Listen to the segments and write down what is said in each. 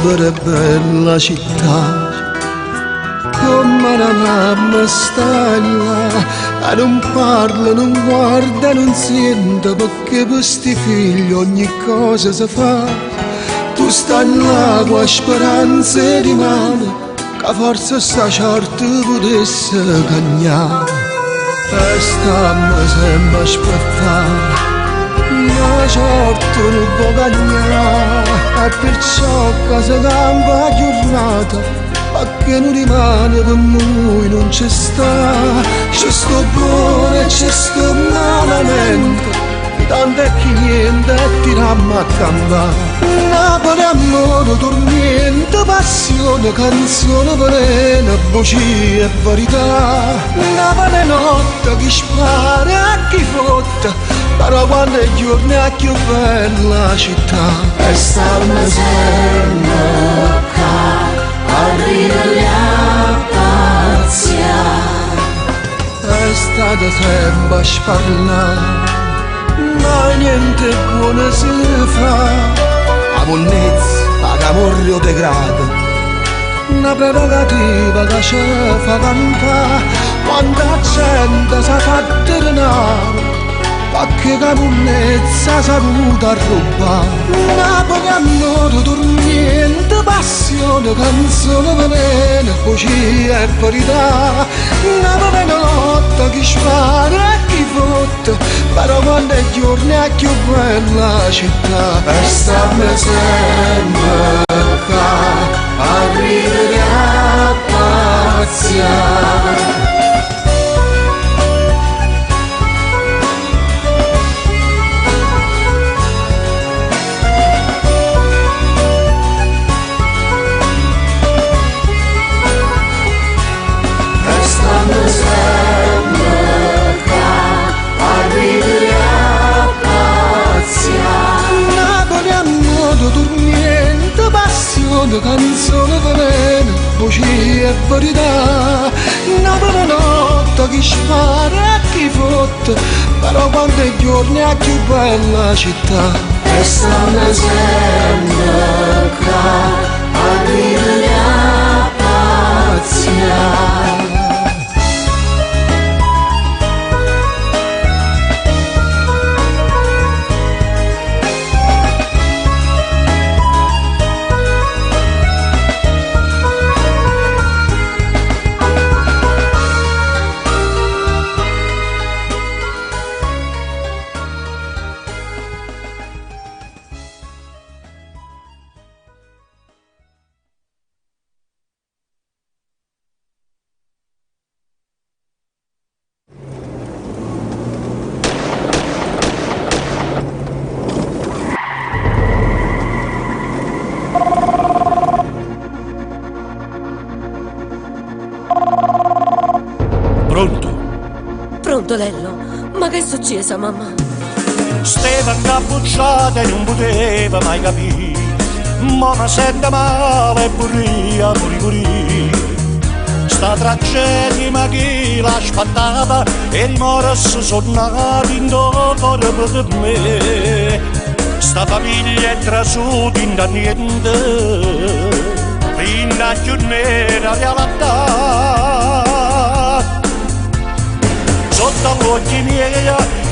povera e bella città. Come una mamma stagna, non parla, non guarda, non sente, perché per sti figli ogni cosa si fa. Tu stai là con speranze di mano, che forse sta certo potesse cagnare. E stiamo sempre a aspettare, ma certo non può cagnare. E perciò che si cambia la giornata, perché non rimane per noi, non c'è sta. C'è sto buono e c'è sto malamente, tanto è che niente tirammo a campare. Napoli amore, dormiente, passione, canzone velena, bugie e verità. Napoli notte, chi spara e chi fotta, però quando è giorno è più bella città. E stiamo sempre qua a ridere a pazziare. È stato sempre a sparlare, ma niente buono si fa. La monnezza, la morre o degrada, una prerogativa che ci fa campare. Quanta gente si fa denaro, perché la monnezza si è venuta a rubare. Napoli amore, dormiente, passione, canzone velena, bugia e verità. Napoli notte, chi spara e chi fotte, però quando è giorno è più bella città. E stiamo sempre qua a ridere a pazziare. Canzone velena, bugie e verità. Napoli notte, chi spara e chi fotte, però quando è giorno è più bella città. E stiamo sempre qua a ridere a pazziare. Pronto, Lello? Ma che è successo, mamma? Stava incappucciata e non poteva mai capire. Ma mi sente male, buria, puri. Sta tragedia ma chi l'ha spantata e rimorso sonnati in cuore per me. Sta famiglia è trasuta in da niente, fino a più nera realtà. Sotto gli occhi miei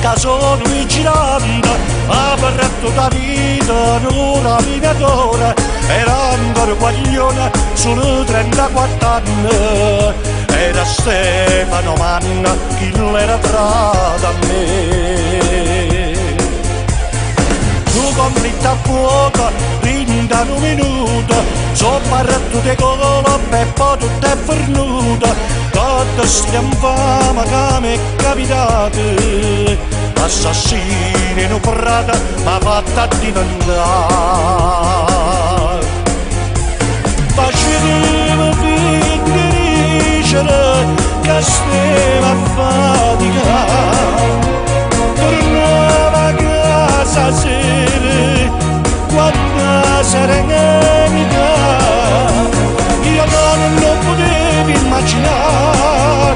che sono vigilante, per tutta la vita un'ora minatore, era ancora guaglione solo 34 anni, era Stefano Manna chi l'era tra da me. Tu conflitto a fuoco, rinda un minuto, sopparto di colpo e poi tutto è fornuto. Tutto stiamo fama che mi è capitato, assassini in un prato m'ha fatta diventare. Facevo vincere che stava a faticare, tornava a casa sera quando serenità. Io non potevo immaginare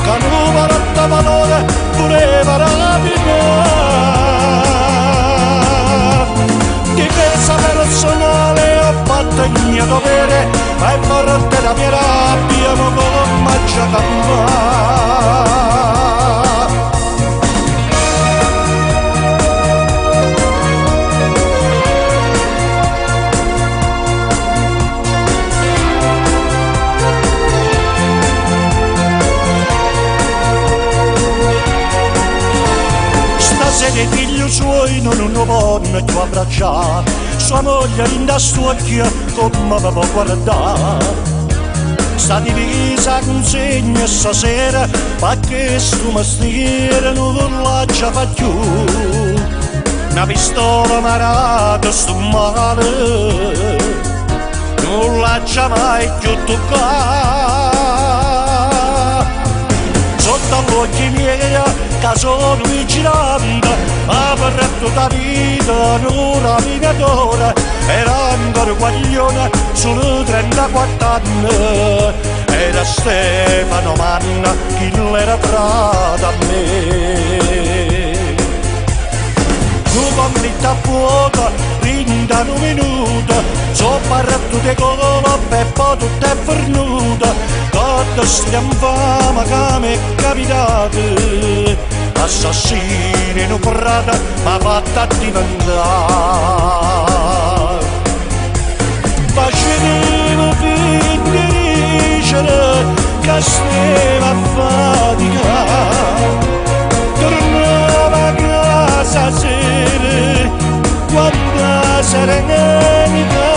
che non valeva valore voleva rapinare. Difesa personale ho fatto il figlio suoi non lo può più abbracciare, sua moglie in da stuocchia come va può guardare. Sta divisa consegna stasera, ma che sto mestiere non lascia fa più. Una pistola marata sto male, non lascia mai più toccare. Sotto gli occhi miei, che sono vigilante, ha perretto da vita, un'ora minatore, era ancora guaglione, solo 34 anni, era Stefano Manna, chi l'era frate a me. Tu convitta a fuoco, rinda un minuto, so parretto di colpo e poi tutto è fornuto, tutto stiamo fama che mi è capitato, assassini in un prato ma fatta diventare. Facevo finta di dicere che stava a faticare, tornava a casa sera, quanta serenità,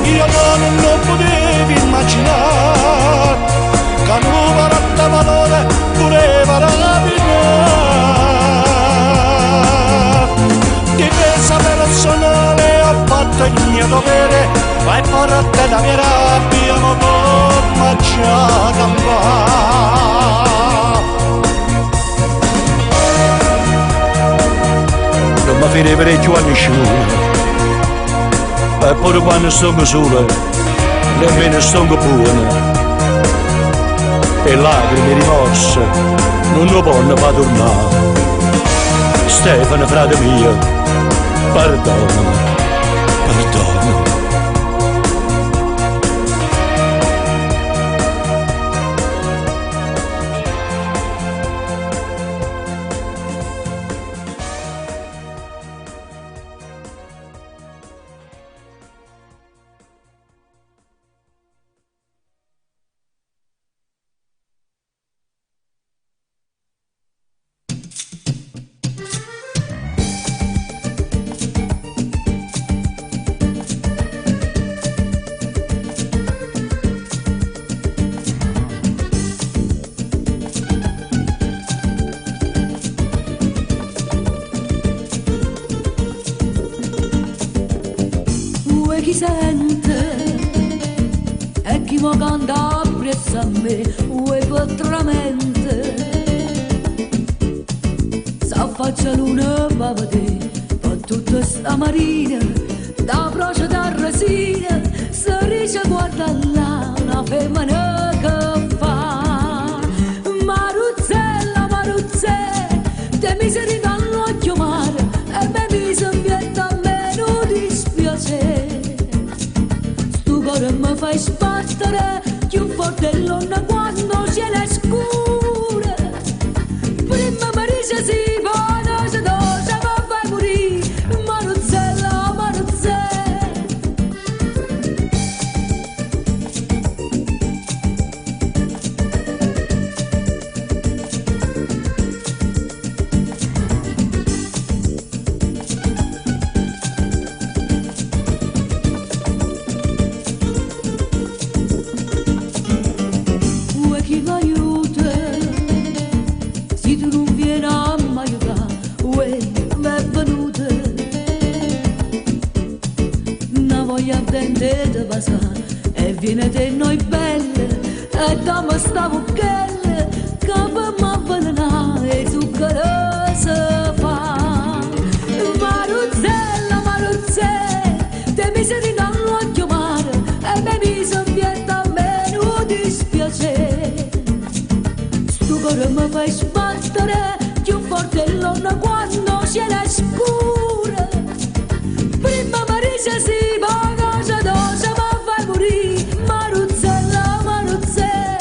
io non lo potevo immaginare, che un paratta valore voleva rapinare. Difesa personale ho fatto il mio dovere, vai forte la mia rabbia, ma come ci ha cambiato. Non mi fine parecchio anni sciolti, e pure quando sto solo, nemmeno sto buono, e lacrime rimorse non lo possono far tornare. Stefano, frate mio, perdonami, perdonami. Chi sente e chi mi canta appresso a me, veramente s'affaccia l'una va vedere per tutta sta marina, da brocia da resina, si dice guarda là una femmina che fa Maruzzella, Maruzzella, te mi sei ridato l'occhio mare e me mi son vieta a me non dispiace. Mi fai sbattere più forte l'onna quando c'è la scura. Prima Marisa si va, non si dosa, ma fai morire. Maruzzella, Maruzzella. E viene de noi belle e dammi sta buchelle che per m'avvelenare e zucchero se fa. Maruzzella, Maruzzella, te mi sei ridato l'occhio mare e me mi son vieta a me non dispiace. Sto cuore mi fai sbattere più forte l'onna quando c'è la scura. Prima Marisa si va, dosa, ma fai morire. Maruzzella, Maruzzella.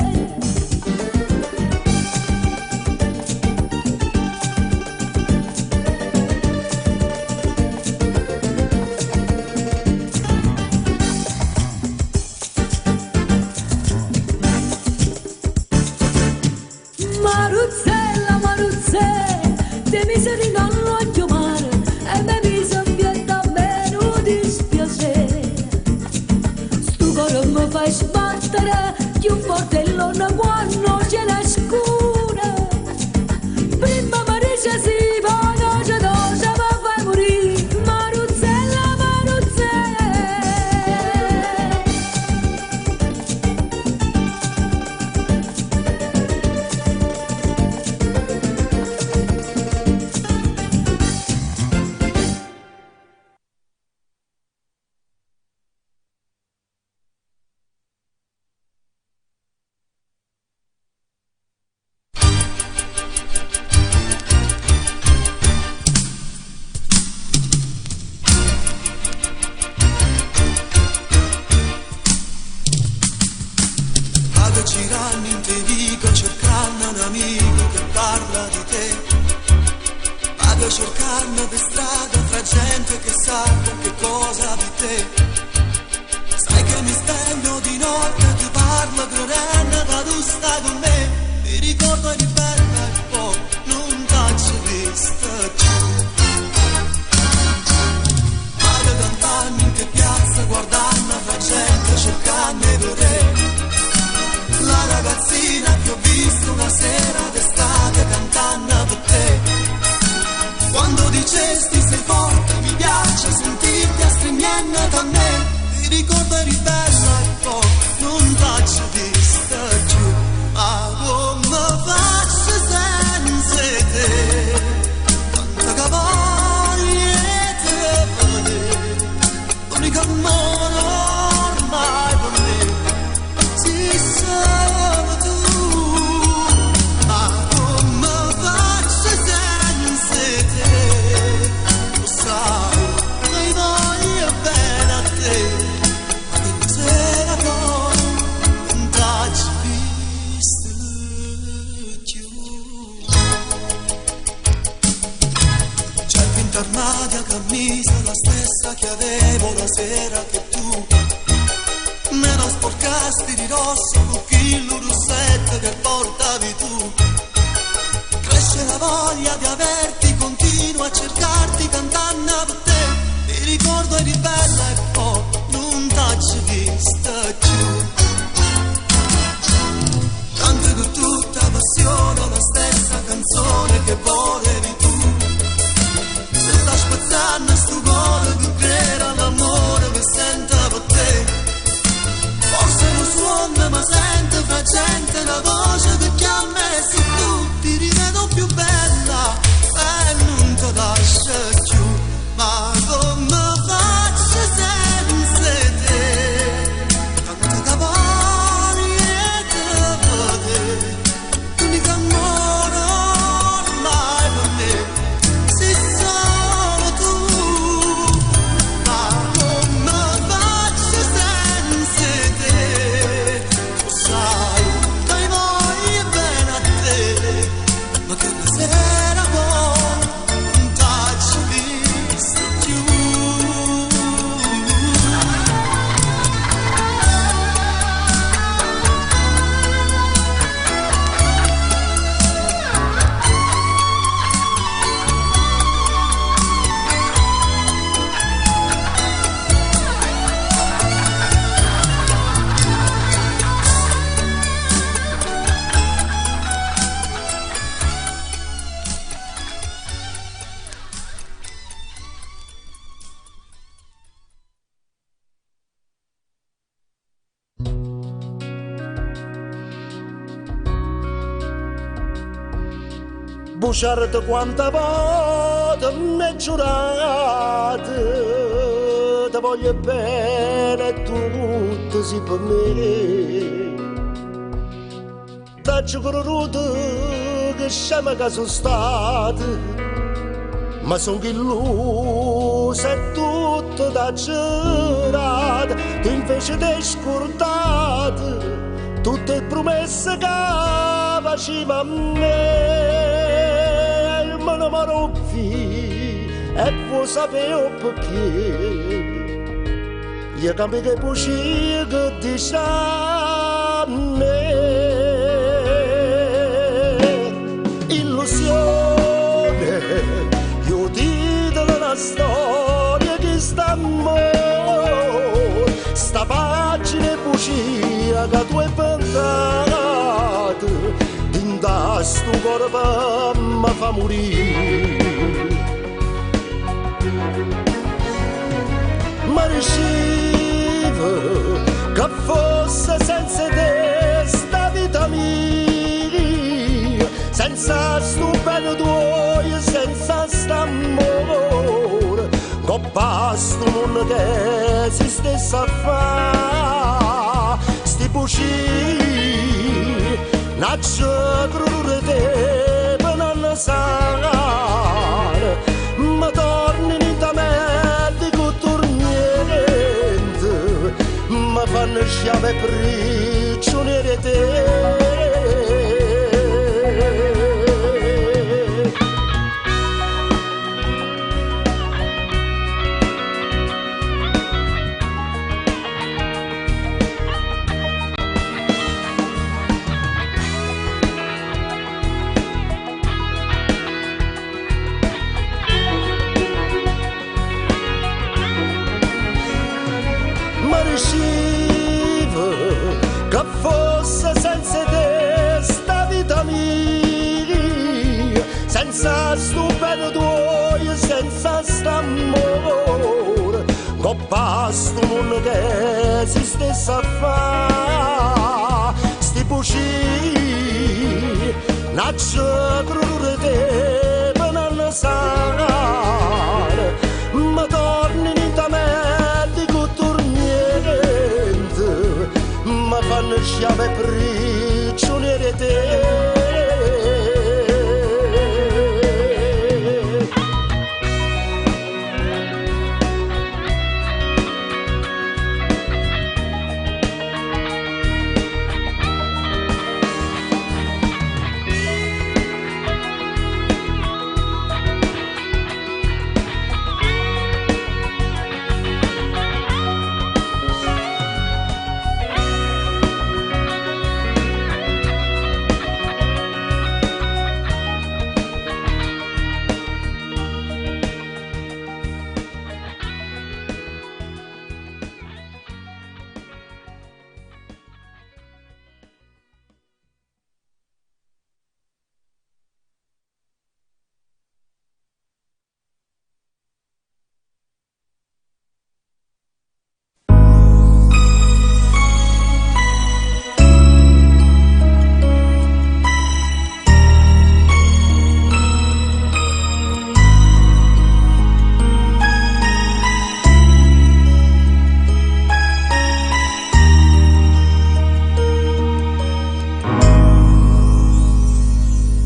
camminando per strada fra gente che sa qualche cosa di te. Sai che mi spegno di notte, ti parlo credendo da tu stai con me. Mi ricordo di bella e poi non t'ho vista più. Vado cantando in che piazza, guardando fra gente, cercando di vedere la ragazzina che ho visto una sera d'estate cantando per te. Quando dicesti sei forte, mi piace sentirti a strignare da me. Mi ricordo eri bella e poi non t'ho vista più. Ma come faccio senza te? Tanta che voglia te vedere, l'unica amore ormai per me. Sì, solo tu. Ma come faccio senza te? Lo sai, mi voglio bene a te. Ma che sera poi non t'ho visto più. C'è il pinto armadio, camisa la stessa che avevo la sera che tu me lo sporcasti di rosso con il rossetto che portavi tu. Cresce la voglia di averti, continuo a cercarti cantando per te. Mi ricordo eri bella e poi non t'ho vista più. Canto con tutta passione la stessa canzone che volevi tu. Se sta spazzando sto cuore che creda l'amore che sento per te. Forse non suona ma sento fra gente la voce che chiama e se tu ti rivedo più bella e non ti lascio più. Ma come faccio senza te? Tanto che voglia te vedere, l'unica amore ormai per me. Sei solo tu. Ma come faccio senza te? Lo sai, mi voglio bene a te. Ma che la sera poi non t'ho visto più. Buciarti quanta volta mi hai giurato, ti voglio bene e tutto si per me. T'ho creduto che scema che sono stato, ma sono illuso e tutto da giurato. Tu invece ti hai scordato tutte le promesse che facevi a me. Ma non mi rompi e vuoi sapere perché. Io cambio che bugie che dici a me. Illusione, io dico una storia che sta amore. Sta pagina e bugia che tu hai pensato. Da sto corpo mi fa morire. Ma dicevo che fosse senza te sta vita mia, senza sto bene tuo, senza st'amore, coppa sto mondo che esiste a fa, sti bugie. Naccio crudele te per non sanare, ma torni in da me di tutto niente, ma fanno sciame prigioniere te. senza stupendo tuo, senza st'amore, coppa sto mondo che si stessa fa, sti buci, naccia crudele te, per non sanare, ma torni in te di niente, ma fanno sciame prigioniere te.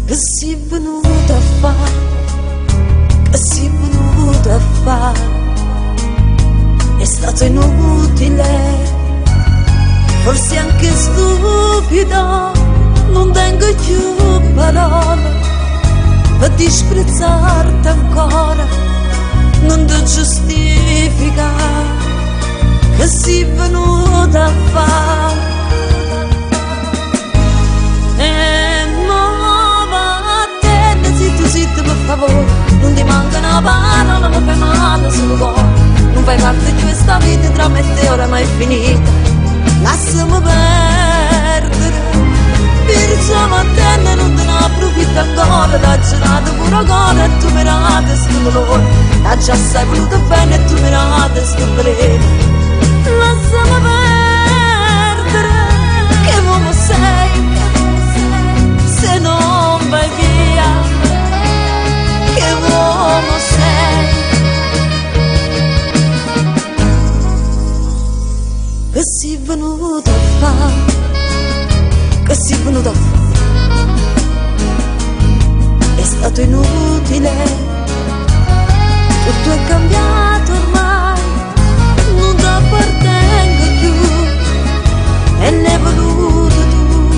Che si è venuta a fare, che si è venuta a fare, è stato inutile, forse anche stupido, non tengo più parole per disprezzarti ancora, non ti giustifica, che si è venuta a fare. Zitto per favore, non ti manca una parola, ma fai male sul cuore. Non fai parte di questa vita, tra me e te oramai è finita. Lasciami perdere, perciò a te non te ne approfitto ancora. Da girato pure cuore e tu mi rate sto dolore. Da già sei voluto bene e tu mi rate sto veleno. Lasciami perdere, che uomo sei, se non vai via. Che uomo sei, che si è venuto a fare, che si è venuto a fare, è stato inutile, tutto è cambiato ormai, non ti appartengo più, e ne hai voluto tu,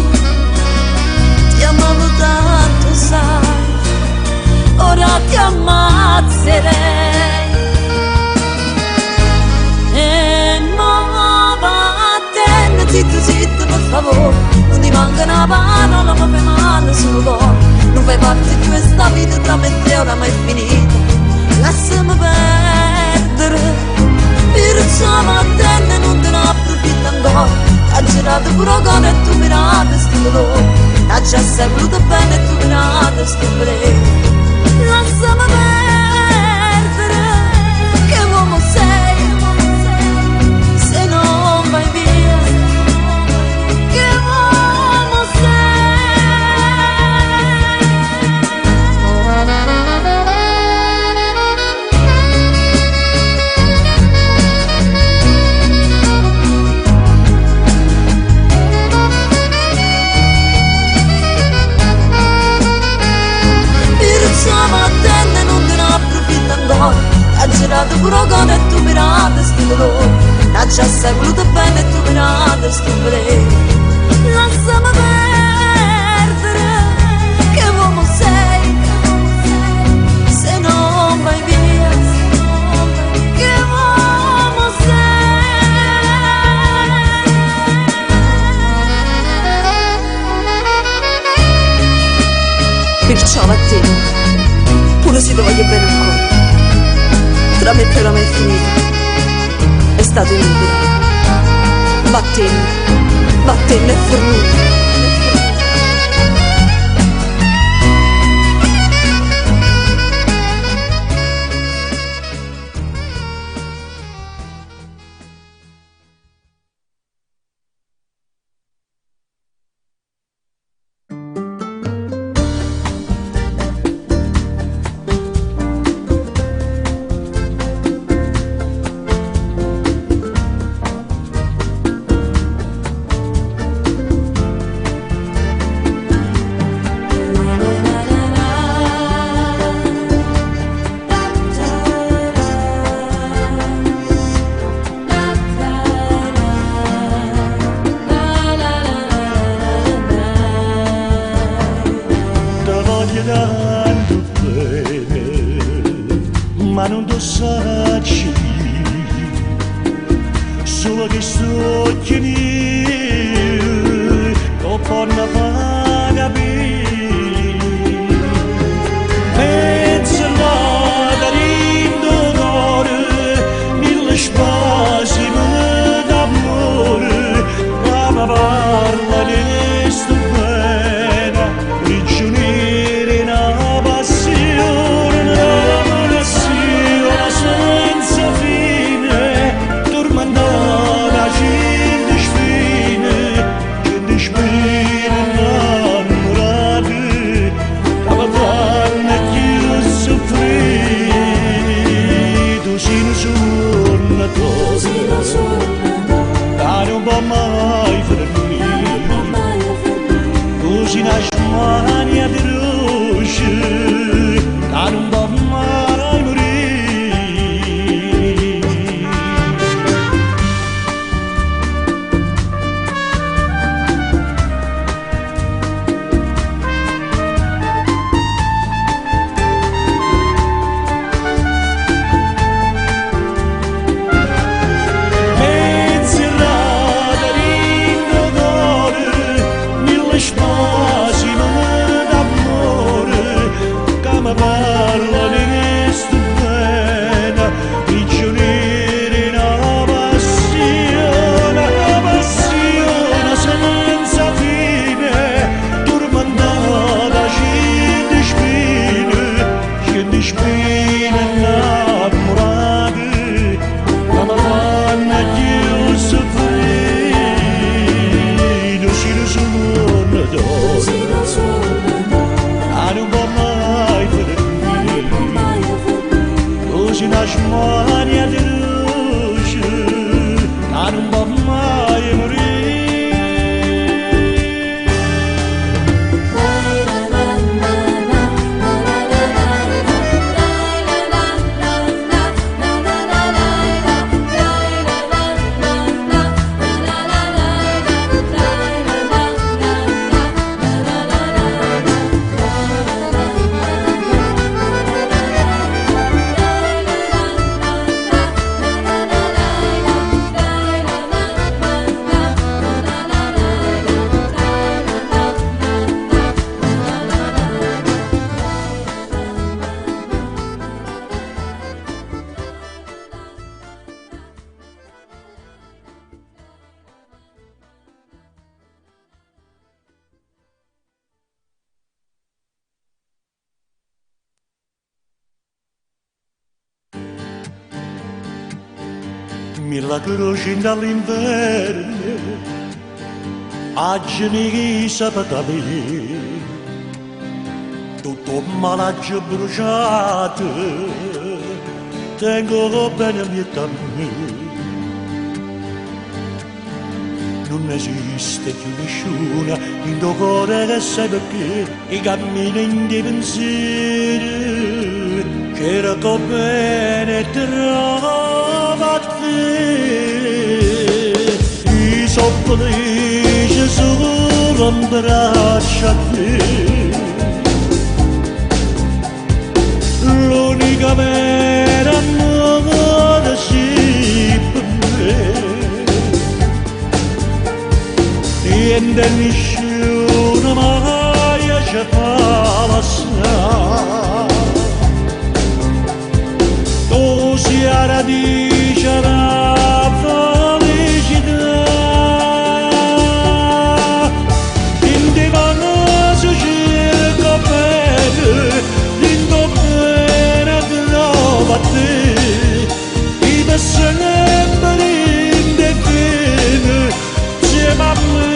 ti amavo tanto sai, ora ti ammazzerei. E no, vattene, zitto, zitto, per favore, non ti manca una parola, ma fai male sul cuore. Non fai parte di questa vita, tra me e te oramai è finita. Lasciami perdere, perciò vattene, non te ne approfitto ancora. Ha girato pure cuore e tu mi rate sto dolore. Ha già sei voluto bene e tu mi rate sto veleno. Lasciami perdere, che uomo sei, se non vai via, che uomo ha girato pure cuore e tu mi rate sto dolore. Ha già sei voluto bene e tu mi rate sto veleno. Lasciami perdere, che uomo sei, se non vai via, che uomo sei. Perciò vattene, pure se ti voglio bene ancora. Tra me e te oramai è finita, è stato inutile. Vattene, vattene è fornuto. ma non lo sacci, solo che sto chiedendo, non può capire. Pensa nata rindo d'oro, mille spasimi d'amore, ma mi parla di sto bene, prigionieri in una passione senza fine, tormentata gente spine innamorate, che mi fanno più soffrire. Tu sei un sogno, che non può mai finire. Tu sei una smania di luce, che non può mai morire. Menzerrata rindo d'oro, mille spasimi d'amore, che mi parla di sto bene, prigionieri in una passione senza fine, tormentata gente spine innamorate, che mi fanno più soffrire. Tu sei un sogno d'oro, che non può mai finire. Tu sei una smania di luce, che non può mai morire. Milagrosi dall'inverno, agni sapatami, tutto malaggio bruciato, tengo bene a mia cammino. Non esiste più nessuna in tuo cuore che sai perché i cammini in dei pensieri, c'era come bene trova te. I sono felice solo in braccio a te, l'unica vera amore sì per me. Niente nessuno mai ci fa passare, tu sei la radice della felicità. In te conosco cerco bene, in tuo bene trovo a te, i sempre in te bene, insieme a me.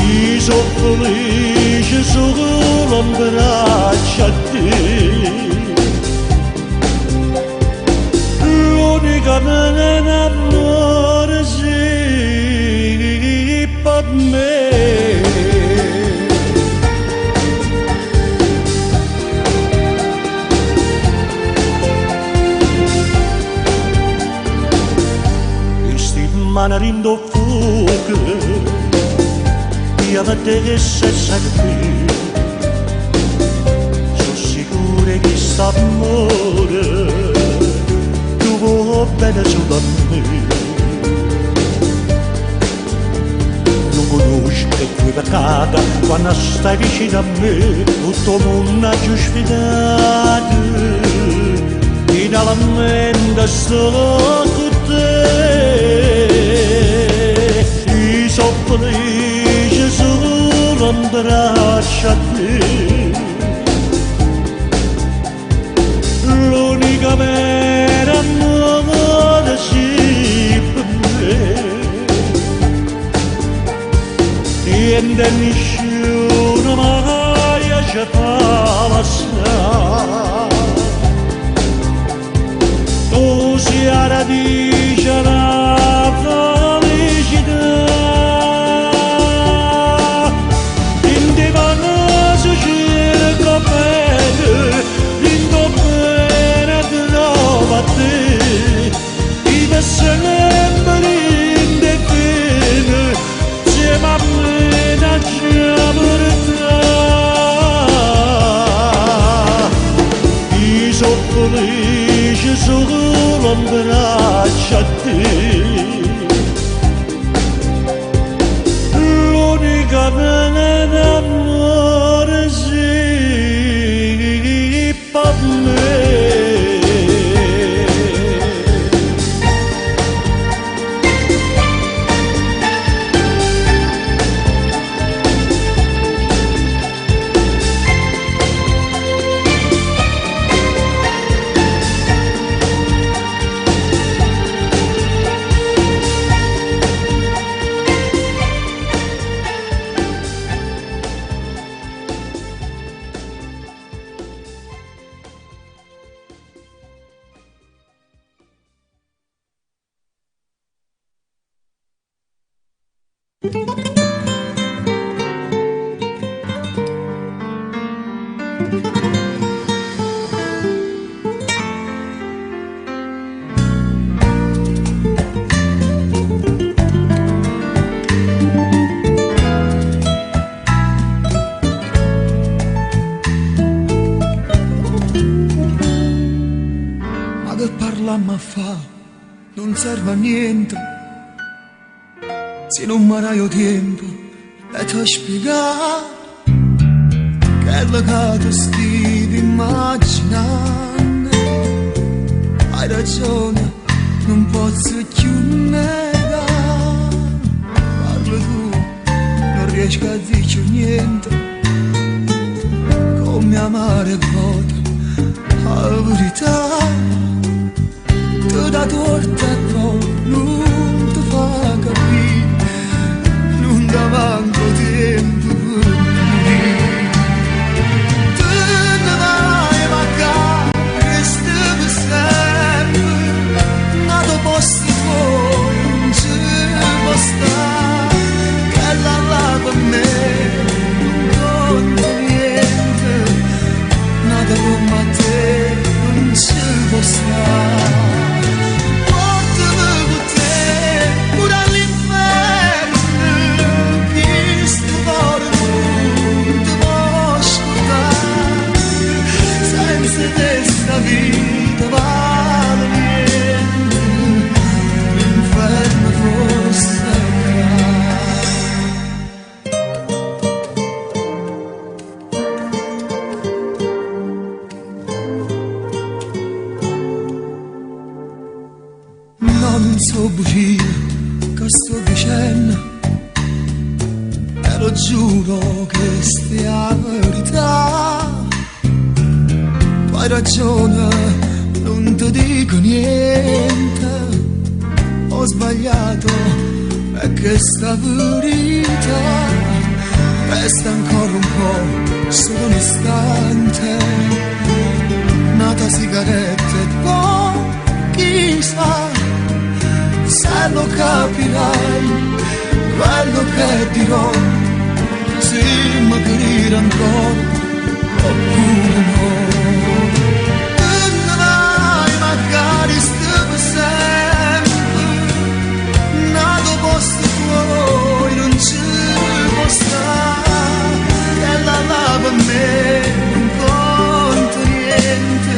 I sono felice solo in braccio a te, l'unica mia amore sì per me. Ma rindo fuoco, io a te stessa qui, quest'amore tu vuoi bene solo a me. Non conosci che tue peccata quando stai vicino a me, tutto il mondo ha giustificato, finalmente sto con te. Io sono felice solo in braccio a te. L'unica vera amore sì per me. Niente nessuno mai ci fa passare. Tu sei la radice della felicità. In te vanno si cerca bene, in tuo bene trova te. Vive sempre in te bene, insieme a me da già. Io sono felice solo in braccio a te. L'unica pena d'amore sì per me. Ma che parlammo a fa non serve a niente se non mi dai tempo e ti spiegare quello che tu stivi immaginando. Hai ragione, non posso più negare. Parlo tu, non riesco a dirci niente. Come amare vuota la verità. Tu da torta e poi non ti fa capire, non da manco tempo per dire. Tu ne vai magari, resti per sempre, nato posto fuori non ci può stare, che la là per me non conta niente, nato come te non ci può stare. Questa vita vale niente, l'inferno fosse non so bugie che sto dicendo, te lo giuro che stia la verità. Hai ragione, non ti dico niente, ho sbagliato, è che sta verità resta ancora un po', solo un istante, nata sigaretta e poi chissà se lo capirai, quello che dirò, se mi capire ancora oppure no. Magari sto per sempre, nato posto fuori non ci può stare, e la là per me non conta niente,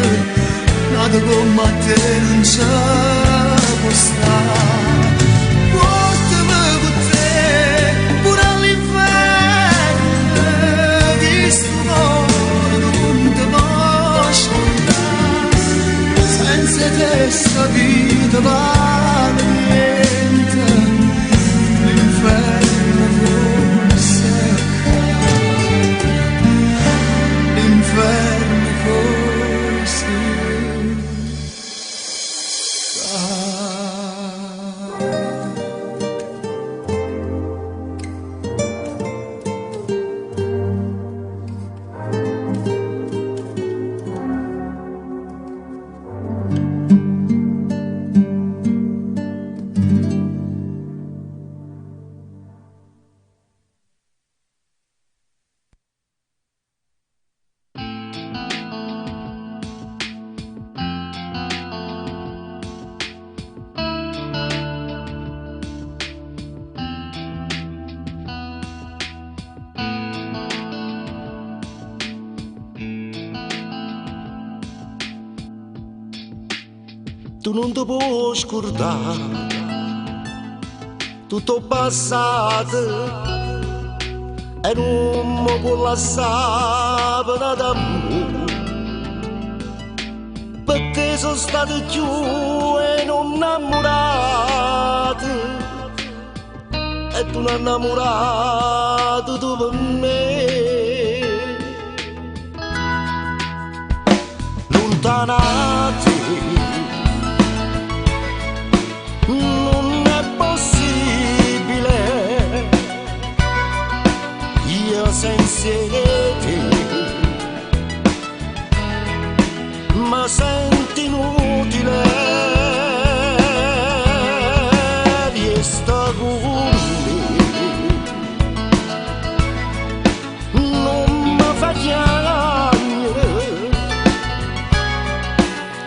tu non ti puoi scordare tutto passato e non mi può lasciare d'amore perché sono stato più e non innamorato e tu non innamorato tu per me lontanati non è possibile io senza te ma senti inutile resta con me non mi fa piangere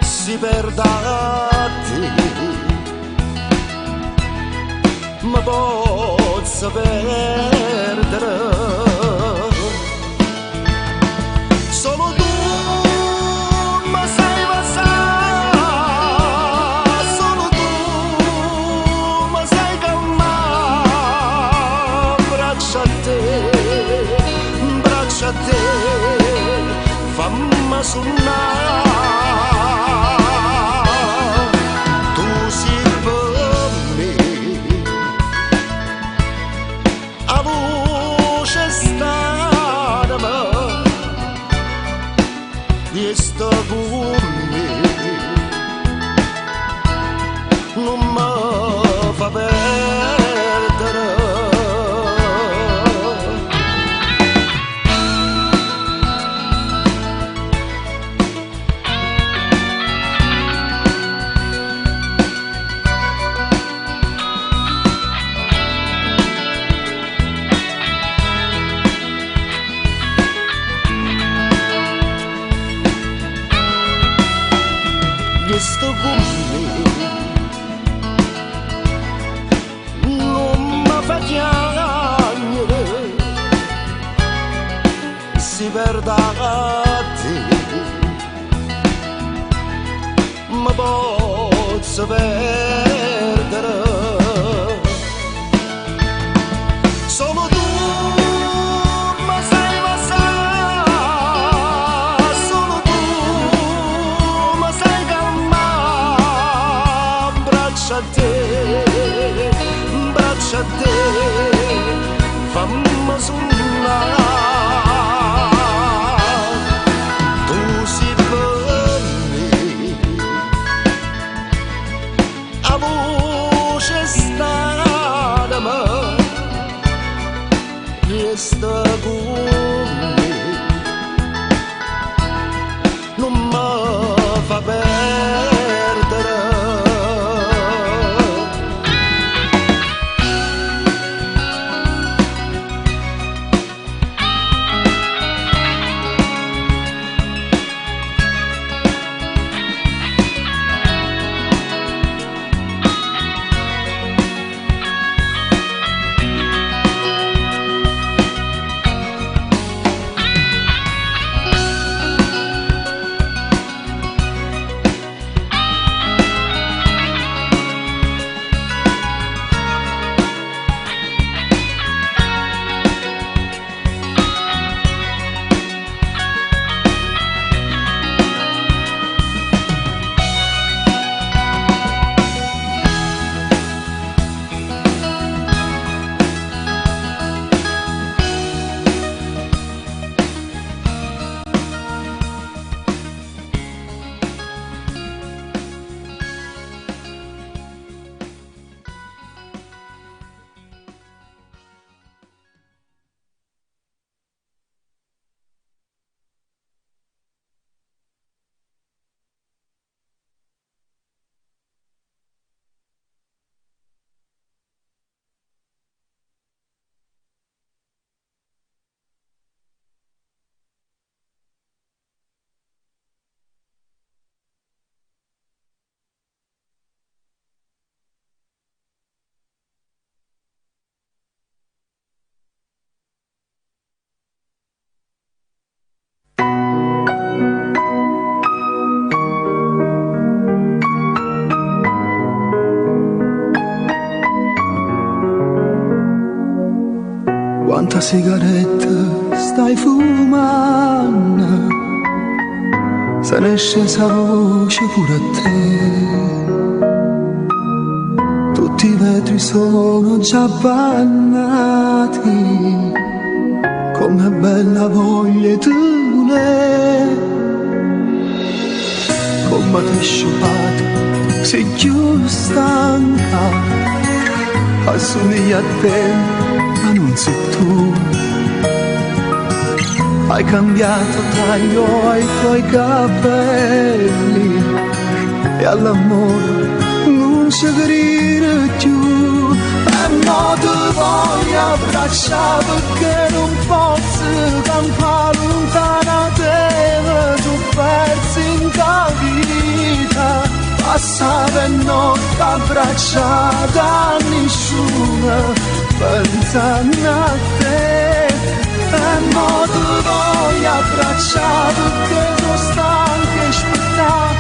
si perda a te ma posso perdere solo tu mi sai passare solo tu mi sai calmare braccia a te fammi suonare tu sei per me a voce stanima resta con me non mi fa perdere resta con me non mi fa piangere si perda a te ma posso perdere solo tu mi sai passare solo tu mi sai calmare braccia a te fammi suonare tu sei per me a quanta sigaretta stai fumando, se ne è scesa voce pure a te. Tutti i vetri sono già bannati, come bella voglia tu ne, come ti sciupata, sei più stanca, assomiglia a te, ma non sei tu. Hai cambiato taglio ai tuoi capelli e all'amore non ci credi più. E mo ti voglio abbracciare perché non posso campare lontana te, ma tu persi in tua vita. Passava e notte abbracciata a nessuno, pensando a te. E mo ti voglio abbracciare perché sono stanca e aspettare,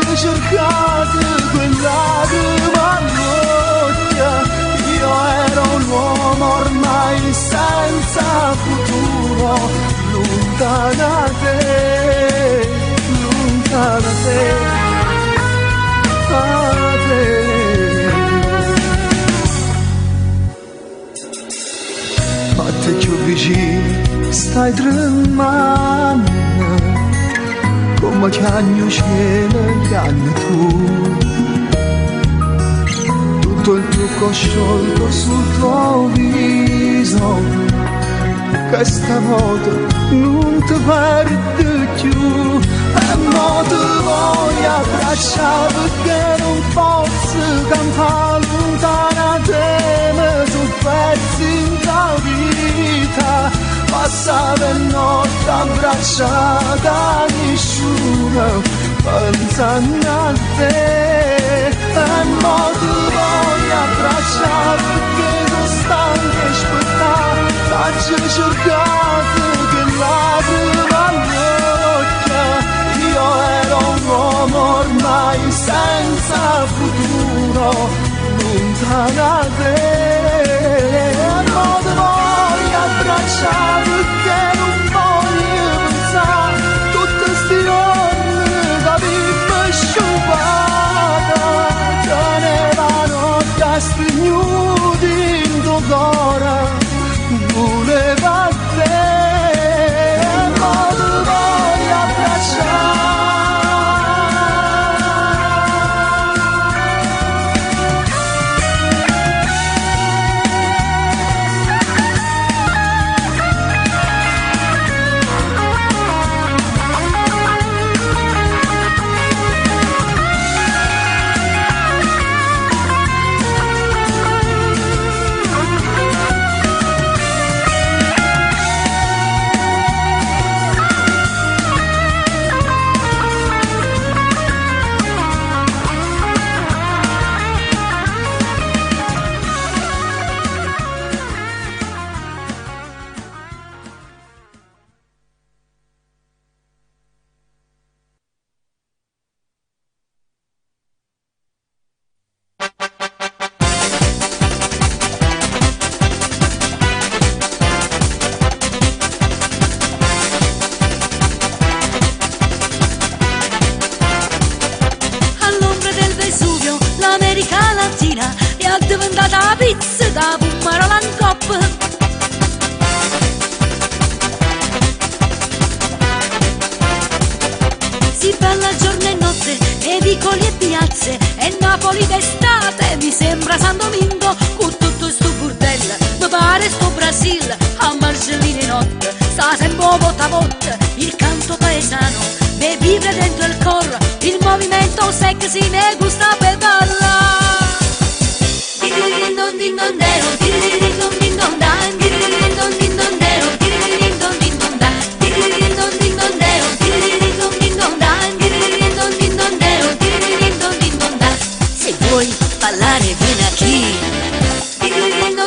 t'ho cercato quella che m'annocchia. Io ero un uomo ormai senza futuro, lontano da te, lontano da te, da te. A te più vicino stai tremando, come chiagno cielo chiagno tu. Tutto il trucco sciolto sul tuo viso, che stavolta non ti perdi più. E mo ti voglio abbracciare perché non posso campare lontana da te, ma tu persi in tua vita. Passava e notte abbracciata a nessuno, pensando a te. E mo ti voglio abbracciare perché sono stanca e aspettare, t'ho cercato che lacrima all'occhio. Io ero un uomo ormai senza futuro, lontano da te. E mo ti voglio abbracciare perché non voglio pensare tutte sti giorni che vita sciupata, che ne vanno da stringnuti in tuo cuore, voleva te. E mo ti voglio abbracciare.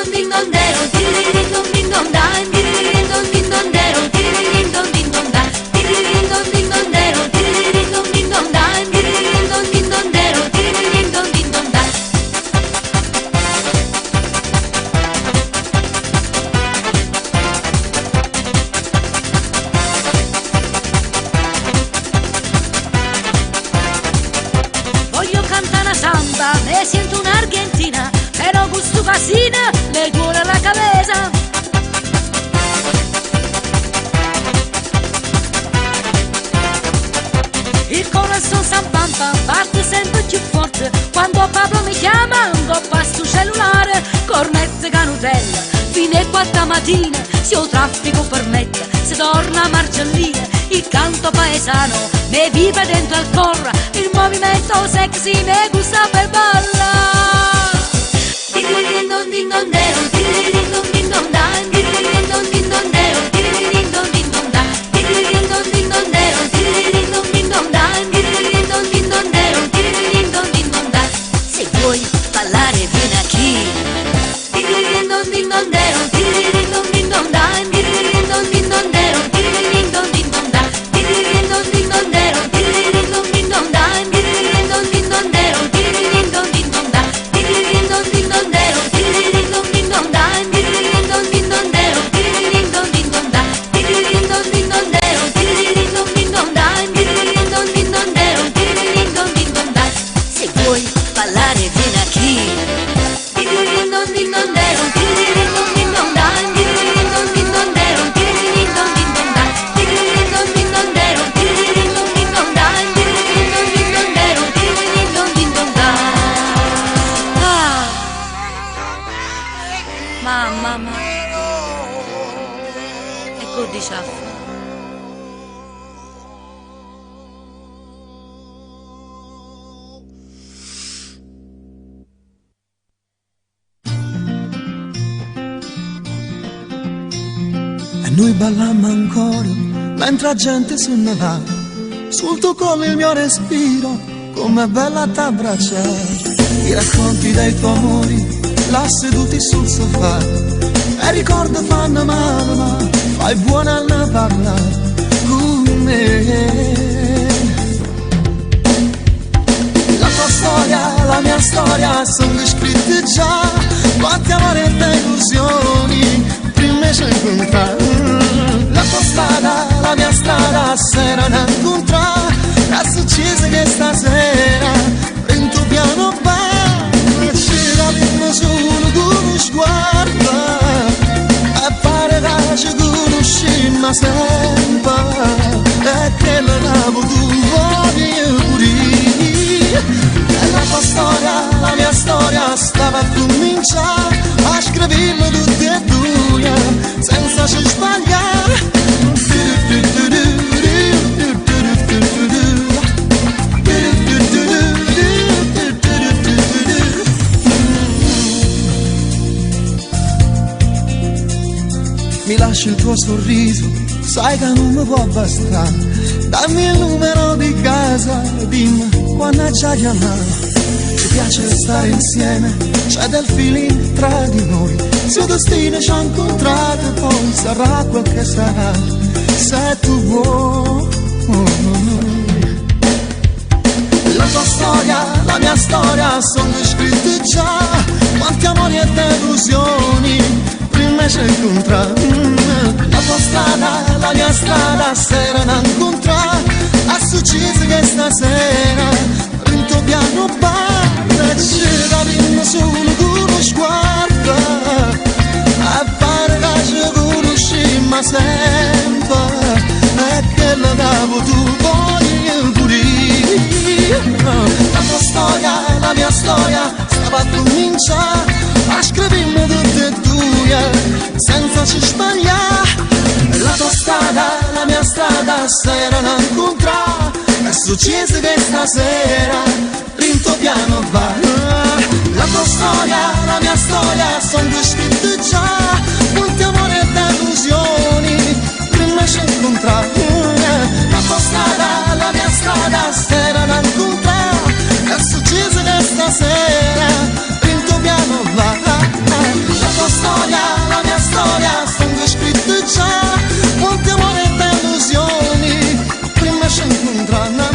Ding dong dero, fascina, le duele la cabeza. Il corazon s'ampampa, parte sempre più forte. Quando Pablo mi chiama, un passo cellulare, cornette canutella, fino a 4 mattina, se il traffico permette, si torna a Marcellina, il canto paesano, me vive dentro al corra, il movimento sexy me gusta per balla. Din-din-don, din-don-dero, din-din-don, din-don-dan, din-din-don, din-don-dero, din-din-don, din-don-dan, din-din-don, din-don-dero, din-din-don, din-don-dan, din-din-don, din-don-dero, din-din-don, din-don-dan. Se vuoi ballare vieni qui. Din-din-don, din-don-dero, din-din-don, din-don-dan, din-din-don, din-don-dero, din-din-don, din-don-dan, din-din-don, din-don-dero, din-din-don, din-don-dan, din-din-don, din-don-dero, din-din-don, din-don-dan, din-din-don, din-don-dero, din-din-don, din-don-dan, din-din-don, din-don-dero, din-din-don, din-don-dan, din-din-don, din-don-dero, din-din-don, din-don-dan, din-din-don, din-don-dero, din-din-don, din-don-dan. Se vuoi ballare vieni qui. Din-din-don, din-don-dero, din-din-don, din-don-dan, din-din-don, din-don-dero, din-din-don, din-don-dan, din-din-don, din-don-dero, din-din-don, din-don-dan, din-din-don, din-don-dero, din-din-don, din-don-dan. Ah, mamma, ecco di ciaffa. E noi ballammo ancora mentre la gente se ne va. Sul tuo collo il mio respiro, com'è bella t'abbracciare. I racconti dei tuoi amori, là seduti sul sofà. E ricordo fanno male ma fai buona a parlare con me. La tua storia, la mia storia sono scritte già. Quanti amori e illusioni prima ci incontrare. La tua strada, la mia strada s'erano incontrate. È successo che stasera in tuo piano bar c'era l'immo solo con uno sguardo e pare che ci conoscemmo sempre e che l'amo tu voglio pure. E la tua storia, la mia storia stava a cominciare a scriverlo tutte e due senza ci sbagliare. Mi lasci il tuo sorriso, sai che non mi può bastare. Dammi il numero di casa, dimmi quando ci hai chiamato. Ci piace stare insieme, c'è del feeling tra di noi. Se il destino ci ha incontrato poi sarà quel che sarà, se tu vuoi. La tua storia, la mia storia sono scritte già. Quanti amori e delusioni prima ci incontrare. La tua strada, la mia strada s'erano incontrate. È successo che stasera in tuo piano bar c'era l'immo solo con uno sguardo e pare che ci conoscemmo sempre e che la davo tu voglio pure. La tua storia, la mia storia stava a cominciare a scrivermi tutte e due senza ci sbagliare. La tua strada, la mia strada s'erano incontrate. È successo che stasera in tuo piano va. La tua storia, la mia storia sono scritte già. Quanti amori e delusioni prima ci incontrati. La tua strada, la mia strada s'erano incontrate. È successo che stasera in tuo piano va. La tua storia, la mia storia sono scritte già. Quanti amori e delusioni prima ci incontrano.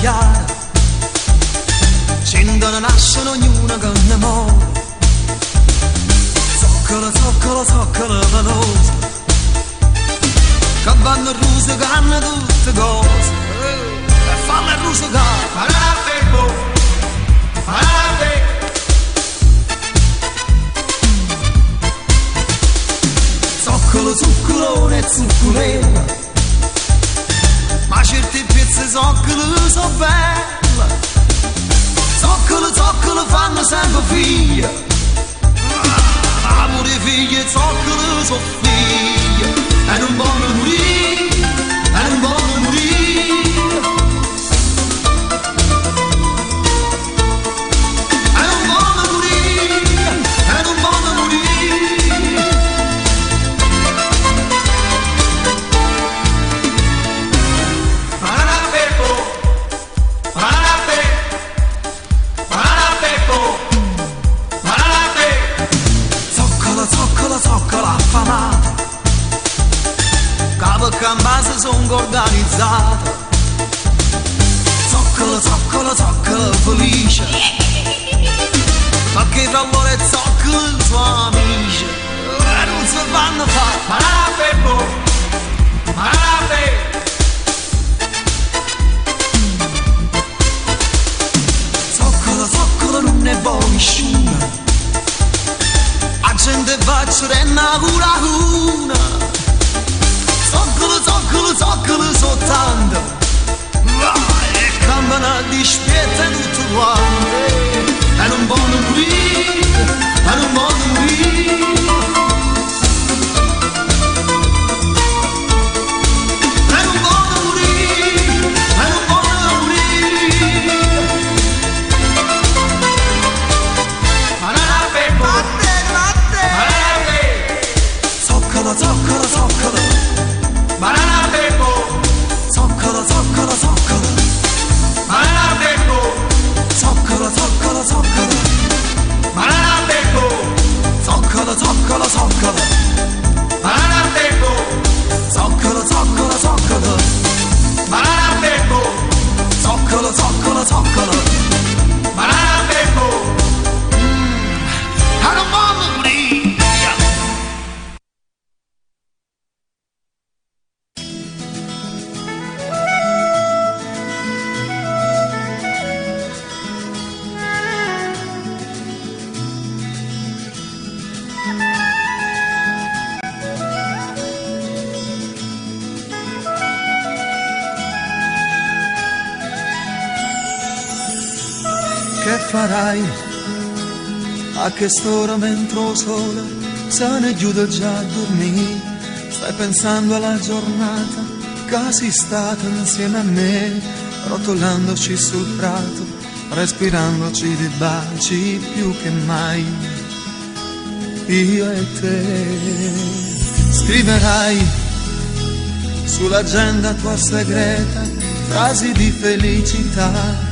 chiara, scendono, nascono ognuno con amore. Zoccolo, zoccolo, zoccolo veloce, che vanno a rusicare tutte cose, e fanno a rusicare. Parate, parate. Zoccolo, zuccolone e zuccolella, ma certi pezzi zoccolo sono belle. Zoccolo, zoccolo fanno sempre figlia, amore figlie, zoccolo sono figlie, e non vogliono morire, e non vogliono morire. E non vogliono morire, e non vogliono morire. Zoccola affamata, cavo che in base sono organizzata. Zoccolo, zoccolo, zoccolo felice, perché tra loro e zoccolo sono amici, e non si fanno fare. Parate, parate. Zoccolo, zoccolo non ne vuoi nessuno, gente faccio renna una. Zoccolo, zoccolo, zoccolo soltanto, e campana dispietta tutto quanto, e non voglio morire, e non voglio morire. E non voglio morire, e non voglio morire. Zoccolo, zoccolo, zoccolo, banana pepo. Zoccolo, zoccolo, zoccolo, banana pepo. Zoccolo, zoccolo, zoccolo, banana pepo. Zoccolo, zoccolo, zoccolo, banana pepo. Zoccolo, zoccolo, zoccolo, banana pepo. Zoccolo, zoccolo, zoccolo, banana pepo. I don't wanna believe. Che farai a quest'ora mentre il sole se ne chiude già a dormire? Stai pensando alla giornata che sei stata insieme a me, rotolandoci sul prato, respirandoci di baci più che mai, io e te. Scriverai sull'agenda tua segreta frasi di felicità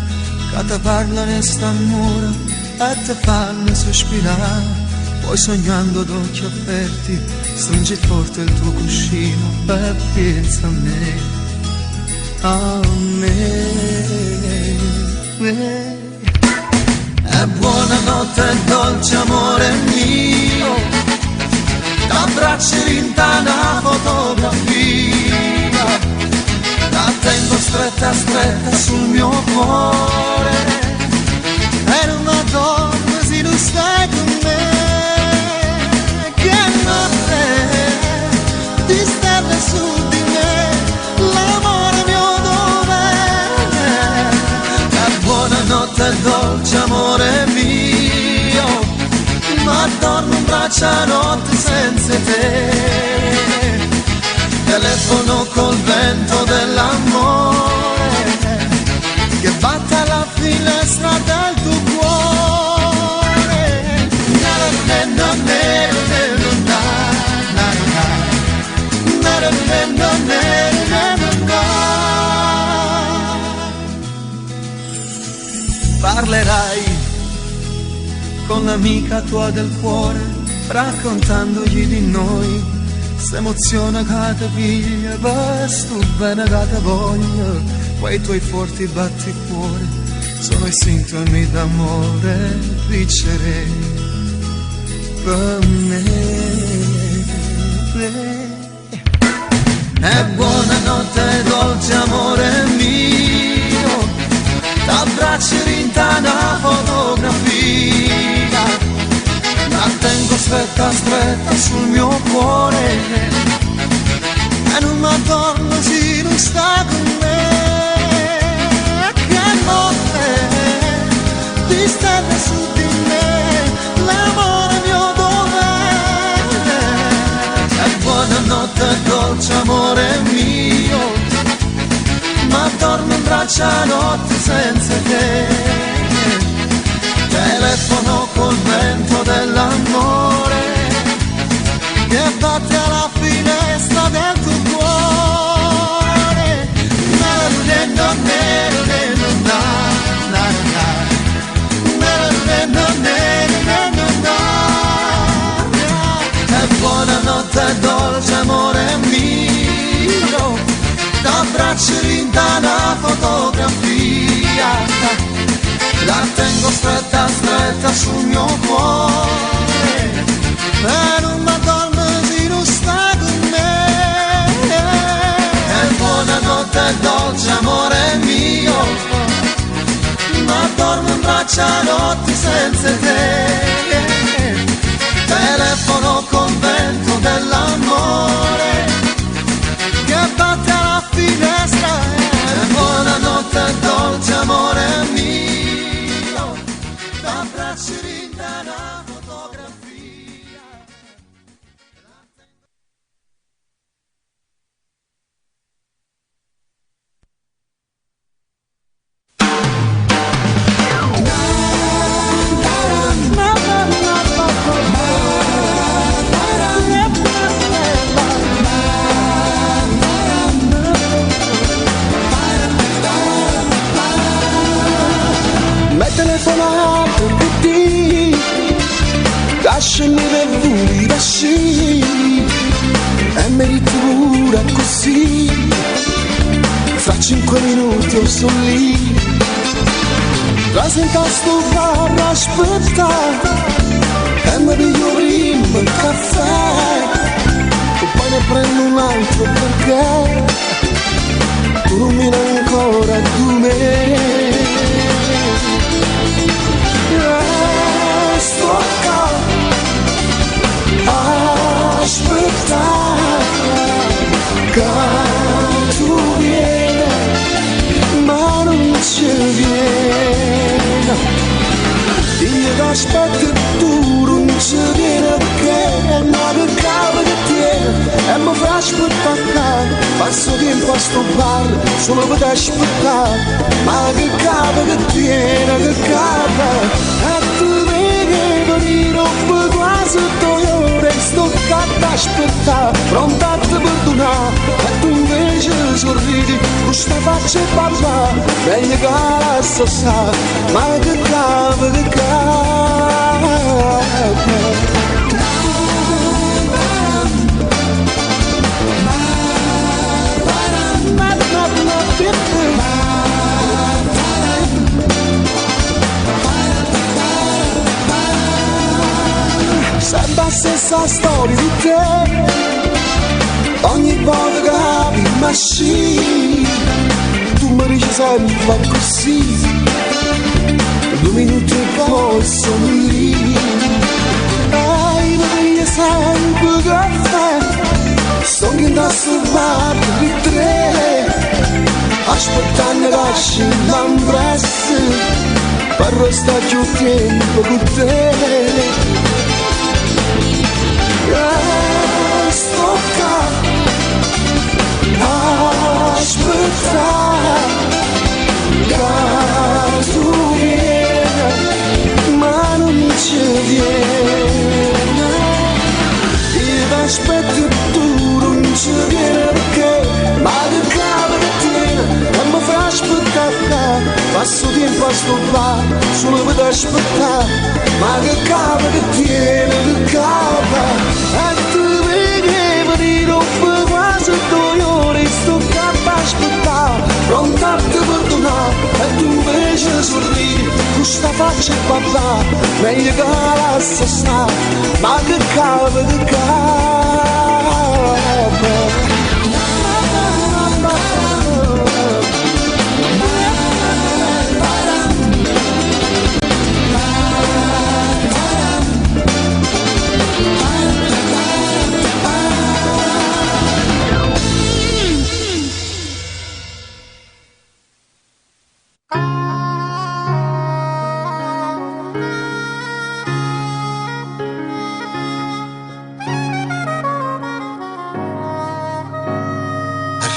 che ti parlano e st'amore e ti fanno sospirare. Poi sognando d'occhi aperti stringi forte il tuo cuscino e pensa a me, a me. E buonanotte dolce amore mio, t'abbracci rintana fotografia, la tengo stretta stretta sul mio cuore, e non adormo se non stai con me. Che notte di stelle su di me, l'amore mio dov'è? E buonanotte dolce amore mio, ma dormo in braccio a notte senza te. Telefono col vento dell'amore che batte alla finestra del tuo cuore. Parlerai con l'amica tua del cuore, raccontandogli di noi. S'emoziona che ti piglia, basta bene che ti voglia, quei tuoi forti batticuori sono i sintomi d'amore, vincerei per me. E buonanotte dolce amore mio, t'abbracci rinta una fotografia, la tengo stretta stretta sul mio cuore e non mi addormo se non sta con me. Che notte di stelle su di me, l'amore mio dov'è? E buonanotte dolce amore mio, ma dormo in braccia a notte senza te. Telefono col vento dell'amore che batte alla finestra del tuo cuore. E buonanotte dolce amore mio, t'abbracci rinta una fotografia, la tengo stretta stretta sul mio cuore e non mi addormo se non sta con me. E buonanotte dolce amore mio, ma dormo in braccia a notti senza te. Telefono con vento dell'amore che batte alla finestra. E buonanotte dolce amore mio, t'abbracci rinta una fotografia. Telefonato per te, lasciami per voi lasci e merito pure così. Fra 5 minuti io sono lì, la sento sto bar a aspettare e mi piglio prima il caffè e poi ne prendo un altro perché tu non mi dai ancora di me. Sto qua a aspettare che tu vieni, ma non ci vieni. Io ti aspetto e tu non ci vieni perché ma che capo che tieni e mi fa aspettare. Passo tempo a sto bar solo per aspettare, ma che capo che tieni, che capo. E tu vedi per quasi 2 ore sto qua ad aspettare, pronta a te perdonare e tu invece sorridi con sta faccia e parlare meglio che la sa, ma che capo, che capo. Sembra la stessa storia di te, ogni volta che apri il machine tu mi dici sempre così, 2 minuti e poi sono lì. E mi piglia sempre caffè, sto che indosso il bar di 3, aspettando che esci l'ambresse per restare più tempo con te. Sto qua a aspettare che tu vieni, ma non ci vieni. Io ti aspetto e tu non ci vieni perché ma che capo che tieni e mi fa aspettare. Passo tempo a sto bar solo per aspettare, ma che capo che tieni, che capo. E tu vedi per quasi 2 ore sto qua aspettare, pronta a te perdonare, e tu invece sorridi, con sta faccia qua là, meglio che lascia stare, ma che cava, che cava.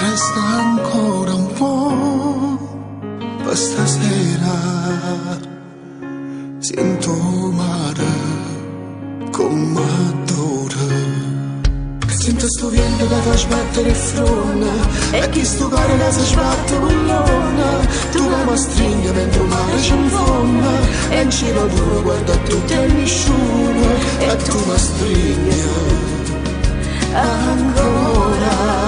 Resta ancora un po' per stasera, sento mare come d'ora, sento sto vento che fa sbattere il fronte e chi sto cuore che si sbatte con l'onna, tu che mi stringi mentre il mare ci infonda e in cima tu guarda tutti e nessuno e tu mi stringi ancora.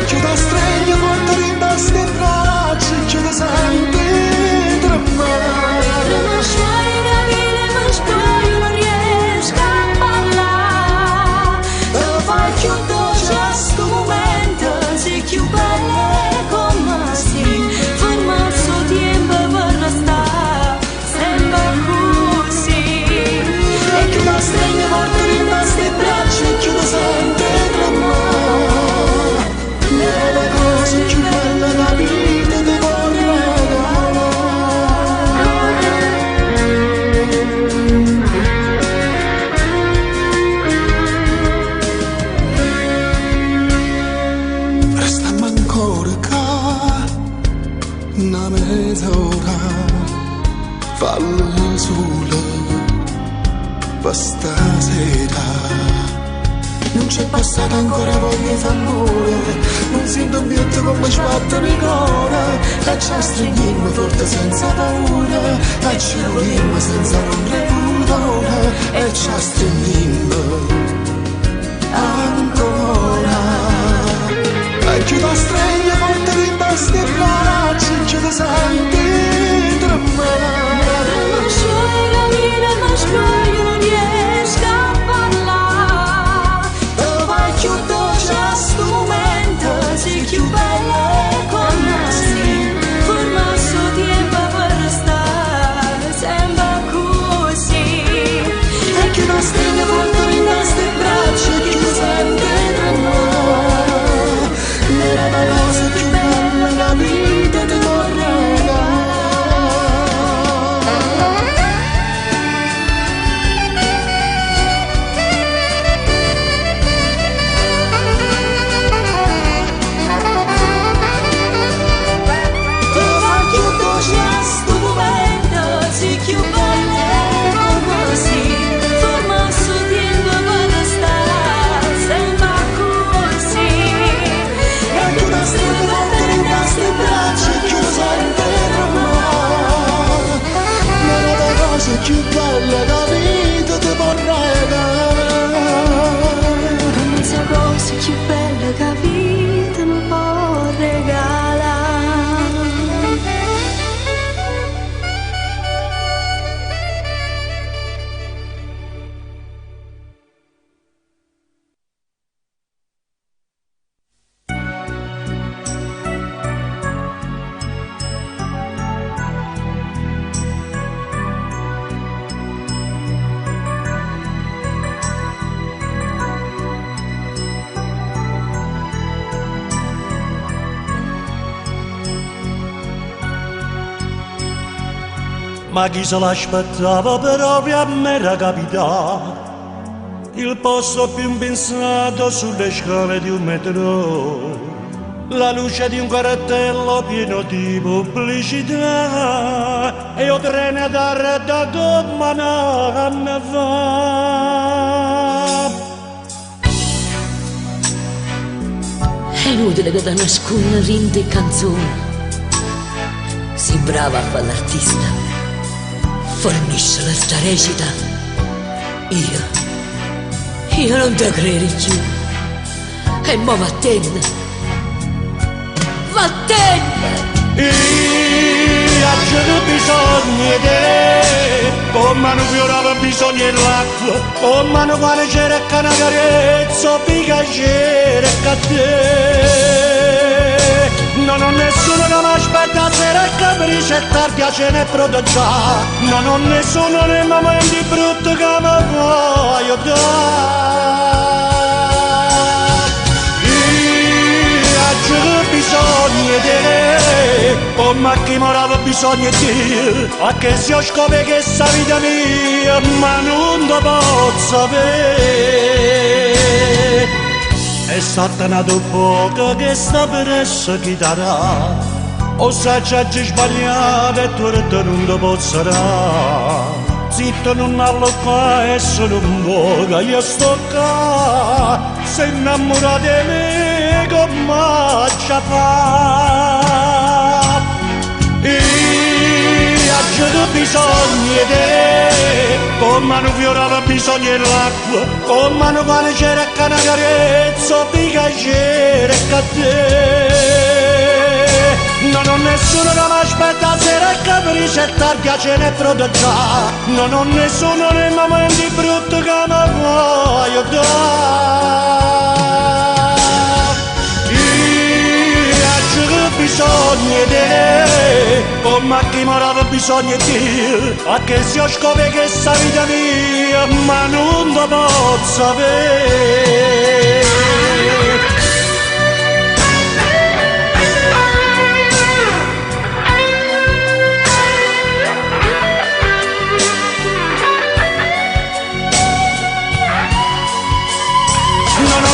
Che da stregno porta in basse braccia, che da sente tremare. Non sai capire, ma poi non riesco a parlare. Te fai più dolce a sto momento, sei più bella come sei. Ferma il suo tempo per restare, sempre così. E che da stregno porta in basse braccia, che da sente tremare. La cosa più bella da vita ti vorrei regalare. Restiamo ancora qua una mezz'ora, falla sola per stasera. Non c'è passata ancora voglia d'amore, non sento un pietto come sbattere il cuore, e ci stringiamo forte senza paura, e ci vogliamo senza ombra pudore, e ci stringiamo ancora. E chi ti stringe forte in queste braccia, che ti senti tremare. Non sai capire, ma io non riesco a parlare. Più dolce a sto momento, sei più bella come sei. Forma il suo tempo per restare, sempre così. E chi ti stringe forte in queste braccia, che ti sente tremare. Era la cosa più bella della vita ti vorrei regalare. Più bella la vita ti vorrei regalare. Non so cosa più bella che la vita mi può regalare. Ma chi se l'aspettava proprio a me era capitato il posto più impensato sulle scale di un metro, la luce di un cartello pieno di pubblicità e io treno da redda come una anni fa. È inutile che da nascondere rinte e canzoni, si brava a fare l'artista, fornisce la sta recita. Io non te credo più. E mo' vattene, attende. C'è bisogno di te, come non fiorava bisogno dell'acqua, come non quale c'era una carezza, piacere a te. Non ho nessuno che mi aspetta, sera capriccia e tardi a ce ne proteggiare. Non ho nessuno nei momenti brutti che mi voglio dare. C'è bisogno di te, come a chi morava bisogno di te, a che si scopre che sa vita mia, ma non lo posso avere. È satanato poco che sta per essere chitarra, o se c'è sbagliato e tu non lo posso dare. Zitto non allo qua e solo un poco, io sto qua, sei innamorato di me come già fa. C'è bisogno di te, come non fiorava bisogno dell'acqua, come non quale c'era una carezza, piacere a te. Non ho nessuno che mi aspetta, sera e capriccia e tardi a ce ne proteggiare. Non ho nessuno nei momenti brutti che mi voglio dare. C'è bisogno di te, come a chi morava bisogno di te, a che si scopre che sa vita mia, ma non lo posso avere.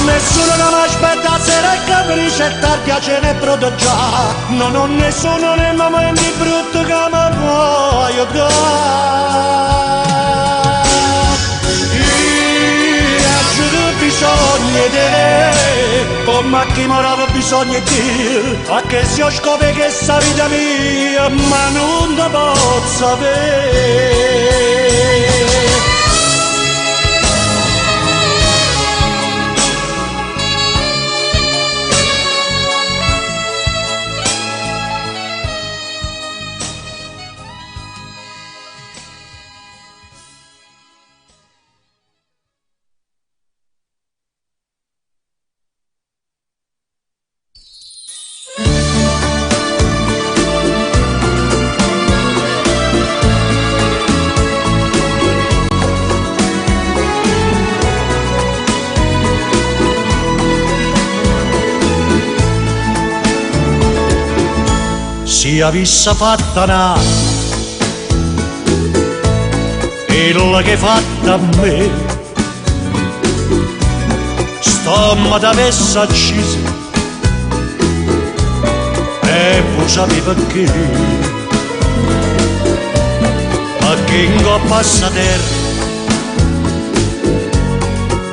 Nessuno che mi aspetta, sera e capriccia e tardi a ce ne proteggiare. Non ho nessuno nei momenti brutti che mi voglio dare. C'è bisogno di te, come a chi morava bisogno di te, a che si scopre che sa vita mia, ma non lo posso avere. Si avesse fatta una quella che fatta a me, stomma t'avesse accisa e voi sapete perché, perché in coppa a terra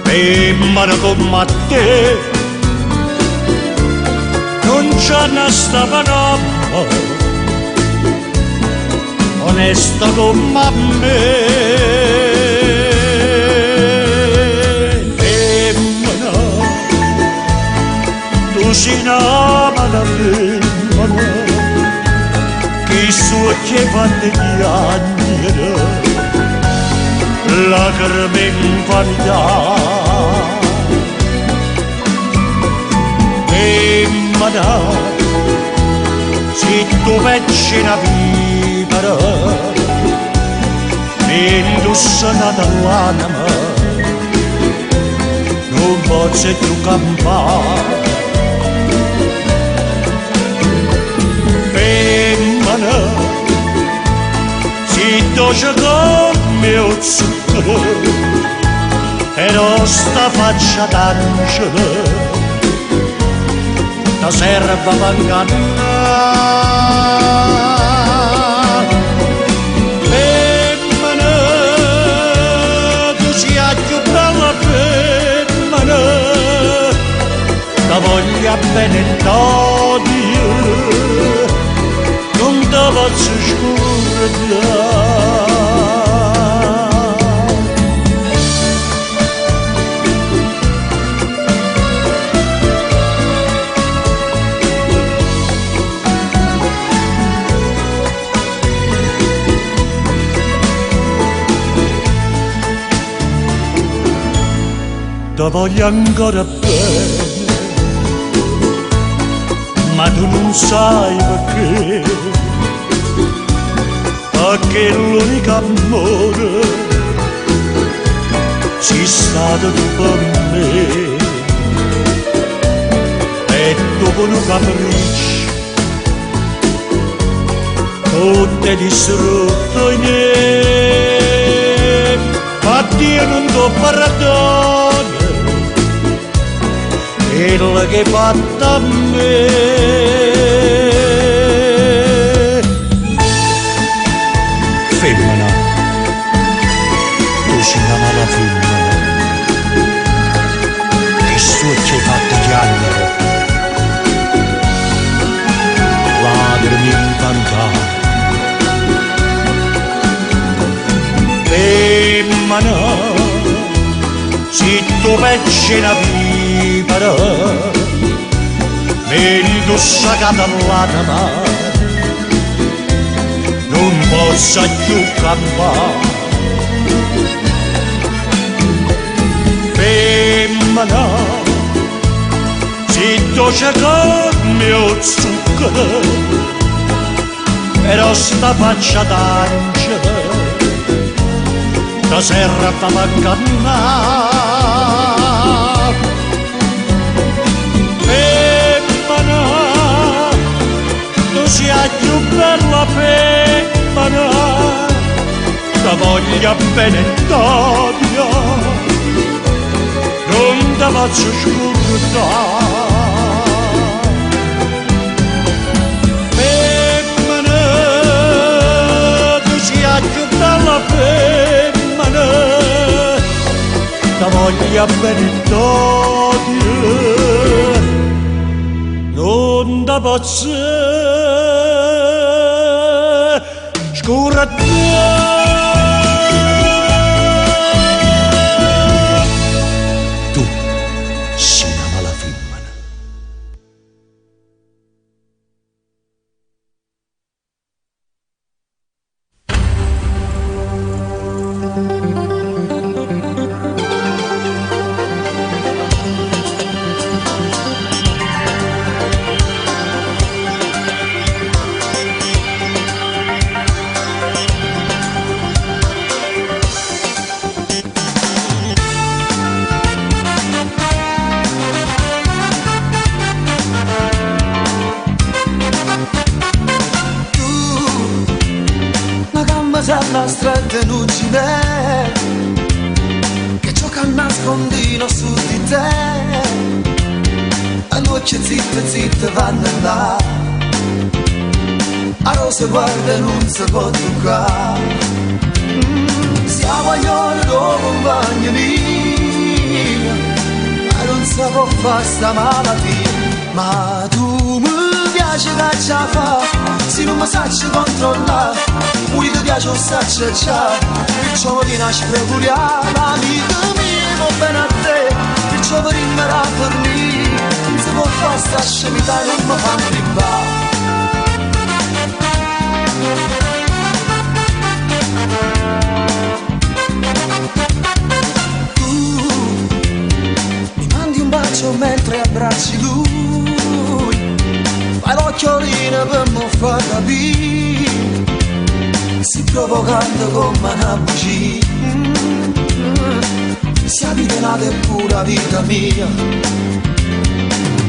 e mano come a te non c'è una stava onesta come me. Femmina, tu sei una femmina che so che fa degli anni lacrime in vanità. Femmina, se tu pensi una vivere indossata l'anima, non posso più campare. Femmina, se dolce come il zucchero e nostra faccia d'angelo ta serva per ingannare. Femmina, tu sia più bella femmina, ta voglia bene t'odio, non te posso scordare. ti voglio ancora bene, ma tu non sai perché l'unico amore sei stato tu per me. E dopo un capriccio tu ti hai distrutto i miei, ma Dio non ti perdona quello che hai fatto a me. Femmina, tu si chiama la femmina, che su ci hai fatto piangere, lacrime incantate. Femmina, se tu pensi a vivere, meglio saccata l'anima, non posso più campare. Femmina, se tu cerchi il mio zucchero, però sta faccia d'angelo, da serra da mancannare. Femmina, tu sia più bella femmina, da voglia bene d'odio, non ti faccio scordare. Femmina, tu sia più bella femmina, da voglia bene d'odio, non ti faccio scordare. Tu si chiama la femmina. La stretta non ci vede, che gioca a nascondino su di te, a noce zitta zitta vanno là, a rosa guarda e non si può toccare. Siamo agli ore dopo compagni mia, ma non si può fare sta malattia. Ma tu mi piace che ce la fa, se non mi sacci controllare, pure ti piace un saccio già, perciò mi viene a sprecuriare. Amica mia, va bene a te, perciò per rimanere a fornire, non si può fare sta scemità, non mi fa ribare. Tu mi mandi un bacio mentre abbracci lui, fai l'occhiolino per mi far capire, si provocando come una bugia. Si abita nata è pura vita mia,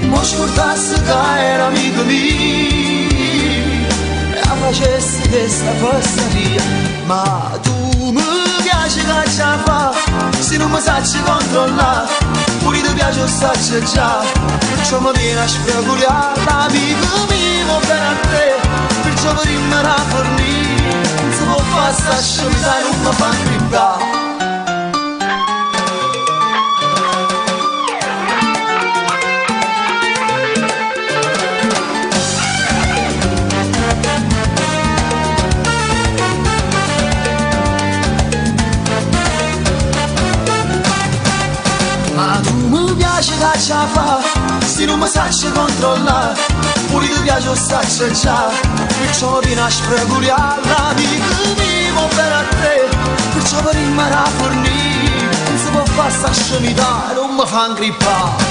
mo scordasse che era amico mio e la facessi questa fesseria. Ma tu mi piace che ce la fa, se non mi sacci controllare, pure ti piace un saccio già, perciò mi viene a sprecuriare. Amico mio, va bene a te, perciò per rimanere a fornire, non si può fare sta scemità, non mi fa gridare. Ma tu mi piace che ce la fa, se non mi sacci controllare, pure ti piace un saccio già, perciò mi viene a sprecuriare. Amico mio, va bene a te, perciò per rimanere a fornire, non si può fa sta scemità, non mi fa ingrippare.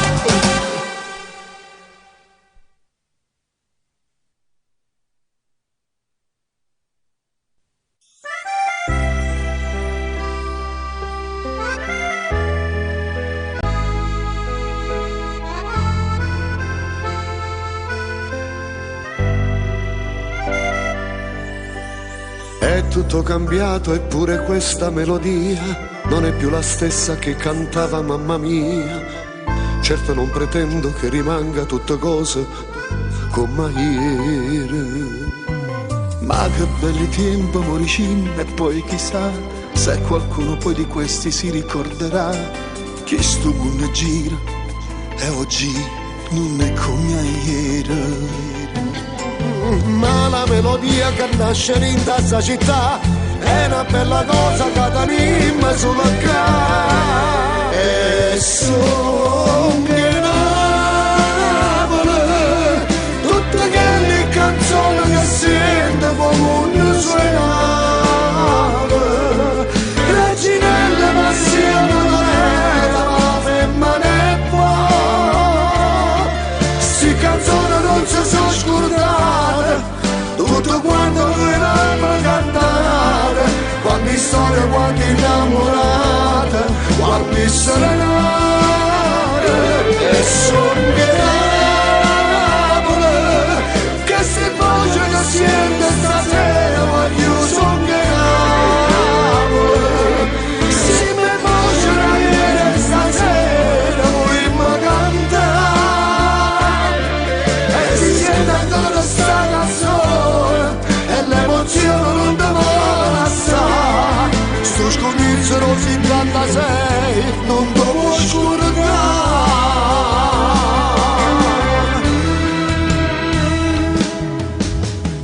È tutto cambiato eppure questa melodia non è più la stessa che cantava mamma mia. Certo non pretendo che rimanga tutte cose come ieri. Ma che belli tempi moricin, e poi chissà se qualcuno poi di questi si ricorderà che sto mondo gira e oggi non è come ieri. Ma la melodia che nasce in questa città è una bella cosa che t'anima sulla cara. E sogni Napoli, tutte quelle canzoni che sento come un suonare. Reginella passione doleta, ma femmina è qua. Si canzoni non si sono scordate, tutto quanto noi l'abbiamo cantare, quante storie, quante innamorate, quante serenate. E sogni Napoli, che se voce che siente stasera, voglio sogni Napoli. Se mi voce da ieri stasera, vogliamo cantare, e si sente ancora sta canzone, e l'emozione non ti vuole lasciare. Sto scognizero 56, non ti può scordare.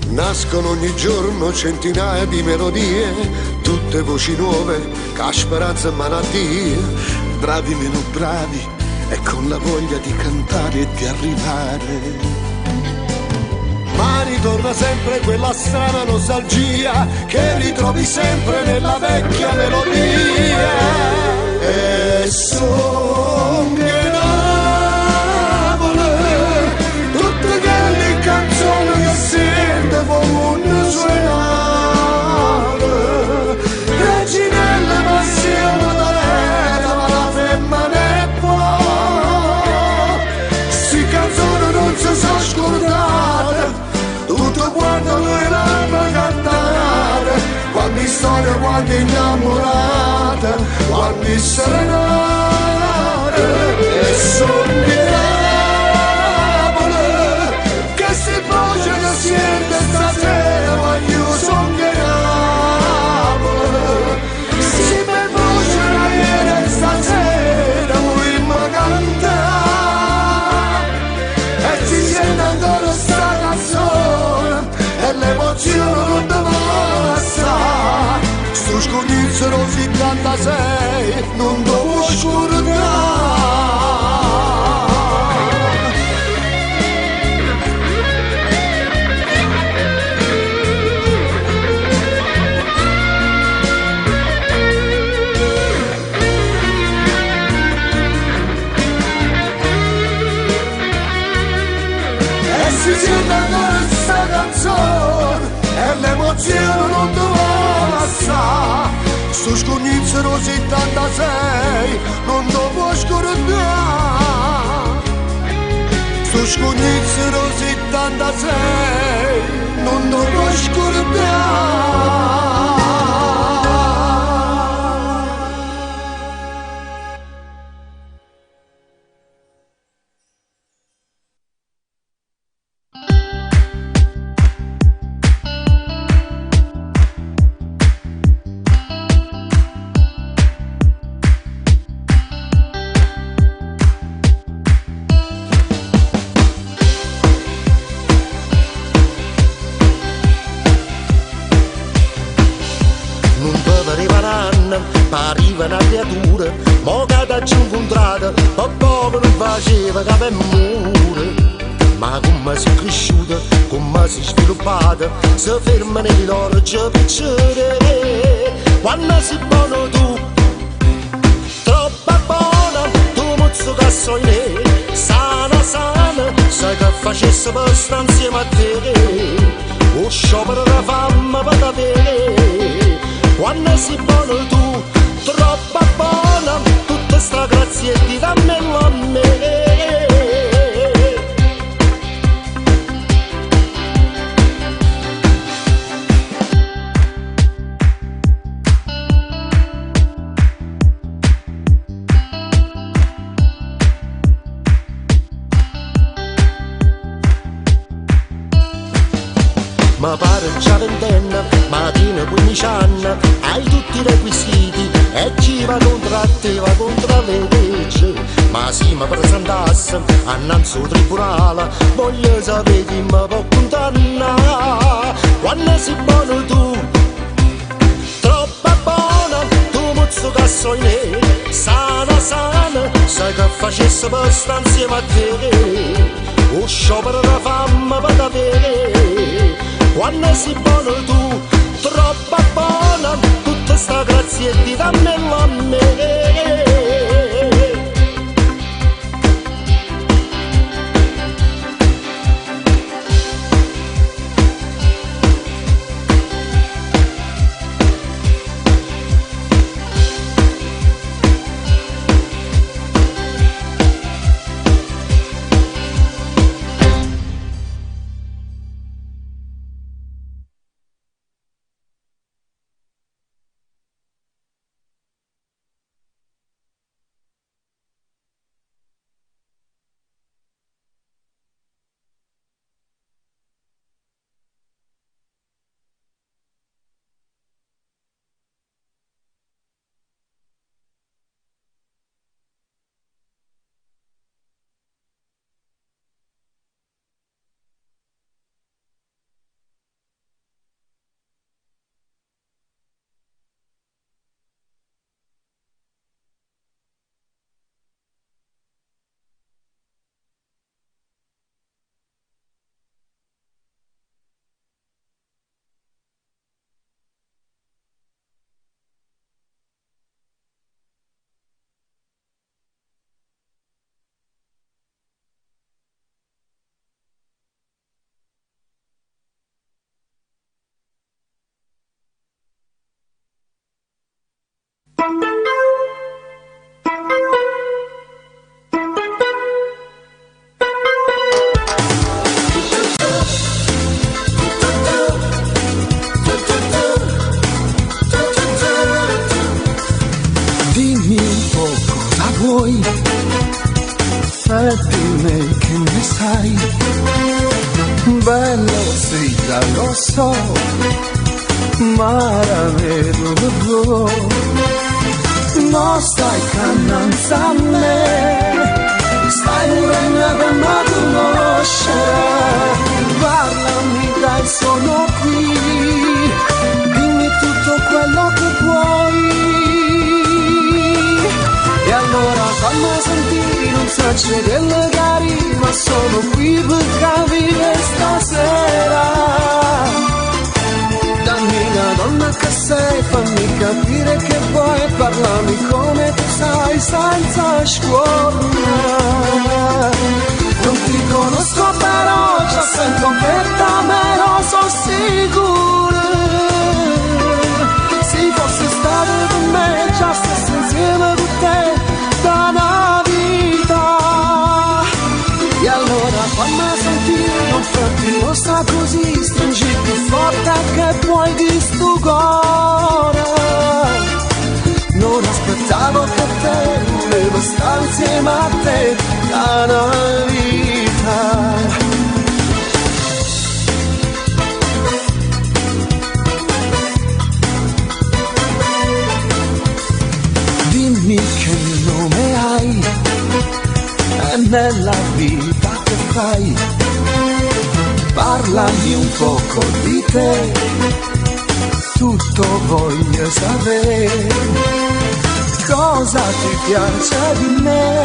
Nascono ogni giorno centinaia di melodie, tutte voci nuove, che speranza e malattie. Bravi meno bravi, e con la voglia di cantare e di arrivare. Ma ritorna sempre quella strana nostalgia che ritrovi sempre nella vecchia melodia. E sogni Napoli, tutte quelle canzoni che sento come un suonare. Reginella passione doleta, ma la femmina è qua. Si canzoni non si sono scordate, tutto quanto noi l'abbiamo cantare, quante storie, quante innamorate, quante serenate. E sogni Napoli, che si voce che siente stasera, voglio sogni Napoli. Si mi voce da ieri stasera, vogliamo cantare, e si sente ancora sta canzone, e l'emozione non ti vuole lasciare. Sto scognizero 76, non ti può scordare. E si sente ancora sta canzone, e l'emozione non ti vuole lasciare. Sto scognizero 76, non ti può scordare. Sto scognizero 76, non ti può scordare. Pariva una creatura, mo che t'ha incontrata, per poco non faceva che per mure. Ma come si è cresciuta, come si è sviluppata, si ferma nei loro piacere. Quando si buono tu, troppa muzzo che sono sana sana, sai che facesse per stare insieme a te. O sciopero da fame per da bere, quando sei buono tu, troppo buona, tutta sta grazia di dammelo a me. Ma pare già ventenna, mattina 15 anni, hai tutti i requisiti e chi va contro a te va contro le leggi. Ma se mi presentasse annanzi al tribunale, voglio sapere chi mi può condannare. Quando sei buono tu, troppo buona, tu muzzo che sono sana sana, sai che facesse per stare insieme a te. O sciopero da fame per da bere, quando sei buono tu, troppo buona, tutta sta grazia di dammelo a me. Dimmi un po' cosa vuoi e dimmi che ne sai. Bello sì, già lo so, ma era vero. Non stai cannando a me, stai morendo per me conoscere. Parlami dai, sono qui, dimmi tutto quello che puoi. E allora fammi sentire, non so c'è del cari, ma sono qui per capire stasera. Dammi una donna che sei, fammi capire che vuoi, parlami come tu sai, senza scuola. Non ti conosco però, già sento che da me non sono sicuro. Se fosse stato con me, già stessi insieme con te da una vita. E allora fammi sentire, non farti mostra così, stringi più forte che puoi di sto cuore. Non aspettavo che te, volevo stare insieme a te da una vita. Dimmi che nome hai e nella vita che fai. Parlami un poco di te, tutto voglio sapere. Cosa ti piace di me?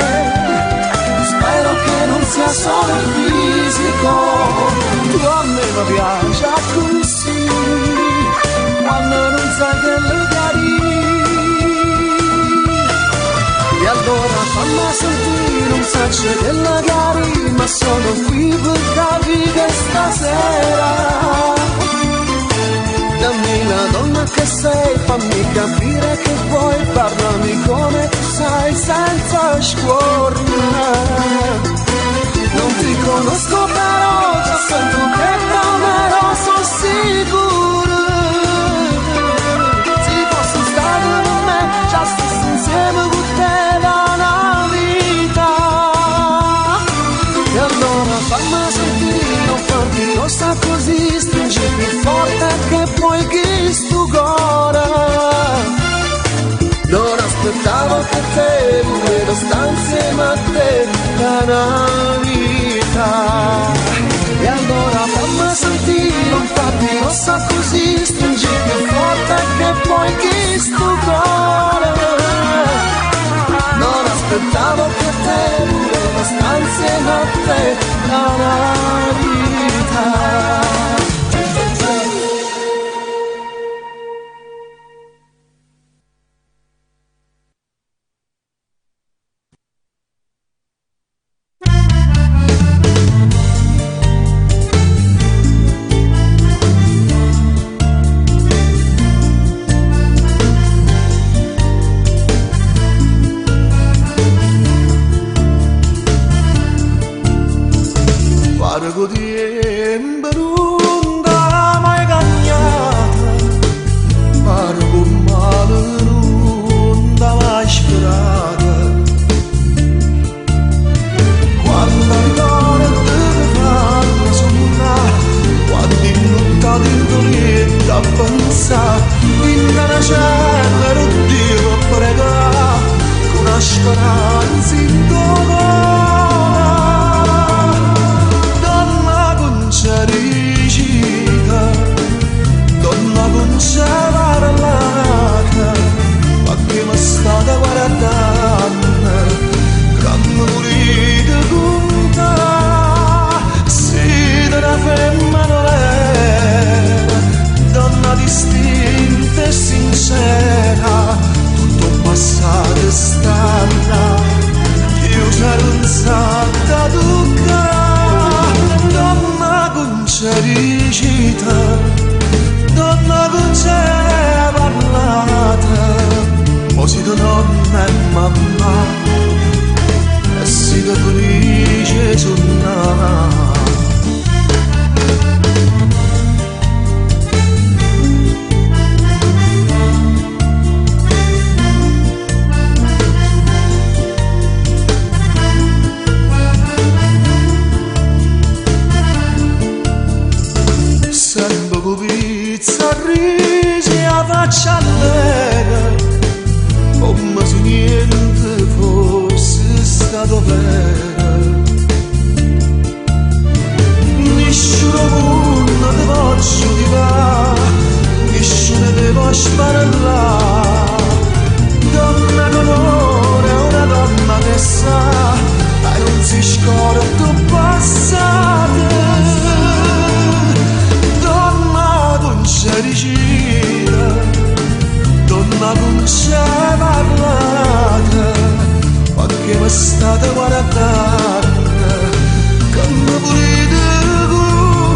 Spero che non sia solo il fisico, tu a me mi piace così, quando non sai che le cari. E allora fammi sentire, messaggio della cari, ma sono qui per capire stasera. Dammi la donna che sei, fammi capire che vuoi, parlami come tu sai senza scuornare. Non ti conosco però, già sento che camero, sono sicuro. Se fossi stato con me, già stessi insieme con te da una vita. E allora fammi sentire, non farti rossa così, stringi più forte che puoi chi sto cuore. Non aspettavo che te, volevo stare insieme a te da una vita. E allora fammi sentire, non farti rossa così, stringi più forte che puoi chi sto cuore. Non aspettavo che te, volevo stare insieme a te da una vita. Pargo di embrunda mai cagnata, pargo male runda mai sperata. Quando ricordo deve farmi sonnare, quando in notte di dolente a pensare, in una cella Dio a pregare, con una speranza in cuore. Donna con c'è parlata, ma che mi state guardando, che mi volete contare, siete una femminile, donna distinta e sincera, tutto passato e stata, io c'ero un sacco a toccare, donna con cericità, donna con c'è parlata, mo siete nonna e mamma, e siete felice suonare. Sempre con pizza, risi a faccia allegra, come se niente fosse stato vero. Nessuno mondo ti voglio giudicare, nessuno ti può sparare. Donna d'onore, una donna che sa, e non si scorda il tuo passato. Cericina, donna con c'è parlata, ma che mi state guardando, che mi volete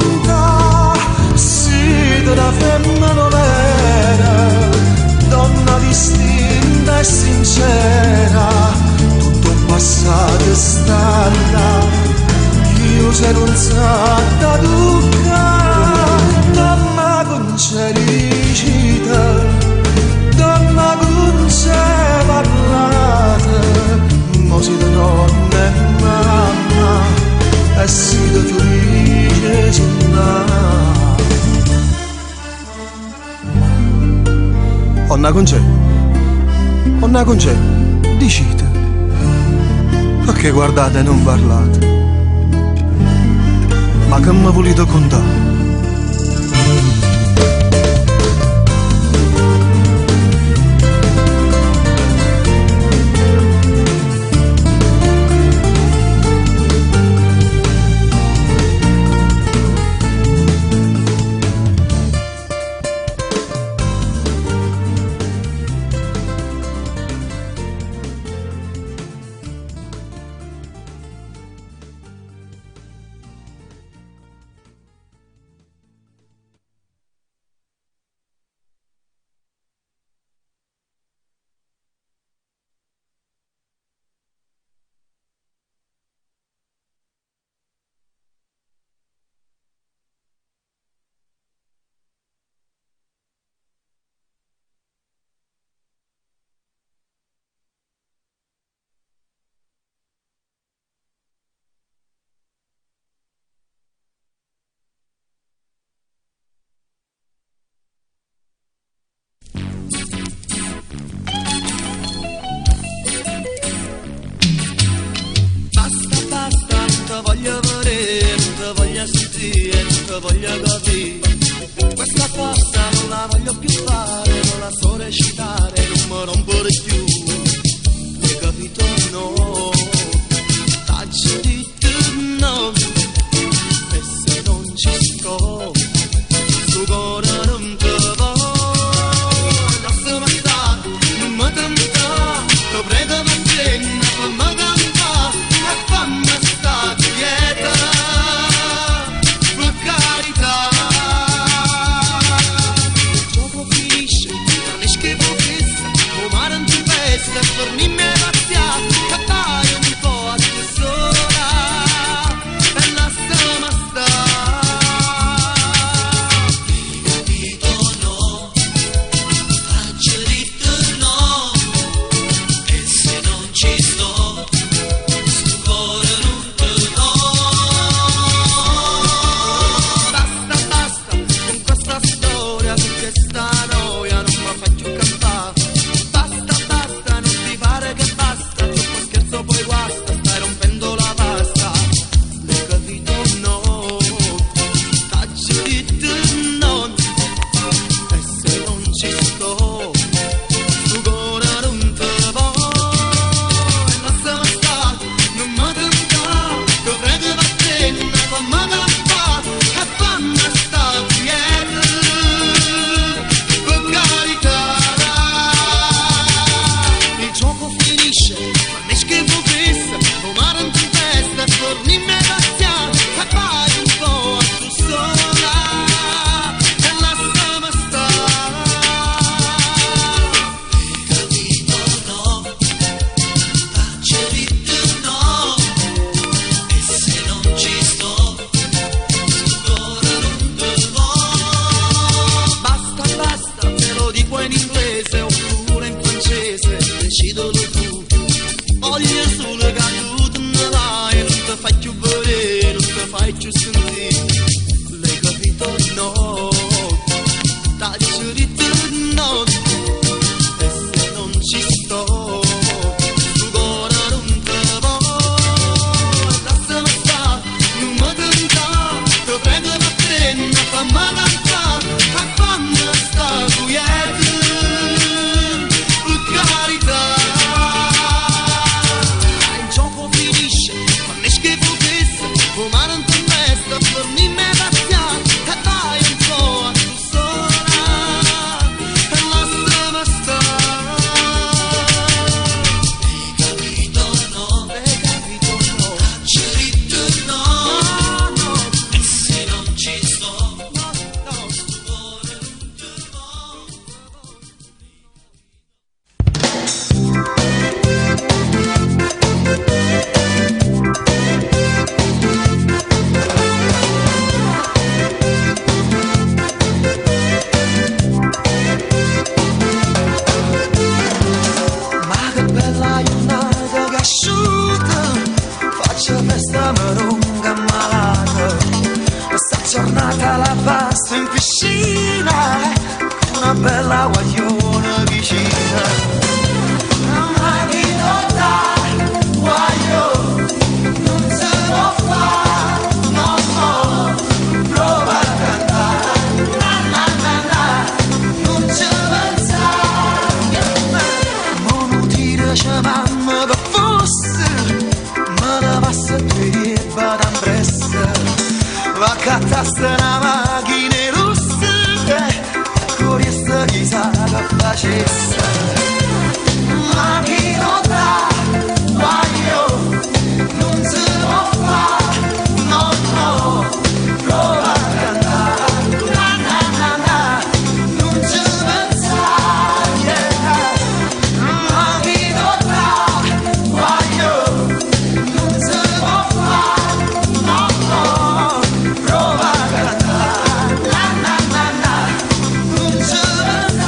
contare, siete una femmina vera, donna distinta e sincera, tutto passato e stata, io se non sa da toccare, donna con cericità, donna con c'è parlata, mo siete nonna e mamma, e siete felice suonare. Onna con c'è, onna con c'è, dicite, perché guardate e non parlate, ma che mi volete contare? sentire e non ti voglio capire. Questa cosa non la voglio più fare, non la so recitare, non mi rompo di più. Hai capito no? T'ho detto no, e se non ci sto, sto cuore non te va. Lasciami stare, non mi tentare, ti prego ma tenna, fammi cantare e fammi stare quieta, per carità. Il gioco finisce, non è schifo fissa, o mare non ti pesta, e fornimi e razziare, che vai un po' a te sola, e lasciami stare. Hai capito no? T'ho detto no, e se non ci sto, sto cuore non te do. Basta, basta, con questa storia, con questa noia non mi fai più cantare. Basta, basta, non ti pare che basta, troppo scherzo poi guasta, stai rompendo la pasta. Hai capito no? T'ho detto no, e se non ci sto, sto cuore non te va. E lasciami stare, non mi tentare, ti prego va bene, fammi cantare e fammi stare quieta, per carità. Il gioco finisce, ma ne schifo fissa, o mare in tempesta, fornimi e razziare, e vai un po' a tu sola, e lasciami stare. Hai capito no? T'ho detto no, e se non ci sto, sto cuore non te va. Basta, basta, te lo dico in inglese oppure in francese, decido tu. Voglio solo che tu te ne vai, non ti fai più vedere, non ti fai più sentire. L'hai capito no? T'ho detto no, e se non ci sto, sto cuore non te va. Lasciami stare, non mi tentare, ti prego va bene, fammi cantare e fammi stare quieta, per carità. Il gioco finisce, ma ne schifo fissa, o mare in tempesta, fornimi e razziare, e vai un po' a tu sola, e lasciami stare. Hai capito no? Hai capito no? T'ho detto no, no, e se non ci sto, no, no, sto cuore non te va. Ma che bella giornata che asciutta, faccio festa ma non ammalata. Questa giornata la passo in piscina, una bella guagliona vicina. Ma chi non dà guaglio, non si può fare, no, no, prova a cantare, na na na na, non ci pensare. Ma non ti dice mamma che fosse, me ne passa due e vado in pressa, va a cattare una macchina russa, e con questa chissà che facesse. Ma chi non dà guaglio, non si può fare, no, no, prova a cantare, na na na na, non ci pensare. Ma chi non dà guaglio, non si può fare, no, no, prova a cantare, na na na na, non ci pensare.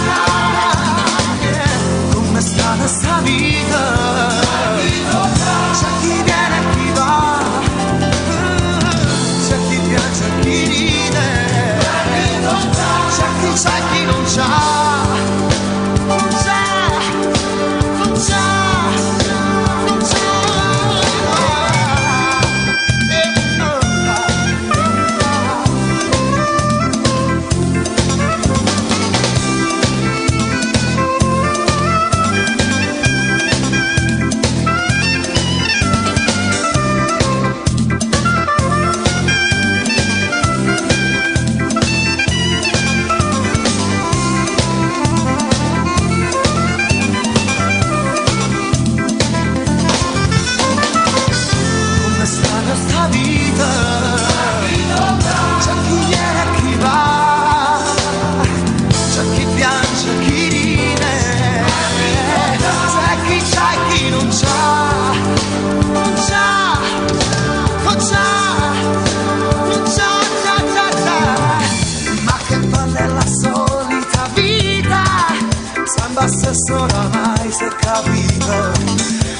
basta sola mai si è capito.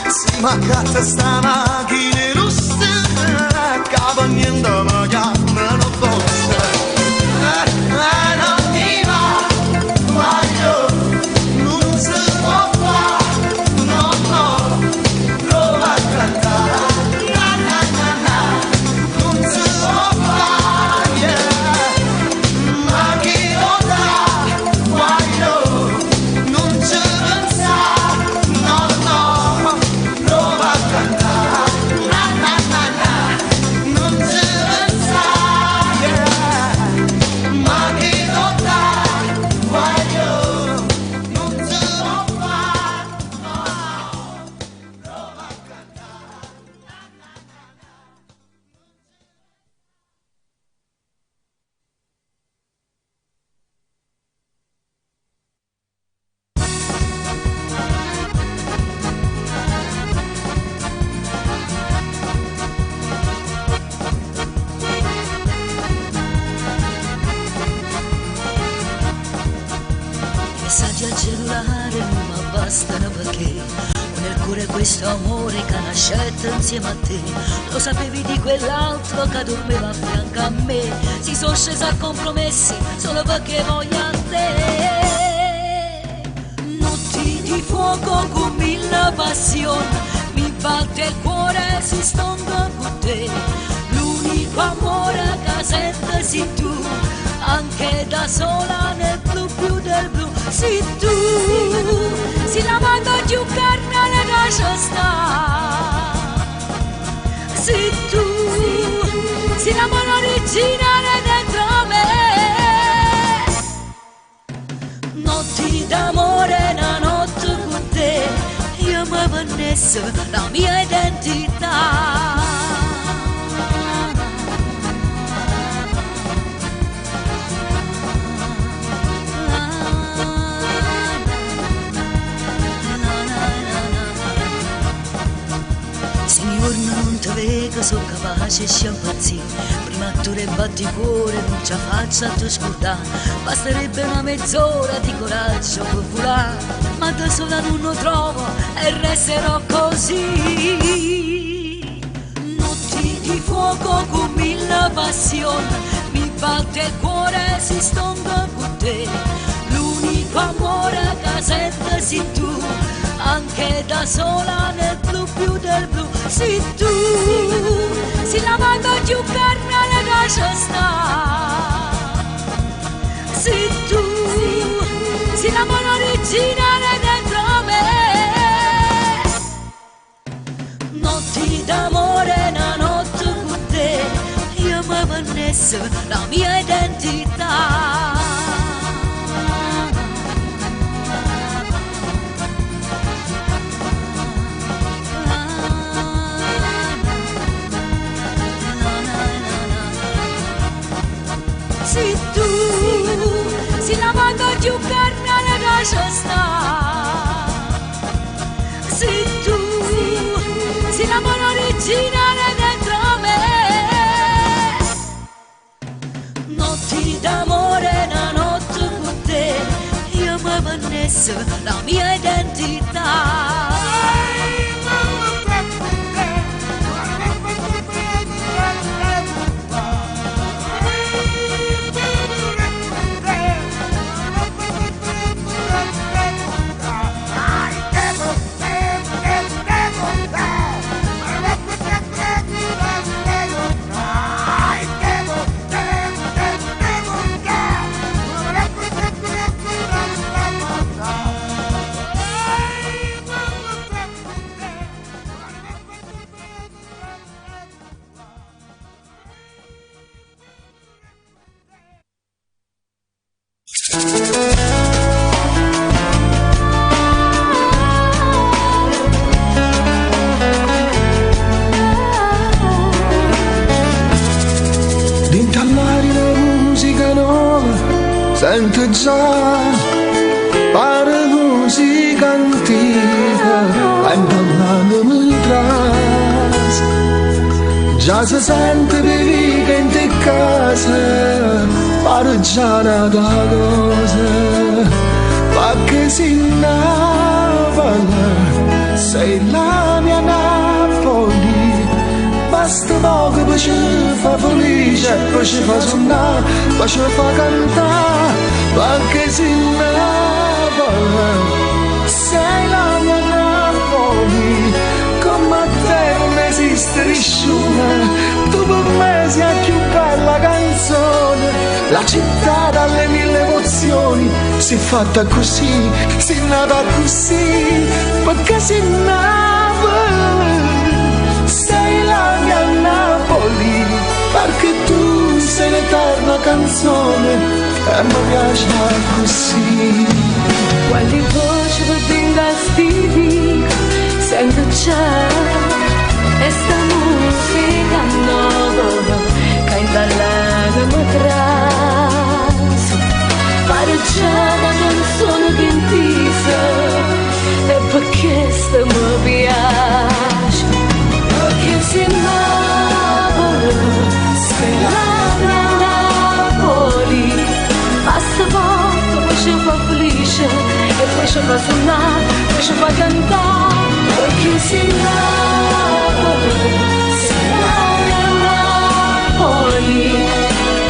Si mancata sta macchina russa, cava niente ma chiamano forza. Non mi va, guaglio, non si può fare, no, no, prova a cantare, na na na na, non si può fare, yeah. Ma chi lo dà, guaglio, non ci pensa, no, no, prova a cantare, na na na na, non ci pensa, yeah. Ma chi lo dà, guaglio, non ci può fare, no, prova a cantare. I messaggi al cellulare non mi bastano perché ho nel cuore questo amore che nascette insieme a te. Lo sapevi di quell'altro che dormiva a fianco a me. Si sono scesi a compromessi solo perché voglio a te. Notti di fuoco con mille passioni, mi batte il cuore si stonda con te. L'unico amore che sento sei tu, anche da sola nel blu più del blu. Sei tu, sei la mano più carnale da sta. Sei tu, sei la mano originale dentro me. Notti d'amore, una notte con te, io mi vannesso la mia identità. Signor, non ti vedo, sono capace di impazzire. Prima tu ne batti cuore, non ci faccio a te scordare. Basterebbe una mezz'ora di coraggio per volare, ma da sola non lo trovo e resterò così. Notti di fuoco con mille passioni, mi batte il cuore si stonda con te. L'unico amore che sento sei tu, anche da sola nel blu più del blu. Sei tu, sei la mano più carnale da sta. Sei tu, sei la mano originale dentro me. Notti d'amore, una notte con te, io mi vannesso la mia identità. Sei tu, sei la mano più carnale da sta. Sei tu, sei la mano originale dentro me. Notti d'amore, una notte con te, io mi vannesso la mia identità. D'intallare la musica nuova, sento già, pare musica antica, impallando il tras. Già si sente vivica in te casa, pare già una cosa, ma che si sei la mia Napoli, basta poco per ci fa felice, per ci fa suonare, per ci fa cantare, perché sei Napoli, sei la mia Napoli, come te non esiste nessuno, tu per me sei la più bella canzone, la città dalle mille emozioni, si è fatta così, si è nata così, perché sei Napoli, sei la mia Napoli, perché tu sei l'eterna canzone e mi piace così. Quando in voce per venga stivica, sento già e sta musica nuova che in ballata mi traso, pare già una canzone che intisa e perché sta mi piace, perché sei Napoli, sei la mia Napoli, basta poco poi ci fa felice e poi ci fa suonare, poi ci fa cantare, perché sei Napoli, sei la mia Napoli,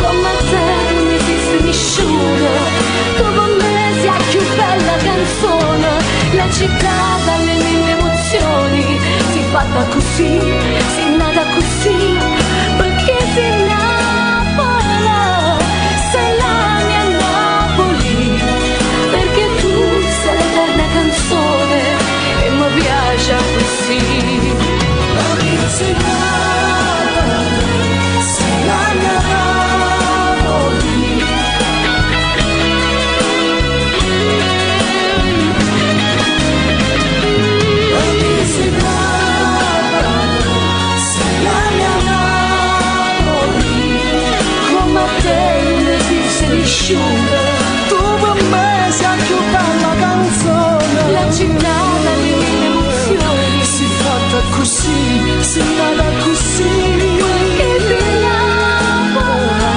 come te non esiste nessuno, tu con me sei la più bella canzone, la città dalle mille emozioni, si è fatta così, si è nata così, perché sei Napoli, sei la mia Napoli, perché tu sei l'eterna canzone e mi piace così, perché sei Napoli, sei la mia Napoli. Perché sei Napoli, sei la mia Napoli, come te non esiste nessuno, tu per me sei la più bella canzone, la città dalle mille emozioni, si è fatta così, si è nata così, perché sei Napoli,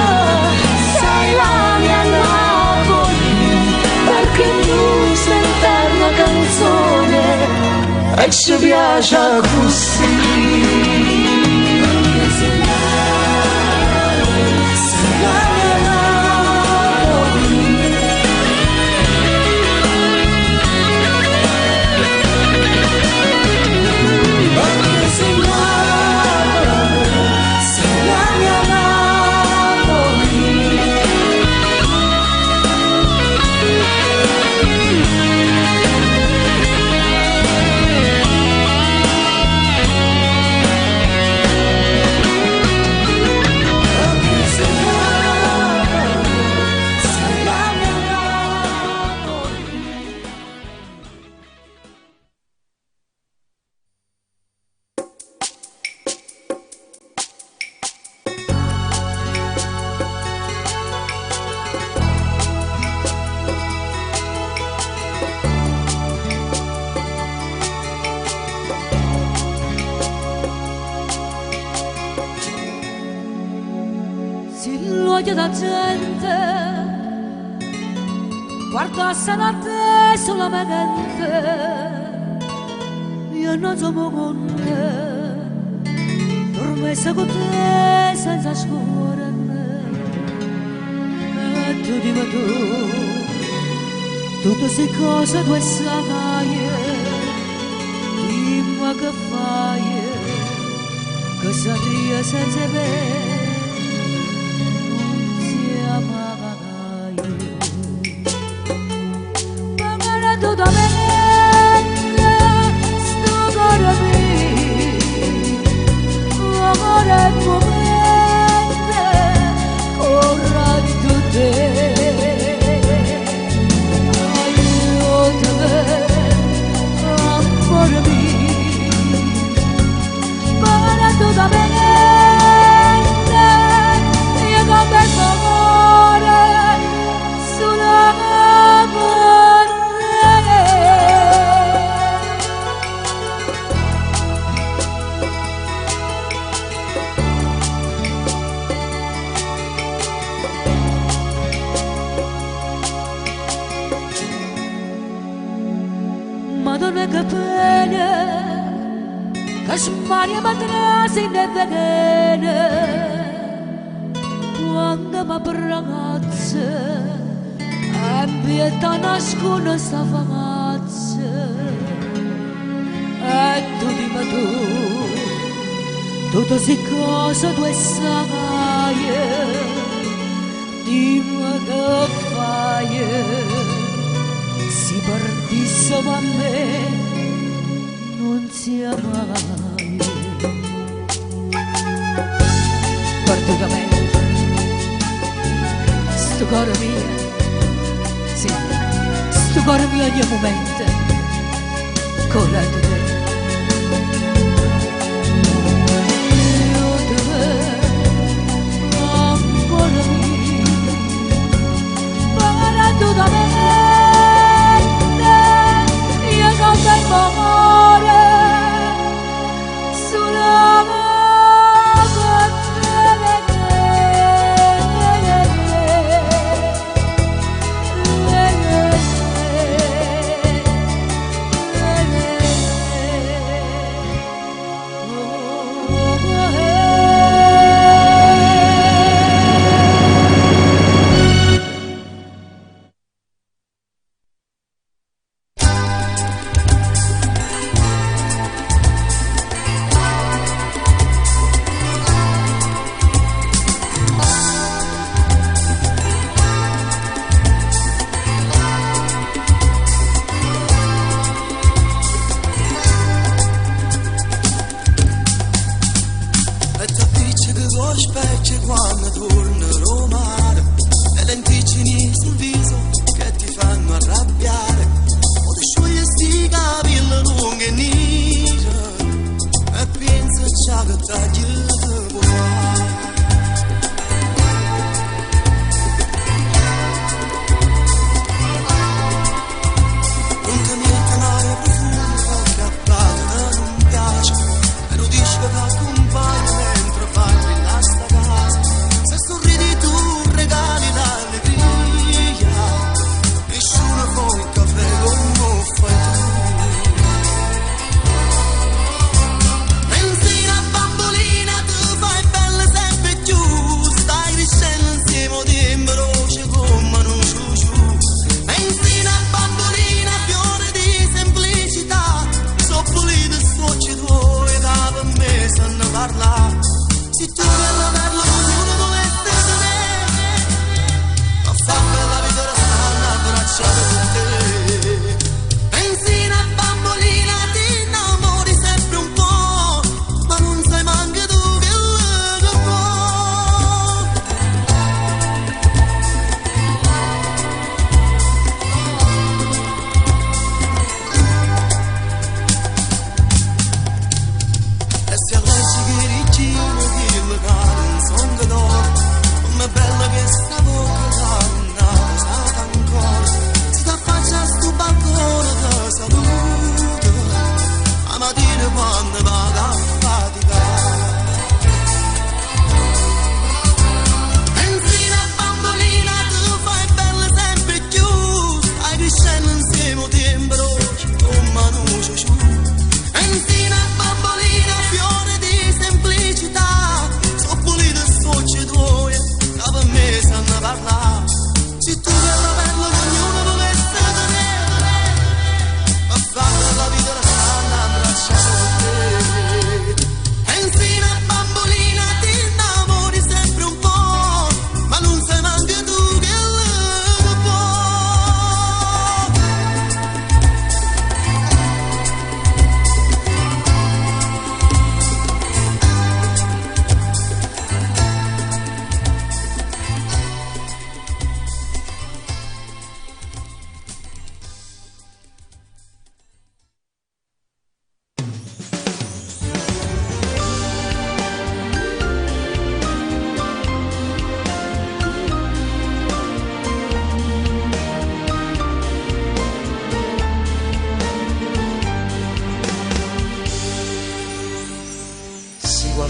sei la mia Napoli, perché tu sei l'eterna canzone e ci piace così. Perché sei Napoli, sei la mia Napoli. Perché sei Napoli, sei la mia Napoli. Silloia da gente guardassero a te solamente, io non sono con te, dormessa con te senza scuola, e tu dimmi tu, tutte queste cose tu sai, dimmi che fai, che saria senza me. Da mente sto cuore mio, amore tuo mente, ora di te, aiutami, amore mio, ma tu da mente, io con questo amore, solo amore. Madonna che pena che spagna matrasi ne vedere quando mi ragazza e pietà nascono sta famazza e tu dimmi tu tutto si cosa tu sai dimmi che fai si perdissimo a me non sia mai perdutamente sto cuore mio sì sto cuore mio ogni momento corretto te io te ancora mio perdutamente io non tengo amore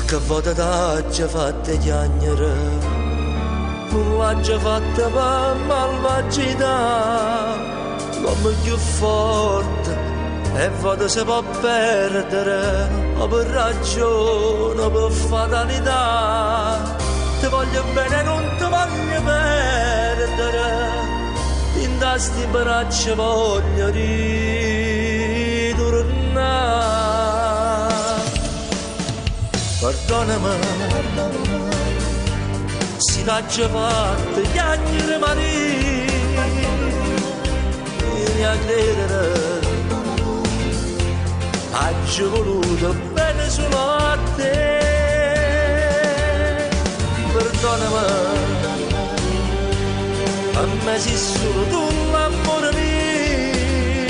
Che volta t'ha fatta chiagnere, l'ha fatta per malvagità, l'uomo più forte e vado si può perdere, o per ragione, o per fatalità. Ti voglio bene, non ti voglio perdere, in questi braccia voglio ritornare. Perdonami, si t'ha fatto gli anni rimani, a credere, oggi ho voluto bene solo a te. Perdonami, a me sei solo tu l'amore mio,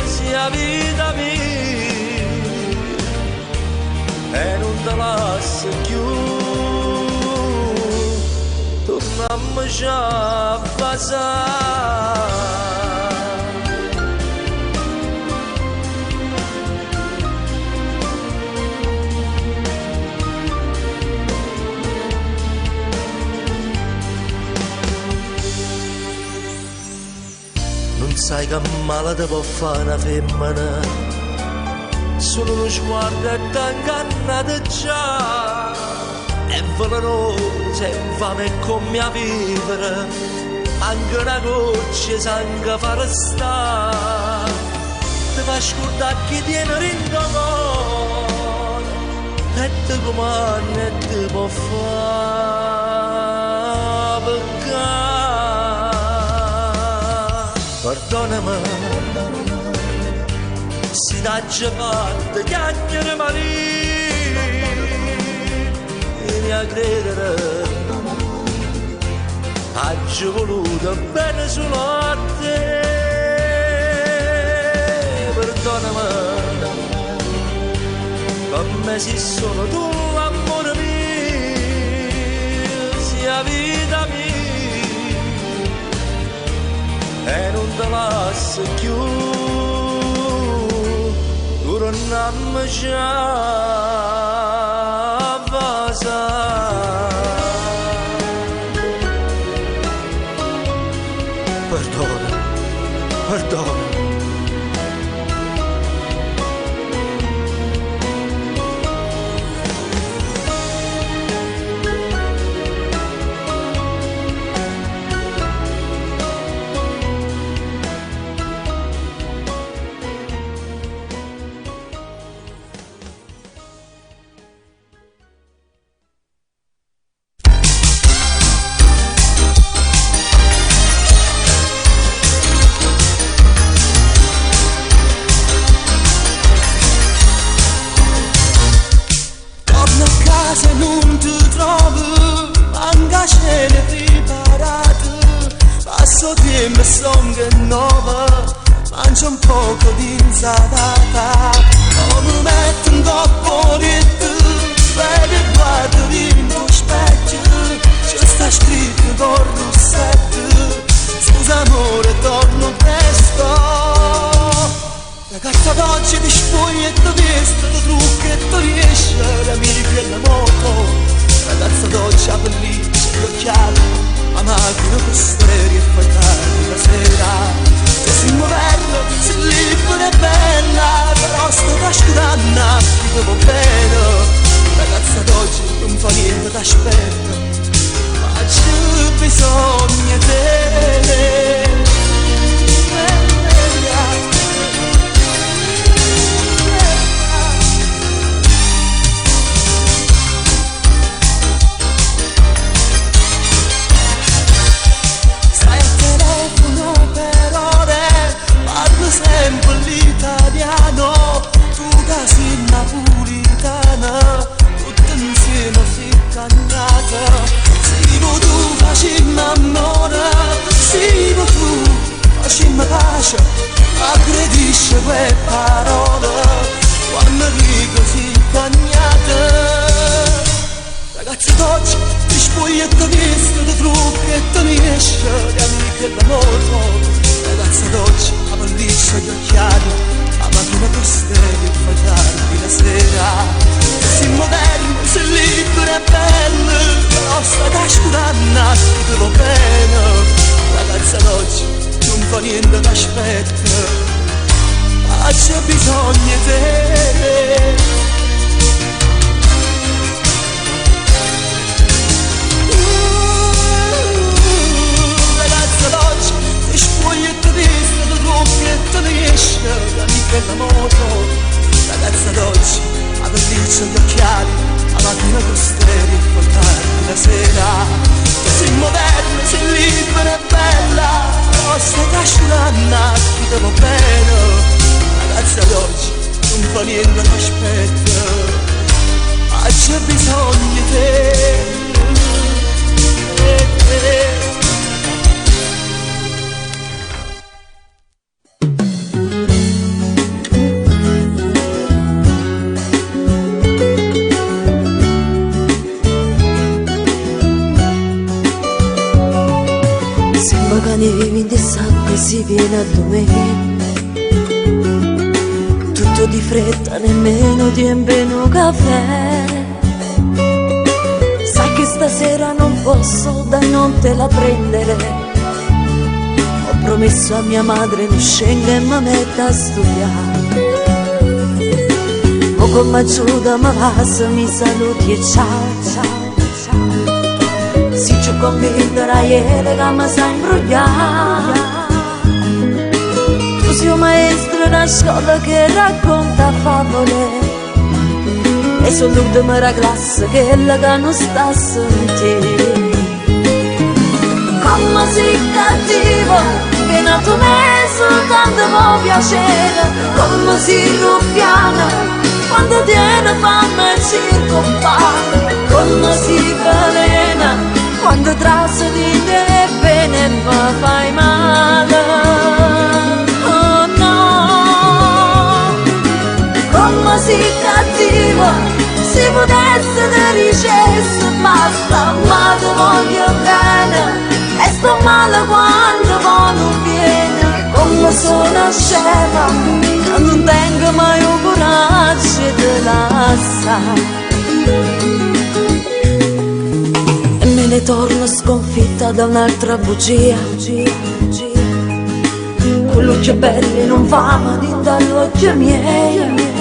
sia vita mia, e non te lascio più. Tornammo già a passare. Sai che male ti può fare una femmina, solo uno sguardo e ti ingannate già, è velenosa, è infame come a vivere, anche una goccia di sangue fa restare, ti fa scordare chi tiene rindomone, e ti comanda e ti può fare peccare. Perdonami, si t'ha già fatto gli anni rimani, vieni a credere, oggi ho voluto bene solo a te. Perdonami, per me sei solo tu l'amore mio, sia vita mia, e non te lascio più, tornammo già a passare. Perdona, perdona. Mangio un poco di insalata, come metto un coppo di tu, vedi il guardo in uno specchio, c'è sta scritto con rossetto, scusa amore torno presto. Ragazza d'oggi ti spogli e ti vesti, ti trucchi e ti riesci, l'amica e la moto. Ragazza d'oggi ha pelliccia e l'occhiale, la macchina con stereo e poi tardi la sera. Sei moderno, sei libera e bella, però sto trascurando, ti devo bene. Ragazza d'oggi non fa niente, t'aspetta, ma c'è bisogno di te. Sempre l'italiano, tu che sei napolitana, tutti insieme si cannata. Sei tu facimmo amore, sei tu facimmo pace, aggredisce quelle parole, quando dico si cagnata. Ragazzi d'oggi, ti spogli e ti vesti, ti trucchi e ti riesci, le amiche e l'amore. Ragazza d'oggi, la pelliccia, gli occhiali, la macchina per stereo, poi tardi la sera. Sei moderno, sei libero e bello, però stai trascurando, ti devo bene. Ragazza d'oggi, non fa niente, t'aspetta, ma c'è dolce, la bella moto, ragazza dolce, ad all'inizio gli occhiali, a mattina costeri e poi tardi la sera. Tu sei moderna, sei libera e bella, oh stai trascinando, ti devo bene, ragazza dolce, non fa niente, non aspetta, ma c'è bisogno di te. Sembra che ne vivi in sacco e si viene a dormire. Tutto di fretta, nemmeno tempo e un caffè. Sai che stasera non posso da non te la prendere. Ho promesso a mia madre non scendo e mi metto a studiare. O come aiuta mi passa, mi saluti e ciao, ciao, ciao. Si ci convincerà ieri che mi sa imbrogliare. Tu sei un maestro da scuola che racconta favole. E sono l'ultima della classe che non sta a sentire. Come sei cattivo, che nato me soltanto può piacere. Come sei ruffiana, quando tiene fame e circonfare. Come sei velena, quando trazo di te bene mi fai male. Oh no, come sei cattivo. Se potesse te dicesse basta, ma ti voglio bene. E sto male quando poi non viene. Come sono scema, che non tengo mai un coraggio di lasciare. E me ne torno sconfitta da un'altra bugia. Quell'occhio bello non fama di dall'occhio miei.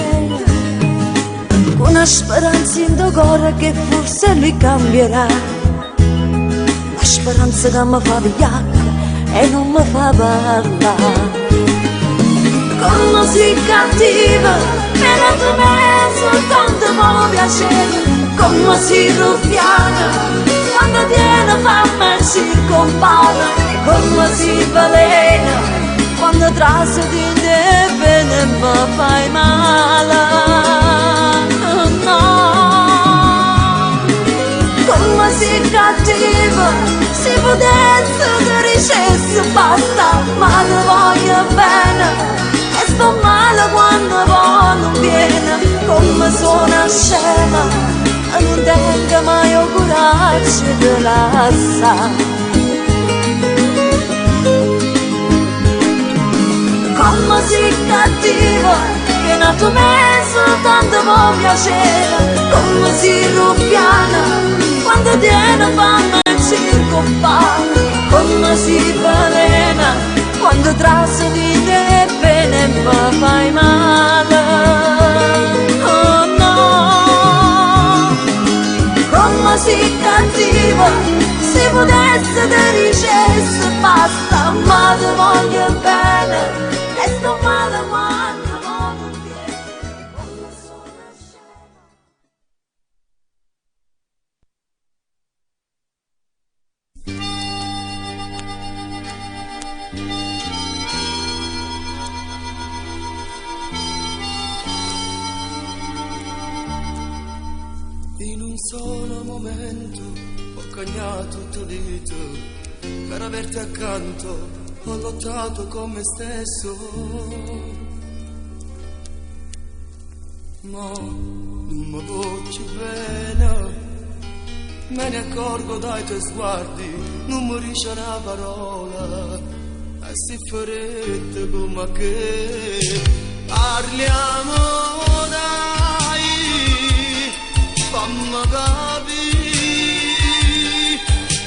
Una speranza in tuo cuore che forse lui cambierà. La speranza che mi fa vigliacca e non mi fa parlare. Come sei cattiva, me la tu me soltanto può piacere. Come sei ruffiana, quando tiene fame si compara. Come sei velena, quando traso di te bene mi fai male. Come sei cattiva, se potesse ti dicesse basta, ma ti voglio bene. E sto male quando poi non viene. Come sono scema, e non tengo mai il coraggio di lasciare. Come sei cattiva, che nato me soltanto può piacere. Come sei ruffiana, quando tiene fame e circonfare. Come sei velena, quando trazo di te bene mi fai male. Oh no, come sei cattiva, se potesse te dicesse basta, ma ti voglio bene. E sto male quando non viene. Come sono scema. In un solo momento ho cagnato tutto dito per averti accanto. Ho lottato con me stesso, ma non mi voglio bene. Me ne accorgo dai tuoi sguardi, non mi riesce una parola. E si farete come che parliamo dai, fammi capire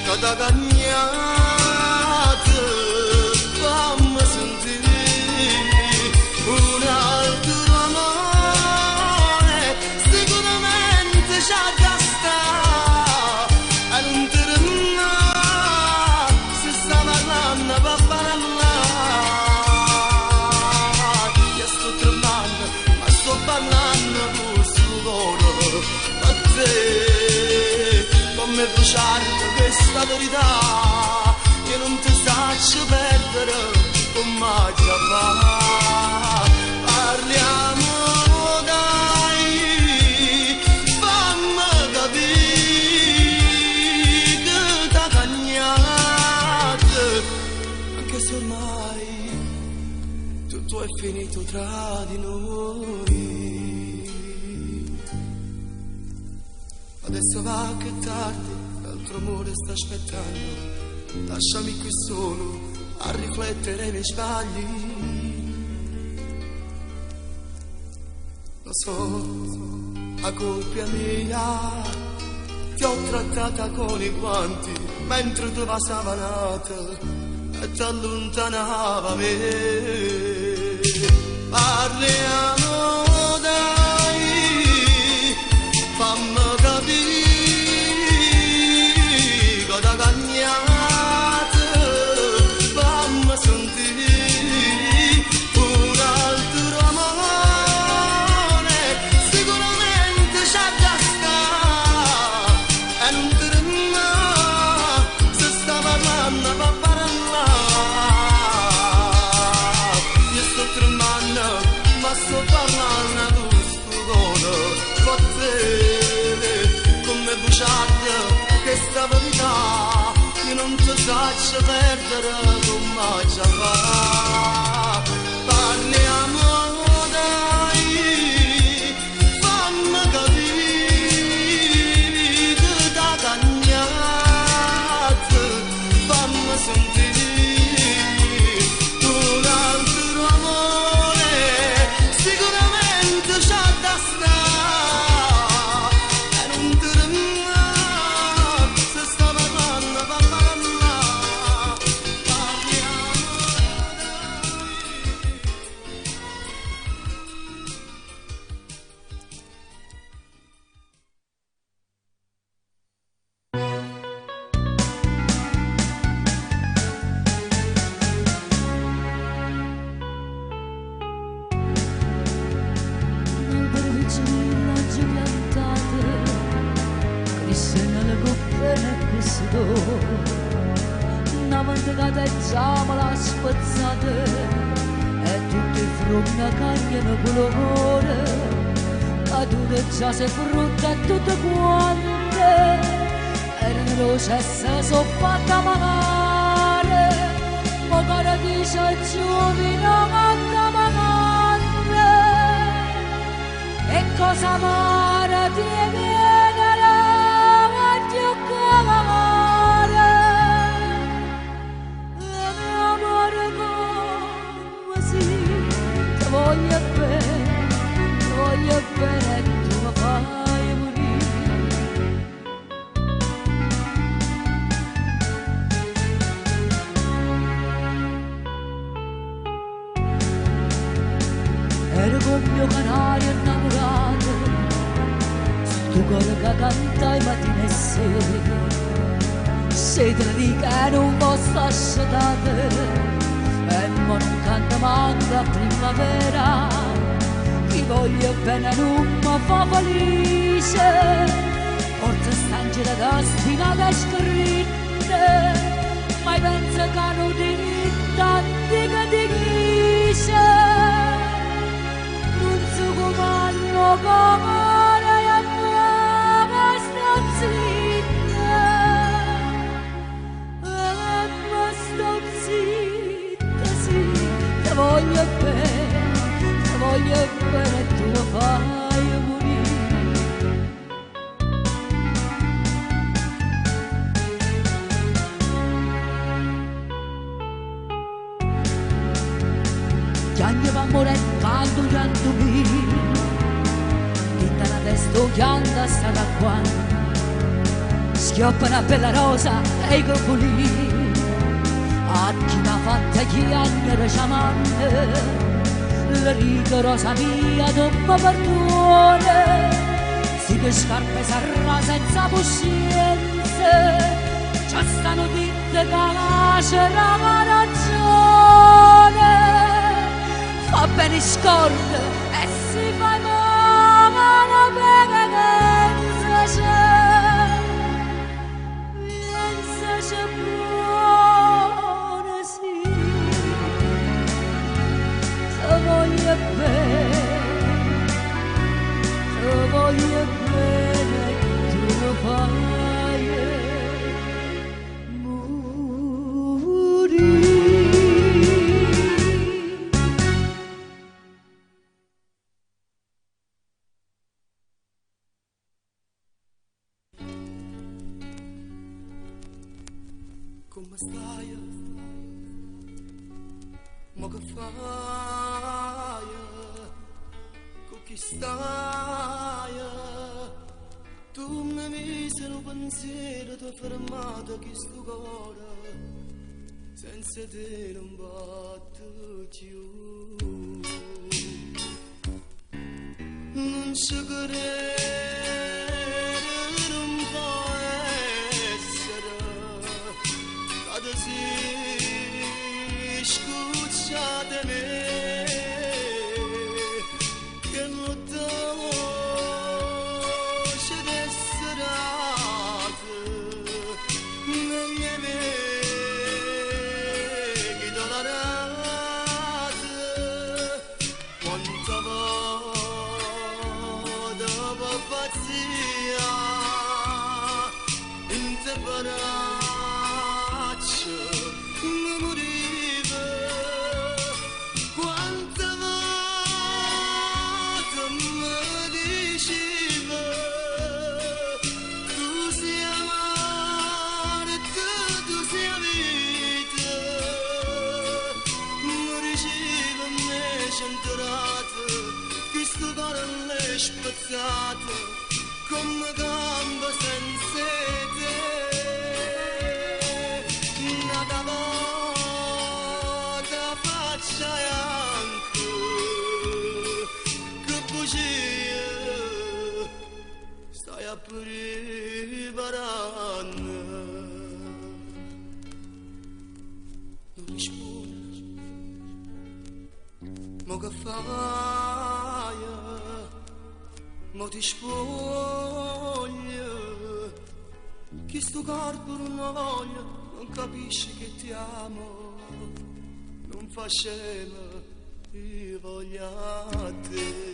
che da cagnate. bruciare questa verità che non ti saccio perdere come già fa. Parliamo dai, fammi capire che t'ha cagnato, anche se ormai tutto è finito tra di noi. Adesso va che è tardi, l'altro amore sta aspettando, lasciami qui solo a riflettere i miei sbagli. Lo so, a colpa mia ti ho trattata con i guanti mentre tu passava nata e ti allontanava me. Parliamo dai, fammi capire cosa cagnate, fammi sentire un altro amore, sicuramente c'è da stare e non ti rima se sta parlando va parlare. Io sto tremando ma sto parlando tu stupone, forse come bruciarti questa verità io non ti faccio perdere come già fa. Parliamo dai, fammi capire che t'ha cagnato, fammi sentire un altro amore, sicuramente c'è da stare e non ti rima se sta parlando va parlare. Parliamo per vicino gigantate, cresce nelle coppe e questo una mantegata e giama la spazzate e tutte fronte cambiano colore, a tutte già si frutta e tutte quante erano rosse soppatta magare, ma cara dice giovine matta magare. E cosa amare ti viene l'amore l'amore come sì, ti voglio bene e tu mi fai morire. Ero con mio canario innamorato, sto cuore che canta i mattini e sera, siete la dica e non posso asciugare, e mo non canta manca a primavera, chi voglio bene non mi fa felice, forse stangela da spinata scritte, ma penso che non ti tanti che ti dice. Non so com'hanno comare e ma sto zitta, sì, ti voglio bene e tu mi fai morire. Chiagno va morendo quando pianto mio, tutta la testa chianta stata qua, schioppa una bella rosa e i coccoli, a chi mi ha fatta chiagnere ciamante, la riga rosa mia non mi perdona, si che scarpe sarà senza coscienza, ci stanno ditte che nascerà la ragione. Fa bene scorda e si fa male la pena che c'è. voglio bene, tu lo fai morire. Come stai? Ma che fai? Con chi stai? Tu mi misi un pensiero, ti ho fermato chi sto cuore, senza te non batte più. Non ci credere, non può essere, quando si scuccia di me, che non voce desserate, negli amici dolorate, quanta volta pazzia, in te braccia, mi moriva, quanta volta mi diceva, tu sei amare, tu sei vita, mi diceva me centrata, che sto cuore l'è spezzato, come gamba senza te. Nata volta faccia anche che bugia stai a preparare. Non rispondi, ma che fai? Ma ti spoglia, chi sto corpo non voglia, non capisci che ti amo, non fa scema, io voglio a te.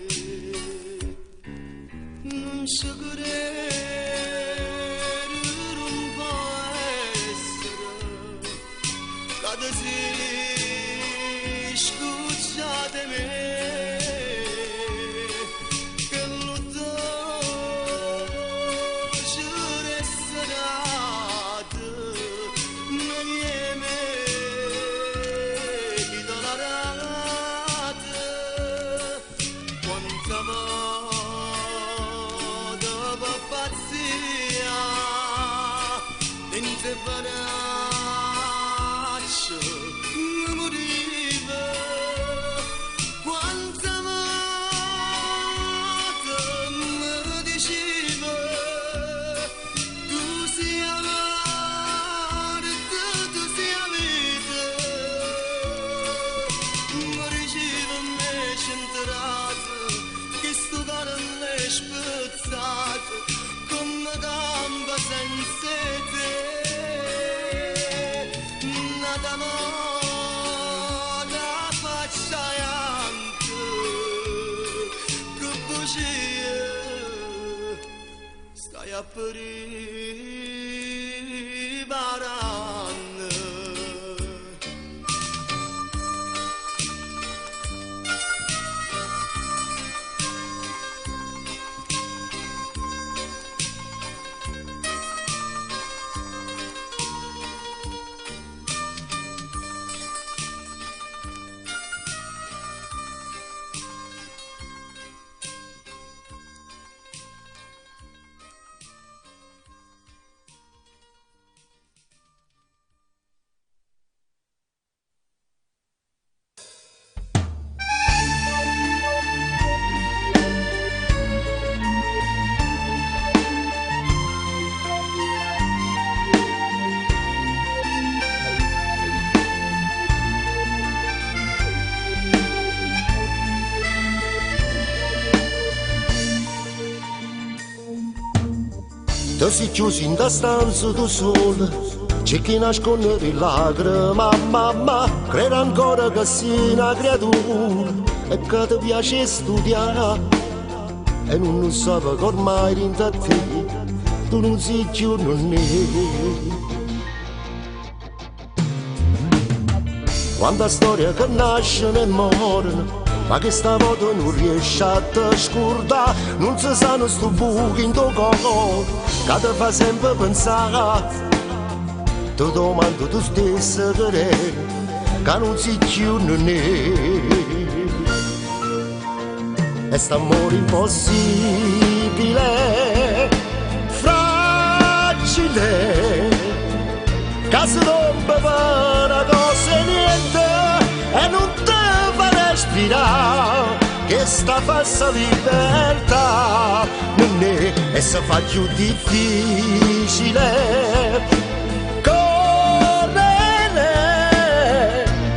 Non si credere, non può essere, quando si scuccia di me, che lo dolce resterate, negli amici dolorate, quanta volta per pazzia, in te braccia, mi moriva, quanta volta mi diceva, tu sei amare, tu sei vita, mi diceva me centrato, che sto cuore l'è spezzato, come gamba senza te. Nata volta faccia anche che bugia stai a preparare. Ti sei chiuso in da stanza tu solo, c'è chi nasconde le lacrime, mamma, crede ancora che sia una creatura e che ti piace studiare. e non so che ormai dentro a te tu non sei più non è. Quanta storia che nascono e morono, ma che stavolta non riesce a te scordare, non si sanno sto buco in tuo cuore che ti fa sempre pensare. Ti domando tu stesso che non sei più non è. E st'amore impossibile, fragile, che si rompe per una cosa e niente e non ti fa respirare, che sta falsa libertà non è, e si fa più difficile correre,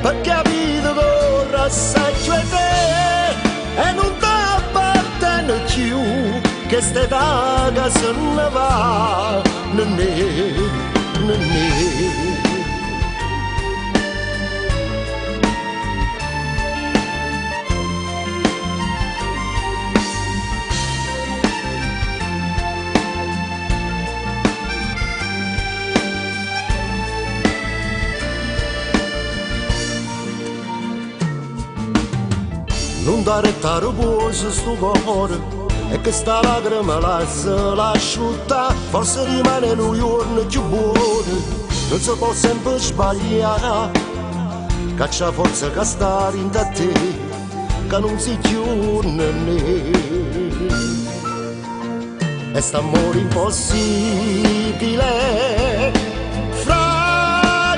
perché la vita corre assai e te e non ti appartiene più, che ste daga se ne va non è, non è. Non dare taro buoso sto cuore e che sta lacrima la asciutta, forse rimane un giorno più buono, non si può sempre sbagliare, che c'è forza che sta in te, che non si chiude né. E st'amore impossibile, fragile,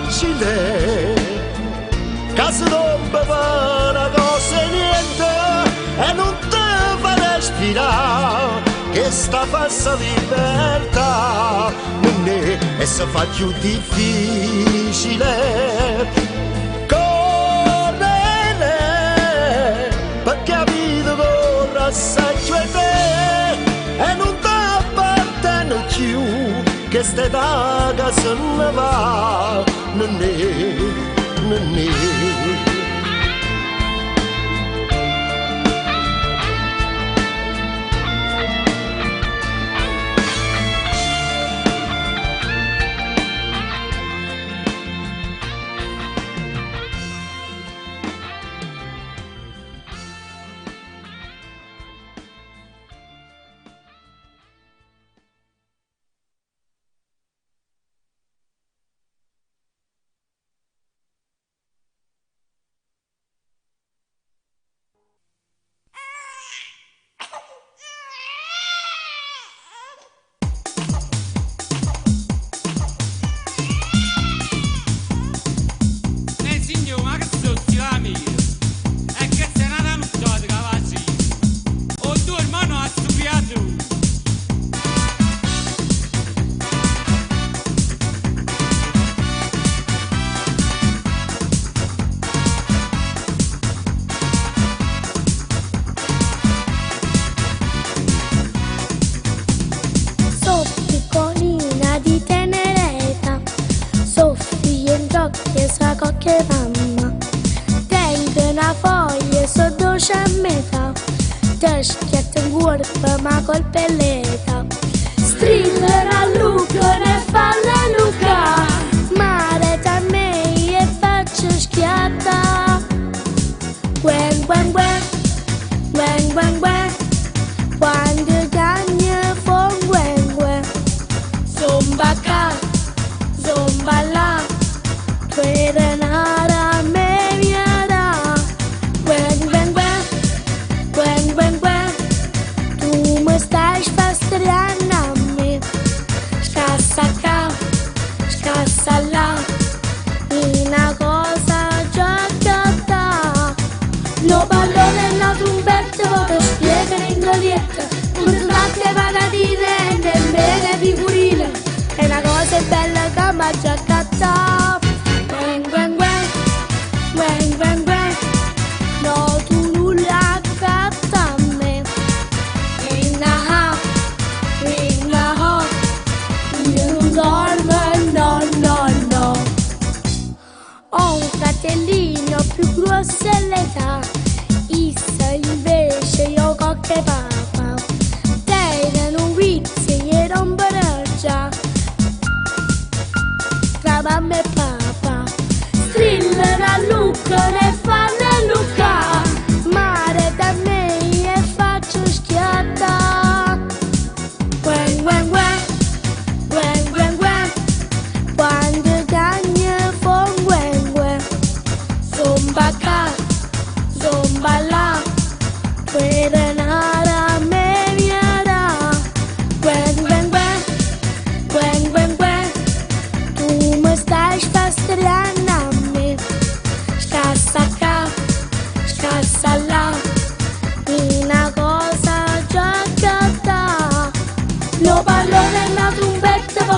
che si rompe per una cosa e niente e non ti fa respirare, che sta falsa libertà non è, e si fa più difficile correre, perché la vita corre assai e te e non ti appartiene più, che ste daga se ne va non è, non è. Che mamma tengo una foglia so dolce a metà, te schietto in curva ma col pelleta, strilla a Luca ne fa la Luca, mare da me e faccio schiatta, gwen gwen gwen, gwen gwen gwen, quando cagna fa gwen gwen, zomba ca, zomba là, puede nada mediara, gwen gwen gwen, gwen gwen gwen, tu me estás fastidiando a mí, scassa acá, scassa là, una cosa giocata, lo pallone e la trombetta lo spiegano in glorietta, un latte patatine e nemmeno figurine, è una cosa bella che mi ha giocata. No, tu nulla fatta a me. Io non dormo, no. Ho un fratellino più grosso all'età, issa invece io cocche papà.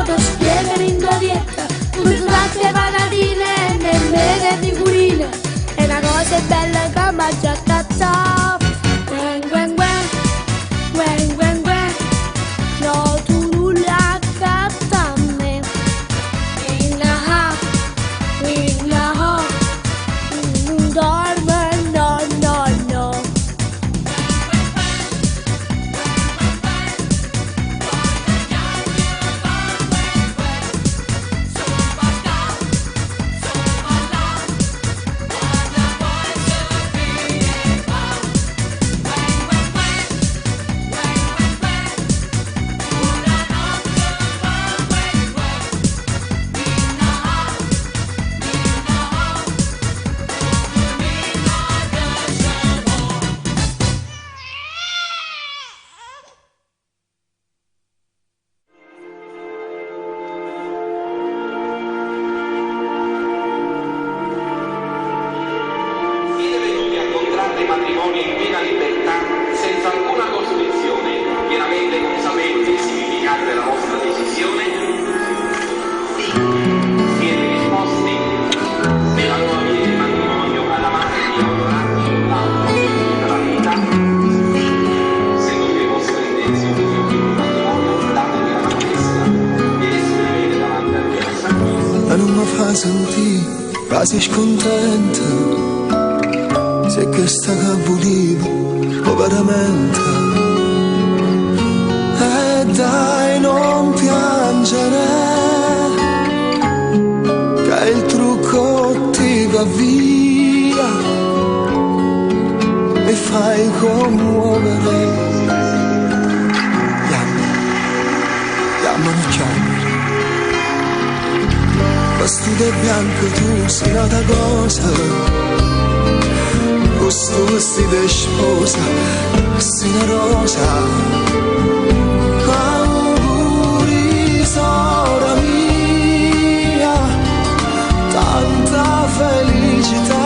moto, spiegare in glorietta, come su tante patatine, nemmeno figurine. E la cosa è bella che mi ha già cazzato. Gwen, gwen, gwen, gwen, gwen, gwen. No, tu nulla accatta a me. Non dorme, no, no, no. Siete venuti a contrarre matrimonio in piena libertà, senza alcuna costrizione, pienamente consapevoli del significato della vostra decisione? Sì. Siete disposti? Nella nuova vita del matrimonio ad amare e onorarci l'altro fino alla vita? Sì. Secondo le vostre intenzioni di un matrimonio, datevi la mano destra ed esprimete davanti a Dio Santissimo. E non mi fa sentire quasi scontenta. Se questa che volevo veramente. E dai, non piangere, che il trucco ti va via, mi fai commuovere. Chiamami, chiamami. Vestito bianco tu sei nata cosa. Questo vestito è sposa, sei una rosa. Auguri, sora mia, tanta felicità.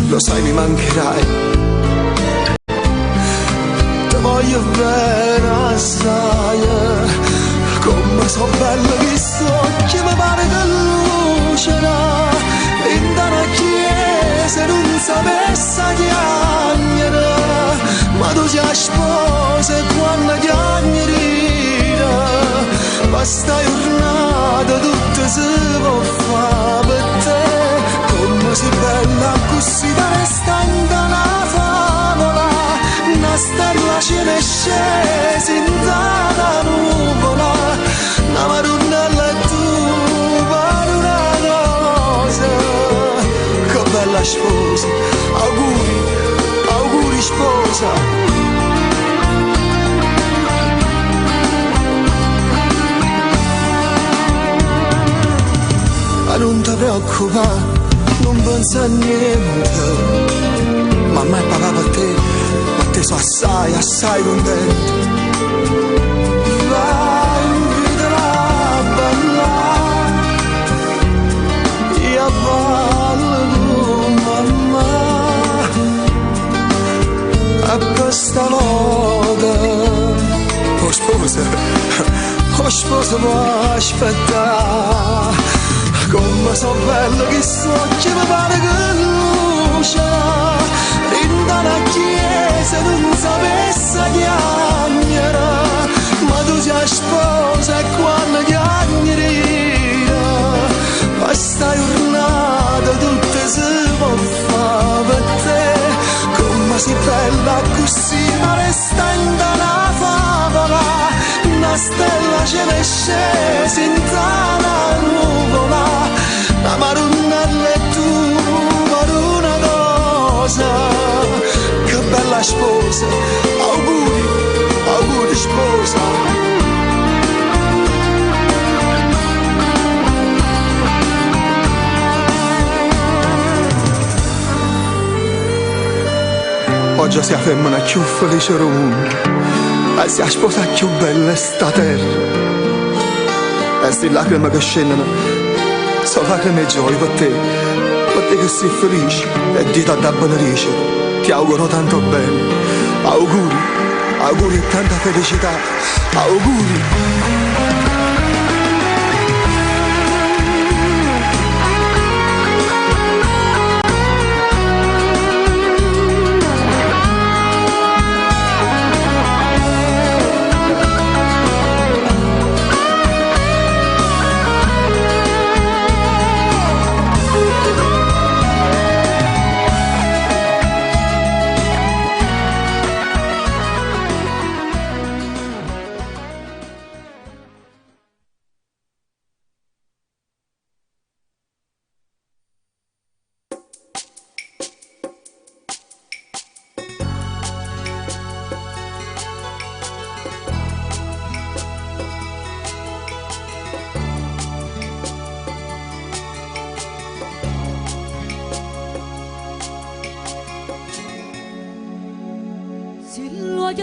Lo sai, mi mancherai. Ti voglio bene assai, come so bella che so, che mi pare che lucera. In una chiesa non sapesse chiagnere, ma tu sei sposa e quando chiagnerina, questa giornata tutta si può fare per te. Come sei bella così da restando una favola, una stella ce ne scesa in una nuvola, una maronnella tu per una cosa. Bella sposa, auguri, auguri sposa. Ma non ti preoccupare, non pensa a niente. Mamma e papà per te sono assai, assai contenti. Vai, invitala a ballare, io ballo. A questa volta sposa può aspettare. Come so bello che so, che mi pare che luce in una chiesa non sapesse chiagnere, ma tu sei sposa e quando chiagnerina, questa giornata tutta si può fare per te. Come sei bella così, ma restando una favola, una stella ce ne scesa in una nuvola, la maronnella e tu per una cosa. Che bella sposa, auguri, auguri sposa. Oggi si femmina più felice del mondo, e si sposa più bella sta terra. E se lacrime che scendono, sono lacrime e gioia per te che sei felice e dita da benedice. Ti auguro tanto bene, auguri, auguri e tanta felicità, auguri.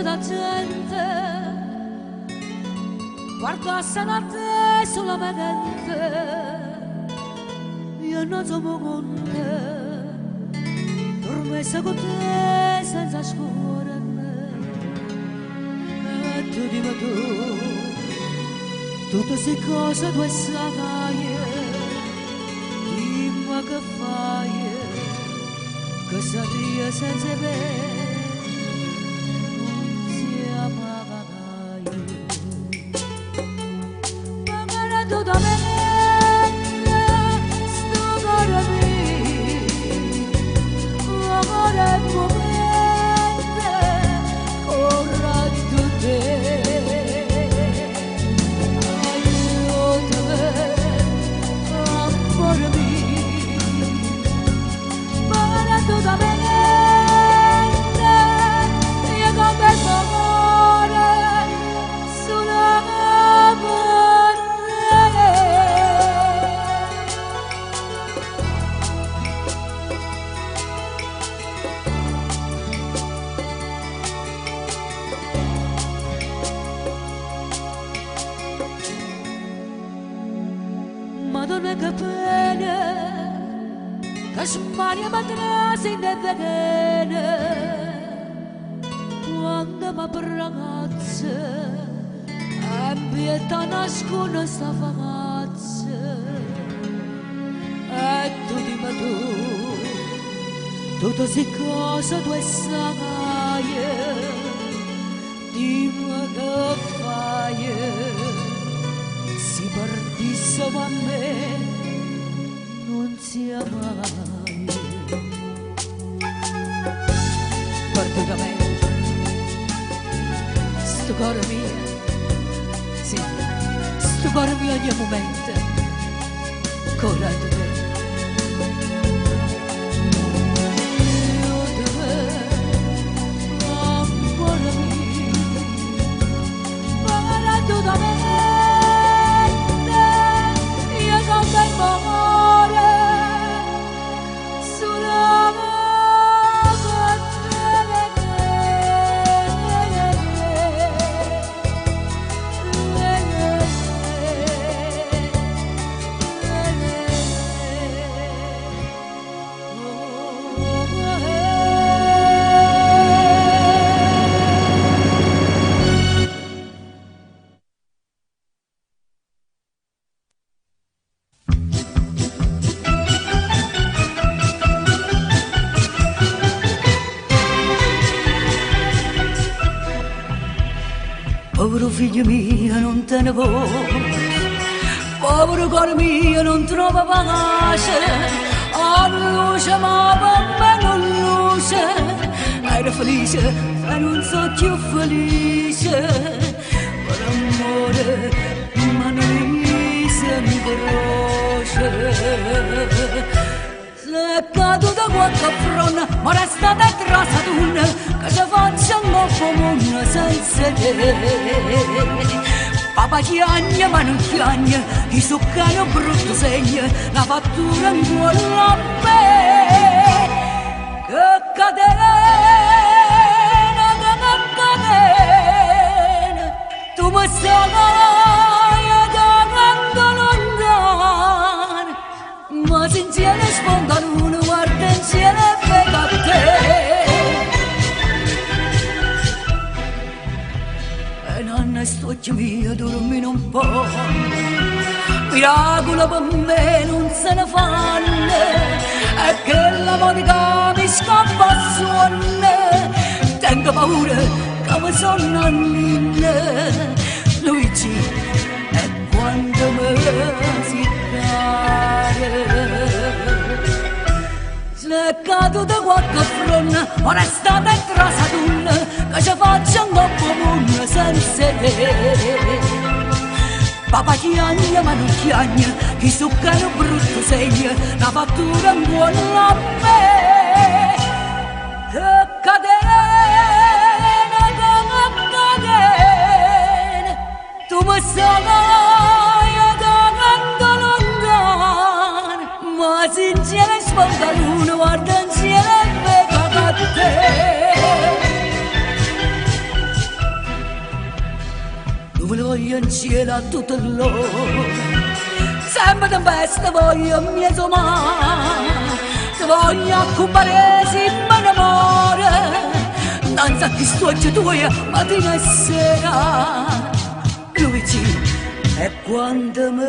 Da gente guardassero a te solamente, io non sono con te, dormessa con te senza scuola, e tu dimmi tu, tutte queste cose tu sai, dimmi che fai, che saria senza me. Madonna che pena, che smaria matrasi in veleno, quando mi ragazza, e pietà nasconde sta famazza, e tu dimmi tu, tutte queste cose tu sai, dimmi che fai. Si partissimo a me non sia mai perdutamente sto cuore mio, sì, sto cuore mio ogni momento corre a te. Povero figlio mio non te ne vuoi, povero cuore mio non trova pace, a luce ma per me non luce, ero felice e non so più felice, per amore ma non mi sembra croce. Se caduta qualche fronna, ma resta dentro la saduna, che ci faccia un goffo mondo senza te. Papà chiagna ma non chiagna, i succani un brutto segno, la fattura in cuore a me. Che catena, tu mi stai da lontano, ma se insieme sfondano uno guarda insieme e vega a te. Figlio mio, dormi un po', miracolo per me non se ne fanno, è che la monica mi scappa a suonare, tengo paura che mi sono anninne, Luigi, è quando mi si cade. Se cado da qualche fronna, onestate e trasadun, che ci faccio un comune senza te. Papà chiagna ma non chiagna, chi succano brutto segna, la fattura in buona a me. Che catena, tu mi sai da lontano, ma sincera sponda l'uno, guarda insieme e vega da te. Dove voglio in cielo a tutto l'oro, sempre di besta voglio mia somare, se voglio accumulare si mi innamora, danza chi sto tua mattina e sera. Luigi, è quando mi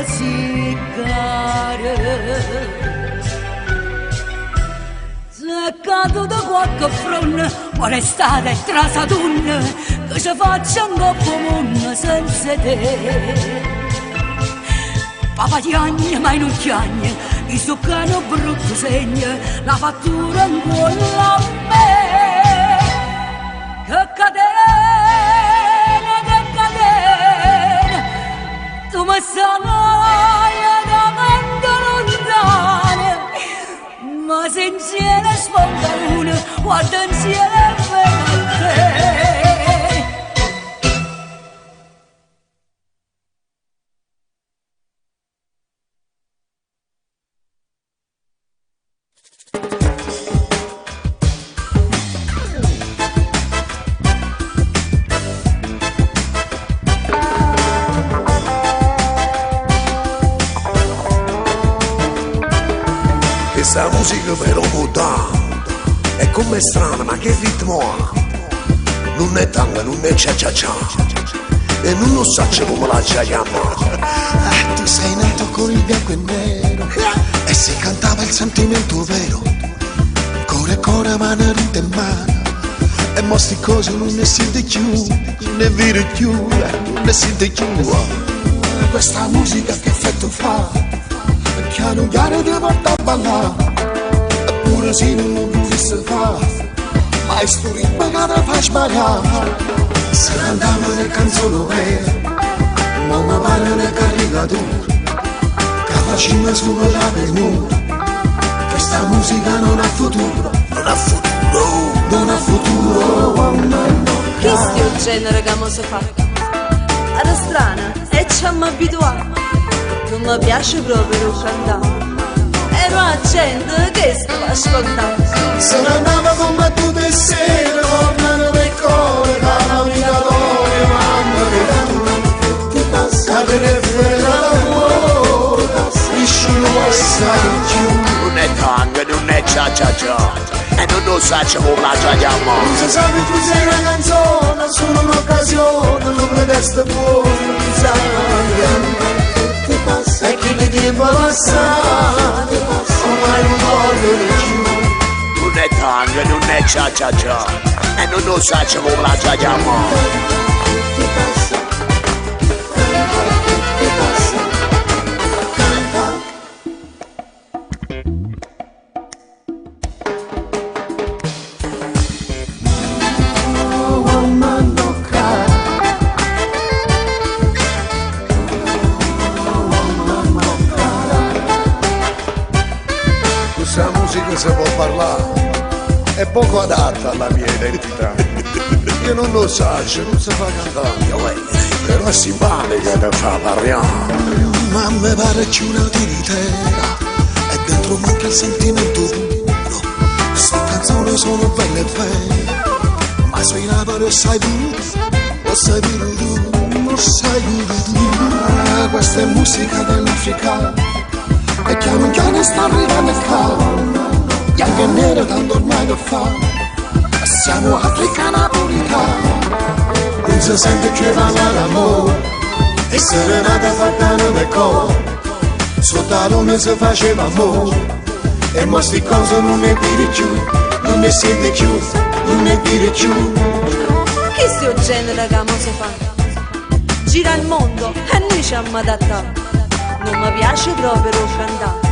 si cade. Se cado da qualche fronna, buona estate e trasadun, che ci faccio un comune senza te. Papà chiagna ma non chiagna, i succano brutto segna, la fattura in quella a me. Che catena, tu mi sai da lontano, ma se insieme sponda l'una, guarda insieme e vega te. Questa musica però può dare, è come strana ma che ritmo ha, non è tango, non è cia cia cia, e non lo so come la cia chiamata. Tu sei nato con il bianco e nero, e si cantava il sentimento vero, cuore cuore mano rite in mano, e mostri cose non ne sente più, non è vero più, non ne sente più. Questa musica che effetto fa? Piano piano ti porta a ballare, eppure se non lo volesse fare, ma è sto ritmo che ti fa sbagliare. Se cantiamo le canzoni vere, ma mi pare una caricatura, che facciamo solo la premura. Questa musica non ha futuro, non ha futuro, non ha futuro. Questo è il genere che mi si fa, era strana e ci siamo abituati. Non mi piace proprio cantare, ero a gente che stava ascoltando. Se ne andava con battute sere, tornano per cuore, calamitorie, mamma che ti passa, che ne frega l'amore, nessuno sa più. Non è tango, non è cia cia cia, e non lo sa come la chiamiamo. Non si sa che tu sei una canzone, solo un'occasione, non pretesta fuori, tu sai. E che di tempo passato ormai non voglio più. Non è tango, non è cia cia cia, e non lo sa come la chiamiamo. Questa musica si può parlare, è poco adatta alla mia identità. Io non lo so, non si fa cantare, però è simpatica da fa parlare. Ma mi pare più una tiritera, e dentro manca il sentimento puro. Queste canzoni sono belle e vere, ma suonava lo sai tu, lo sai pure tu, lo sai pure tu. Questa è musica dell'Africa, e piano piano sta arrivando il caldo, bianco e nero tanto ormai lo fa, siamo africana purita. non si sente più parlare d'amore, e serenata fatta nome cuore, sotto la lume si faceva amore, e mo sti cose non ne dire più, non ne sente più, non ne dire più. Che sto genere che mo si fa? Gira il mondo e noi ci abbiamo adattato. Non mi piace proprio cantare.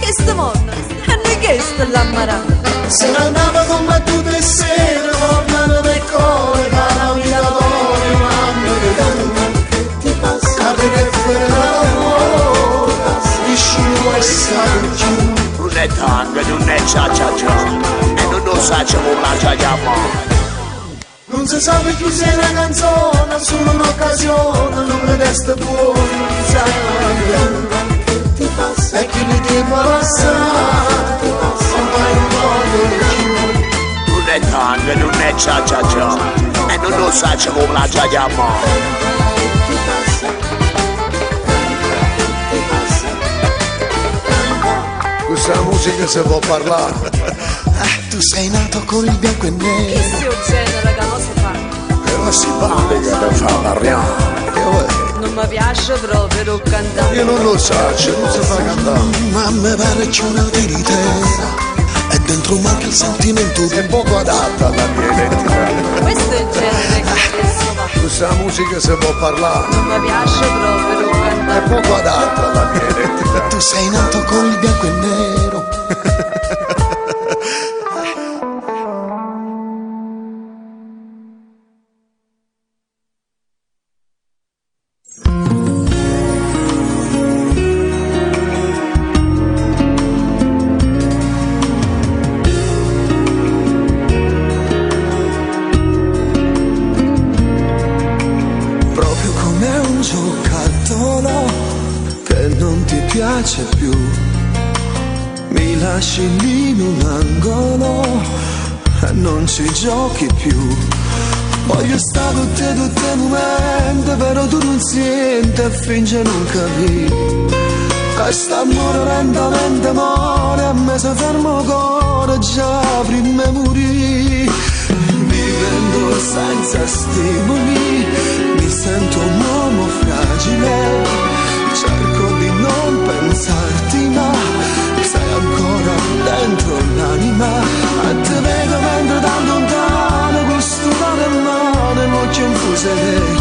Che sto mondo e noi che sto l'ammarà. Se ne andava combattuta e sera, tornano del cuore, cara vita d'amore, mamma che tanto che ti passa, cade che fuori dall'amore, vicino e sai più. Non è tanto, non è cia cia cia, e non lo sa c'è un lancia di amore. Non si sa più se è una canzone, solo un'occasione, non mi resta fuori, sai che ti passa, e chi mi tempo passare, ormai non voglio più. Non è tanto, non è cia cia cia, e non lo sa c'è un lancia di amore. Questa musica si può parlare. Tu sei nato con il bianco e nero. Che sto genere che mo si fa? E la simpatica da fa parlare. Non mi piace proprio cantare. Io non lo so, non si fa cantare. Ma mi pare c'è una verità. E dentro manca il sentimento. È poco adatta alla mia identità. Questo è il genere che adesso va. Questa musica si può parlare. Non mi piace proprio È cantare. poco adatta alla mia identità. Tu sei nato con il bianco e nero. Piace più, mi lasci lì in un angolo e non ci giochi più. Voglio stare con te tutti i momenti, però tu non senti e finge non capire. Questo amore lentamente muore, a me si ferma il cuore già prima di morire. Vivendo senza stimoli, mi sento un uomo fragile. Cerco di non pensarti ma sei ancora dentro l'anima. E te vedo mentre da lontano con sto mano in mano e l'occhio infuso lei.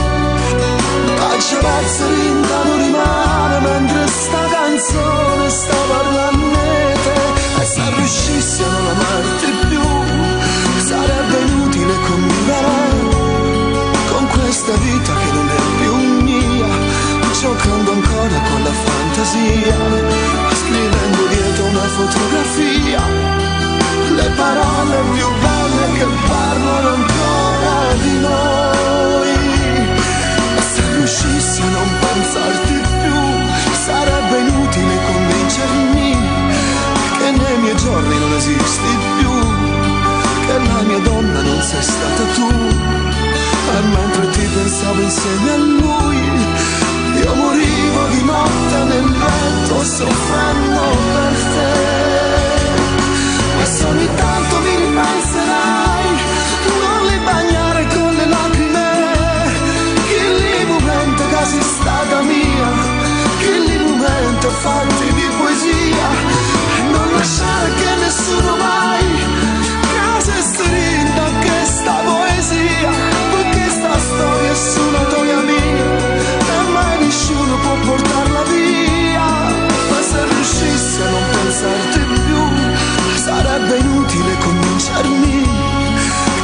Faccio pezzo non rimane mentre sta canzone sta parlando di te. E se riuscissi a non amarti più sarebbe inutile convivere con questa vita che non è più mia. Giocando ancora con la fantasia, scrivendo dietro una fotografia le parole più belle che parlano ancora di noi. E se riuscissi a non pensarti più sarebbe inutile convincermi che nei miei giorni non esisti più, che la mia donna non sei stata tu. E mentre ti pensavo insieme a lui io morivo di notte nel letto soffrendo per te. E se ogni tanto mi ripenserai, non li bagnare con le lacrime. Che lì momento che sei stata mia, che lì momento fatti di poesia. E non lasciare che nessuno mai case strinda questa poesia, perché sta storia è solo storia mia. Nessuno può portarla via, ma se riuscissi a non pensarti più sarebbe inutile convincermi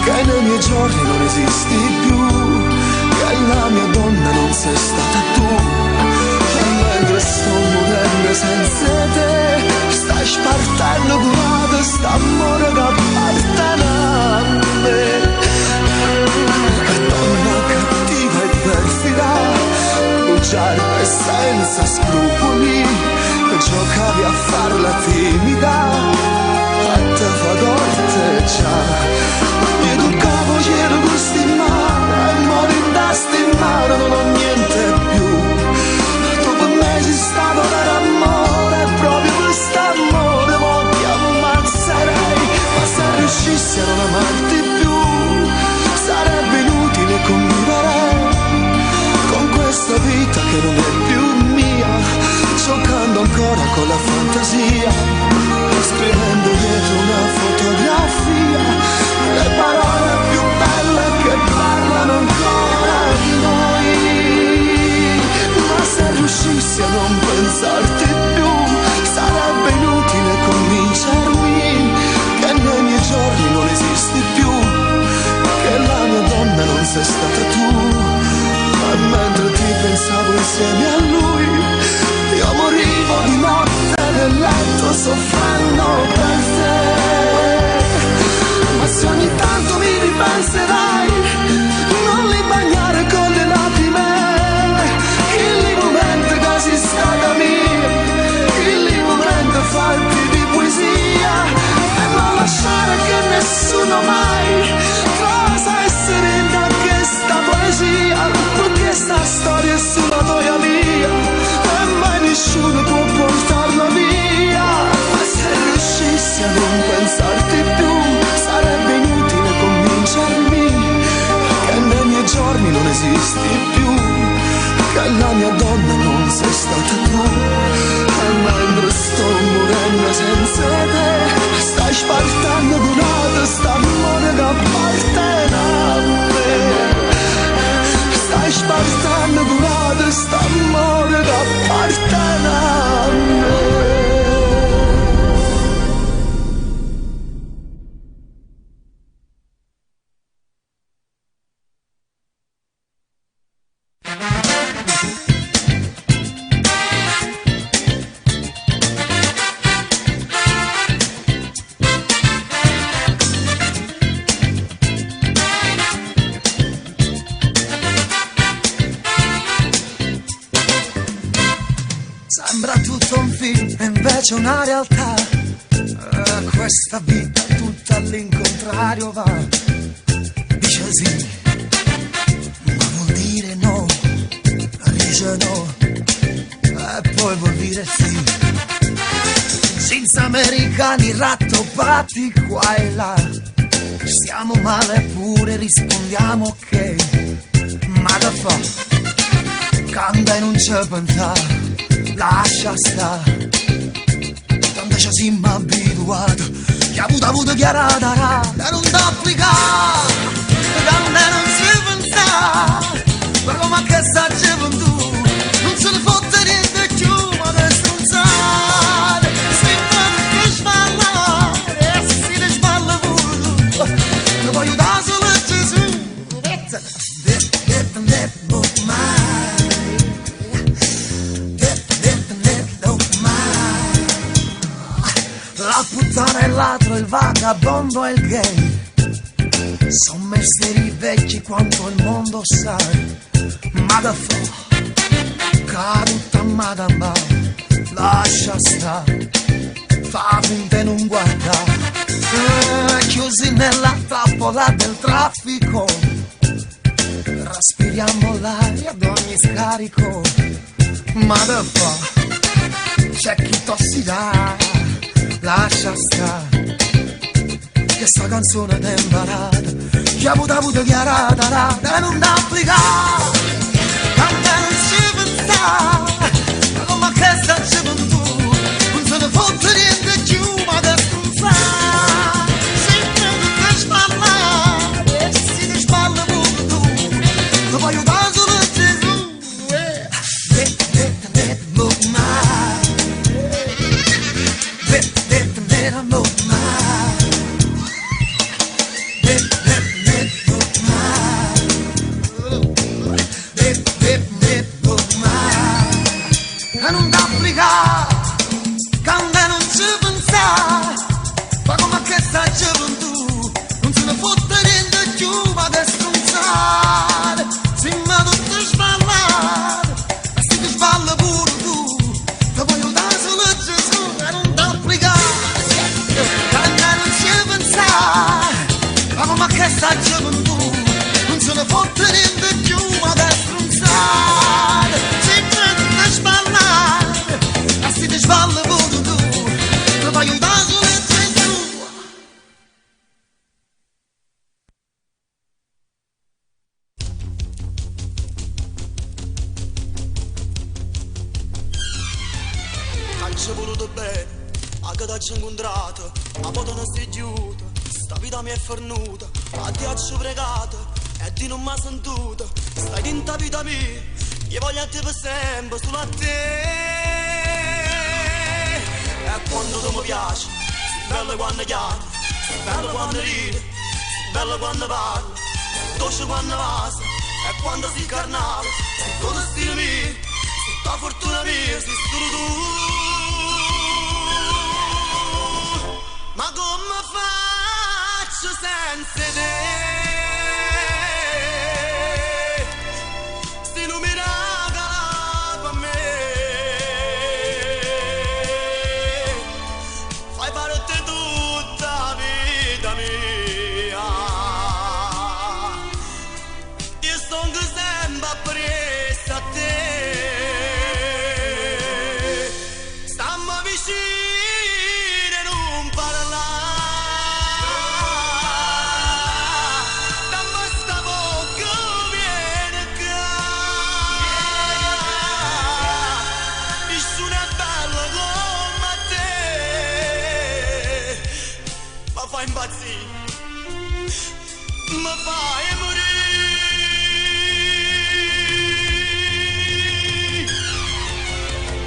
che nei miei giorni non esisti più, che la mia donna non sei stata tu. E mentre sto morendo senza te stai spartendo guarda st'amore che appartiene a me. E donna cattiva e perfida, bugiarda e senza scrupoli, giocavi a farla timida, a te fa corteggiare. Mi educavo, ero gusti in mano, e mori in testa in mano, non ho niente più. Tu per me sei stato per amore, proprio quest'amore, mo ti ammazzerei. Ma se riuscissi a non amarti più, sarebbe inutile convivere sei stata tu. Ma mentre ti pensavo insieme a lui, io morivo di notte nel letto soffrendo per te. Ma se ogni tanto mi ripenserai, non li bagnare con le lacrime, il momento così stata mia, il momento farti di poesia e non lasciare che nessuno mai possa essere da questa poesia, perché sta storia è sulla tua mia e mai nessuno può portarla via. Ma se riuscissi a non pensarti più, sarebbe inutile convincermi che nei miei giorni non esisti più, che la mia donna non sei stata tu. E mentre sto morendo senza te, stai spartando donata st'amore che appartiene a me. Stai spartando donata st'amore che appartiene a me. Sembra tutto un film e invece una realtà. Questa vita tutta all'incontrario va. Dice sì, ma vuol dire no. Dice no, e poi vuol dire sì. Jeans americani rattoppati qua e là. Stiamo male pure rispondiamo ok. Ma da fa, cambia e non c'è pensare. Lascia sta, tanto ci siamo abituati, che ha avuto chiarata, da non t'applicare, quando non si pensa, ma come che sta gioventù, non se ne fotte niente più, ma che stronzate, si fa sballare, e si sballa pure tu, ti voglio da solo Gesù, la puttana e il ladro, il vagabondo e il gay son mestieri vecchi quanto il mondo sai. Ma da fa, caduta madama, lascia sta, fa finta e non guarda, chiusi nella trappola del traffico, respiriamo l'aria ad ogni scarico. Ma da fa, c'è chi tossirà, lascia stare, che sta canzone è imparata, che ha avuto chiarata, da non applicare, quando non ci pensare, ma come che sta gioventù, non se ne fotte niente più, ma che stronzare, si prende per sballare, si ti sballa pure tu, ti voglio da solo Gesù, look my. E non t'applicare, quando non ci pensare, ma come che sta gioventù, non se ne fotte niente più, ma che stronzare, si ma tutto sballare, e si ti sballa pure tu, ti voglio da solo Gesù, e non t'applicare, quando non ci pensare, ma come che sta gioventù, non se ne fotte niente più, ma che stronzare, si ma tutto sballare, e si ti sballa pure tu, ti voglio da solo Gesù. Ci voluto bene, anche da ci incontrato, ma poi non sei chiusa, sta vita mi è fornuta, a ti ho pregato e ti non mi ha sentito, stai dentro la vita mia, io voglio a te per sempre, solo a te. E quando tu mi piaci, sei bello quando chiami, sei bello quando ridi, sei bello quando parli, dolce quando passa e quando si carnale, sei tutto stile mio, tutta fortuna mia, sei solo tu. Ma come faccio senza te? Sti lumina per me, fai parte tutta la vita mia. Io sono sempre preso a te. Stammi vicino e non parlare. Dammi sta bocca viene qua. Nessuno è bello come te. Ma fai impazzire, ma fai morire.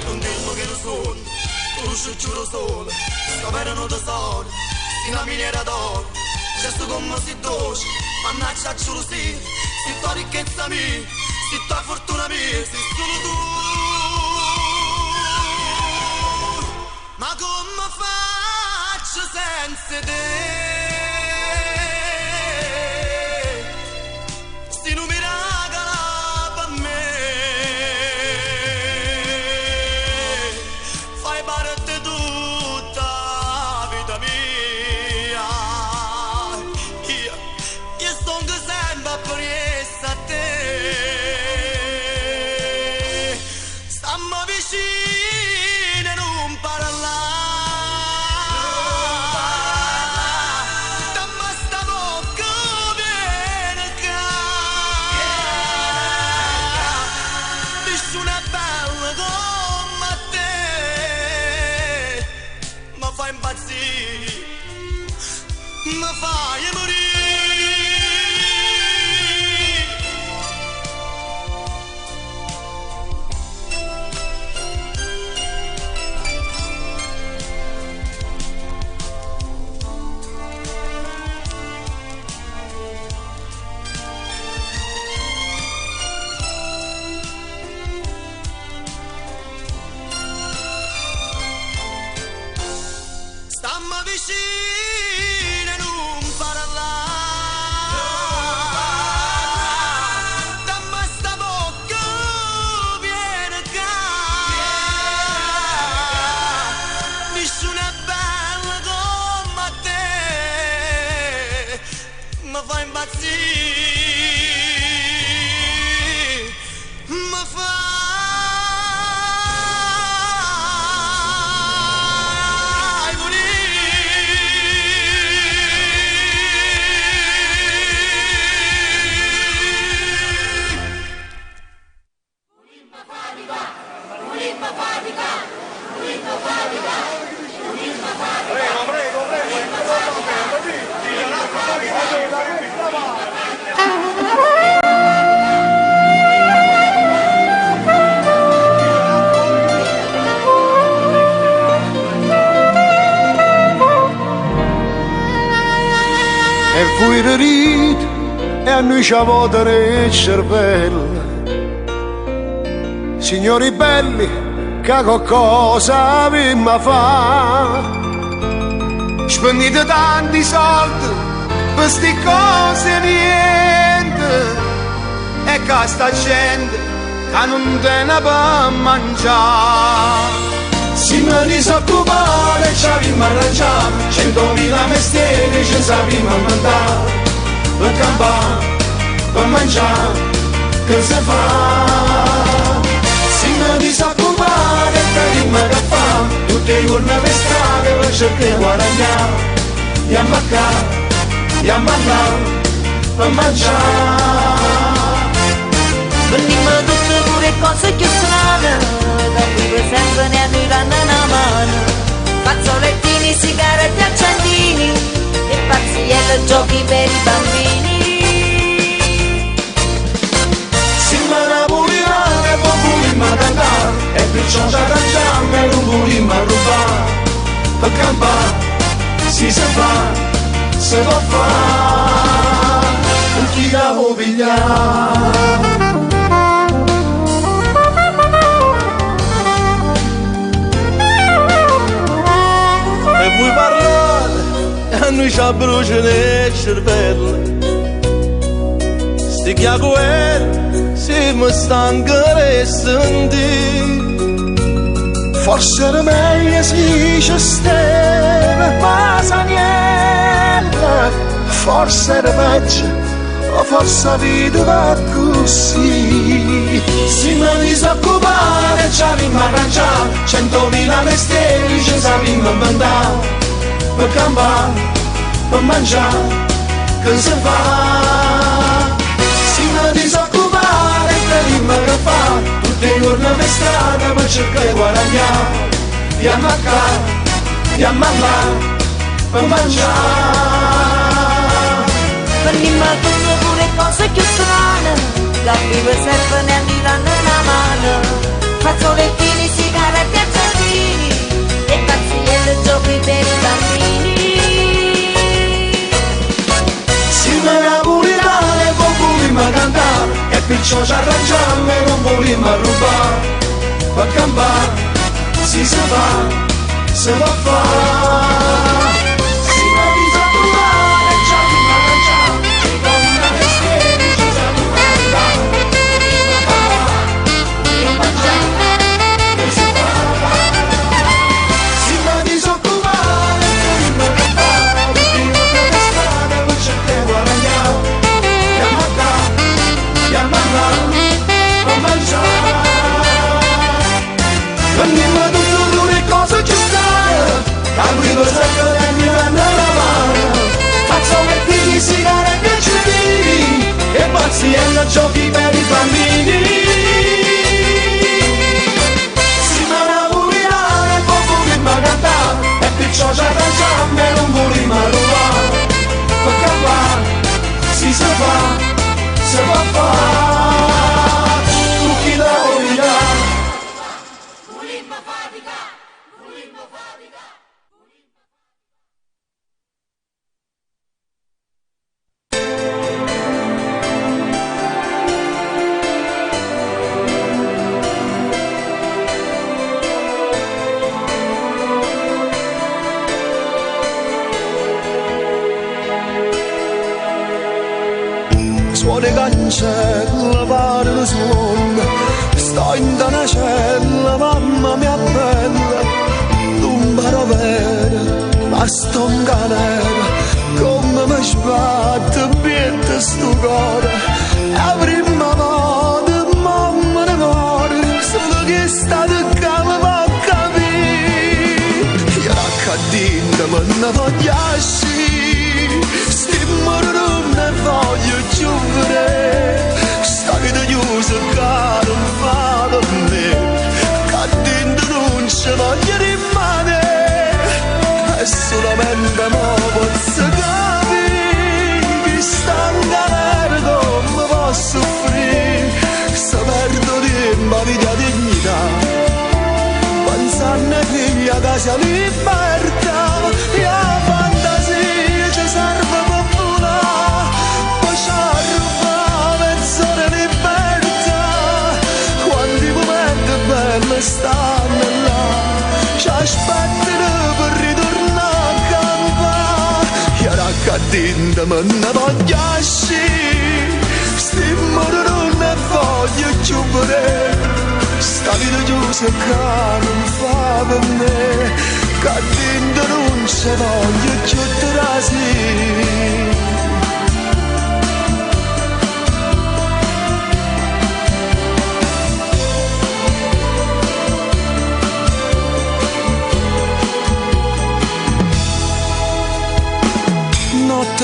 Non dirmi che non sono, tu lo giuro solo, scoperano da solo, si una miniera d'oro, gesto come si dolce, mannaggia giuro sì, si tua ricchezza mia, si tua fortuna mia, sei solo tu. Ma come faccio senza te? Sti numeri per me, fai parte tutta la vita mia. Io sono sempre preso a te. Stammi vicino e non parlare. Dammi sta bocca viene qua. Nessuno è bello come te. Ma fai impazzire, ma fai morire. Stammi vicino e non parlare. Dammi sta bocca viene qua. Nessuno è bello come te. Ma fai impazzire, ma fai E voi ride e a noi ci vuotano il cervello. Signori belli, che qualcosa vi ma fa? Spendete tanti soldi per sti cose niente. E che sta gente che non tiene per mangiare. Si mi disoccupare ci abbiamo arrangiato, 100.000 mestieri ci sappiamo mandare. Per campare, per mangiare, che si fa? Si mi disoccupare e abbiamo che fare, tutti i giorni per strada per cercare di guadagnare. Andiamo a casa, andiamo a andare, per mangiare. Venimmo tutte pure cose che strane, da cui per sempre ne arrivano una mano. Fazzolettini, sigarette, accendini, e pazziello giochi per i bambini. Si me ne vogliamo e poi vogliamo cantare, e perciò ci arrangiamo e non vogliamo rubare. Per campare, si sa fa, si può fare. Chi lavora lasciamo pigliare. E vuoi parlare e a noi ci bruciano il cervello. Sti chiacchiere si mi stanca di sentire. Forse era meglio se ci stava passa niente. Forse era peggio, o forse la vita va così. Se mi disoccupare ci abbiamo arrangiato 100.000 mestieri ci sappiamo inventare. Per campare, per mangiare, che si fa? Se mi disoccupare abbiamo che fare. Tutti i giorni per strada per cercare di guadagnare. Andiamo a casa, andiamo là, per mangiare. Venimmo a tutto pure cose più strane, da vive sempre ne danno una mano. Fazzolettini, sigarette e giardini, e pazzielle giochi per i bambini. Si me la pulirare, poi volimmo cantare, e perciò ci arrangiamo e non volimmo rubare. Per campare, si fa, si può fare. Si me disoccupare, ci abbiamo arrangiato, ci fanno una mestiere, ci siamo arrivati. Per mangiare, che si fa? Si me disoccupare, volimmo cantare, tutti i giorni per strada per cercare di guadagnare. Andiamo là, per mangiare. Venimmo a tutto le cose ci stanno, da qui per sempre mi danno la mano. Fazzolettini, sigarette e cedini, e pazienza giochi per i bambini. Si me la pulirare, poi volimmo cantare, e perciò ci arrangiamo e non volimmo rubare. Per campare, si fa, si può fare, trucchi da rovinare. Suoni cancella, parlano suono, sto in una cella, mamma mia bella, non paro vero, ma sto in galera, come mi sbatte, pietta sto cuore, la prima volta, mamma ne muore, solo che sta toccando può capire, io raccadinda, ma ne voglio uscire, non ne voglio giovere, sta vita chiusa che non fa per me, che dentro non ci voglio rimanere, e solamente mo posso capire che sta in galera come posso soffrire, se perdo tempo a vita dignità, pensando ai figli a casa libertà, e la fantasia ci serve per stanno là, ci aspettano per ritornare a campare. Io raccadinda ma ne voglio uscire, stiamo non ne voglio più vedere, sta vita chiusa che non fa per me, caddinda non ci voglio più trasire.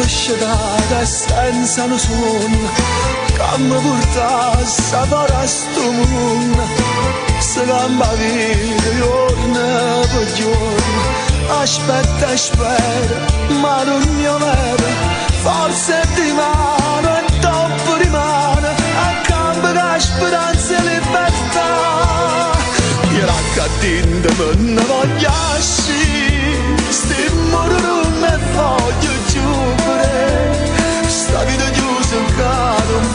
Scelata senza un suono, che mi porta a sapere a sto mondo, se cambia vita giorno per giorno, aspetta e spera, ma non mi vede, forse di mano e dopo rimane, accanto che speranza e libertà, io raccattino me ne voglio uscire, stiamo non ne voglio giù. Sta vita chiusa che non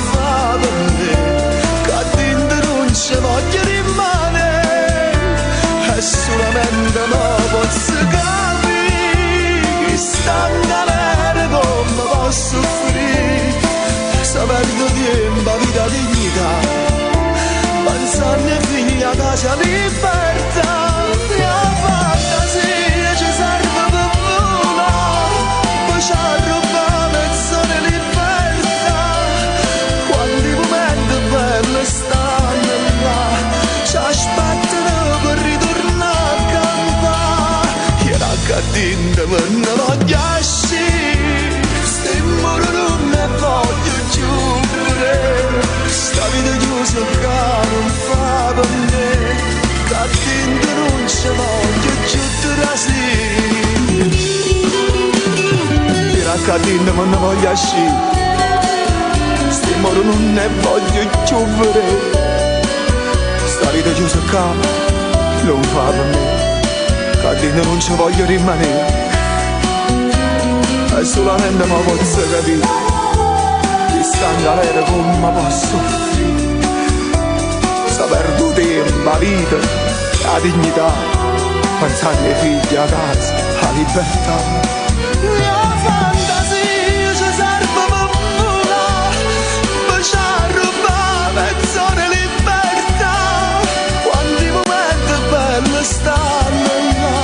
sia libertà, mia fantasia ci serve per volare, poi ci arruba mezz'ora libertà, quando i momenti belli stanno là, ci aspettano per ritornare a campare, io la cadinda me ne voglio uscire, sti muro non ne voglio chiudere, sta vita chiusa che non fa per me, cadinda non ci voglio chiudere sì, io la cadinda me ne voglio uscire, sti muro non ne voglio chiudere, sta vita chiusa che non fa per me, cadinda non ci voglio rimanere, e solamente mi posso capire, chi sta in galera come posso offrire, sta perduto tempo, la vita, la dignità, pensare ai figli, a casa, alla libertà. Mia fantasia ci serve per volare, per ci arrubare mezz'ora libertà, quando i momenti belli stanno là,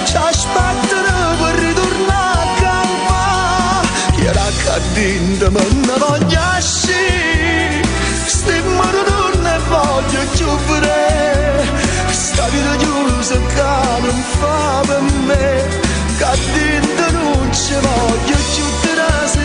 ci aspettano per ritornare a campare, chi era cadinda me ne voglio uscire, sti muro non ne voglio chiudere, sta vita chiusa che non fa per me, cadinda non ci voglio chiudere sì.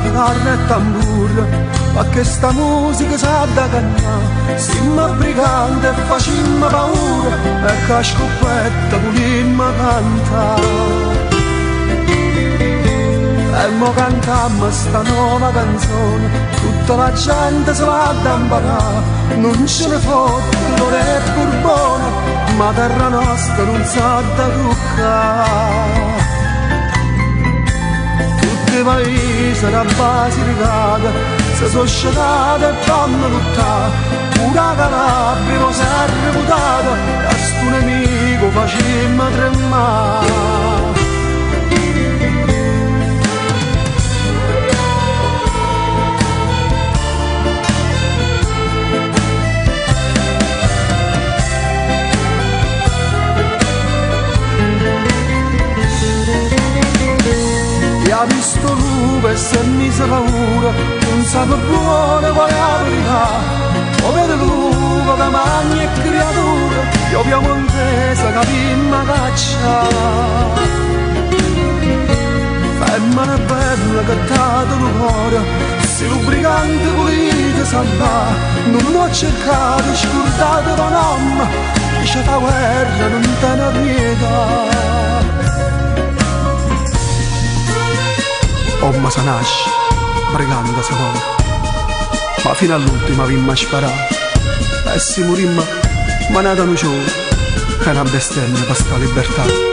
Chitarra e tamburo, ma che sta musica sa da cannà, simma brigante e facimma paura, e che scoppetta pulimma cantare. E mo cantammo sta nuova canzone, tutta la gente se va ad imparare, non ce ne fotte, non è burbone, ma terra nostra non sa da toccare. Tutti i paesi da Basilicata si sono sciolati e vanno lottare, pure la Calabria non si è reputata, a sto nemico facemmo tremare. Ha visto lupo e si è mise paura, non sa per buona qual è la verità, o vede lupo che mangia e creatura, io abbiamo intesa capimma caccia. Femmina bella che t'ha dato il cuore, se lubricante pulite salva, non l'ho cercato, scordato da mamma, dice la guerra non te ne pietà. Omma sa nasce, briganda si muore, ma fino all'ultima vimma sparare, e si morimma, ma nata un giorno, e una bestemmia per sta libertà.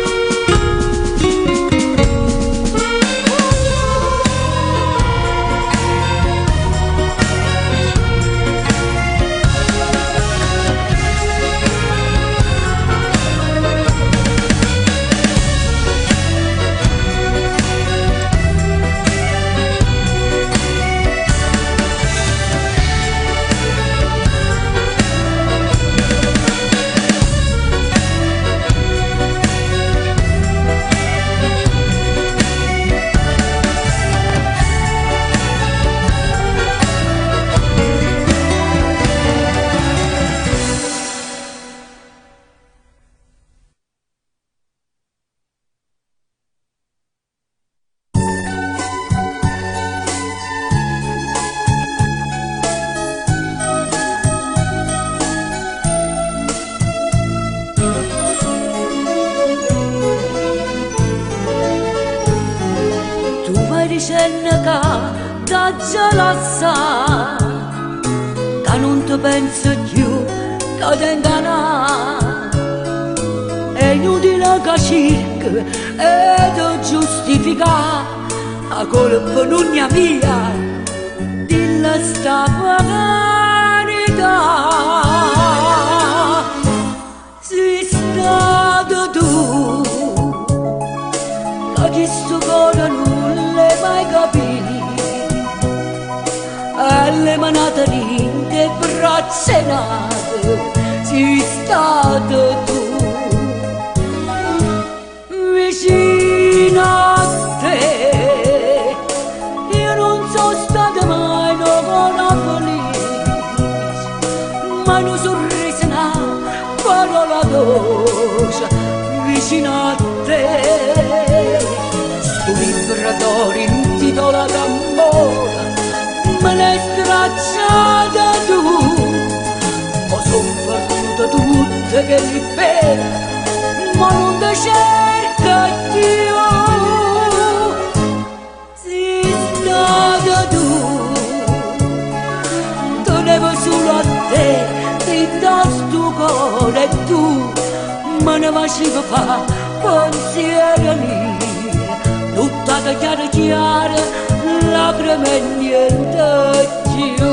dicendo che t'ha già lasciato, che non ti penso più, che ti ingannare. È inutile che cerchi e ti giustifica, la colpa non è mia, dilla sta vanità. Sei stato tu, che questo cuore non l'hai mai capito, e le manate rinde braccia nate, sei stato tu. Vicino a te, io non sono stata mai una felice, mai un sorriso, una parola dolce. Vicino a te, sto vibratore intitolato amore, me l'hai stracciata tu, ho sofferto tutte che li pena, ma non ti cerca più. Sei stata tu, tenevo solo a te, ti da sto cuore e tu me ne facevo fa pensiero lì, tutta chiara chiara, lacrime e niente più.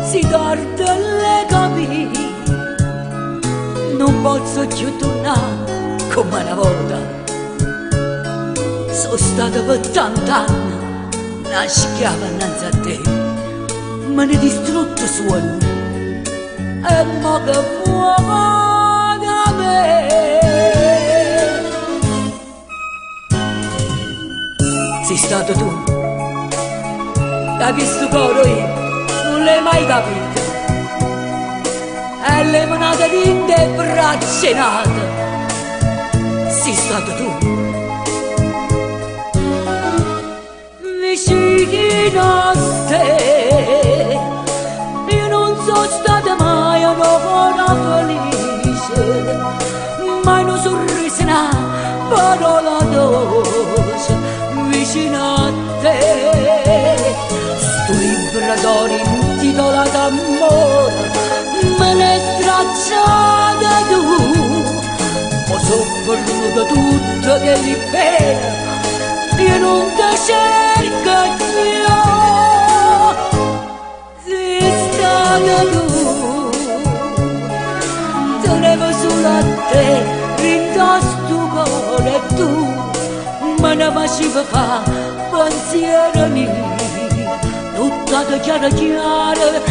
Si tarda le capì, non posso più tornare come una volta. Sono stata per 80 anni una schiava innanzi a te, me ne distrutto suono e mo che vuoi da me. Sei stato tu, da questo coro io non l'hai mai capito, e le manate rinde e braccia nate, sei stato tu. Vicino a te, io non sono stata mai una felice, mai un sorriso, una parola dolce. Vicino a te, sto vibratore intitolato amore, me l'hai stracciata tu, ho sofferto tutto che li pena, io non ti cerco più. Sei stata tu, tenevo solo a te, rintosto cuore e tu me ne facevo fa pensiero mio, tutta chiara chiara,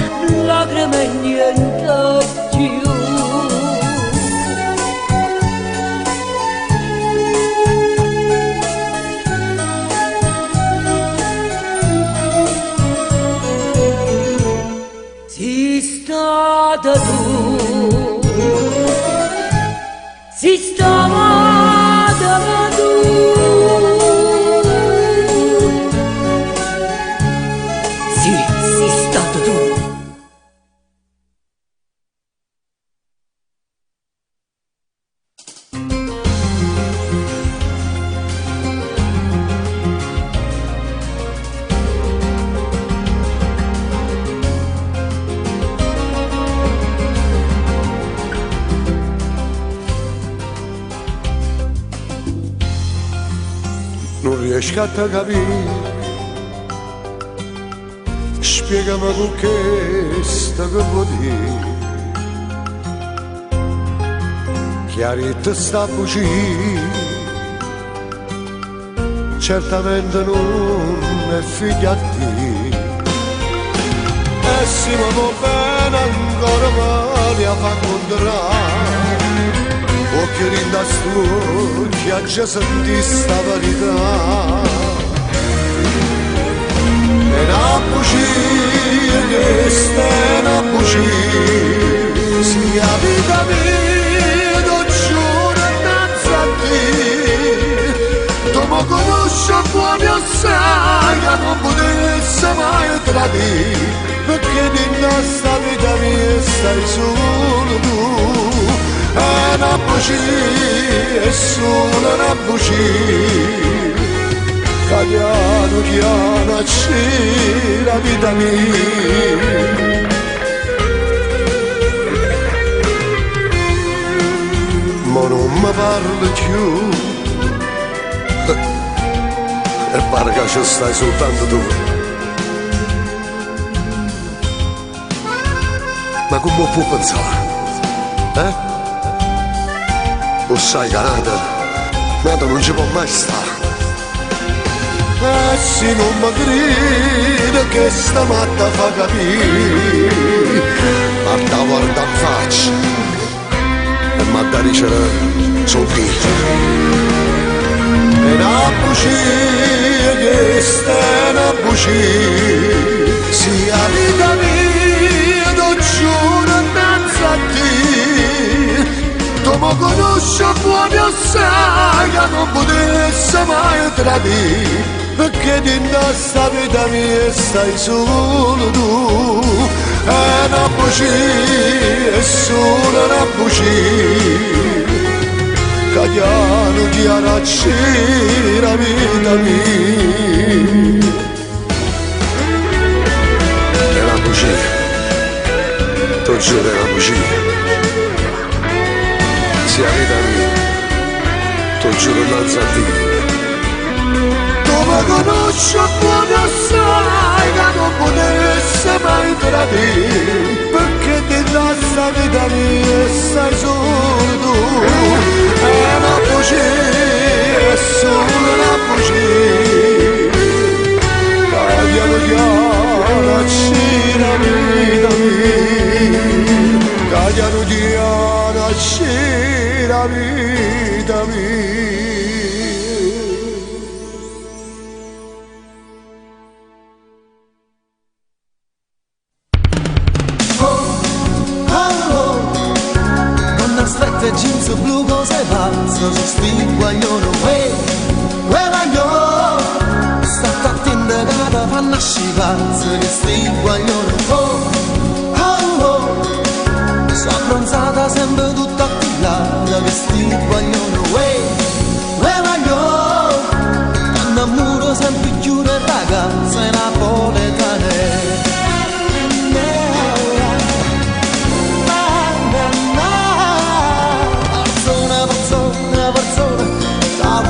lacrime e niente più. Sei stata tu, sei stata tu. Sei stato tu. Non riesco a capire, spiegami con che sta che vuol dire. Chiaretta sta bugia, certamente non è figlia di te. E si mi va bene ancora male a fa contrarre, occhi rinda stucchi a già sentì sta verità. È una bugia, questa è una bugia, si la vita mia, non giuro innanzi a te, dopo come sai che non potessi mai tradire, perché di nostra vita mia stai solo tu. È una bugia, è solo una bugia, che piano piano c'è la vita mia. Ma non mi parli più, e pare che ci stai soltanto tu. Ma come può pensare? O sai che nata non ci può mai stare. E se non mi crede che sta matta fa capire, guarda in faccia e mi da dicere suo figlio. È una bugia, questa è una bugia, sia vita mia, t'ho giuro innanzi a te. Tu mi conosci buono e sai che non potessi mai tradire, perché di nostra vita mia stai solo tu. È una bugia, è solo una bugia, che piano piano c'è la vita mia. È una bugia, tu giuro è una bugia, sia vita mia, tu giuro innanzi a te. Tu mi conosci buono e sai che non potessi mai tradire, perché di nostra vita mia stai solo tu. È una bugia, è solo una bugia, che piano piano c'è la vita mia, che piano piano c'è la vita mia. Jeans blu cose pazzo, ci stringuagliano, guagliano. Sta attenta che da fanno a scipazzo, che stringuagliano, Sto abbronzata sempre tutta attillata, che stringuagliano, guagliano. Innamoro sempre più le ragazze napoletane.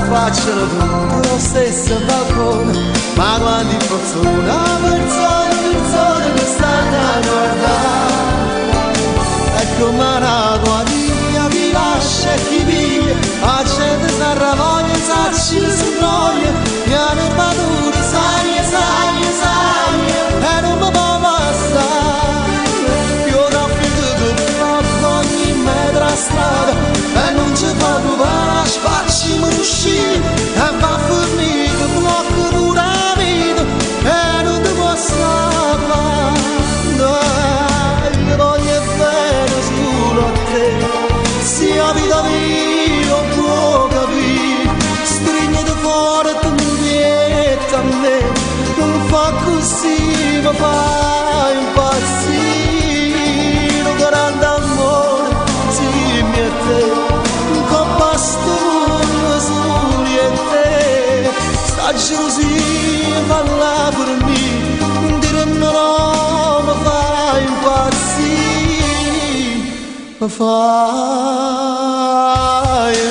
Facciano tutti lo stesso balcone, ma quando in fortuna persone che stanno a guardare, ecco ma tua via vi lascia e chi vive, la gente si arravoglia e sacci le sognoie, piano e mature, saglie, e non mi può passare, io da figlio che proprio ogni metro a strada, e non ci fa provare a spacci mi uscire, e va fornito, blocco pure la vita, e non ti posso salvare, io voglio bene solo a te, sia vita mia, non può capire, stringiti fuori e tu mi vieni a me, non fa così, mi fai impazzire, un grande amore, sì, mio te. Sta gelosia parla per me, dire no, mi fai impazzire, mi fai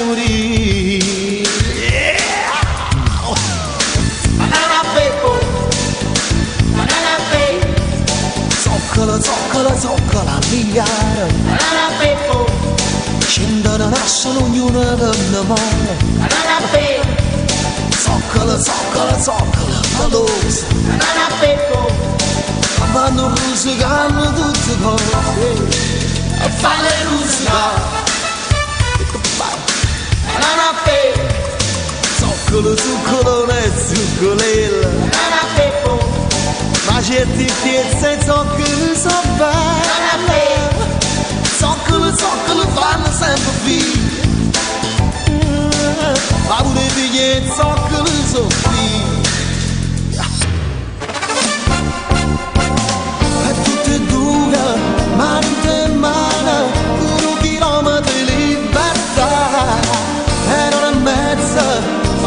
morire. Banana Peppo, zoccola, migliare. Banana Peppo, scendono nascono ognuno per l'amore. Banana Peppo, zoccola, malosa. Banana Peppo, fanno rusicare tutte cose, fanno rusicare. Banana Peppo, zuccolone, zuccolella. Banana Peppo, ma certi piezze e zoccoli sono belle. Zoccoli fanno sempre figli, ma pure i figli e zoccoli sono figli.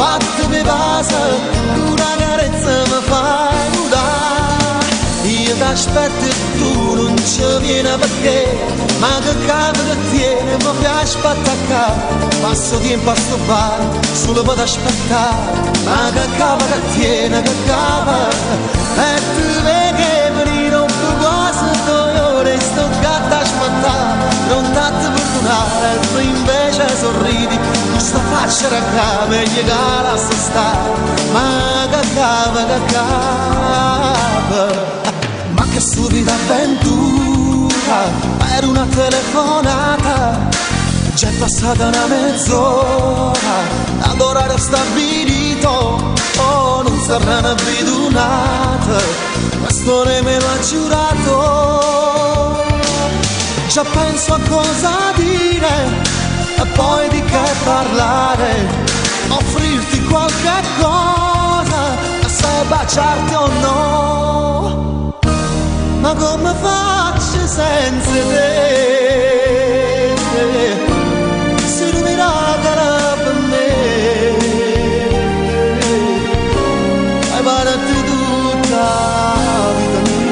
fatto mi passa, una carezza mi fai mudare. Io ti aspetto e tu non ci vieni perché, ma che capo che tiene mi piace attaccare. Passo tempo a sto bar, solo per aspettare, ma che capo che tiene, che capo. E tu vedi che venire un po' quasi 2 ore sto gatto a aspettare, non tanto per perdonare, tu invece sorridi, questa faccia raga, meglio che la sta stare, ma che capo. Ma che stupida avventura, per una telefonata, già è passata una mezz'ora, all'orario stabilito, oh non saranno abituata, questo ne me l'ha giurato. Già penso a cosa dire, e poi di che parlare, offrirti qualche cosa, se baciarti o no. Ma come faccio senza te? Se tu mi regali per me, hai parato tutta la vita mia.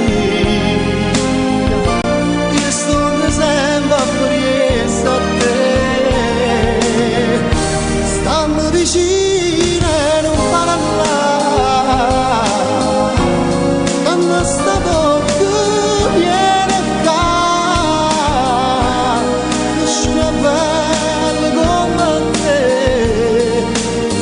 Io sto sempre a sto a te, stanno vicino e non parlare, quando sta bocca viene qua, lascia bella come te,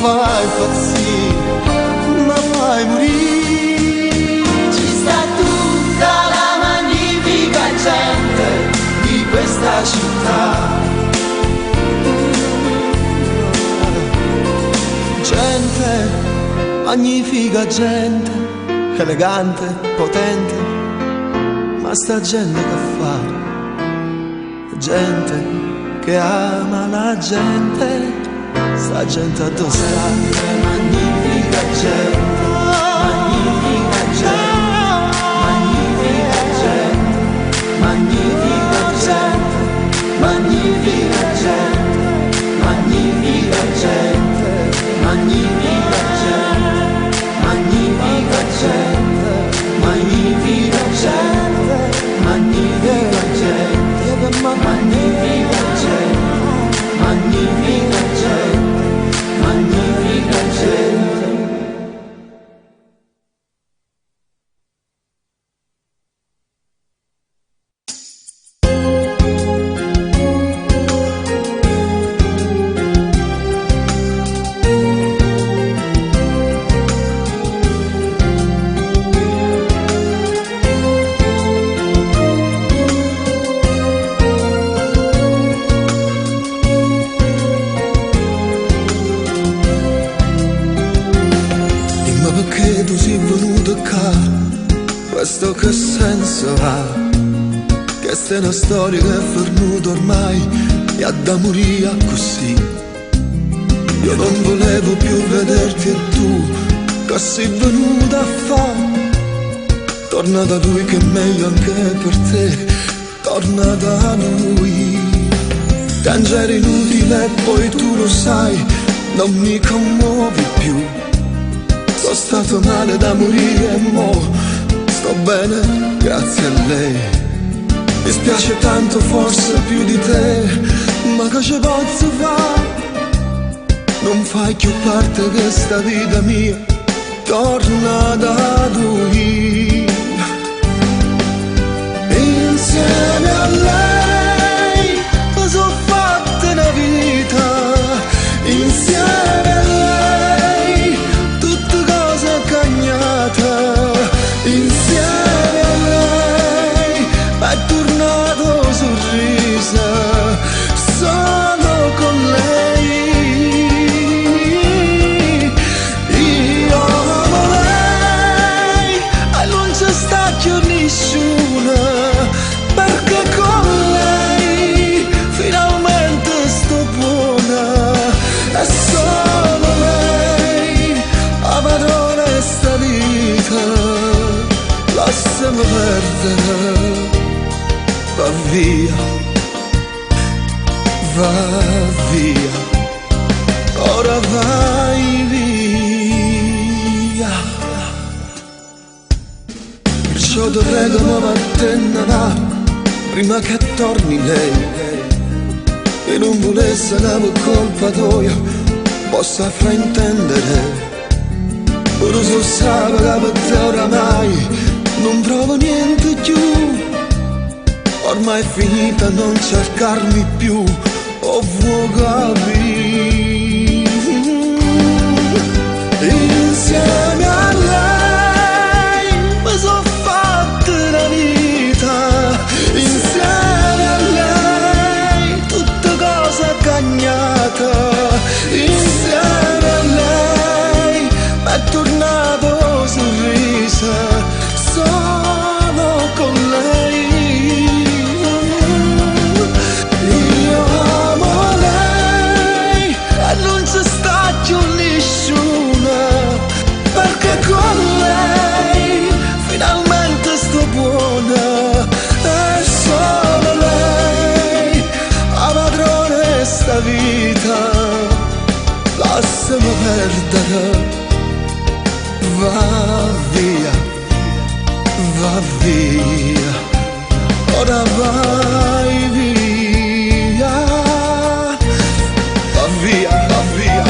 fai impazzire, ma fai morire. Ci sta tutta la magnifica gente di questa città, gente, magnifica gente, elegante, potente, ma sta gente che fa? Gente che ama la gente, sta gente addosso. Magnifica gente, magnifica gente, magnifica gente, magnifica gente, magnifica gente, magnifica gente, magnifica gente, magnifica gente, magnifica gente, magnifica gente, magnifica gente, magnifica gente, magnifica gente. Dimmi perché tu sei venuto qua, questo che senso ha? Questa è una storia che è venuta ormai e ha da morire così. Io non volevo più vederti e tu che sei venuta a fare? Torna da lui che è meglio anche per te, torna da lui. Piangere inutile e poi tu lo sai, non mi commuovi più. Sono stato male da morire e mo sto bene grazie a lei. Mi spiace tanto forse più di te, ma che ci posso fare? Non fai più parte di questa vita mia, torna da lui. Insieme a lei mi sono fatta una vita, insieme a lei tutte cose cagnate, insieme a lei è tornato sorriso, solo con lei. Io amo lei e non c'è sta più nessuno, perché con lei finalmente sto buona. È solo lei a padrona di sta vita, lasciami perdere, va via, va via, ora vai via. sai come va a tennare prima che torni lei, e non volesse che per colpa tua possa fraintendere. Ora so sape che per te oramai non trovo niente più, ormai è finita, non cercarmi più, o vuoi capire? Insieme a lei mi sono fatta la vita, insieme a lei tutte cose cagnate, insieme a lei è tornato sorriso, sono con lei. Io amo lei e non ci sta più nessuno, perché con lei finalmente sto buona. È solo lei a padrone sta vita, lasciami perdere. Va via, va via, ora vai via, va via, va via.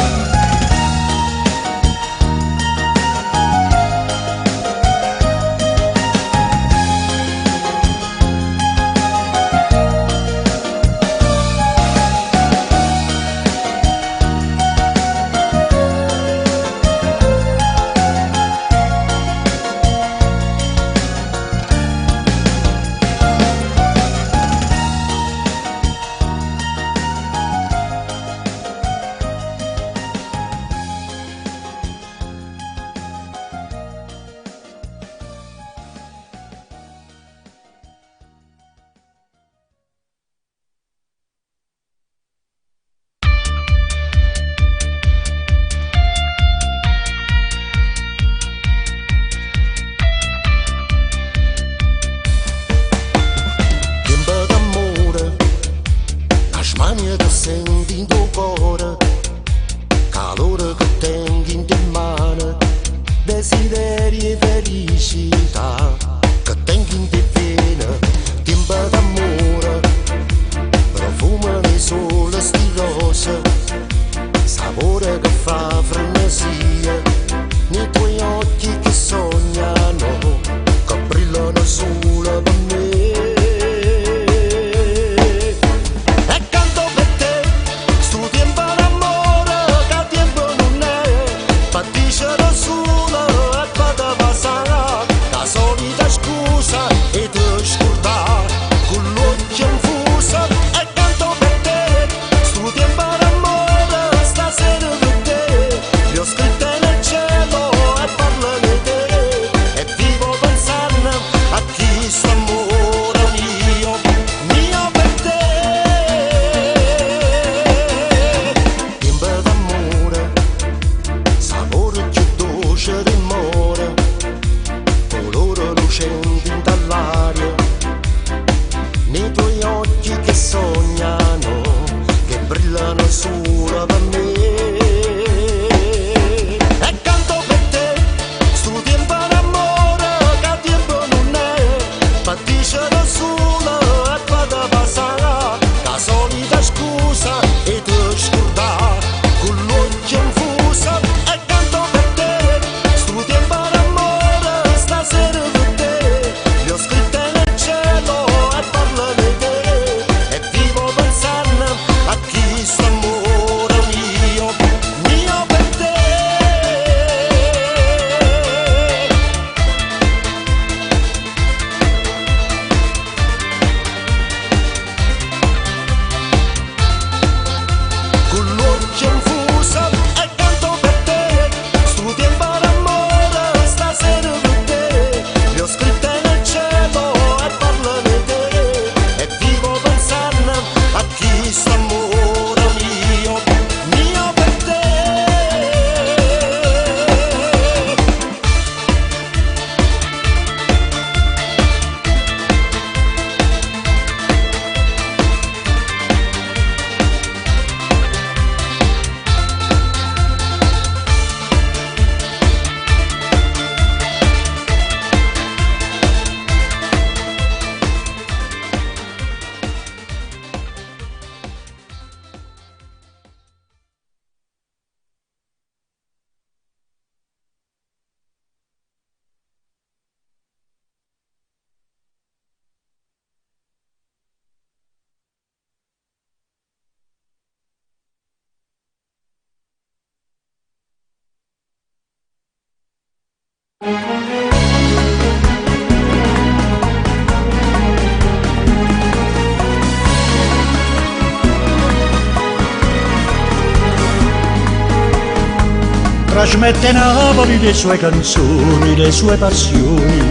trasmette Napoli le sue canzoni, le sue passioni.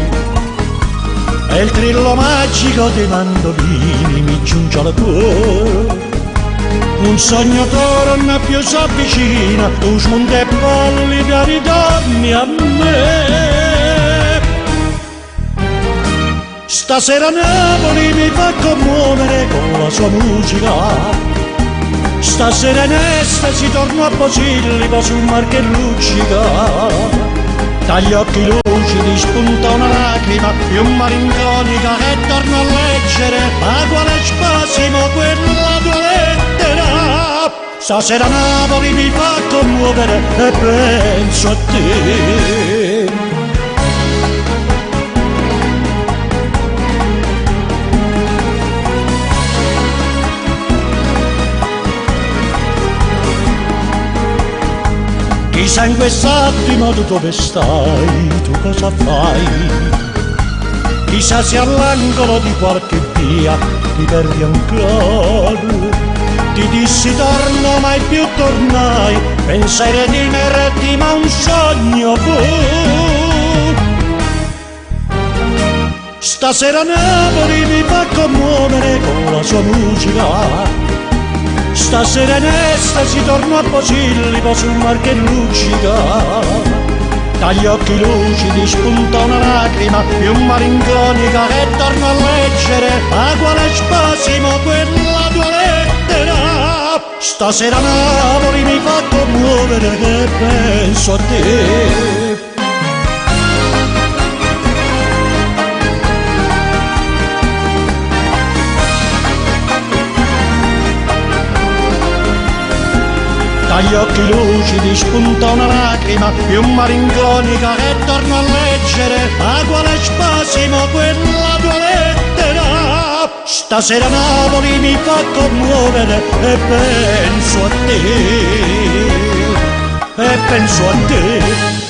E il trillo magico dei mandolini mi giunge al cuore. Un sogno torna più s'avvicina, tu smonti e balli per ritorni a me. Stasera Napoli mi fa commuovere con la sua musica. Stasera in estasi torno a Posillipo sul mar che luccica. Dagli occhi lucidi spunta una lacrima più malinconica che torno a leggere a quale spasimo quella tua lettera. Stasera Napoli mi fa commuovere e penso a te. Chissà in quest'attimo tu dove stai, tu cosa fai? Chissà se all'angolo di qualche via ti perdi ancora. Ti dissi torno, mai più tornai, pensai redimerti ma un sogno fu. Stasera Napoli mi fa commuovere con la sua musica. Stasera in estasi torno a Posillipo sul mar che luccica. Dagli occhi lucidi spunta una lacrima più malinconica che torno a leggere a quale spasimo quella tua lettera. Stasera Napoli mi fa commuovere e penso a te. Dagli occhi lucidi spunta una lacrima più malinconica che torno a leggere a quale spasimo quella tua lettera. Stasera Napoli mi fa commuovere e penso a te, e penso a te.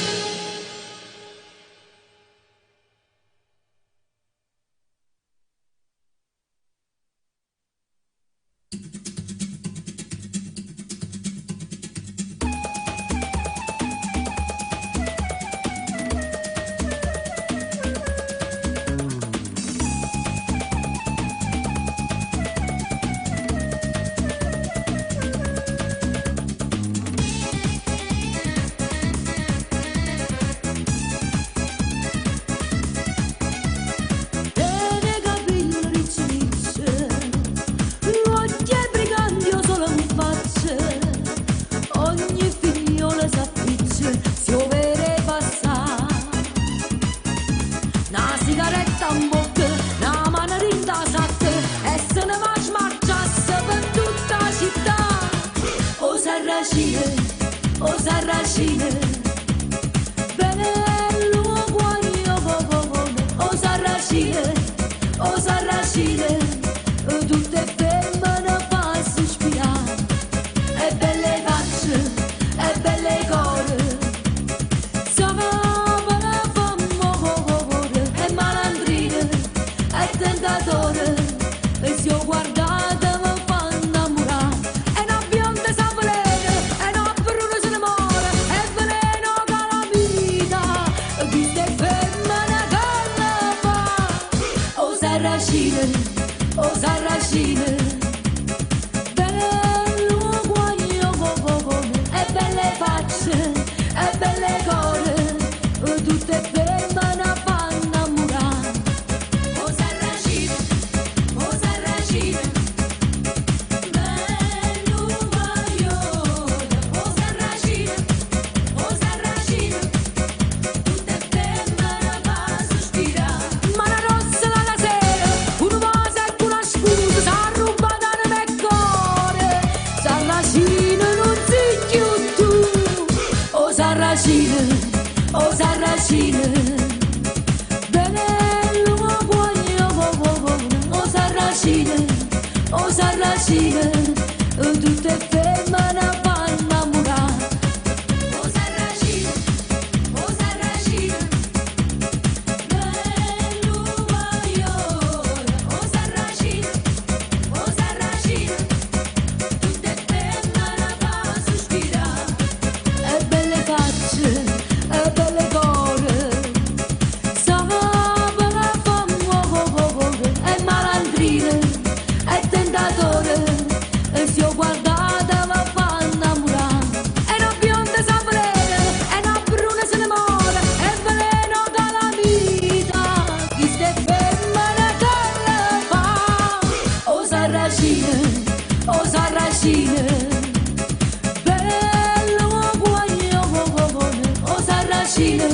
Sarracine,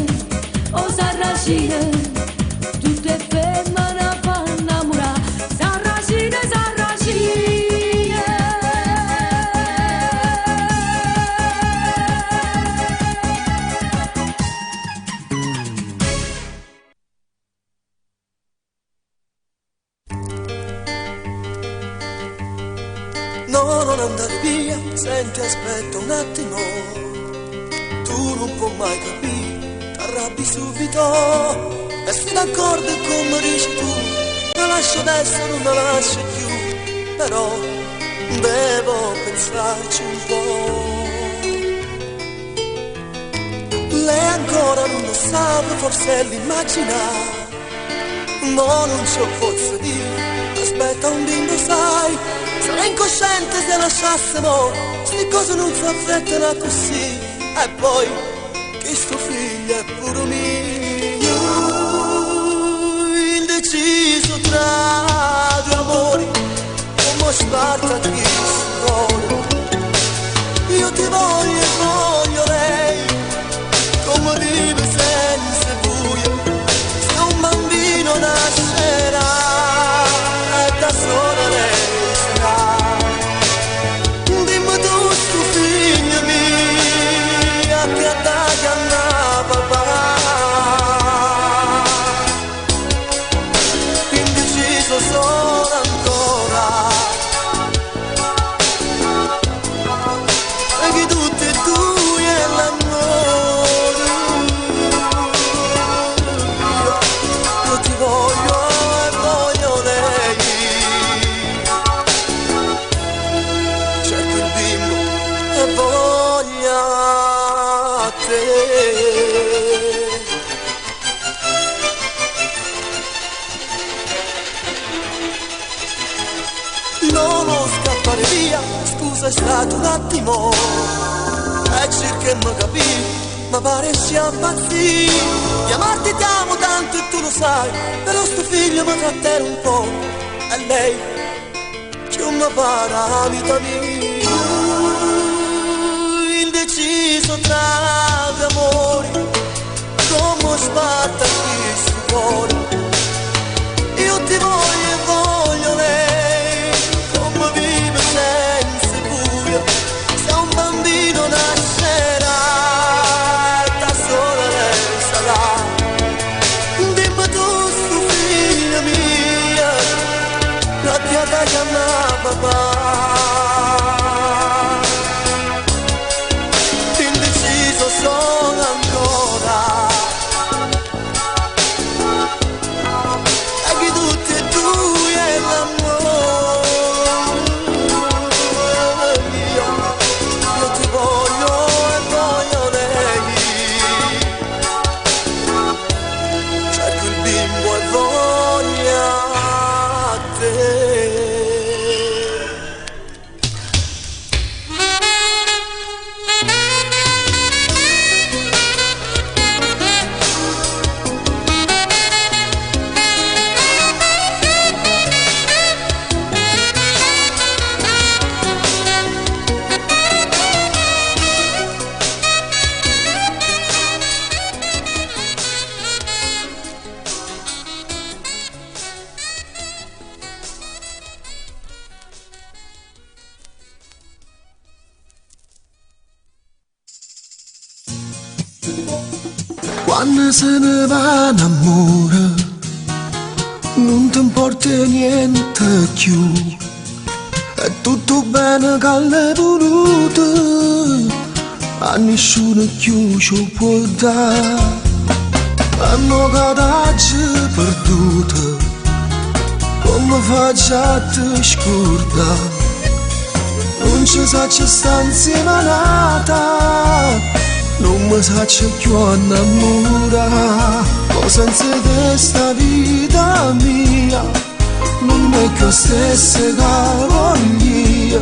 oh Sarracine, tutte femmine fanno innamorare. Sarracine, Sarracine. No, non andare via, senti aspetta un attimo, tu non puoi mai capire, t'arrabbi subito, e sei d'accordo come dici tu, la lascio adesso, non la lascio più, però devo pensarci un po'. Lei ancora non lo sa, forse l'immagina, ma non ce lo posso dire, aspetta un bimbo sai, sarei incosciente se lasciassimo, sti cose non si affrettano così, e poi che sto figlio è pure mio, indeciso tra due amori, come sparta chi vuole, io ti voglio e voglio lei, come vive senza buio, se un bambino nascerà e da sola lei. Dimmi tu sto figlio mio che da chiamà papà, indeciso sono ancora, perché tutti e due l'amore, io ti voglio e voglio lei. E voglia te. No, non scappare via, scusa è stato un attimo, e cerca mi capì, ma pare sia impazzì, chiamarti ti amo tanto e tu lo sai, però sto figlio mi trattiene un po', e lei che mi para vita mia, indeciso tra gli amori, come sparta chi si vuole, io ti voglio e voglio lei, come vive senza buio, se un bambino nascerà, da sola lei sarà, dimmi tu sto figlio mio, la tia da chiamare papà. Sono ancora, e che tutti e due l'amore, io ti voglio e voglio lei, cerco il bimbo e voglia te. Quando se ne va in amore non ti importa niente più, è tutto bene che l'hai voluto, a nessuno più ci può dare, e mo che t'hai perduto, come faccio a te scordare, non ci sa ci sta insieme nata, non mi saccio più innamorare, ma senza te sta vita mia non è più stessa che voglio,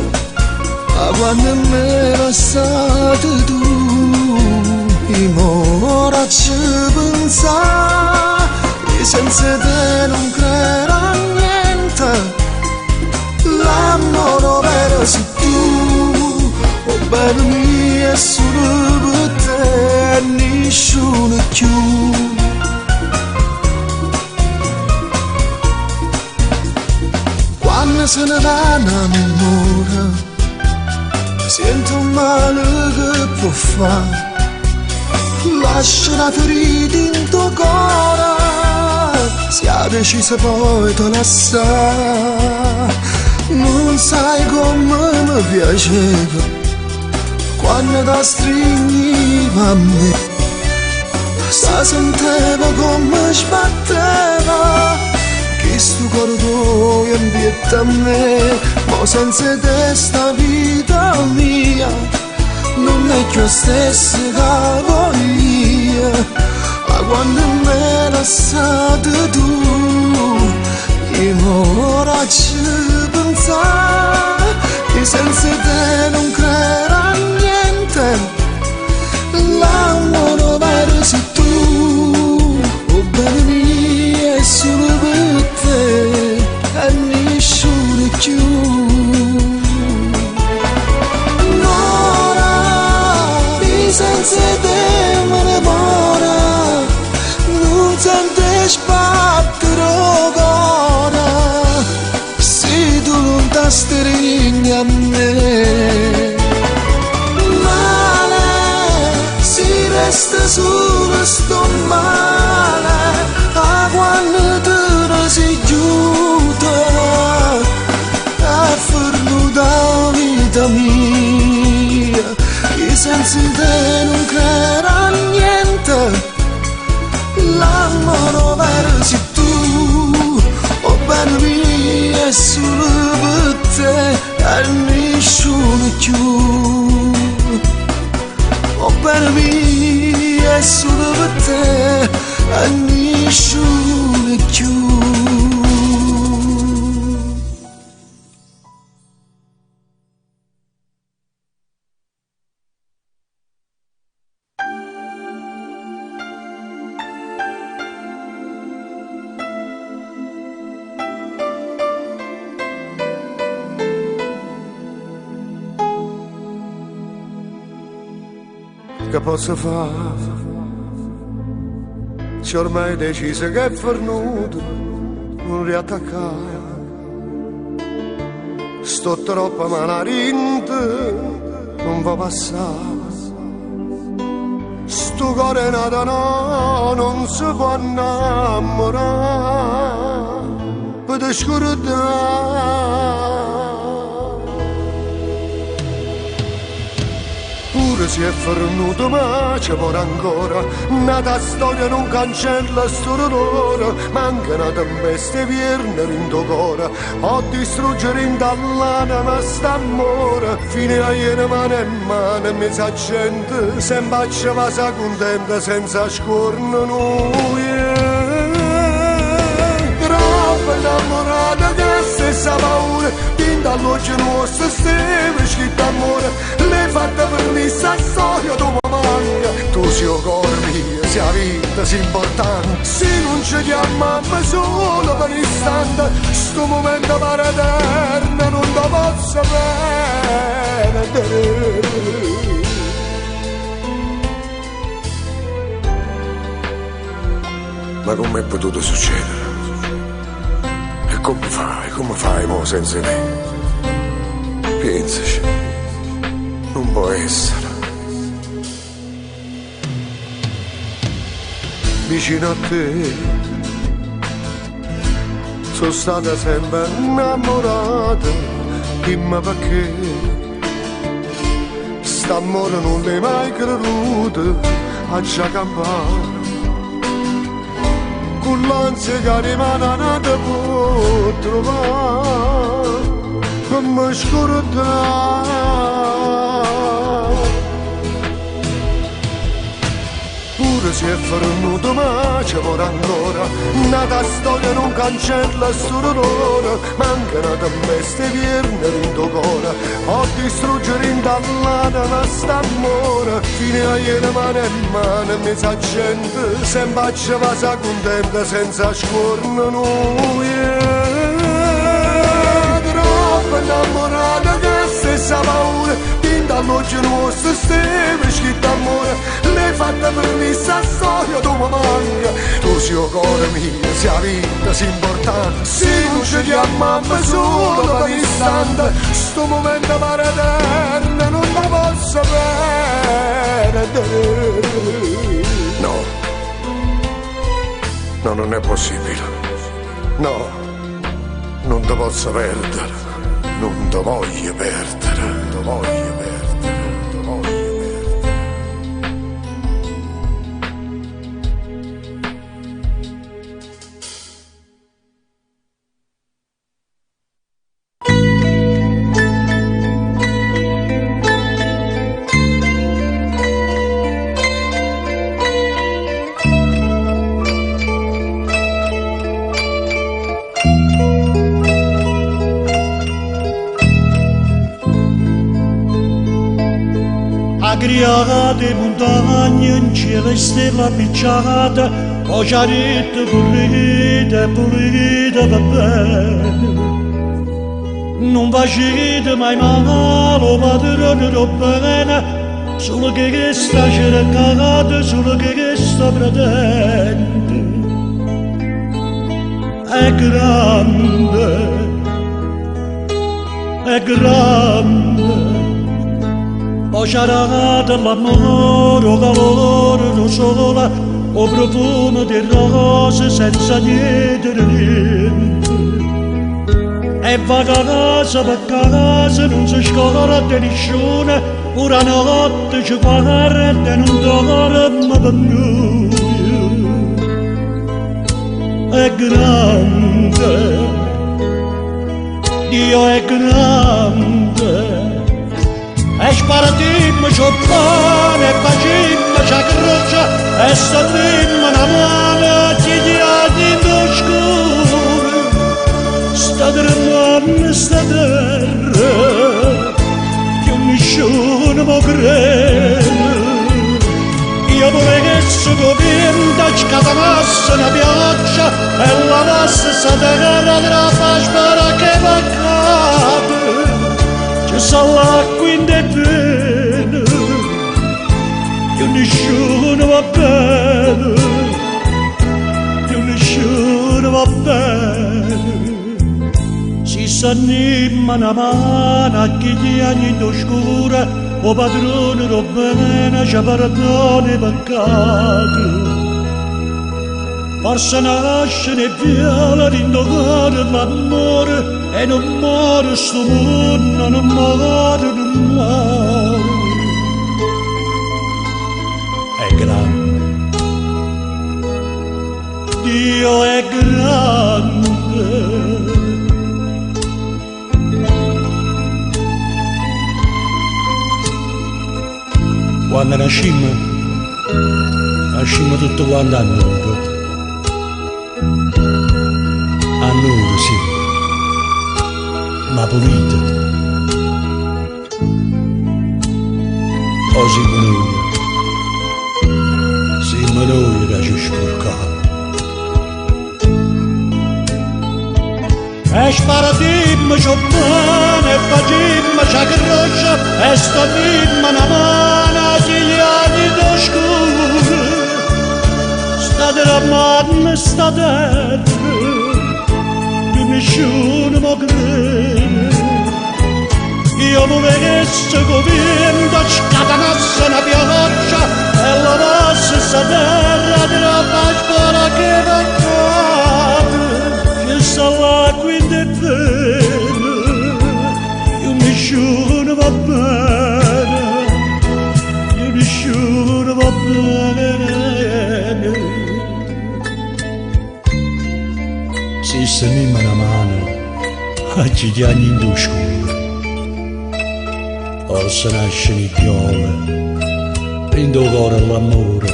ma quando mi lasciate tu, io ora ci pensare, e senza te non credo a niente, l'amore vero sei tu, oh bene mia, solo per te, nessuno più. Quando se ne va una memoria, sento un male che può fare. Lascia la ferita in tuo cuore, si è deciso poi te lasciare. Non sai come mi piaceva quando ti stringiva a me, si sentiva come sbatteva che sto cuore tuo ambietta a me. Ma senza te sta vita mia non è più stessa che voglio. Ma quando me lasciate tu, io ora ci pensare che senza te non creerà niente. L'amore vero sei tu, oh bene mia, è solo per te e nessuno più. Senza te me ne muore, non sento sbattere il cuore, se tu non ti stringi a me. Male, si resta solo sto male, a quando te ne sei giunta, a fernuta la vita mia. Senza te non creerà niente, l'amore vero sei tu, oh bene mia, è solo per te e nessuno più. Oh bene mia, è solo per te e nessuno più. Che posso fare? C'è ormai deciso che è fornuto, non riattaccare. Sto troppo malarinte, non va passare. Sto cuore nato no, non si può innamorare, per te scordare. Pure se è fornuto ma c'è vuole ancora, nata storia non cancella sto dolore, manca una tempesta vierne in tuo cuore, o distruggere in dall'ana ma sta amore, fine a ieri mano e mano mi sa gente, sempre ci va sa contenta senza scorno noi. Troppo innamorata che stessa paura, dall'oggi nostro stiamo scritto amore, le fatte per me sta storia tu mi manca, tu sei il cuore mio, sei la vita, sei importante, se non ci chiamiamo solo per un istante, sto momento pare eterno, non lo posso perdere. Ma come è potuto succedere? E come fai mo senza me? Pensaci, non può essere. Vicino a te sono stata sempre innamorata, dimmi perché st'amore non l'hai mai creduto, a già campare con l'ansia che rimane nata può trovare, come scordare. Pure se è fornuto ma c'è vuole ancora, nata storia non cancella sto dolore, manca una tempesta vierne in tuo cuore, o distruggere in dall'ana ma sta amore, fine a ieri mano e mano mi sa gente, sempre ci va sa contenta senza scorno noi. Troppo innamorata che stessa paura, dall'occhio nostro steve scritto amore, l'hai fatta per me sta storia, tu mi manca, tu sei il cuore mio, sia vita, sia importante, se non ci chiamiamo solo per un istante, sto momento pare eterno, non lo posso perdere. No. No, non è possibile. No, non ti posso perdere. Non ti voglio perdere. Non ti voglio perdere. Non ti voglio perdere. Agriate montagne in cielo e stella appicciata, ho già detto pulite, pulite va bene. Non facete mai male, padrone do bene, solo che sta cercata, solo che sta pretende. È grande, è grande. Ho giarato l'amore, o calore, o sole, o profumo di rose senza chiedere niente. E va casa per casa, non si scorda nessuno, una notte ci guarda e non dorme per noi. È grande, Dio è grande. E sparatimmo c'ho pane, e facimmo c'ha croce, e stanimmo una mano chigliati in oscuro. Sta tremando sta terra, che nessuno può credere. Io vorrei che si covinta, scatanasse una pioggia, e lavasse sta terra tra fa spara che va a cadere. Ci sa l'acqua in te bene, che nessuno va bene, che nessuno va bene. Si s'anima una mano a chi ti anni d'oscura, o padrone do bene, ci perdona i peccati. Forse nasce e viola d'indogare l'amore, e non muore sto mondo, non muore, non muore. È grande, Dio è grande. Quando nascimmo tutto quanto a nudo. A nudo, sì, ma pulita. O siamo noi che ci sporcamo. E sparatimmo c'ho pane, e facimmo c'ha croce, e stanimmo una mano chigliati d'oscuro. Sta tremando sta terra, che nessuno può credere. Io vorrei che si covinta, scatanasse una pioggia, e lavasse sta terra tra la spara che va a cadere. Ci sta l'acqua in te bene, che nessuno va bene, che nessuno va bene. Si stanimmo una mano a chi ti anni in d'oscuro, o se nasce in piove, in tuo cuore l'amore,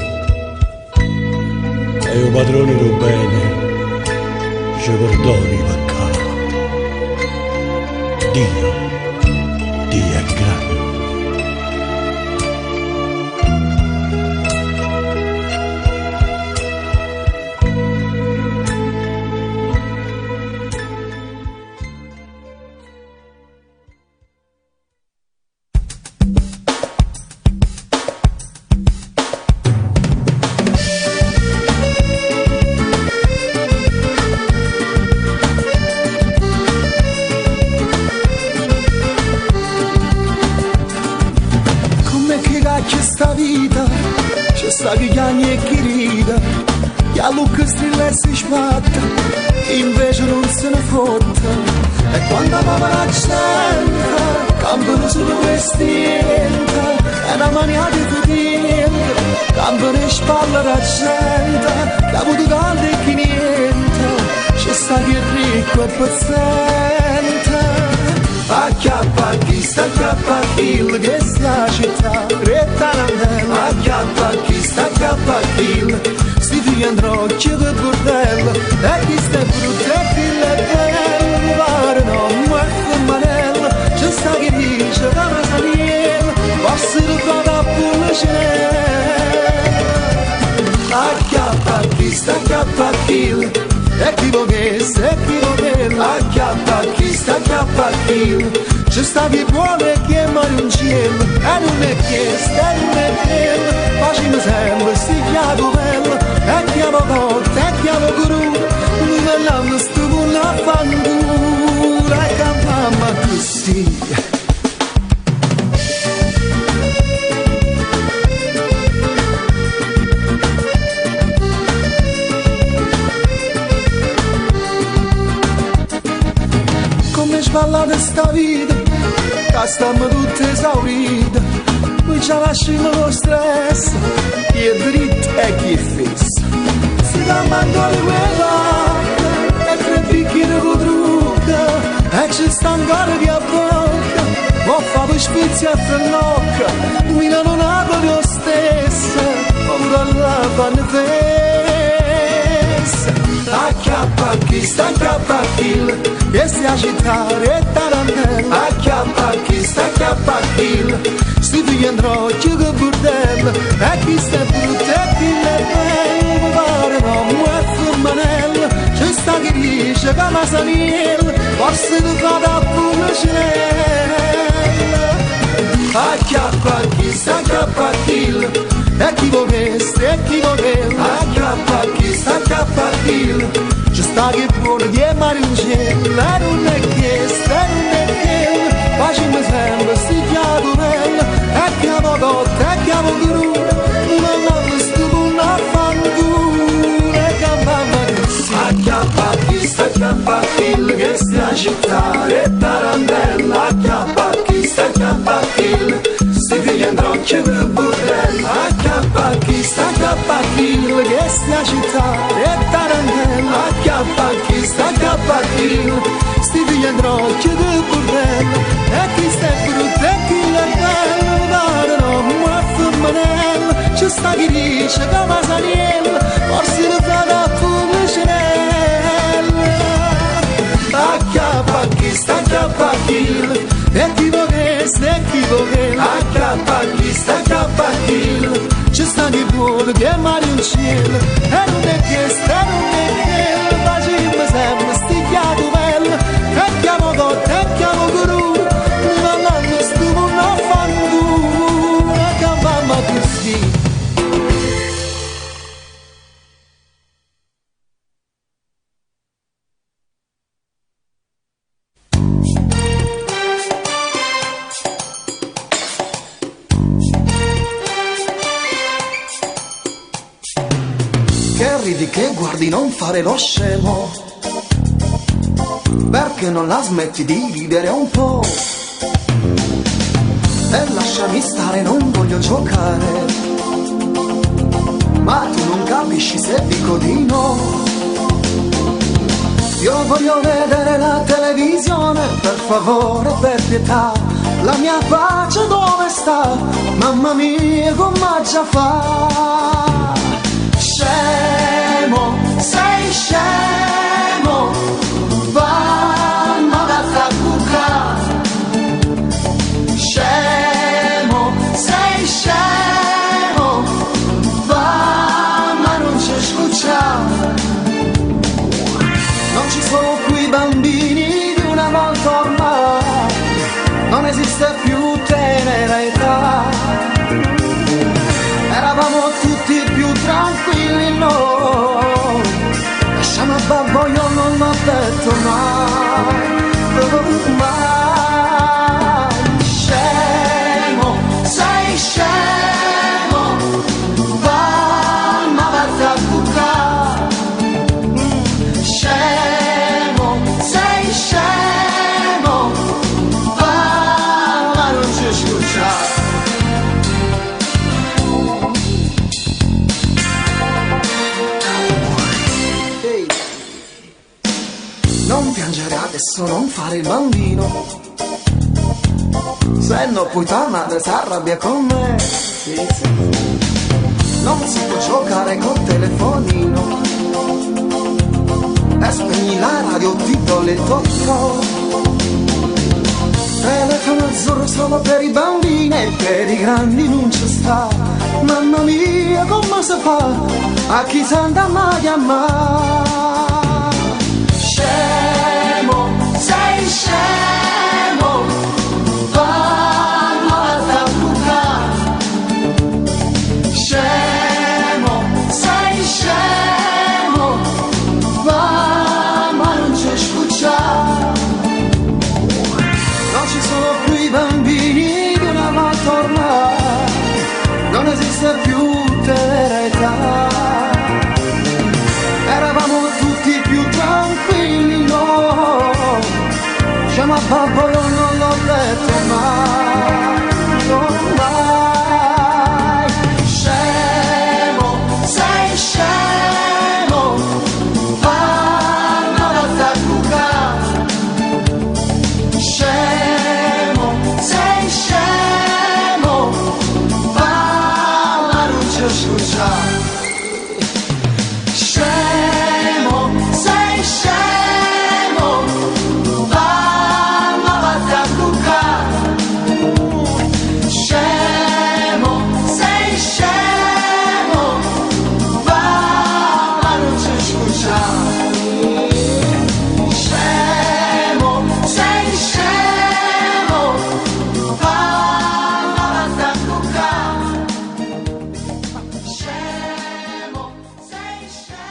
e il padrone del bene ci perdoni i peccati. Dio è grande. che a Luca strilla si sbatte, invece non se ne fotte. E quando amava la gente, campano solo vestita, e una mania di tutine, campano in spalla la gente, che ha avuto caldo e chi niente, c'è sta chi è ricco e paziente. Acchiappa chi sta acchiappa chi che sia città retta nandella. Acchiappa chi sta acchiappa chi si figlia andrò che bordello. E chi sta brutto e chi è bello, pare non muore manello. C'è sta chi dice da una saliera, forse lo fa pure c'è. Acchiappa chi sta acchiappa chi, e chi volesse, e chi voleva, acchiappa chi sta acchiappa chi, c'è sta chi vuole e chi è male un cielo, e non è chiesto, e non è quello, facciamo sempre, sti chiaro bello, e chiamo volte, e chiamo guru, non l'hanno stupido a fangura, e campamma così. Ballate sta vita, che stiamo tutte esaurite, noi ci lasciamo lo stress, chi è dritto e chi è fisso. Si cammando alle quella, e tre bicchieri con trucca, e ci sta ancora via bocca, ma fa per spizia e frannocca, Milano Napoli lo stesso, ora la fanno festa. Acchiappa chi sta acchiappa chi, che sia città e tarantella. Acchiappa chi sta acchiappa chi, si figlia andrò che bordello. E chi sta brutto e chi è bello, pare non muore manello. C'è sta chi dice che ma saliello, forse lo fa da pure cielo. Acchiappa chi sta acchiappa chi, e chi volesse, e chi voleva, acchiappa chi sta acchiappa chi, c'è sta che vuole che mare un cielo, e non è chiesto, e non è quello, facciamo sempre sti chiaro bello, e chiamo cotte, e chiamo gru, non hanno stupido a fangura, e campamma così. Acchiappa chi sta acchiappa chi, che sia città e tarantella. Acchiappa chi sta acchiappa chi, si figlia andrò che bordello. Acchiappa chi sta acchiappa chi, che sia città e tarantella. Acchiappa chi sta acchiappa chi, si figlia andrò che bordello. E chi sta brutto e chi è bello, pare non muore manello. C'è sta chi dice che ma saliello, forse lo fa da pure cenello. Acchiappa chi sta acchiappa chi, e chi volesse, e chi voleva, acchiappa chi sta acchiappa chi, c'è sta chi vuole che mare un cielo, e non è chiesto, e non è quello, facciamo sempre sti chiaro bello, e chiamo cotte, e chiamo guru, non hanno stupido a fangura, e campamma così. Ridi che guardi non fare lo scemo, perché non la smetti di ridere un po', e lasciami stare, non voglio giocare, ma tu non capisci se dico di no. Io voglio vedere la televisione, per favore, per pietà, la mia pace dove sta, mamma mia come già fa. Scemo, sei scemo, vanno da cucca. Scemo, sei scemo, va ma non c'è scuccia. Non ci sono qui bambini di una volta ormai, non esiste più tenera età. Eravamo tutti più tranquilli noi, lasciamo a babbo, io non l'ho detto mai, mai. Scemo, sei scemo, va ma vatti a bucare. adesso non fare il bambino, se no poi tua madre si arrabbia con me. Sì, sì. Non si può giocare col telefonino, e spegni la radio, ti do le tocco. Telefono azzurro solo per i bambini e per i grandi non ci sta. Mamma mia, come si fa? A chi si anda mai a chiamare? Scemo, sei scemo, vanno a bucare. Scemo, sei scemo, va ma non c'è scucciare. Non ci sono più i bambini di una volta ormai, non esiste più tenera età. Eravamo tutti più tranquilli, no. Chiama a babbo, io non l'ho detto mai, non mai. Scemo, sei scemo, vanno da bucare. Scemo, sei scemo, va ma non c'è scusa. Scemo, sei scemo, va ma vatti a bucare. Scemo, sei scemo, va ma non c'è scusa. Scemo, sei scemo, va ma vatti a bucare. Scemo, sei scemo.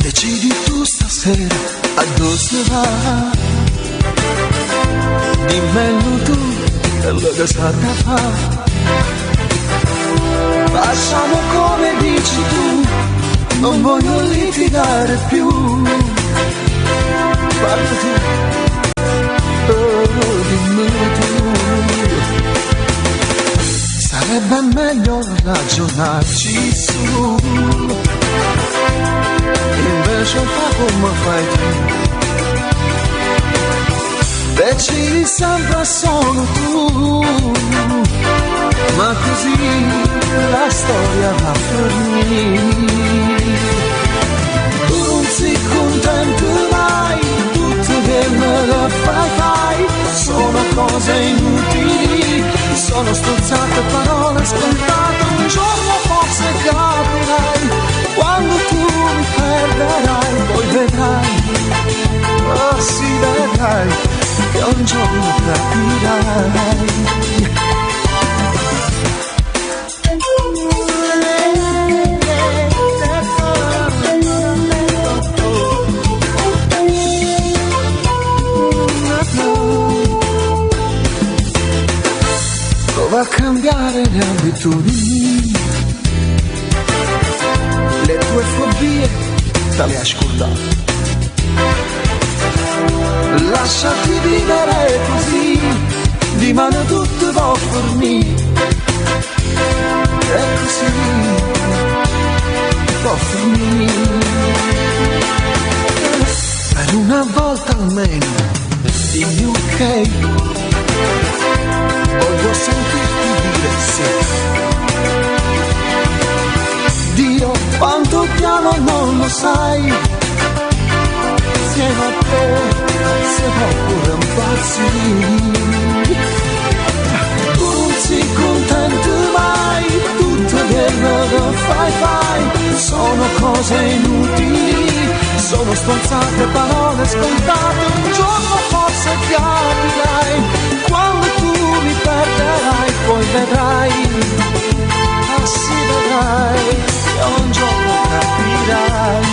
Decidi tu stasera a dove si va, dimmelo tu quello che sa da fare. Facciamo come dici tu, non voglio litigare più. Parla tu, oh, dimmelo tu. Sarebbe meglio ragionarci su, invece fa come fai tu. Decidi sempre solo tu, ma così la storia va a finire. Tu non sei contento mai, tutto quello che fai, sono cose inutili, sono stronzate parole scontate. Un giorno forse capirai, quando tu mi perderai, poi vedrai, oh sì vedrai, che un giorno capirai. Prova a cambiare le abitudini, le tue fobie te le hai scordate. Lasciati vivere così, di mano tutto va a fornire. E così va a finire. Per una volta almeno dimmi ok, voglio sentirti dire sì. Dio quanto ti amo non lo sai, insieme a te se va pure un impazzire. Tu non sei contento mai, tutto quello che fai, sono cose inutili, sono stronzate parole scontate. Un giorno forse capirai, quando tu mi perderai, poi vedrai, ah sì vedrai, che un giorno capirai.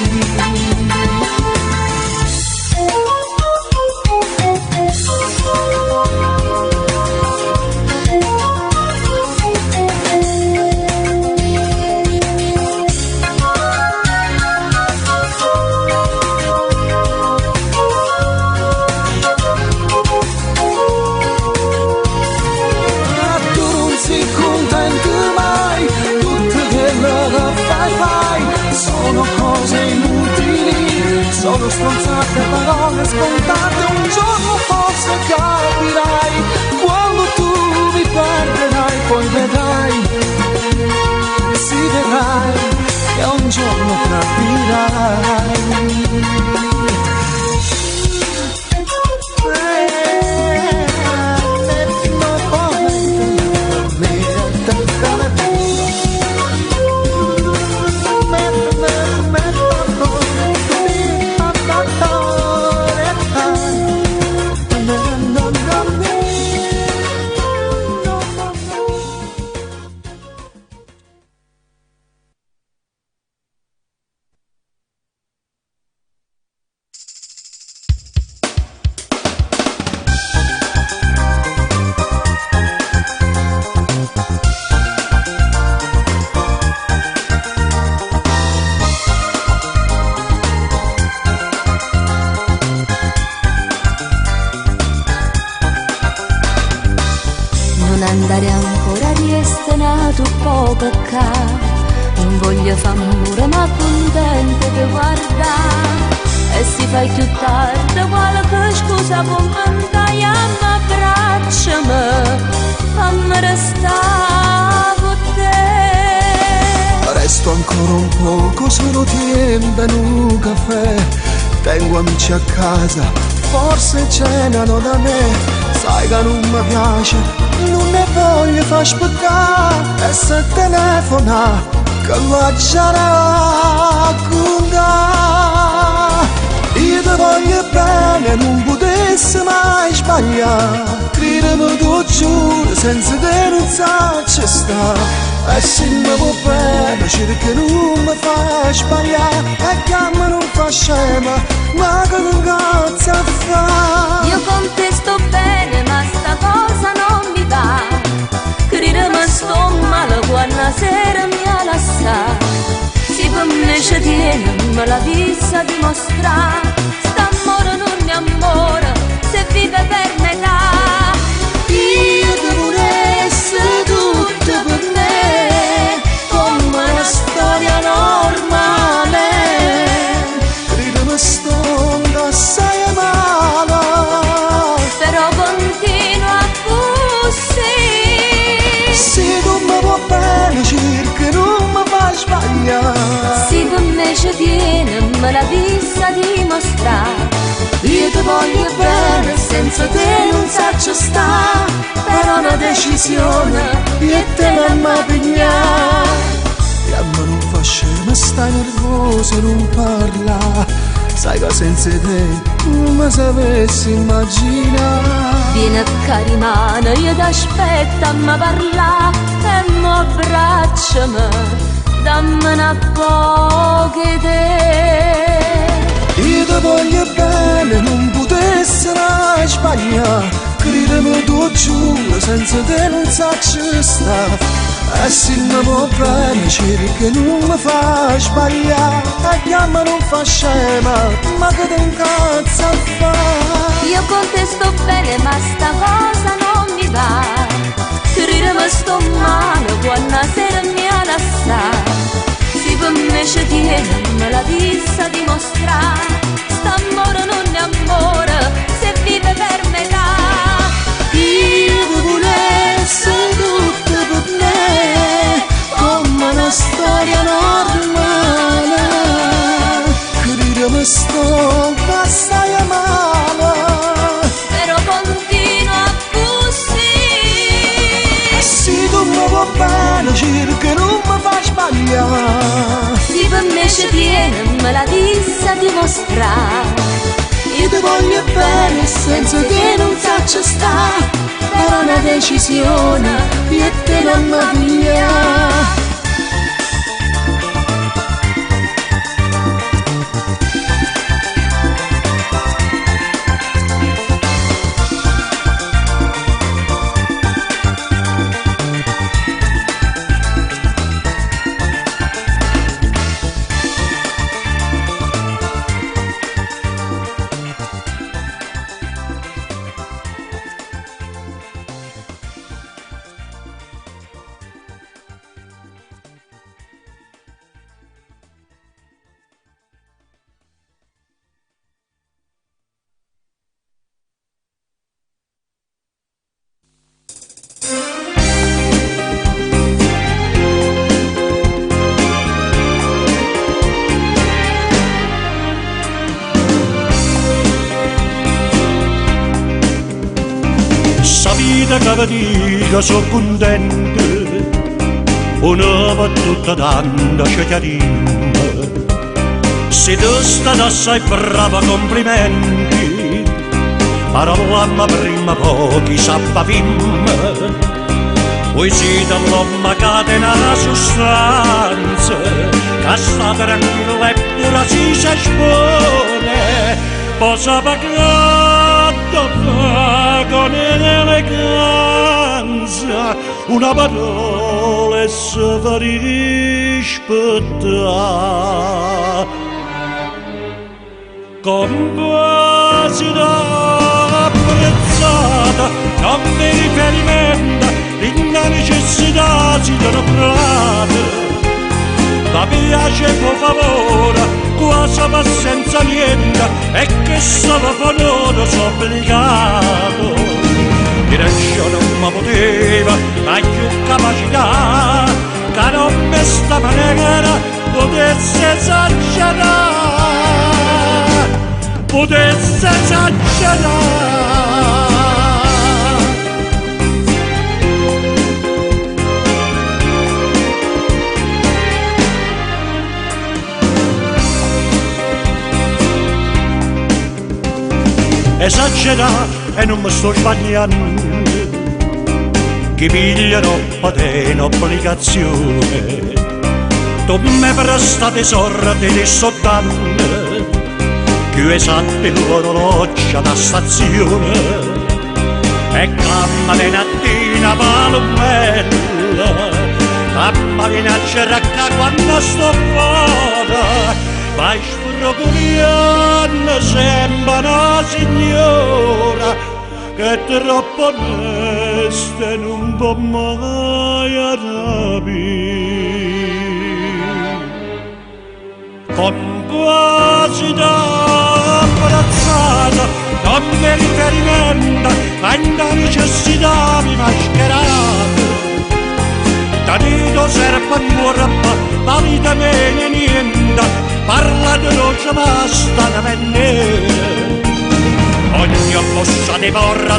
stronzate, parole scontate, un giorno forse capirai, quando tu mi perderai, poi vedrai, si vedrai, che un giorno capirai. Andare ancora riestenato poco ca, non voglio fare mura ma contento di guardare, e si fa più tardi qualche scusa può mandare, ma abbracciami, fammi restare con te. Resto ancora un poco, solo tempo in un caffè, tengo amici a casa, forse cenano da me. Sai che non mi piace, non ne voglio far aspettare, e se telefona che faccia raccontare. Io ti voglio bene, non potessi mai sbagliare, credimi tu giuro, senza te non saprei stare. E se mi va bene, cerca non mi fa sbagliare, e che me non fa scema, ma che non cazzo a fare. Io con te sto bene, ma sta cosa non mi va, credimi sto male quando sera mi ha lasciato. Se per me ci tiene, me la vista dimostrare, st'amore non è amore, se vive per metà. Io devo essere tutto per me, come una storia normale. Credimi sto assai male, però continua così. se tu mi va bene cerca non mi fa sbagliare. Se per me ci tiene, me la vista dimostrare. Io ti voglio bene, senza te non saprei stare, però una decisione io e te non mi pigliare. E a me non fa scema, stai nervoso, non parla, sai che senza te non mi sapessi immaginare. Vieni a carimano, io ti aspetto a mi parlare, e mo abbracciami, dammi una poche te. Io ti voglio bene, non potessi mai sbagliare, credimi tu giuro, senza te non saprei stare. E se mi va bene cerca non mi fa sbagliare, e chiama non fa scema, ma che te incazzo a fare. Io con te sto bene, ma sta cosa non mi va, credimi sto male quando sera mi ha lasciato. Se per me ci tiene, me la vista dimostrare, st'amore non è amore, se vive per metà. Io devo essere tutto per me, come una storia normale. Credimi sto assai male, Però continua così. se tu mi va bene cerca non mi fa sbagliare. Se per me ci tiene, me la vista dimostrare. Io ti voglio bene, senza te non saprei stare, però una decisione io e te non mi pigliare. vita che vi dica sono contento, una battuta tanta ci chiarimmo. Se tu stai assai brava, complimenti, parlamma prima pochi sappavim. Voi siete l'uomo che tiene la sostanza, che sta tranquilla e pure si espone, posa pagato con eleganza, una parola e si fa rispettare. Compasità apprezzata, non mi riferimento, la necessità si dà prata. Ma piace per favore, quasi ma senza niente, e che solo con loro sono obbligato. Direzione non mi poteva, ma più capacità, che non mi sta maniera potesse esagerare, potesse esagerare. Esagerare e non mi sto sbagliando, chi piglia troppa te in obbligazione, tu mi prestate sorte di sott'anno, più esatto l'orologio da stazione, e camma di nattina palumella, mamma viene a cercare quando sto fuori, vai sfrogoliando sembra una signora che è troppo onesta e non può mai arrabbiare. Compasità abbrazzata, non mi riferimento, ma in la necessità mi mascherata. Tanito serve ancora, ma vita mia niente, parla di dolce ma sta nera. Ogni mossa di porta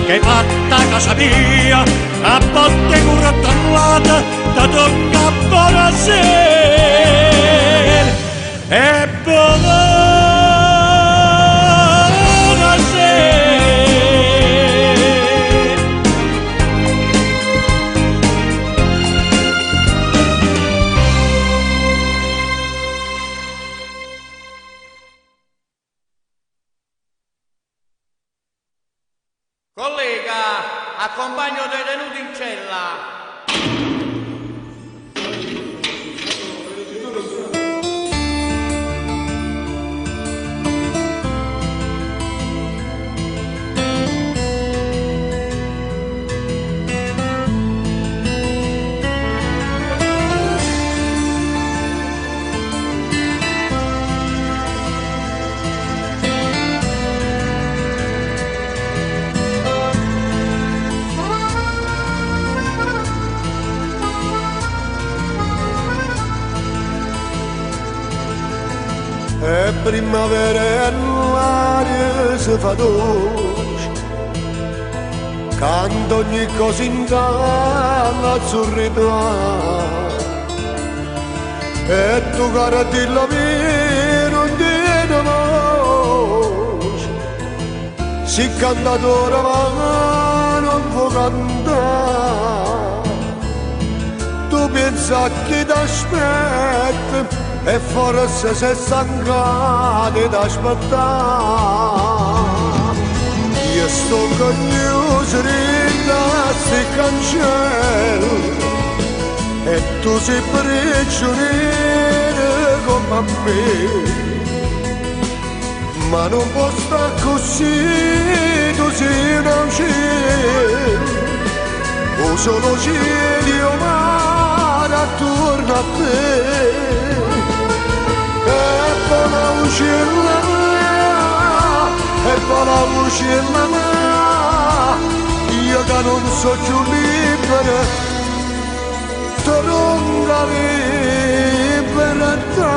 che fatta casa mia, a volte curata da tocca buonasera e buonasera. Collega, accompagno detenuti in cella. È primavera e l'aria si fa dolce, canto ogni cosa in canna azzurrita, e tu cara dillo mia non tiene voce, si cantatore ma non può cantare, tu pensa che ti aspetta e forse se stancate d'aspettare. Io sto cognoso rinassi cancello e tu sei prigioniero come me, ma non può stare così, tu sei un cielo, o solo cielo mare attorno a te. E buona uccella mia, io che non so più libera, torno libertà.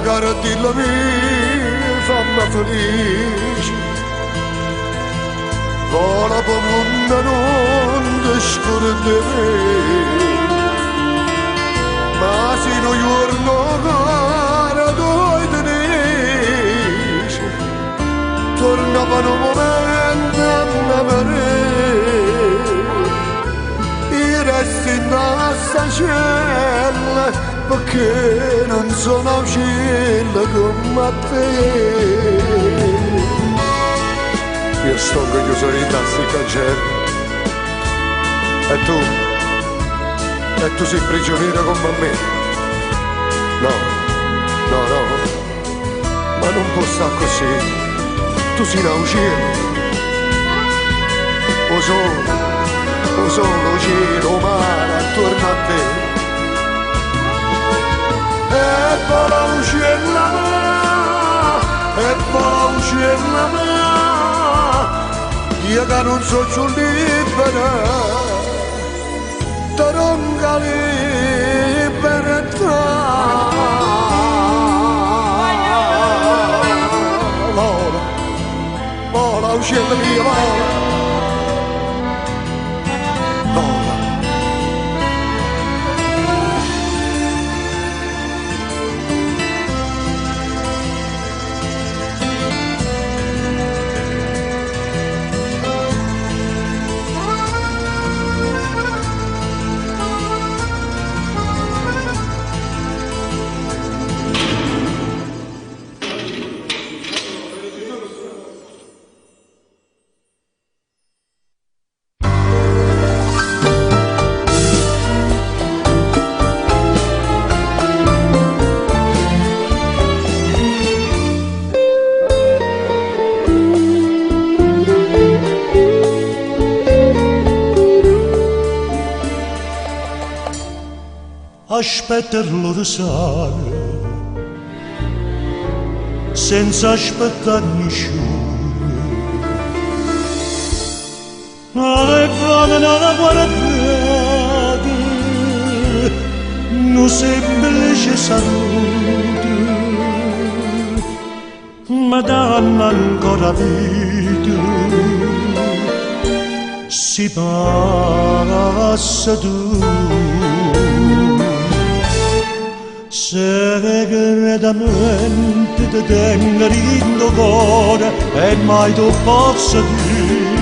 cara dilla mia, fammi felice. Vola per mondo non ti scorderei, ma se non giorno cara tu tenisci, torna per un momento a m'amare, e resti in nostra cella, perché non sono uscita come te. Io sto chiuso in tassi cancelli e tu sei prigioniera come me. No, ma non può stare così, tu sei una ucciso. O solo giro mare attorno a te. E vola uccella me, io che non so più libera, te non libertà. Vola, uccella mia, vola. Aspetterlo di sale senza aspettare nessuno, alle fame non guardate, non semplice saluto, ma danno ancora vita, si passa tu. Segretamente ti tengo in cuore e mai tu possa dire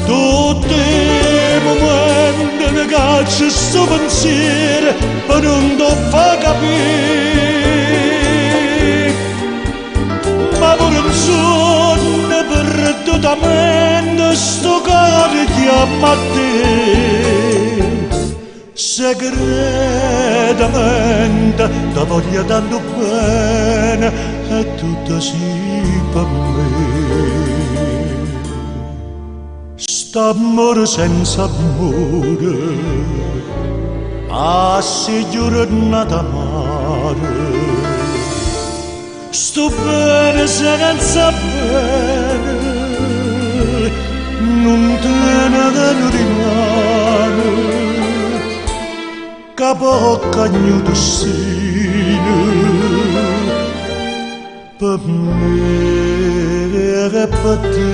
tutti i momenti mi caccia sto pensiero per non ti fa capire, ma pure un sogno perdutamente sto cuore chiama a te. Segretamente ti voglio tanto bene e tutto sì per me. St'amore senza amore, si giornata amare, sto bene senza bene, non te ne rimane. Capo cagno destino per me e per te.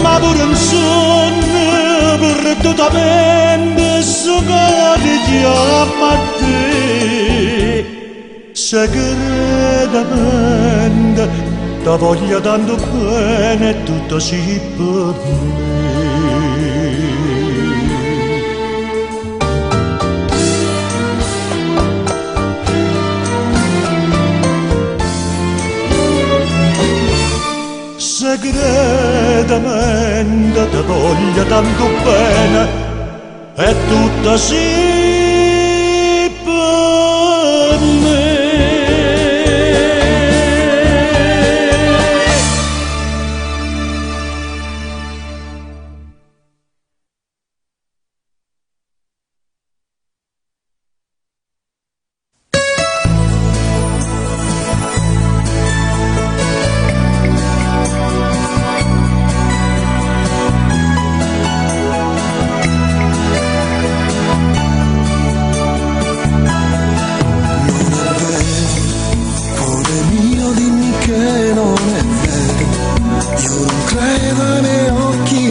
Ma pure un sogno perdutamente sto cuore chiama a te. Segretamente ti voglio tanto bene e tutto sì per me. Segretamente ti voglio tanto bene e tutto sì per me.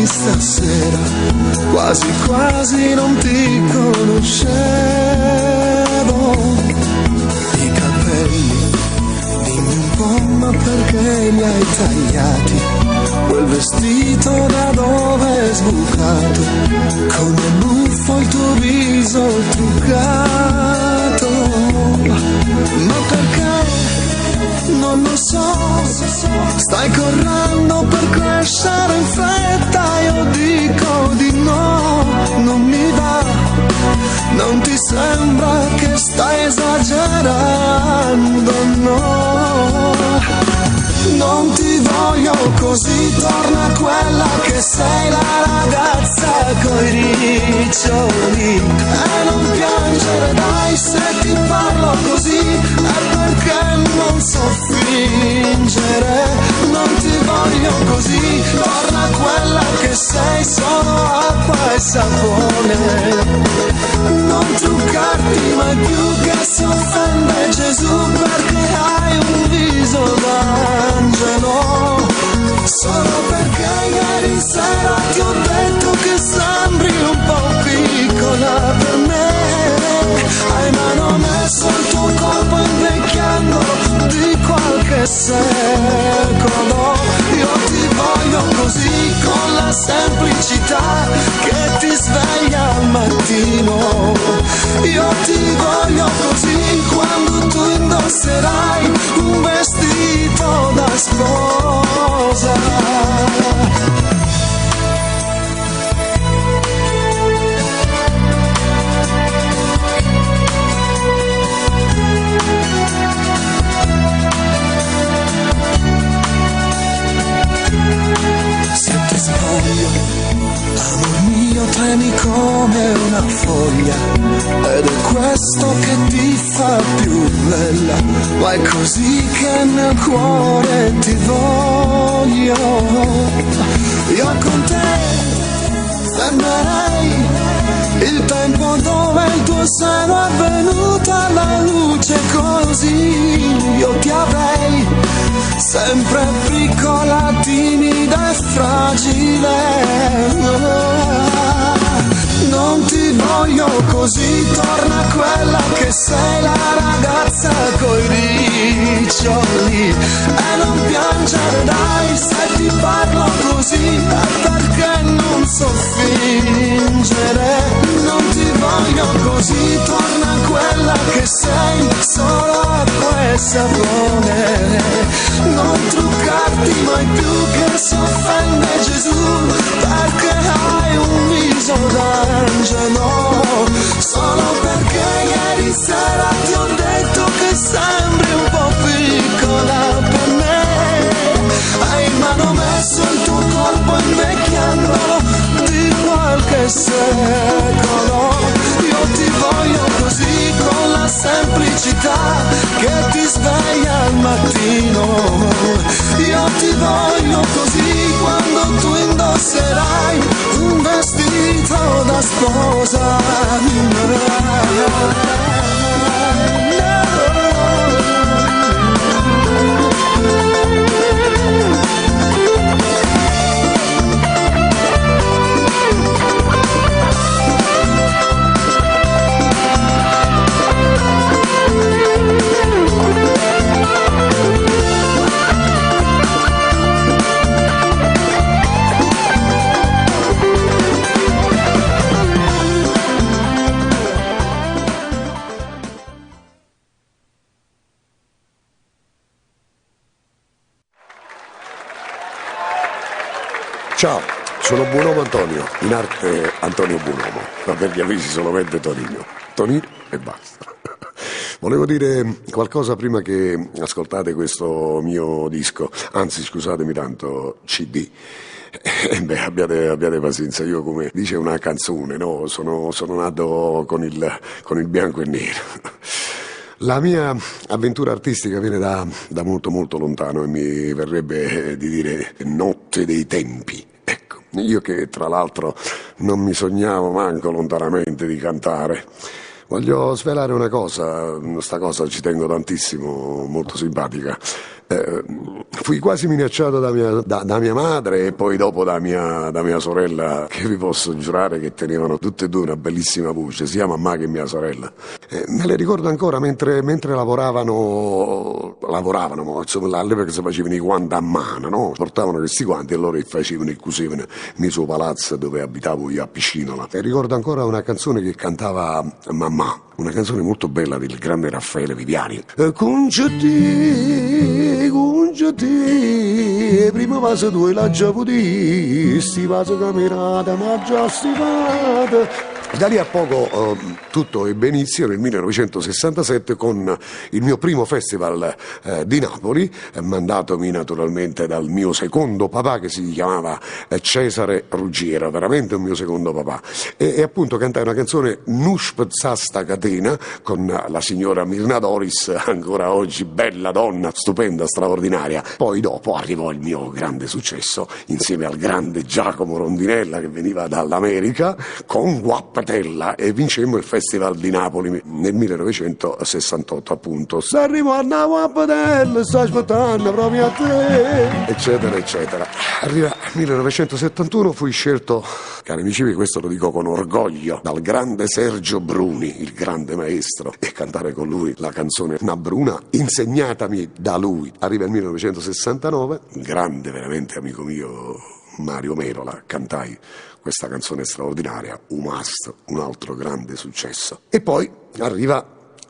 dimmi stasera, quasi quasi non ti conoscevo. I capelli, dimmi un po', ma perché li hai tagliati? Quel vestito da dove è sbucato? Con il buffo il tuo viso truccato. Ma perché? Non lo so, stai correndo per crescere in fretta, io dico di no, non mi va, non ti sembra che stai esagerando, no, non ti voglio così, torna quella che sei, la ragazza coi riccioli, e non piangere dai, se ti parlo così è perché non so fingere, non ti voglio così, torna quella che sei, solo acqua e sapone, non truccarti mai più che si offende Gesù, perché hai un viso d'angelo, solo perché ieri sera ti ho detto che sembri un po' piccola per me, hai mano messo il tuo corpo invecchiando di qualche secolo, io ti voglio così con la semplicità che ti sveglia al mattino, io ti voglio così quando tu indosserai un vestito da sposa. Amor mio, tremi come una foglia, ed è questo che ti fa più bella, ma è così che nel cuore ti voglio. Io con te fermerei il tempo dove il tuo seno è venuto alla luce, così io ti avrei sempre piccola, timida e fragile. Non ti voglio così, torna quella che sei, la ragazza coi riccioli, e non piangere dai, se ti parlo così è perché non so fingere, non ti voglio così, torna quella che sei, solo acqua e sapone, non truccarti mai più che si offende Gesù, perché hai un viso d'angelo, solo perché ieri sera ti ho detto che sembri un po' piccola per me, hai in mano messo il tuo corpo invecchiando di qualche secolo, io ti voglio così con la semplicità che ti sveglia al mattino, io ti voglio così quando tu indosserai un vestito da sposa. Ciao, sono Buonomo Antonio, in arte Antonio Buonomo, ma per gli amici solamente Tonino. Tonino e basta. Volevo dire qualcosa prima che ascoltate questo mio disco, anzi scusatemi tanto, CD. Abbiate pazienza, io come dice una canzone, no? Sono nato con il bianco e nero. La mia avventura artistica viene da molto molto lontano e mi verrebbe di dire notte dei tempi. Ecco, io che tra l'altro non mi sognavo manco lontanamente di cantare. Voglio svelare una cosa, sta cosa ci tengo tantissimo, molto simpatica. Fui quasi minacciato da mia madre e poi dopo da mia sorella, che vi posso giurare che tenevano tutte e due una bellissima voce, sia mamma che mia sorella. Me le ricordo ancora mentre lavoravano, ma insomma all'epoca si facevano i guanti a mano, no? Portavano questi guanti e loro facevano e cusevano nel suo palazzo dove abitavo io a Piscinola. E ricordo ancora una canzone che cantava mamma, una canzone molto bella del grande Raffaele Viviani. Conceti, prima vaso tu e la già potuti, sti vaso camerata, ma già stivata. Da lì a poco tutto ebbe inizio nel 1967 con il mio primo festival di Napoli, mandatomi naturalmente dal mio secondo papà che si chiamava Cesare Ruggiero, veramente un mio secondo papà, e appunto cantai una canzone Nuspzasta Catena con la signora Mirna Doris, ancora oggi bella donna, stupenda, straordinaria. Poi dopo arrivò il mio grande successo insieme al grande Giacomo Rondinella che veniva dall'America con Guappatella, e vincemmo il Festival di Napoli nel 1968 appunto. S'arrivo a Guappatella, sto aspettando proprio a te, eccetera eccetera. Arriva il 1971, fui scelto, cari amici miei, questo lo dico con orgoglio, dal grande Sergio Bruni, il grande maestro, e cantare con lui la canzone Na Bruna, insegnatami da lui. Arriva il 1969, un grande veramente amico mio, Mario Merola, cantai questa canzone straordinaria, Un altro grande successo. E poi arriva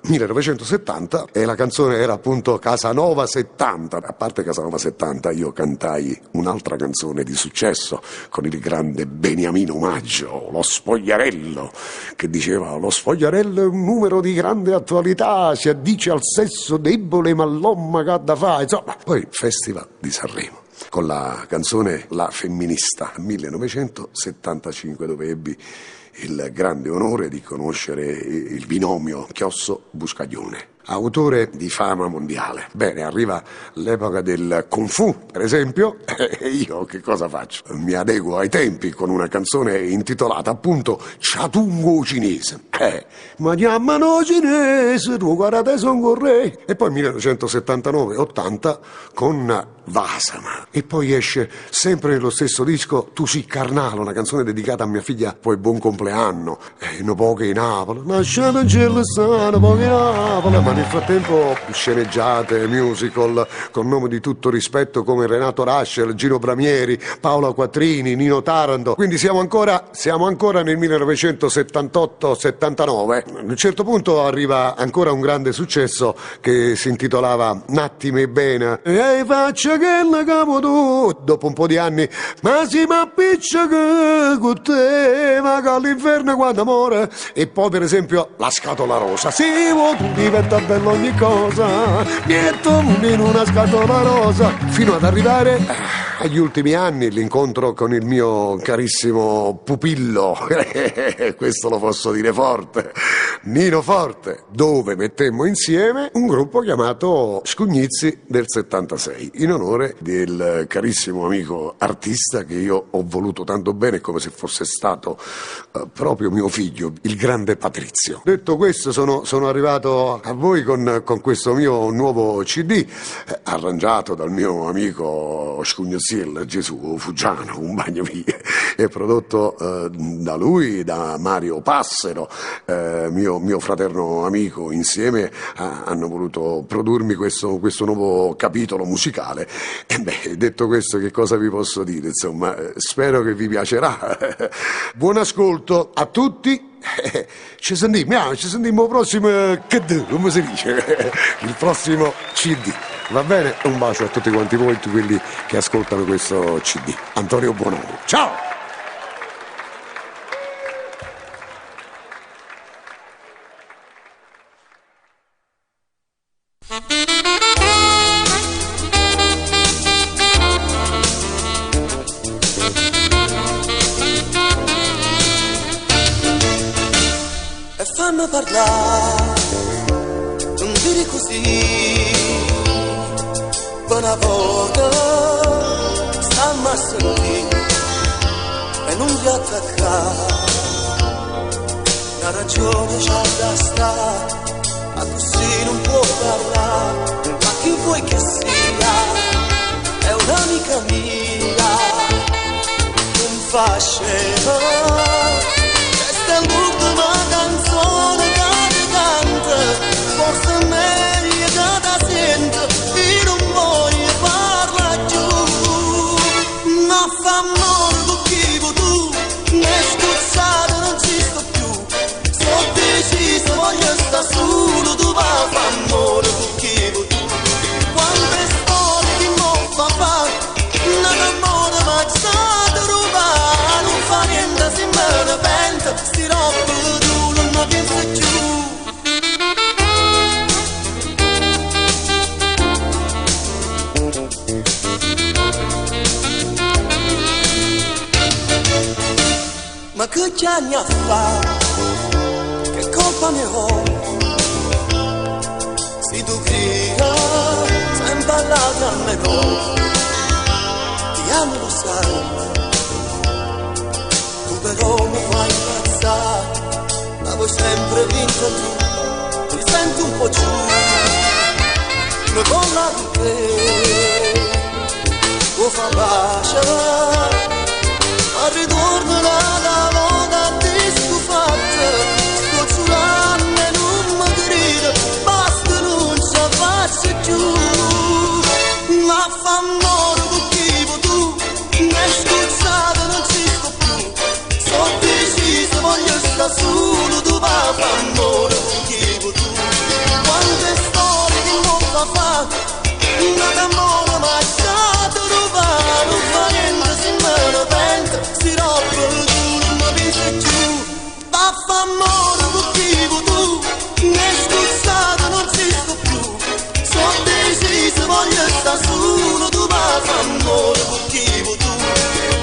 1970 e la canzone era appunto Casanova 70. A parte Casanova 70 io cantai un'altra canzone di successo con il grande Beniamino Maggio, Lo Spogliarello, che diceva: lo spogliarello è un numero di grande attualità, si addice al sesso debole ma l'omma che ha da fa. Insomma, poi Festival di Sanremo con la canzone La Femminista 1975, dove ebbi il grande onore di conoscere il binomio Chiosso-Buscaglione, autore di fama mondiale. Bene, arriva l'epoca del Kung Fu, per esempio, e io che cosa faccio? Mi adeguo ai tempi con una canzone intitolata appunto Chatungo cinese. Ma chiamano cinese, tu guardate son correi. E poi 1979-80 con Vasama. E poi esce sempre nello stesso disco Tu si carnale, una canzone dedicata a mia figlia, poi buon compleanno. No poche in Napoli, nasciata in Celestano, poche in Napoli. Ma nel frattempo sceneggiate, musical, con nome di tutto rispetto come Renato Rascel, Gino Bramieri, Paola Quattrini, Nino Taranto. Quindi siamo ancora nel 1978-79. A un certo punto arriva ancora un grande successo che si intitolava N'attime bene. E faccia che la capo tu, dopo un po' di anni, ma si m'appiccia che con te, ma che all'inferno quando amore. E poi per esempio La scatola rosa, sì, tu diventa bello ogni cosa, niente in una scatola rosa, fino ad arrivare agli ultimi anni, l'incontro con il mio carissimo pupillo, questo lo posso dire forte, Nino Forte, dove mettemmo insieme un gruppo chiamato Scugnizzi del 76, in onore del carissimo amico artista che io ho voluto tanto bene, come se fosse stato proprio mio figlio, il grande Patrizio. Detto questo, sono arrivato a voi con questo mio nuovo CD, arrangiato dal mio amico Scugnoziel Gesù Fuggiano, un bagno via, e prodotto da lui, da Mario Passero, mio fraterno amico. Insieme hanno voluto produrmi questo nuovo capitolo musicale. E beh, detto questo, che cosa vi posso dire? Insomma, spero che vi piacerà. Buon ascolto a tutti. Ci sentiamo prossimo, come si dice, il prossimo CD. Va bene? Un bacio a tutti quanti voi, tutti quelli che ascoltano questo CD. Antonio Bonomo, ciao! Fammi parlare, non dire così, una volta stiamo assolti e non ti attaccare, la ragione c'ha da stare, ma così non può parlare, ma chi vuoi che sia, è un'amica mia, non fa scema. Questa è l'ultima canzone che ti canta, forse è meglio che ti sento, io non voglio parlare più. Ma fa amore con chi vuoi tu, mi è scuzzato, non ci sto più. Sono deciso, voglio stare solo, tu va a fare amore con chi vuoi tu. Quante storie di moffa fa, non amore ma stato rubato. Non fa niente se me ne pento, sti robe tu non mi pensi più. Ma che c'hanno a fare? Che colpa ne ho? Se tu grida, sempre all'altra a me no. Ti amo lo sai, tu però mi fai impazzare. Ma vuoi sempre vincere tu, mi sento un po' giù. Mi vola di te, tu fa pace. A ritorno la volta discufatta, sto giurando e non mi grida, basta non ci faccio più. Ma fa amore con chi vuoi tu, mi è scuzzato, non ci sto più. Sono deciso, voglio stare solo, tu va a fa amore con chi vuoi tu. Quante storie di moffa fa, non amore ma stato rubato. Non fa niente se me ne pento, si roba tu non mi pensi più. Va a fa amore con chi vuoi tu, mi è scuzzato, non ci sto più. Sono deciso, voglio stare solo, tu va a fa amore con chi vuoi tu.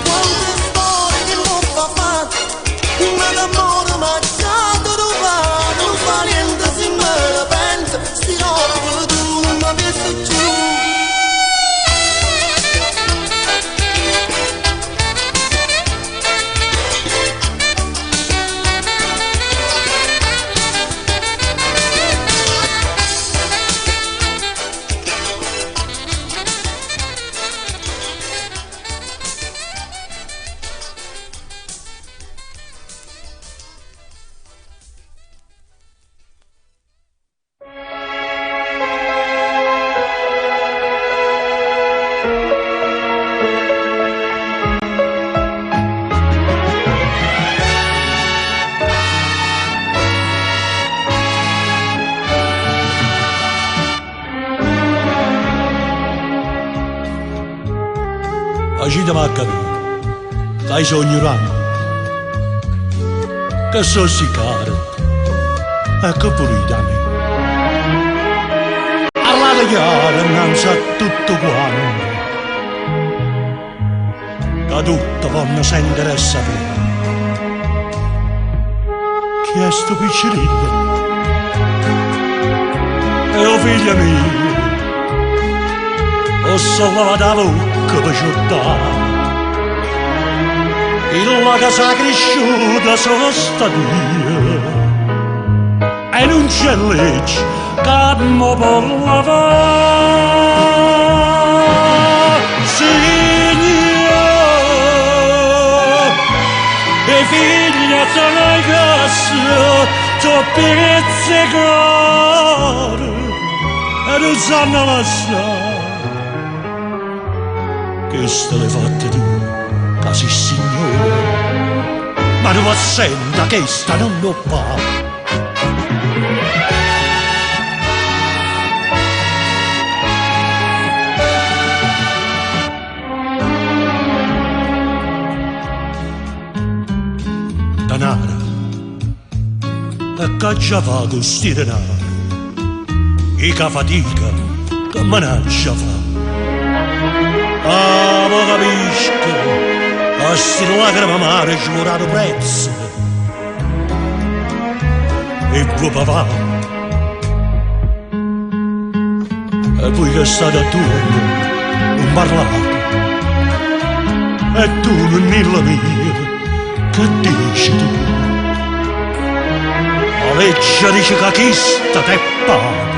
Quante storie che non fa, non amore ma stato rubato. Non fa niente se me ne pento, si roba tu non mi pensi più. Agita m'ha capito, dai sogni ramo, che so si caro, e che pure da me. Parlate chiaro innanzi a tutto quanto, che tutto vanno sentire e sapere. Chi è sto piccirillo? E o figlia mia, ho salvato la bocca per giocare. In la casa cresciuta sono stato io, e non c'è legge che mi può lavare. Signore, e figlia sono in casa, tu pezzi caro, e non sanno lasciare. Che ste le fatte tu, casi signore, ma non assenta che sta non lo fa. Danara, e che già fa con sti denari, e che fatica, che managgia fa. Ah, ma capisco, a sti lacrime amare giurato prezzo. E tuo papà, e poi che state attorno, non parlate. E tu non nella mia, che dici tu? La legge dice che chi sta te paga.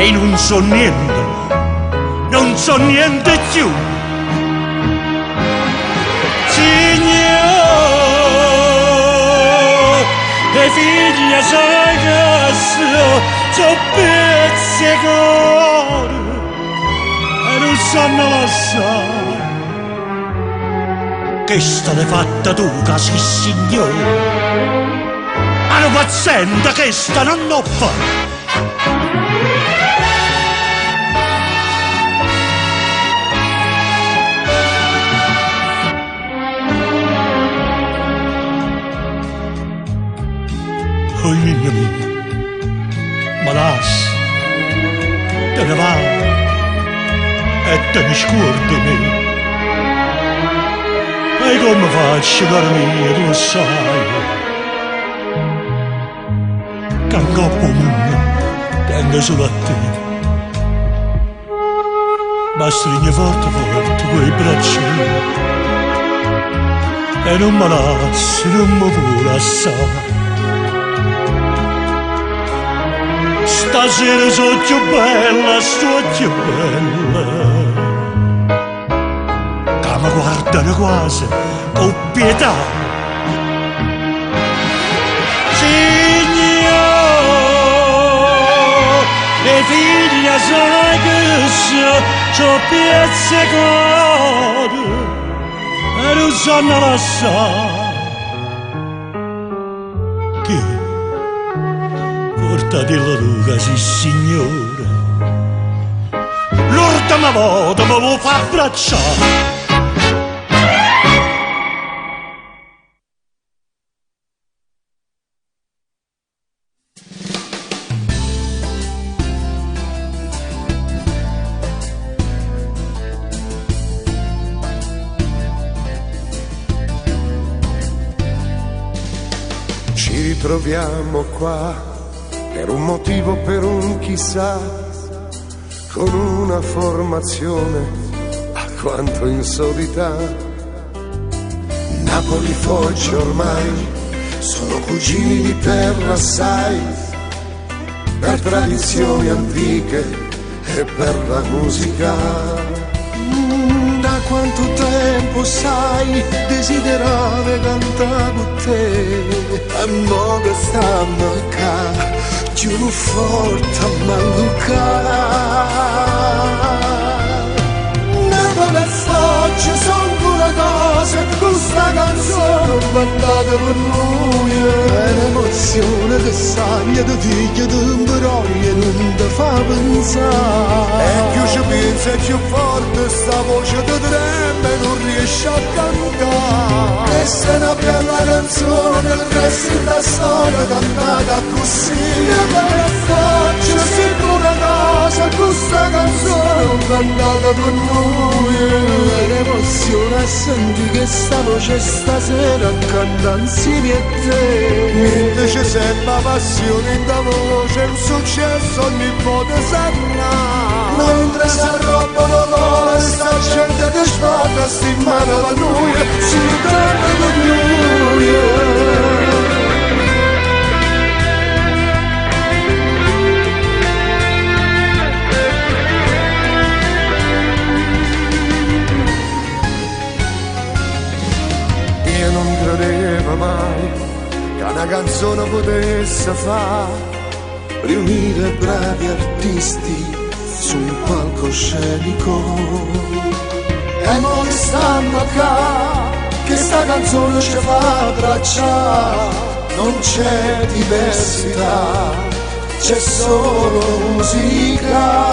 e non so niente, non so niente più. Signore, le figlie sai che sono pizzicatori e non sanno lasciare. Che state fatta tu, che sei signore? Hanno pazienza che sta non ho fatto. Oh, ninna mia, ma lascia, te ne va e te ne scordi me. E come faccio, cara mia, tu sai, che in coppa mondo tengo solo a te. Ma stringi forte forte quei bracci e non mi lasci, non mi puoi lasciare. Stasera sono più bella, sto più bella. Che mi guardano quasi con pietà. Signore, le figlie sai che sono pizzicatori e non sanno lasciare. Che? Portatelo tu che sei signore. L'ultima volta mi vuoi far abbracciare. Ci ritroviamo qua per un motivo, per un chissà, con una formazione a quanto insolita. Napoli, Foggia ormai sono cugini di terra, sai, per tradizioni antiche e per la musica. Da quanto tempo, sai, desideravo cantare con te, e mo che stanno qua più forte a mancare. Napoli e Foggia sono una cosa, questa canzone mandata per noi, è l'emozione che saglia di figlia di un broglie non ti fa pensare. E più ci pensa e più forte sta voce ti trema e non riesce a cantare. Questa è una bella canzone, il resto della storia cantata così. Napoli e Foggia sono una cosa, questa canzone cantata per noi, è l'emozione a sentire che sta voce stasera canta insieme a te. Mentre c'è sempre passione in da voce, un successo ogni volta sarà. Mentre si arrobbano l'ora, sta gente che sbarca, sta in mano a noi, si ritorna con noi. Io non credevo mai che una canzone potesse fare riunire bravi artisti su un palcoscenico. E mo che stanno qua, che sta canzone ci fa abbracciare. Non c'è diversità, c'è solo musica.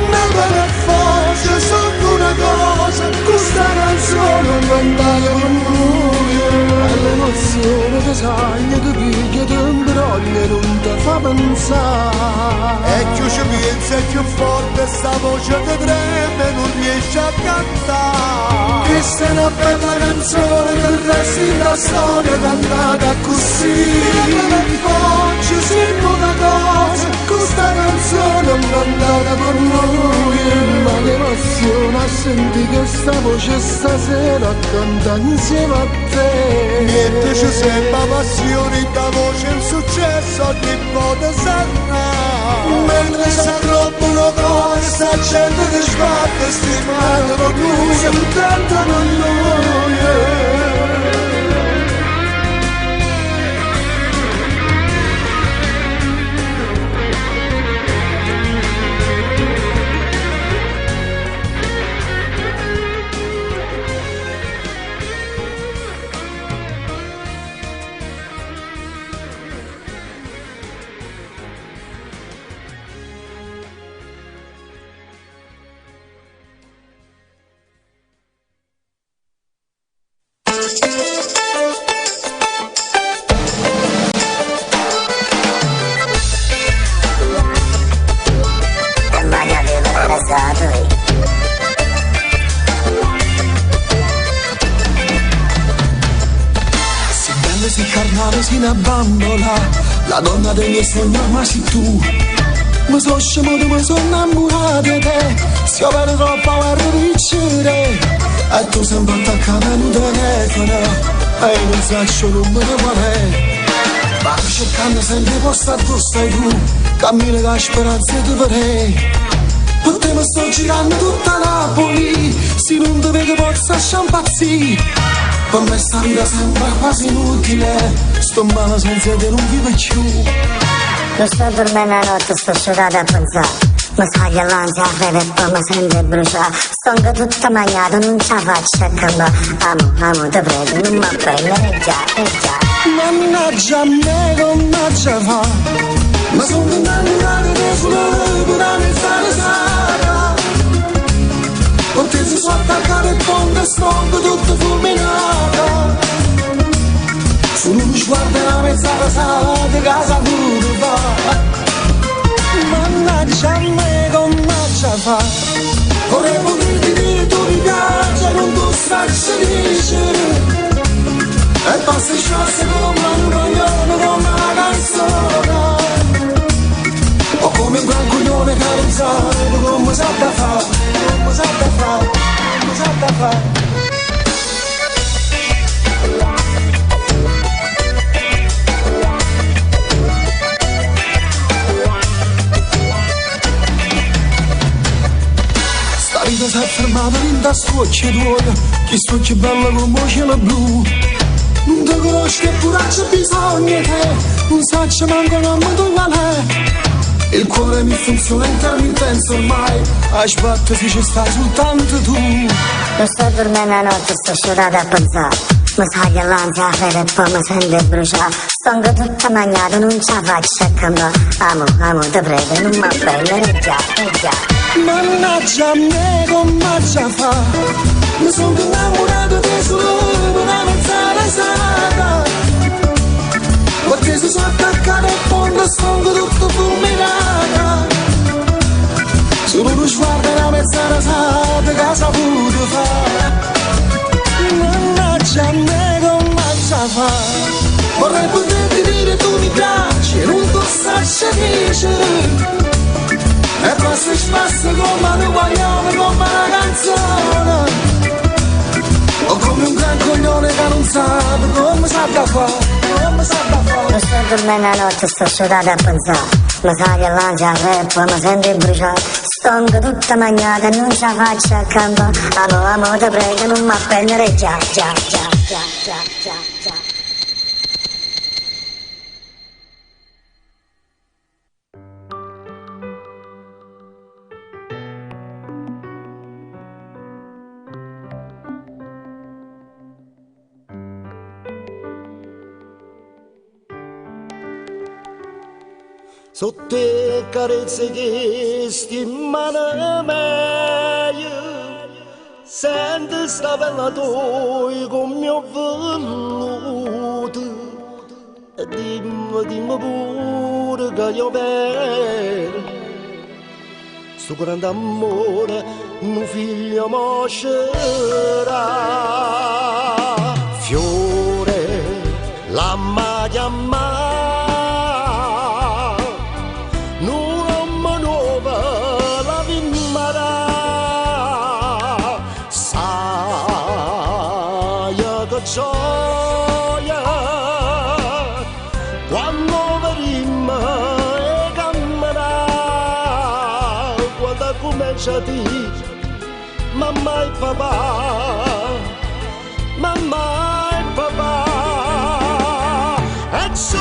Napoli e Foggia sono una cosa, questa canzone mandata con noi, è l'emozione che sagna, che piglia, che imbroglia, non ti fa pensare. E più ci pensa e più forte sta voce ti trema e non riesce a cantare. questa è una bella canzone che resti la storia cantata così. Oggi sento una cosa, questa canzone è cantata per noi. Ma l'emozione a sentire questa voce stasera canta insieme a te. Niente ci sembra passione da voce il successo ogni volta sarà. Mentre s'arrobbano con questa gente che sbatte stimata per lui, soltanto per lui. Si carnale si ne bambola, la donna dei miei sogni ormai sei tu. Mi sono scemuto, mi sono innamorato di te, si opera troppo a vincere. E tu sempre attaccata al telefono, e io non so il numero qual è. Ma cercando sempre posto a dove stai tu, cammino con la speranza di vedere. Per te mi sto girando tutta Napoli, se non ti vedo posso lasciare impazzire. Per me sta vita sembra quasi inutile, sto male senza te non vivo più. Non sto dormendo la notte, sto sciolata a pensare. Mi sa che l'ansia fede e poi mi sento bruciare. Sto anche tutta magnata, non ce la faccio a cambiare. Amo, te prego, non mi prendere già. Mannaggia a me, come ce fa? Ma sono innamorato di solo per una mezz'ora sera. Con te si sono attaccato e ponte stonco tutto fulminato. Solo mi sguardo e una mezz'ora sala di casa pure fa. Mannaggia a me, come ce fa? Vorrei poterti dire tu mi piace, non tu stai dice. E passi sciolse come un coglione, come una canzone. O come un gran coglione carezzato, come sa da fare, come sa da fare, come sa da fare. Sta vita si è fermata in da stuocce d'uoia, che stuocce bella come cielo blu. Non ti conosco eppure c'è bisogno di te, non saccio manco nome tu qual è. Il cuore mi funziona intermittenza ormai, a sbattere se ci stai soltanto tu. Non sto dormendo la notte, sto sciolata a pensare. Mi sa che l'ansia fede e poi mi sento bruciare. Sto anche tutta magnata, non ce la faccio a cambiare. Amo, te prego, non mi prendere già. Mannaggia a me, come ce fa? Mi sono innamorato di solo per una mezz'ora sera. Perché si sono attaccato al fondo, sto tutto fulminato. Solo uno sguardo e una mezz'ora sera di casa pure fa. Mannaggia a me, come ce fa? Vorrei poterti dire tu mi piaci, non tu sai dicere. E poi si spassa come un guaglione, come una canzone. O come un gran coglione che non sa come sa da fare. Non sto dormendo la notte, sto sciolata a pensare. Mi sa che l'ansia fede e poi mi sento bruciare. Sto anche tutta magnata, non ce la faccio a cambiare. Amo, te prego, non mi prendere già. Sotto le carezze che stimano meglio, senti sta bella tua come ho voluto. E dimmi pure che io bene, sto grande amore un figlio moscerà. Fiore, la maglia n'uomo nuovo la vimmarà. Sai che gioia quando vedremo e cammerà. Quando comincia a dire mamma e papà, mamma e papà, e so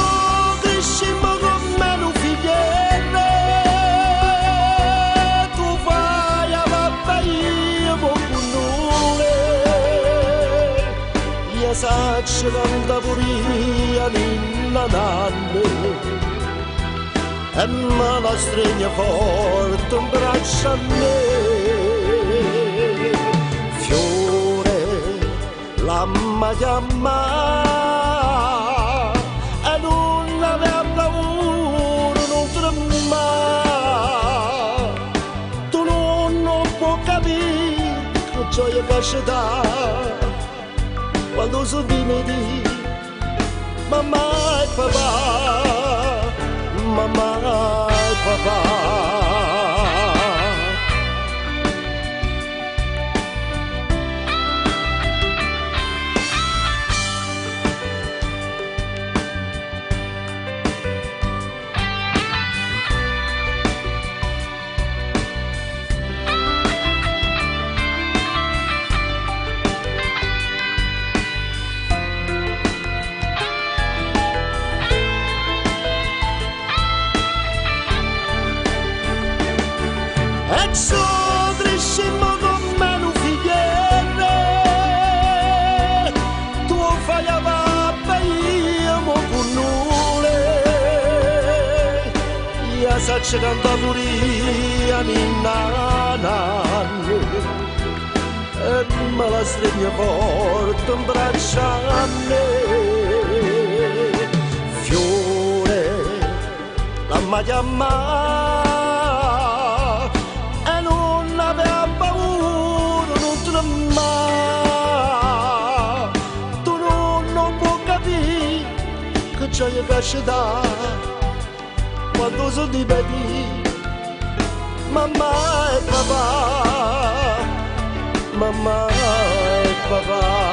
crescimmo con me un figliere, tu fai a papà io con nulla, io saccio quando puria ninna nanne, e me la stringe forte un braccio a me. La chiama e non aveva paura, non trema. Tu non puoi capire che gioia che ci dà quando si viene di mamma e papà, mamma e papà. Sacce canta puria ninna nanne e me la stringe forte un braccio a me. Fiore, la maglia e non aveva paura, non trema. Tu non puoi capire che gioia che ci dà quando sono di vedi mamma e papà, mamma e papà.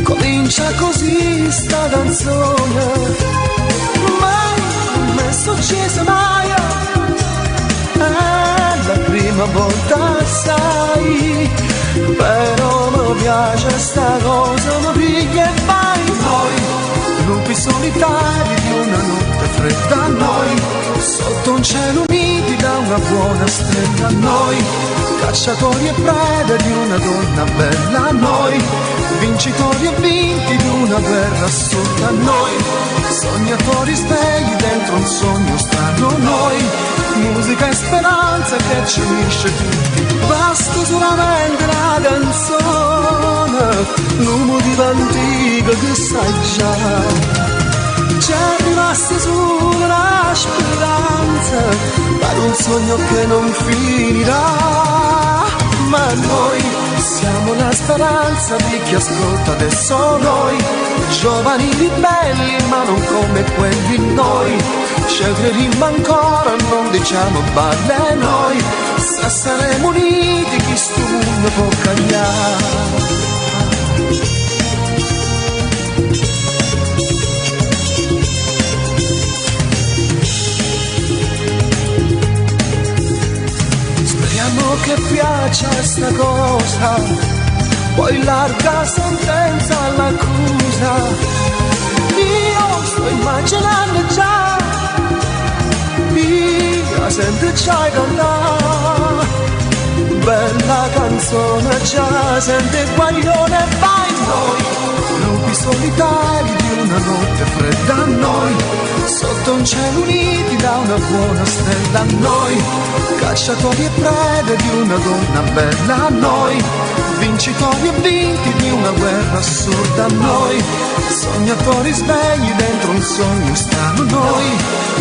Comincia così sta canzone, mai mi è successo mai, è la prima volta sai, però mi piace sta cosa, mi piglia e vai. Noi, lupi solitari di una notte fredda, noi, sotto un cielo uniti da una buona stella, noi, cacciatori e prede di una donna bella, noi, vincitori e vinti di una guerra assurda, noi, sognatori svegli dentro un sogno strano, noi, musica e speranza che ci unisce tutti, basta solamente la canzone, l'umotiva antica che sai già, c'è rimasta solo la speranza, per un sogno che non finirà, ma noi siamo la speranza di chi ascolta adesso noi, giovani ribelli ma non come quelli noi, sceglieremo ancora, non diciamo balle noi, se saremo uniti chi sto mondo può cambiare. Speriamo che piaccia sta cosa, poi larga sentenza all'accusa. Io sto immaginando già, via sente c'hai cantare, bella canzone già sente il guaglione vai noi, lupi solitari di una notte fredda a noi, sotto un cielo uniti da una buona stella a noi, cacciatori e prede di una donna bella a noi, vincitori e vinti di una guerra assurda a noi, sognatori svegli dentro un sogno strano noi,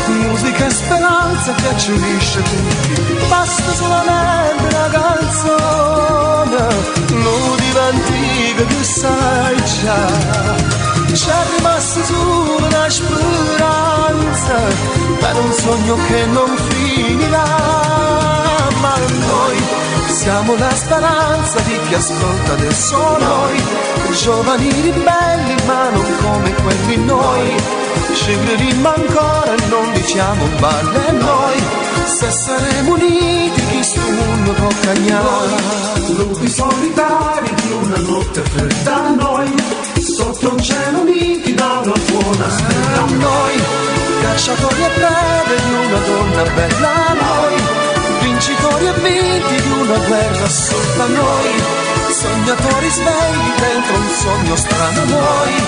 musica e speranza che ci unisce tutti, basta solamente una canzone, l'udiva antica che sai già, c'è rimasta solo una speranza, per un sogno che non finirà, ma noi siamo la speranza di chi ascolta adesso noi, giovani ribelli ma non come quelli noi, sceglieremo ancora e non diciamo balle noi, se saremo uniti chi sto mondo può cagnare. Lupi solitari di una notte fredda a noi, sotto un cielo uniti da una buona stella a noi, cacciatori e prede di una donna bella a noi, vincitori e vinti di una guerra assurda a noi, sognatori svegli dentro un sogno strano a noi,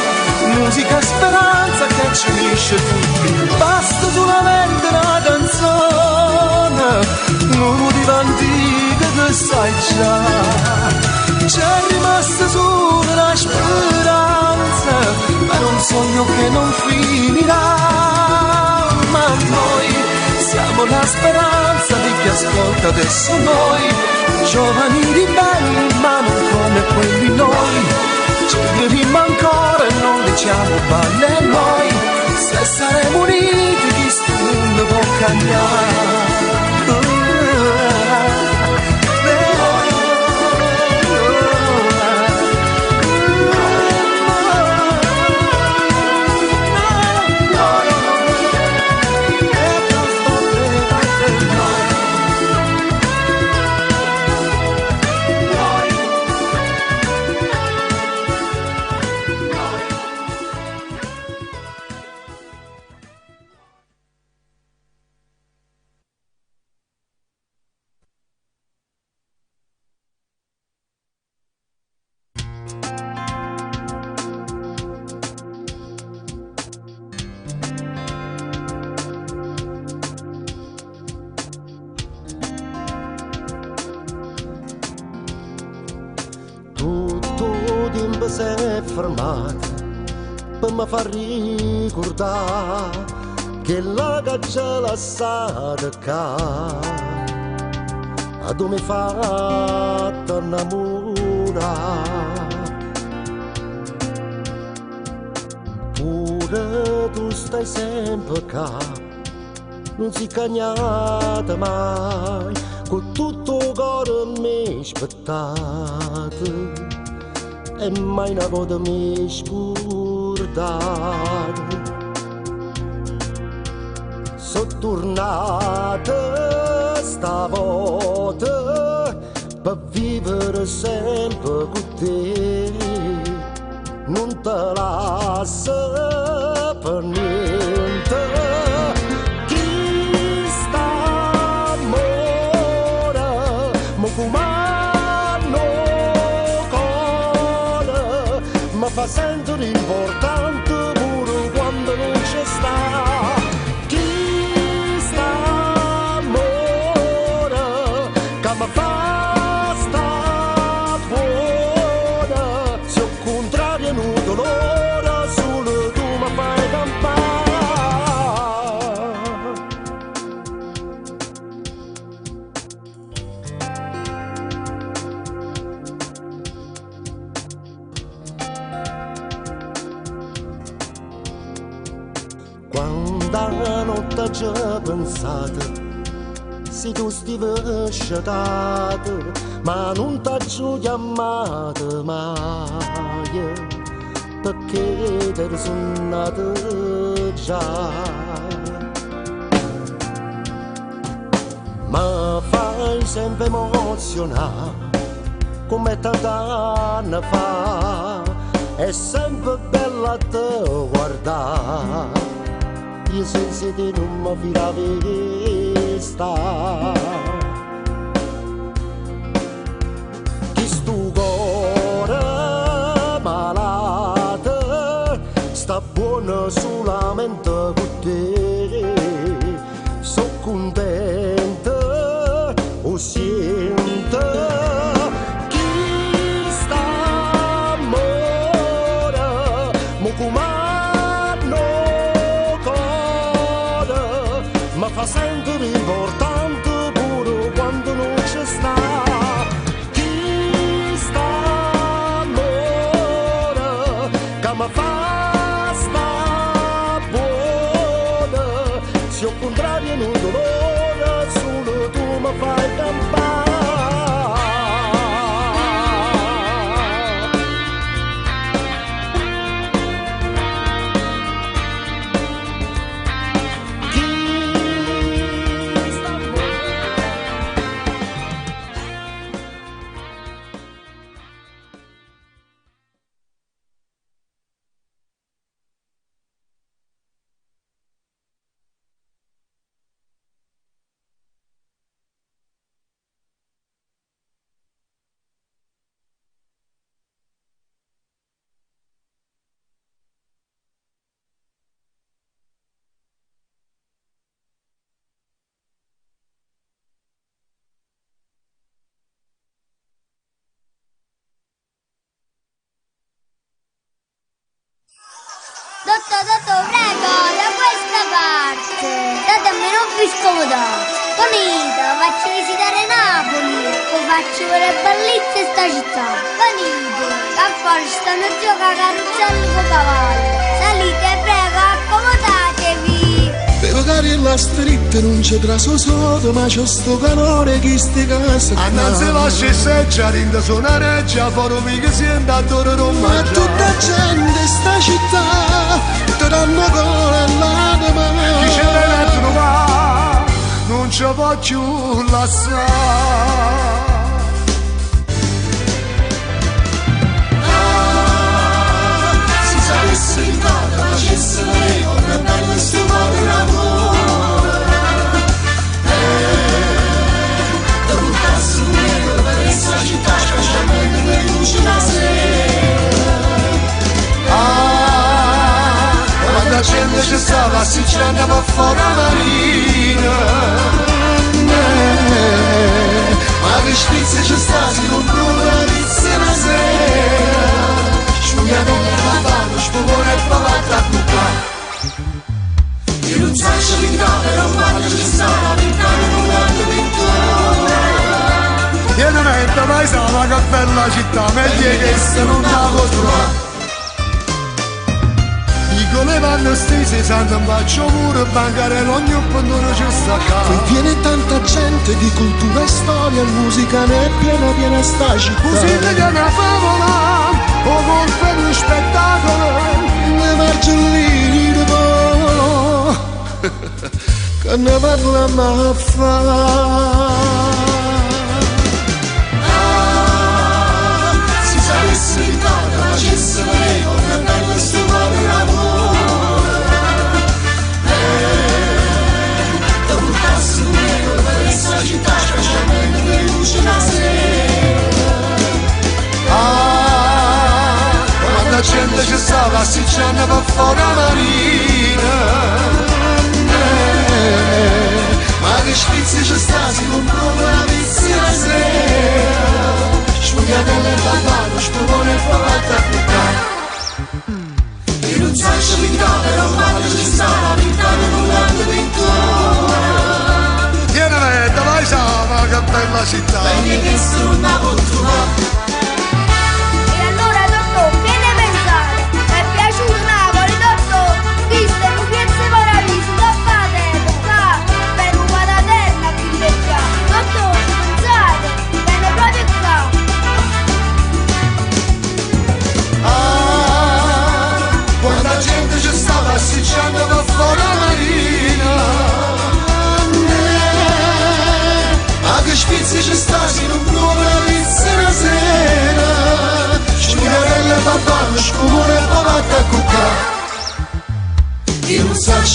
musica e speranza che ci unisce tutti, basta solamente una canzone, l'udiva antica che sai già, c'è rimasta solo una speranza, per un sogno che non finirà, ma noi siamo la speranza di chi ascolta adesso noi, giovani ribelli ma non come quelli noi, sceglieremo ancora e non diciamo balle noi, se saremo uniti chi sto mondo può cambiare. si è fermata per mi far ricordare che la caccia lasciata ca a dove mi fatta innamorare. Pure tu stai sempre qua, non si cagnata mai, con tutto il cuore mi aspettate e mai una cosa mi scordate. Sono tornata stavolta per vivere sempre con te, non te lascio per niente. Chi sta amore mi fumano cuore, mi fa sentire importante pure quando non c'è sta. Ma fa sta buona, se al contrario non dolore, solo tu mi fai campare. Quando molta già pensata se tu stivi sciatata, ma non t'ho chiamata mai, perché ti sono nata già. Ma fai sempre emozionare, come tant'anni fa, è sempre bella te guardare. Io senza te non mi fila vista. Chi sto cuore malato sta buono solamente con te. So contenta o sento chi sta amore mo comando cuore ma fa sentire importante pure quando non ci sta. Chi sta amore che mi fa sta buona, se al contrario non dolore solo tu mi fai campare. Dottor, prego, da questa parte. Datemi non più scomodare. Venite, faccio visitare Napoli. O faccio vedere bellezza sta città. Venite, a fuori stanno giocando a carrozzelli con cavalli. Salite, prego, accomodatevi. Per magari la stritta non c'è traso sotto, ma c'è sto calore che sti casa. Annanzi lascia seggiare in da suonareggia, fuori mica si è andato non Ma mangia. tutta gente sta città ti danno gola alla mano. Chi ce l'ha trovata non ci può più lasciare. Si sapesse in casa facesse le cose belle sto cuore d'amore. Da buttare su nero per questa città specialmente le luci la sera. Quando la gente ci stava si ci andava fuori la marina. Ma che spizze ci sta si comprò la pizza la sera. Spugliato nella mano, spumone e pavata a bucare. Io non so pintare, però quando ci stava pintare non guardo pittore. Io non metto mai stava che bella città, meglio che se non la trovare. Con le vanno stese, sanno un bacio pure, bancarello ogni pandoro ci sta qua. Qui viene tanta gente di cultura e storia, musica ne è piena sta città. Così ti viene a favola, o colpa di spettacolo. Le margellini di volo, che ne parla ma fa. Si sapesse in casa facesse le cose belle sto cuore d'amore. Da buttare su nero per questa città specialmente le luci la sera. Quando la gente ci stava si ci andava fuori la marina. Ma che spizzi ci sta si comprò la pizza la sera. Spugliatelle e bambano, spumone e pavata a buttare. Io non so pintare, però quando ci stava pintare non guardo pittore. Viene vedda, vai sama, che bella città. Vedi che sono una cultura. E allora, dottor, viene a pensare. Mi è piaciuto Napoli, dottor. Visto, non pienso paradiso, da fate.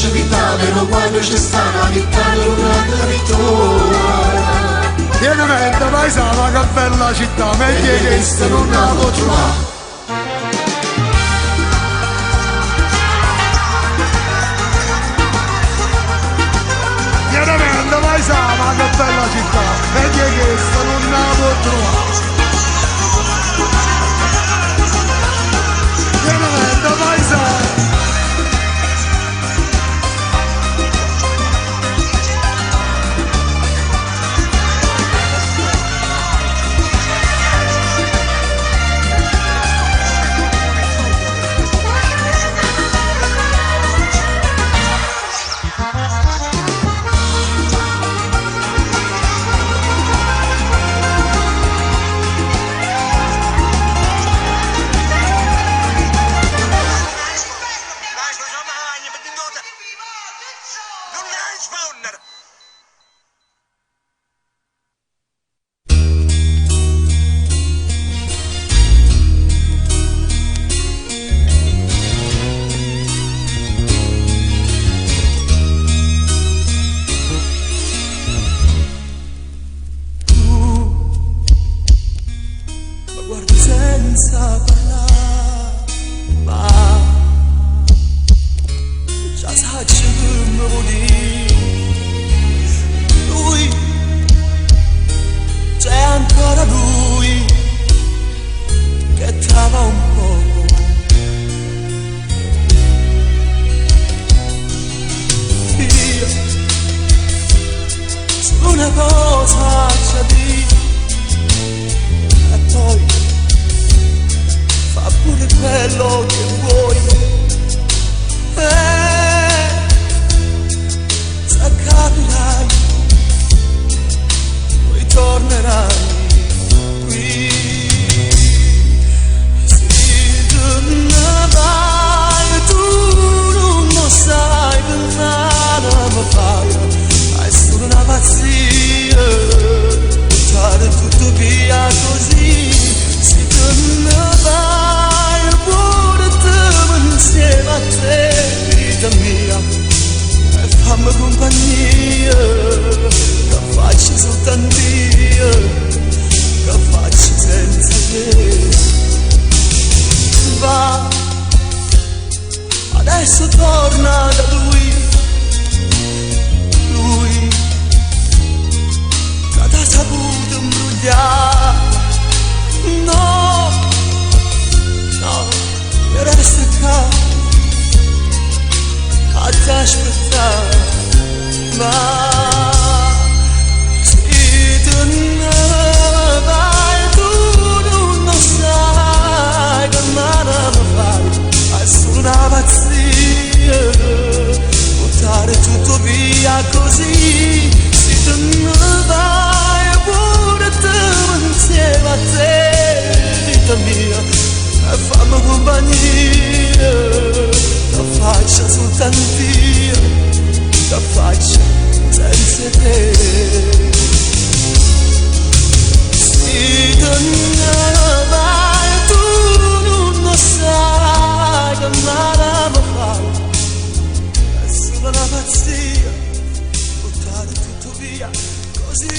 c'è vita, però quando c'è sta una vita non ritorna. Pienamente paesana, che bella città, meglio che questa non la può trovare. Pienamente paesana, che bella città, meglio che questa non la può trovare. Pienamente paesana. Senza parlare, ma già sai che mi vuol dire. Lui, c'è ancora lui che trova un po'. Io solo una cosa c'è di e poi fa pure quello che vuoi. Se capirai, poi tornerai qui. Se tu ne vai, tu non lo sai che male mi fai. È solo una pazzia, buttare tutto via così. Se tu ne vai, portami insieme a te, vita mia, e fammi compagnia, che faccio soltanto io, che faccio senza te. Va, adesso torna da lui, che t'ha saputo imbrogliare. No, io resto qua a ti aspettare, ma se tu ne vai, tu non lo sai che male mi fai. È solo una pazzia, buttare tutto via così. Se tu ne vai, portami insieme a te, vita mia, e fammi compagnia, che faccia soltanto io, che faccia senza te. Se tu ne vai, tu non lo sai che male mi fai. È solo una pazzia, buttare tutto via così.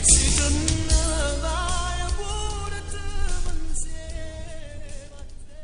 Se tu ne vai, portami insieme a te.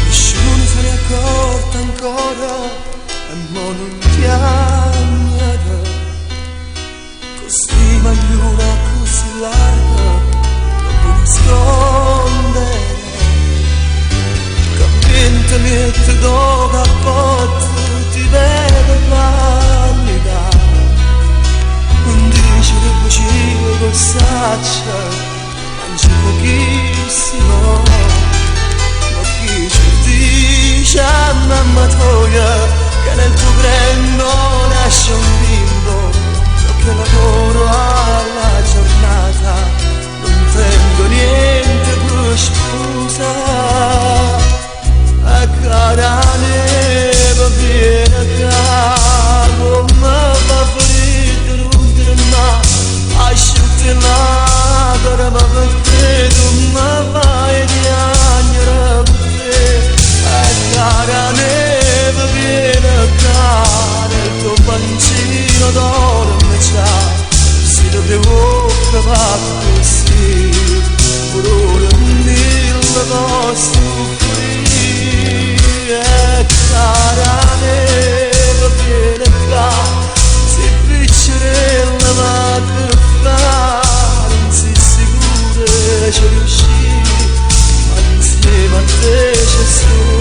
Nessuno se ne è accorto ancora e mo non chiamerà. Così magliuna, così larga, non puoi nascondere. Che mette dopo a volte ti vede pallida. Non dice le bugie col saccia, mangi pochissimo. Ma chi ci dice a mamma tua che nel tuo grembo nasce un bimbo? che lavoro alla giornata, non tengo niente per scusa. A cara neve viene a come va freddo non ma asciutte la ma per te non vai di agnere per te. A cara neve viene a il tuo pancino d'oro me c'ha, si dovevo cavare così, per ora mille vostro cara neve viene qua, se piccerella va per fare, non si sicura ci riuscì, ma insieme a te c'è sto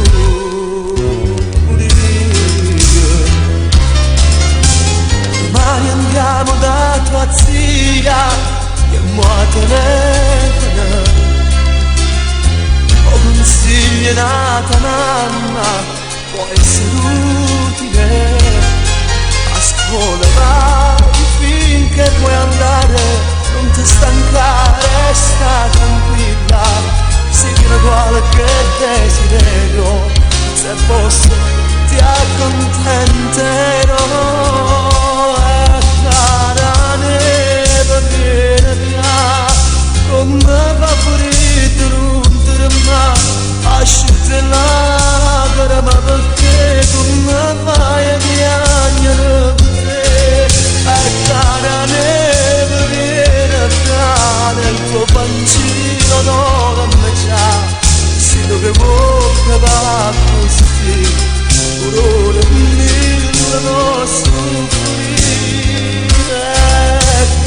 domani andiamo da tua zia che muoia nella o consigli nata mamma può essere utile. A scuola vai finché puoi andare, non ti stancare, sta tranquilla, segui qualche desiderio, se posso ti accontenterò. Cara neve viene via, come va freddo non ma asciutte la ma perché come vai a piangere per te. Cara neve viene via, nel tuo pancino d'oro me c'ha, si dovevo cavare così, per ora mille non soffrire.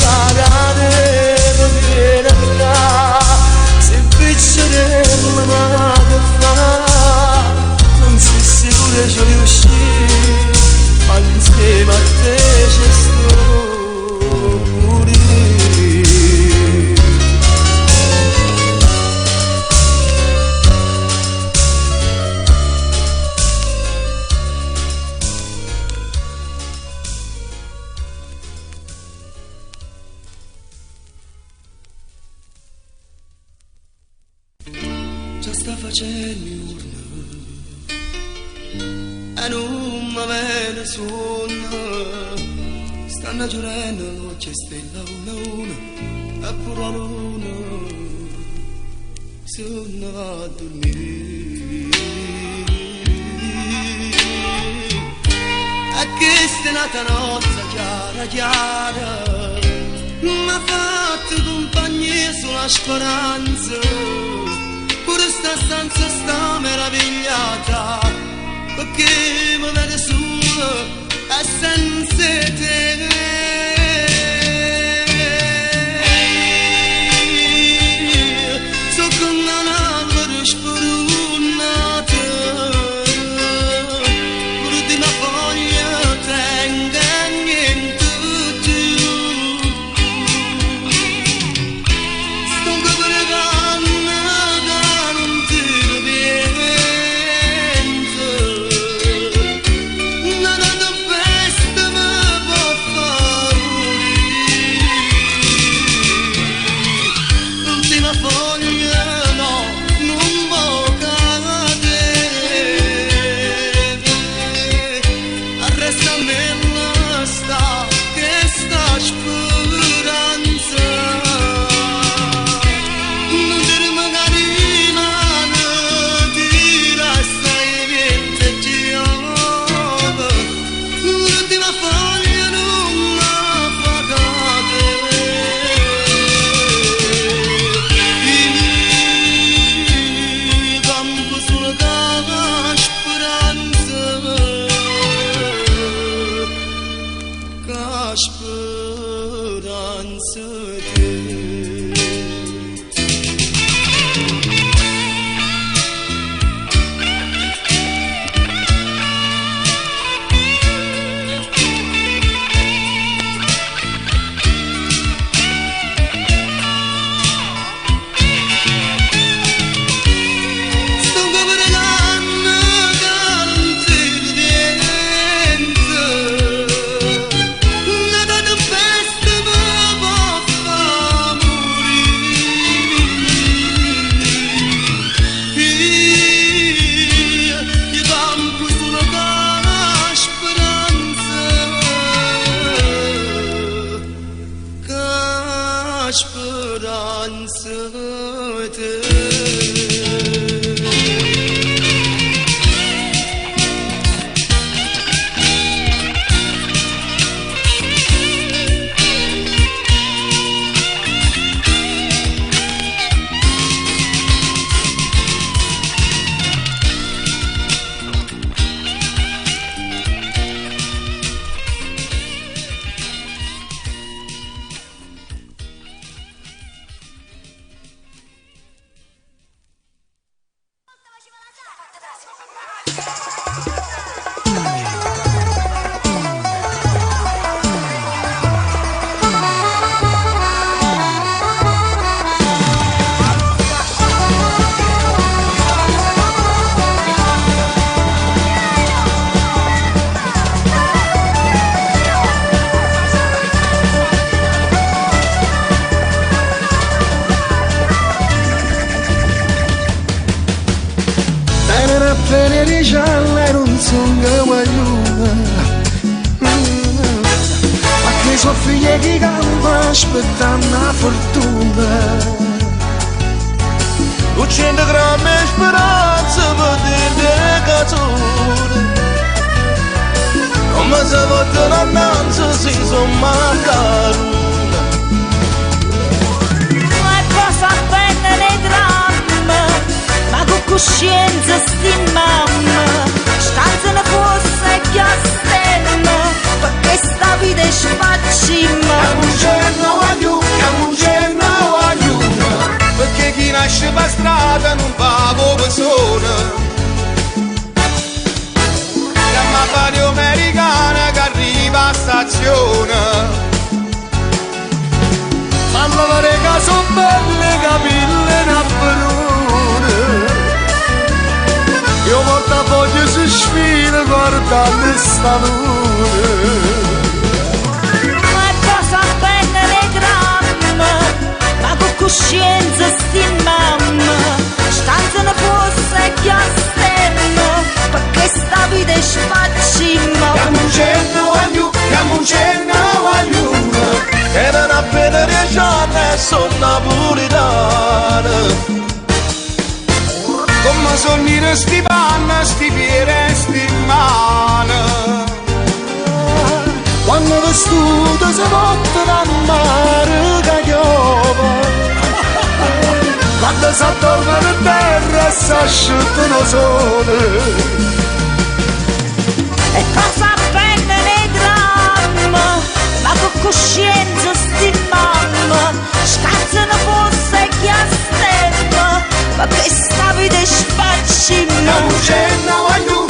Cara neve viene via, se piccerella ma che fa, non si sicura ci riuscì, ma insieme a te c'è sto pure. Già sta facendo urla e non mi viene sonno, stanno giurando c'è stella una e pure la luna se non va a dormire. E questa è nata notte chiara chiara mi ha fatto compagnia sulla speranza, pure sta stanza sta meravigliata, perché mi vede sola e senza te. So come un albero spurnato, pure di una foglia tenga niente più. Sto pregando che non ti viento, nada di festa mi può fare. e non sono guaglione, ma che sono figlie che campa aspettando la fortuna. 200 grammi di speranza per dire cazzone, come se fosse l'annanza si sono mancato. Ma cosa prendere i drammi, ma con coscienza sti mamma, stanza ne fosse che stemma, perché sta vita è spacimma. Camunceno aiuto, perché chi nasce per strada non va come persona. Chiama radio americana che arriva a stazione. Mamma pare che sono belle capille napperone. Io portafoglio si sfida guardando il salone. Coscienza sti mamma, stanza ne fosse che stemma, perché sta vita è spacimma. Camunceno aiuto, erano appena 10 anni e sono napolitana. Come sonnire sti panna, sti piede, sti mano. Quando vestuto si porta dal mare che piove, quando si addorma in terra e si asciutta il sole. E cosa prendere i dramma, ma con coscienza sti mamma, stanza ne fosse che stemma, ma che sta vita è spacimma. Camunceno aiuto.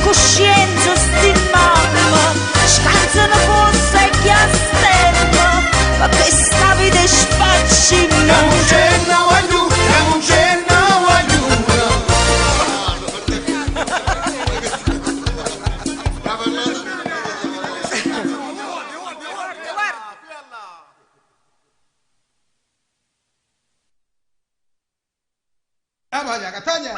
Coscienza sti mamma, scanza ne fosse che stemma, ma che sta vita è spacimma. Camunceno aiuto. Vaya, Castaña.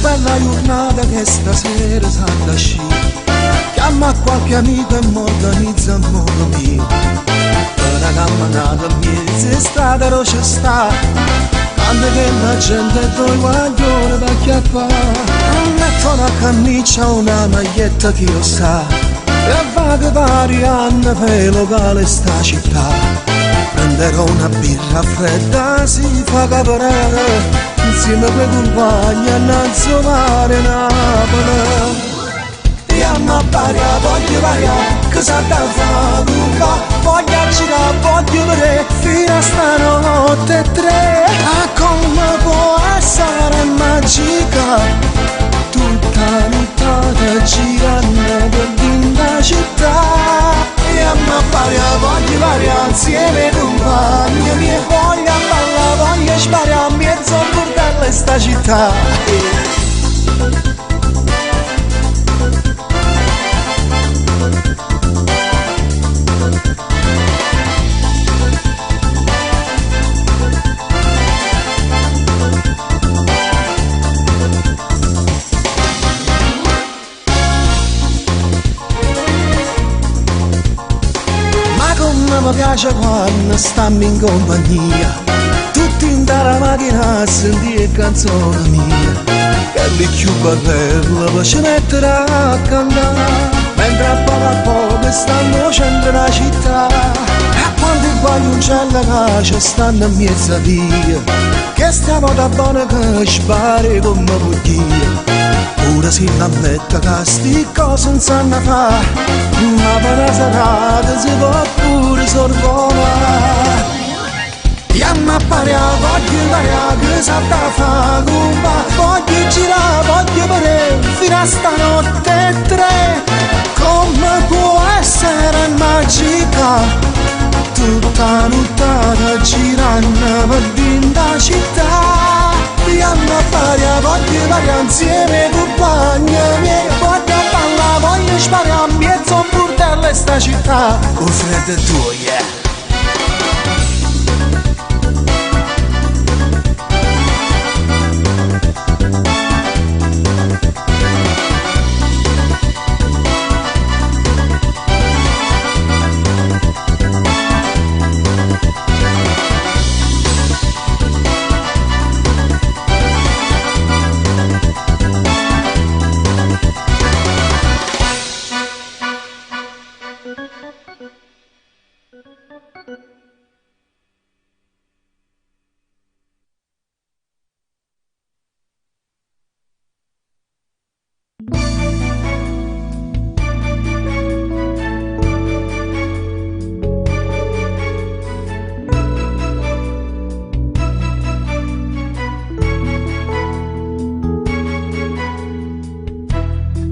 Bella giornata che stasera sa da sci. Chiama qualche amico e m'organizza un modo mio. Per una camminata mia se strada roce sta, quando che la gente doi guaglione da chiappare. Non metto una camicia o una maglietta che io sta, e vaga vari anni per il locale sta città. Prenderò una birra fredda, si fa caporare insieme a quei compagni a Nazzovare Napoli. Andiamo a Baria, voglio Baria, che sa da fa lunga, voglio girare, voglio vedere, fino a stanotte e 3. Ah, come può essere magica, tutta nottata girando per la città. Andiamo a Baria, voglio Baria, insieme ai compagni miei, voglio balla, voglio sparare, mezzo bordello in sta città. piace quando stammi in compagnia, tutti in la macchina a sentire canzone mia. E lì più bella poi ci metterà a cantare, mentre a poco stanno centro la città. E quando i guagliuccelli che stanno a mezza via, che stiamo da buona che spari come bugia. Ora si ammette che sti cose non sanno fare, ma per una serata si può pure sorvolare. Yamma paria, voglio paria, che sa da fa cuba, voglio girare, voglio vedere, fino a stanotte tre. Come può essere magica tutta nottata girando per dentro la città? Yamma paria, voglio paria insieme compagni miei, voglio ballare, voglio sparare a mezzo burdello in sta città. Con freddo tuo, yeah.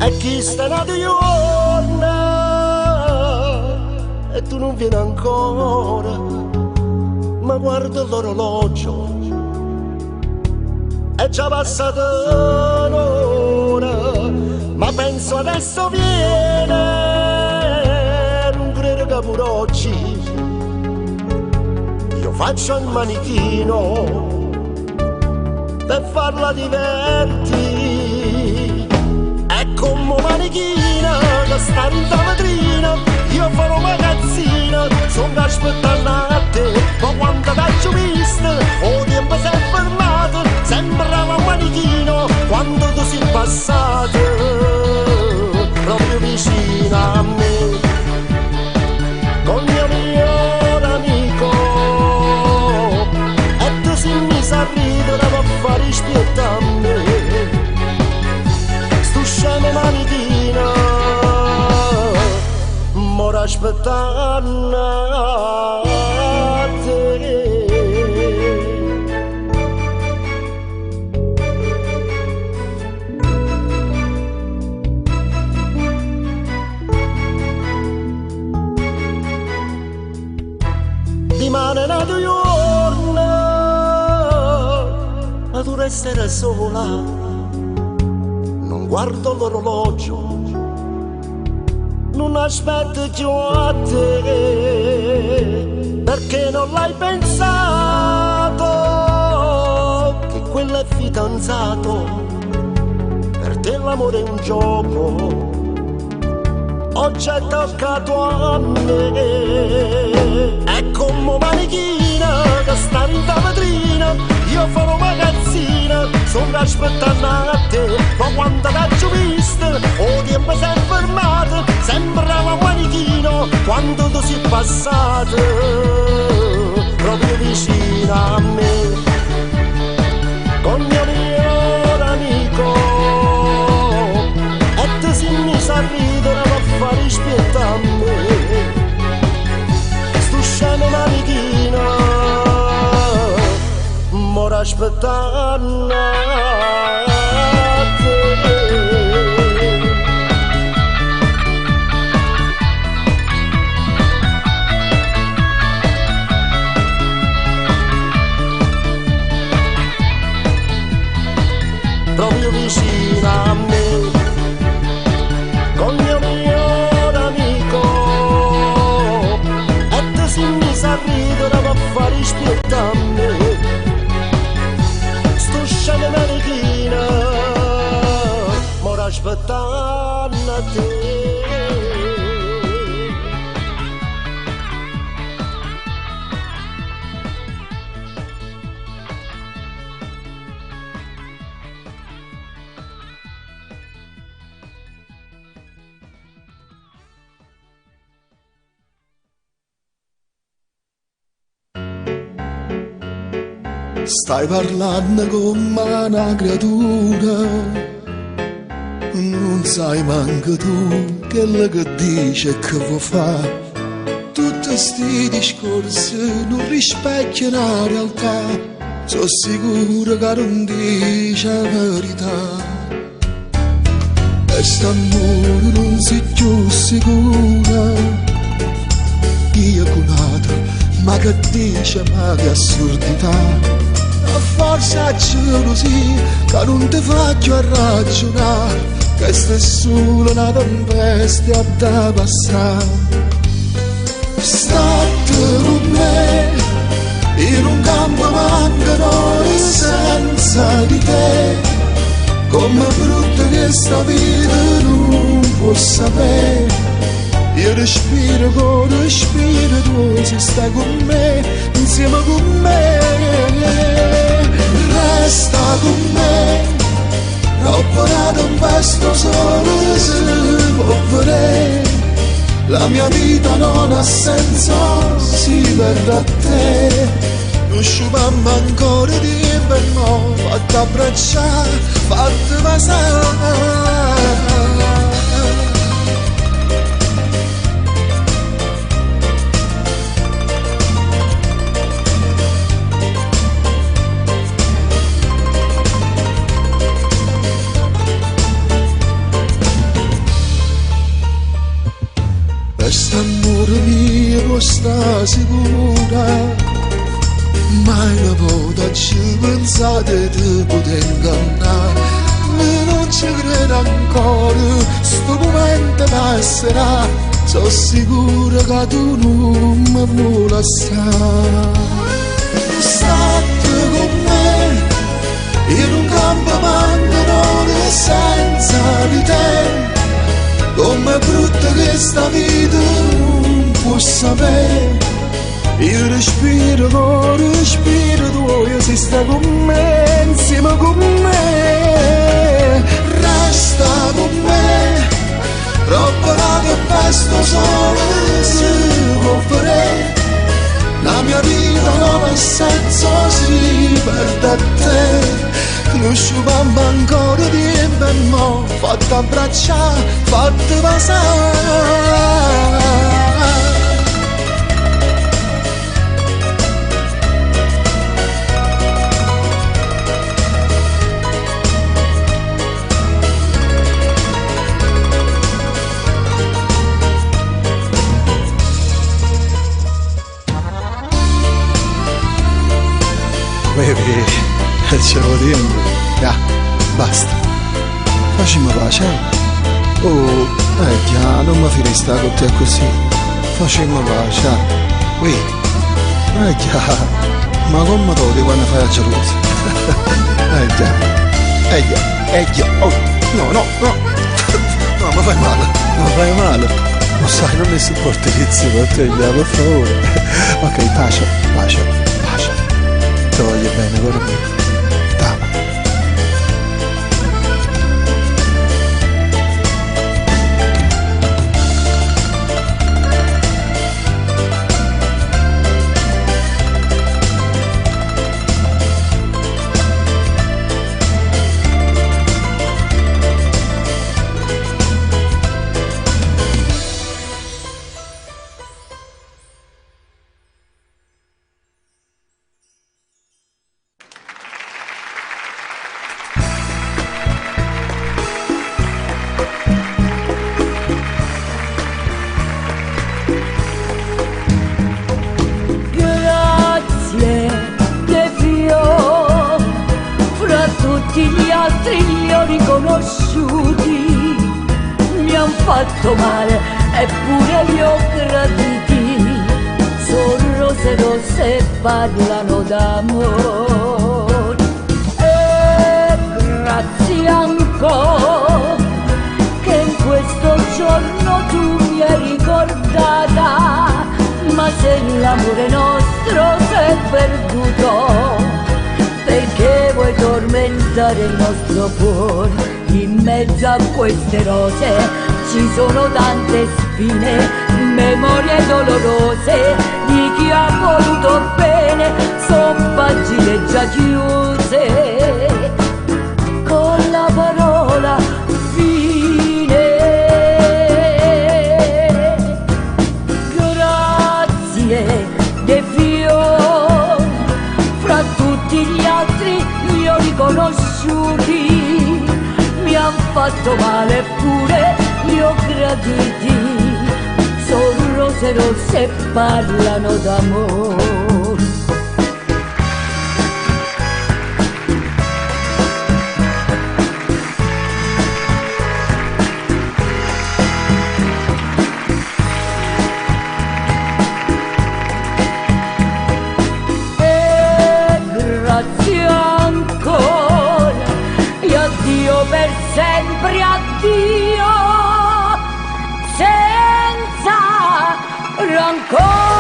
E chi sta nato giorno e tu non vieni ancora, ma guardo l'orologio, è già passata un'ora, ma penso adesso viene, non credo che pure oggi io faccio il manichino per farla divertire. È come una manichina che sta in la vetrina, io farò magazzina, sono aspettato a te, ma quando t'ho visto, o tempo si è fermato, sembrava un manichino quando tu sei passato, proprio vicino a me, con mio migliore amico, e tu sei messa a ridere per fare spietta a me. Scemo manichina, mora aspettando a te. Rimane nato giorno, ma tu resterai sola. Guardo l'orologio, non aspetto più a te, perché non l'hai pensato, che quello è fidanzato, per te l'amore è un gioco, oggi è toccato a me, è come manichina che sta in la vetrina, io farò magazzina, sono aspettando a te, ma quando t'ho visto, o tempo si è fermato, sembrava un manichino quando tu sei passato, proprio vicino a me, con mio migliore amico, e tu sei messa a ridere per fare spietta a me, sto scemo manichino, mora aspettando a te. Proprio vicino a me, con mio migliore amico, e tu sei messa a ridere per fare spietta a me. Scemo manichina, mora aspettando a te. Stai parlando come una creatura, non sai manco tu quello che dice e che vuoi fare. Tutti sti discorsi non rispecchiano la realtà, sono sicuro che non dice la verità. E st'amore non si più sicura, io cunato, ma che dice, ma che assurdità. Forse a gelosia che non ti faccio a ragionare, che stai solo una tempesta a te passare. State con me in un campo mancano senza di te, come brutta che sta vita non può sapere. Io respiro con respiro tuo, se stai con me, insieme con me. Resta con me, troppo la tempesta solo si può vedere. La mia vita non ha senso, si perde a te. Non sciupammo ancora di inverno, fatti abbracciare, fatti passare. Quest'amore mio sta sicura, mai una volta ci pensate di poter ingannare. Non ci credo ancora, sto momento passerà, sono sicuro che tu non mi vuoi lasciare. State con me in un campo mancano senza di te, come brutta che sta vita non può sapere. Io respiro con respiro tuo, se stai con me, insieme con me. Resta con me, troppo la tempesta solo si può vedere. La mia vita non ha senso, si perde a te. Non sciupammo ancora di inverno, fatti abbracciare, fatti passare. Baby, ce lo dico, ya, basta. Facciamo pace. Oh, già, non mi finista con te così. Facciamo pace. Ui, già, ma come ti quando fai la gelosia? Già, oh, no, no, no, no, mi fai male, lo sai, non mi sopporto i vizi per te, per favore. Ok, pace. Ti voglio bene, guarda me. T'amo. Fatto male, eppure li ho graditi, sono rose parlano d'amore. E grazie ancora che in questo giorno tu mi hai ricordata, ma se l'amore nostro s'è perduto, perché vuoi tormentare il nostro cuore? In mezzo a queste rose ci sono tante spine, memorie dolorose di chi ha voluto bene, son pagine pagine già chiuse con la parola fine. Grazie dei fiori fra tutti gli altri li ho riconosciuti, mi han fatto male eppure li ho graditi, son rose rosse e parlano d'amore. Grazie ancora e addio per sempre, addio senza rancore.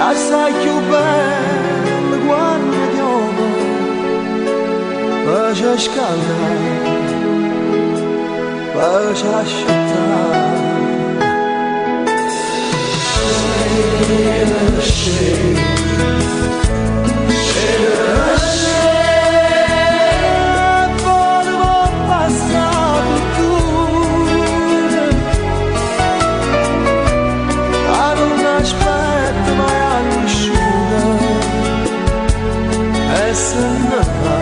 Assai più bello quando piove, poi c'è scaldare, poi c'è asciuttare. Volevo passare tutto, a non aspettare mai asciuga, e se ne va,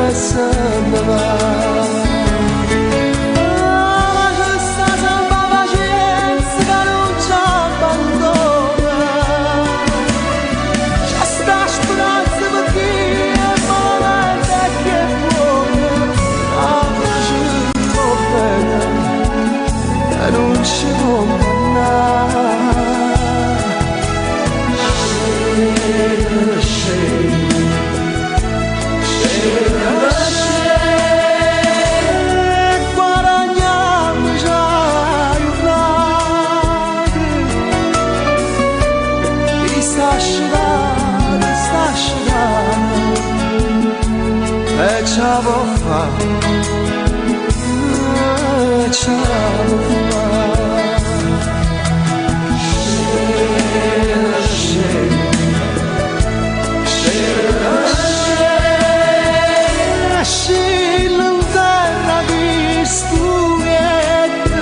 e se ne va. Ce la fa, ce la fa. Scilla in terra di studiette,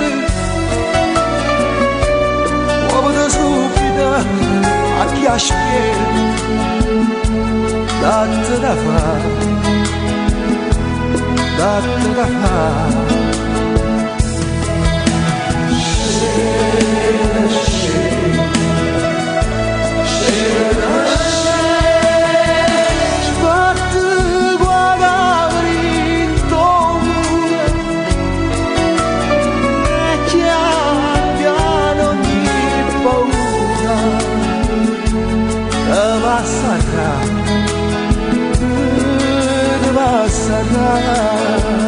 uomo da subito a chi ha datte da fare. Datte da fare, sbatte guardare intorno e chiaro ogni paura te va a sacrare, te va a sacrare.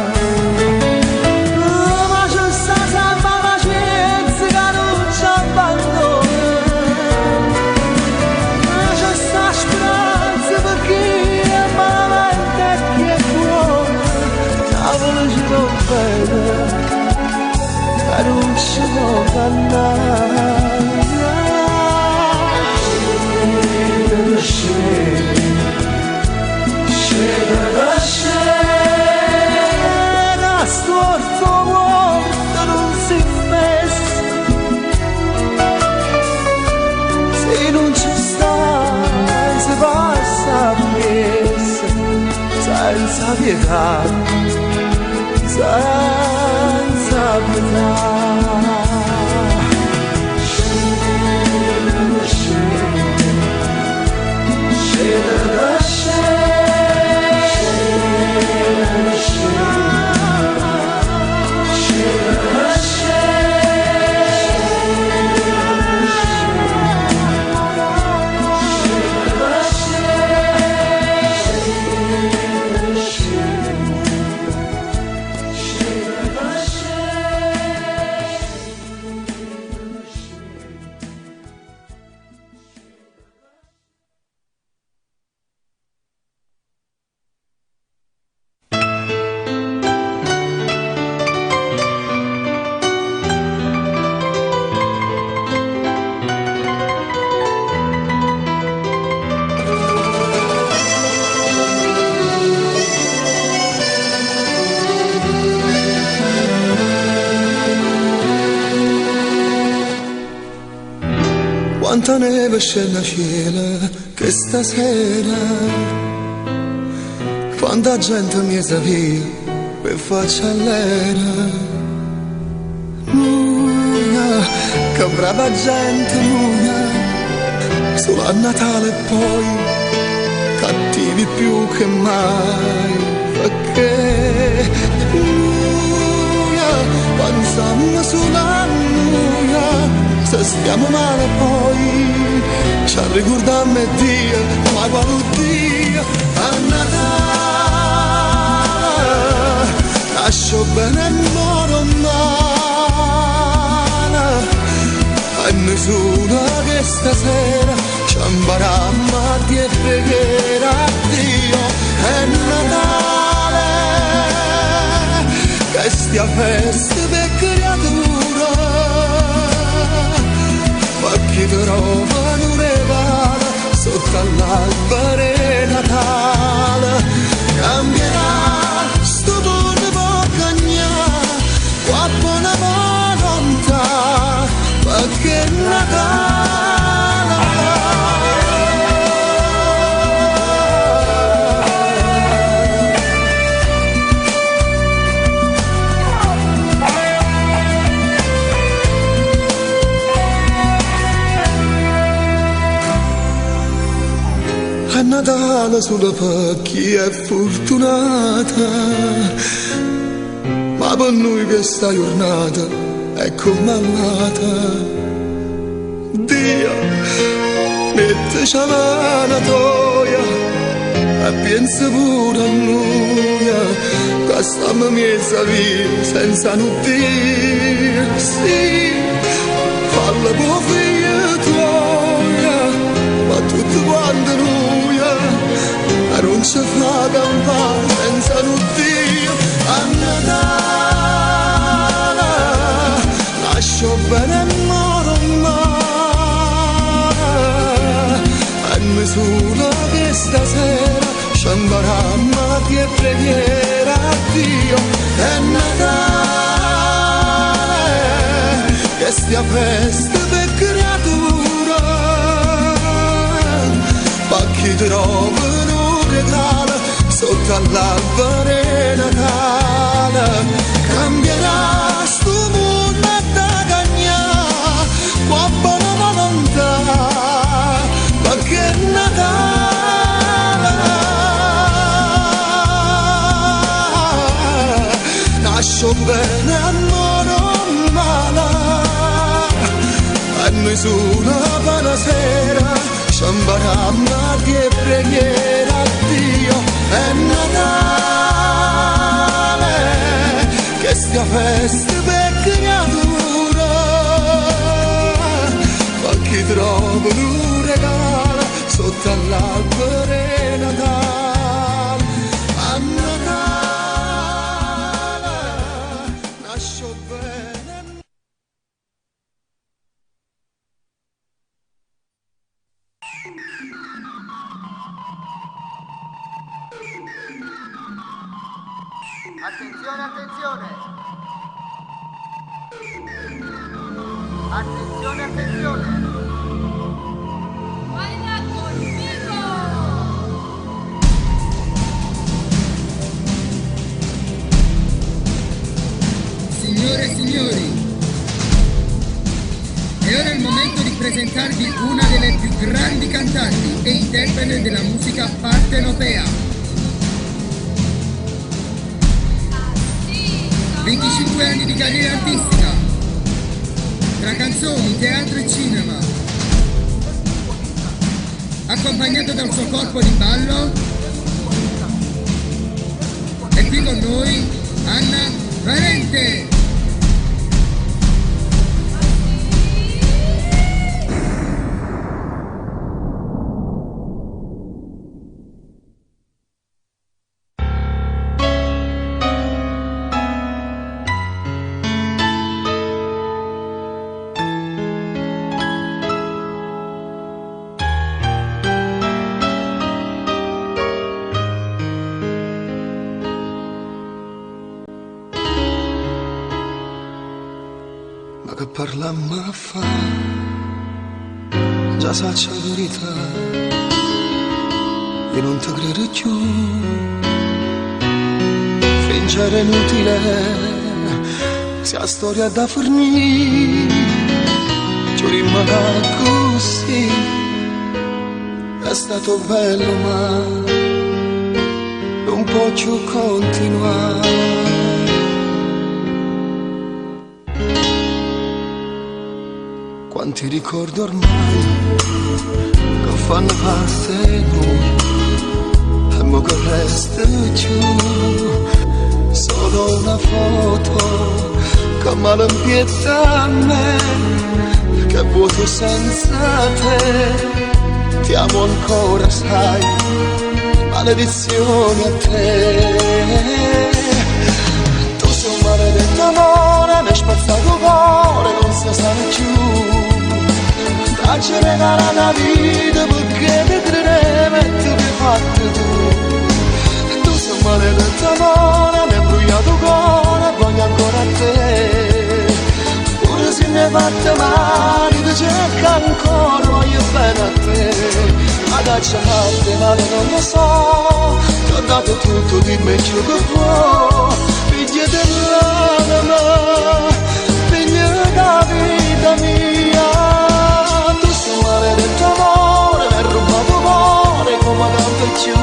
Non si può cannare, scena storto morto non si fessa, se non ci stai si passa a messa, senza pietà, senza pietà. Scena da scena. Quanta neve c'è nel cielo che stasera, quanta gente mi sa via per faccia all'era. Nuia, che brava gente, nuia, solo a Natale e poi cattivi più che mai, perché nuia, pensiamo sulla nuia. Se stiamo male poi ci ricordiamo e Dio, ma quando Dio a Natale nasce bene e moro male, e nessuno che stasera ci impariamo a dire preghiera a Dio. È Natale che stia festa per creatura, chi trovano un regalo sotto all'albero Natale. Cambierà sto mondo può cagnare, qua buona volontà, perché è Natale solo per chi è fortunata, ma per noi questa giornata è come amata. Dio, metteci a mano toia e pensa pure a noi, che stiamo messa via senza nudir. Sì, falla per figlio tuoia, ma tutto quanto noi non ci fa campare senza nudio. A Natale lascio bene e moro male, e nessuno che stasera ci impariamo a dire preghiera a Dio. È Natale che stia festa per creatura, ma chi trovano regalo sotto all'albero Natale. Cambierà sto mondo da cagnare, qua buona volontà, perché è Natale. Nasce bene a moro male, e nessuno per sera ci impariamo a dire preghiera a Dio. È Natale che stia festa per creatura, ma chi trova un regalo sotto all'albero Natale. A Natale nasce bene. Attenzione, attenzione! Attenzione, attenzione! Baila conmigo! Signore e signori, è ora il momento di presentarvi una delle più grandi cantanti e interprete della musica partenopea. 25 anni di carriera artistica, tra canzoni, teatro e cinema, accompagnato dal suo corpo di ballo. E qui con noi Anna Valente. Che parlammo a fa, già la saccia verità, io non ti credo più. Fingere è inutile, se la storia è da fornire, ci rimane così. È stato bello ma non può più continuare. Quanti ricordi ormai che fanno parte di noi, e mo che resta giù solo una foto che malempietta a me, che vuoto senza te. Ti amo ancora, sai, maledizione a te. Tu sei un maledetto amore, mi hai spazzato il cuore, non si sa più. Ci regala la vita perché ti credevo e tu mi hai fatto tu. Tu sei un maledetto amore, mi hai bruciato il cuore, voglio ancora a te. Pure se mi hai fatto male, ti cerco ancora, voglio bene a te. Ma dacci fatte male non lo so, ti ho dato tutto, dimmi ciò che vuoi. Figlia dell'anima, figlia della vita mia. Maledetto amore, mi hai rubato cuore come canto più.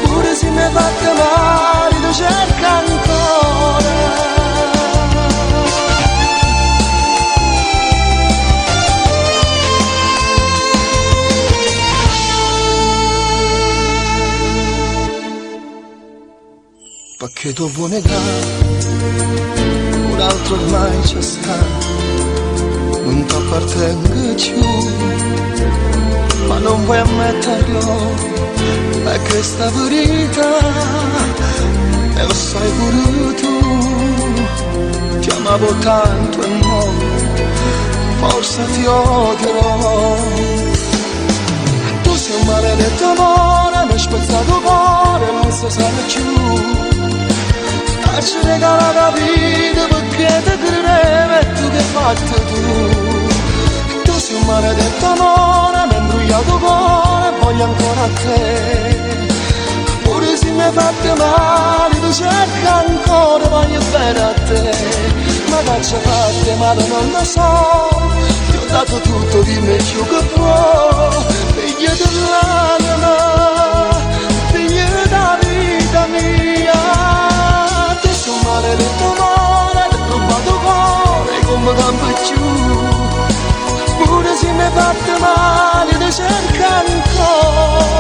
Pure se mi hai fatto male, ti cerco ancora. Perché tu vuoi negare, un altro ormai c'è sta. Non ti appartengo più, ma non vuoi ammetterlo, è questa verità, e lo sai pure tu. Ti amavo tanto e mo, forse ti odierò. Tu sei un maledetto amore, mi hai spezzato il cuore, non si sa più. Ci regala la vita perché ti credevo e tu che hai fatto tu. Tu sei un maledetto amore, mi hai imbrugliato il cuore, voglio ancora a te. Pure se mi hai fatto male, ti cerco ancora, voglio bene a te. Ma faccia fatte male non lo so, ti ho dato tutto, dimmi ciò che vuoi. Figlia dell'anima, figlia della vita mia. Un maledetto amore, ti ho rubato cuore come campo giù. Pure se mi hai fatto male, ti cerco ancora.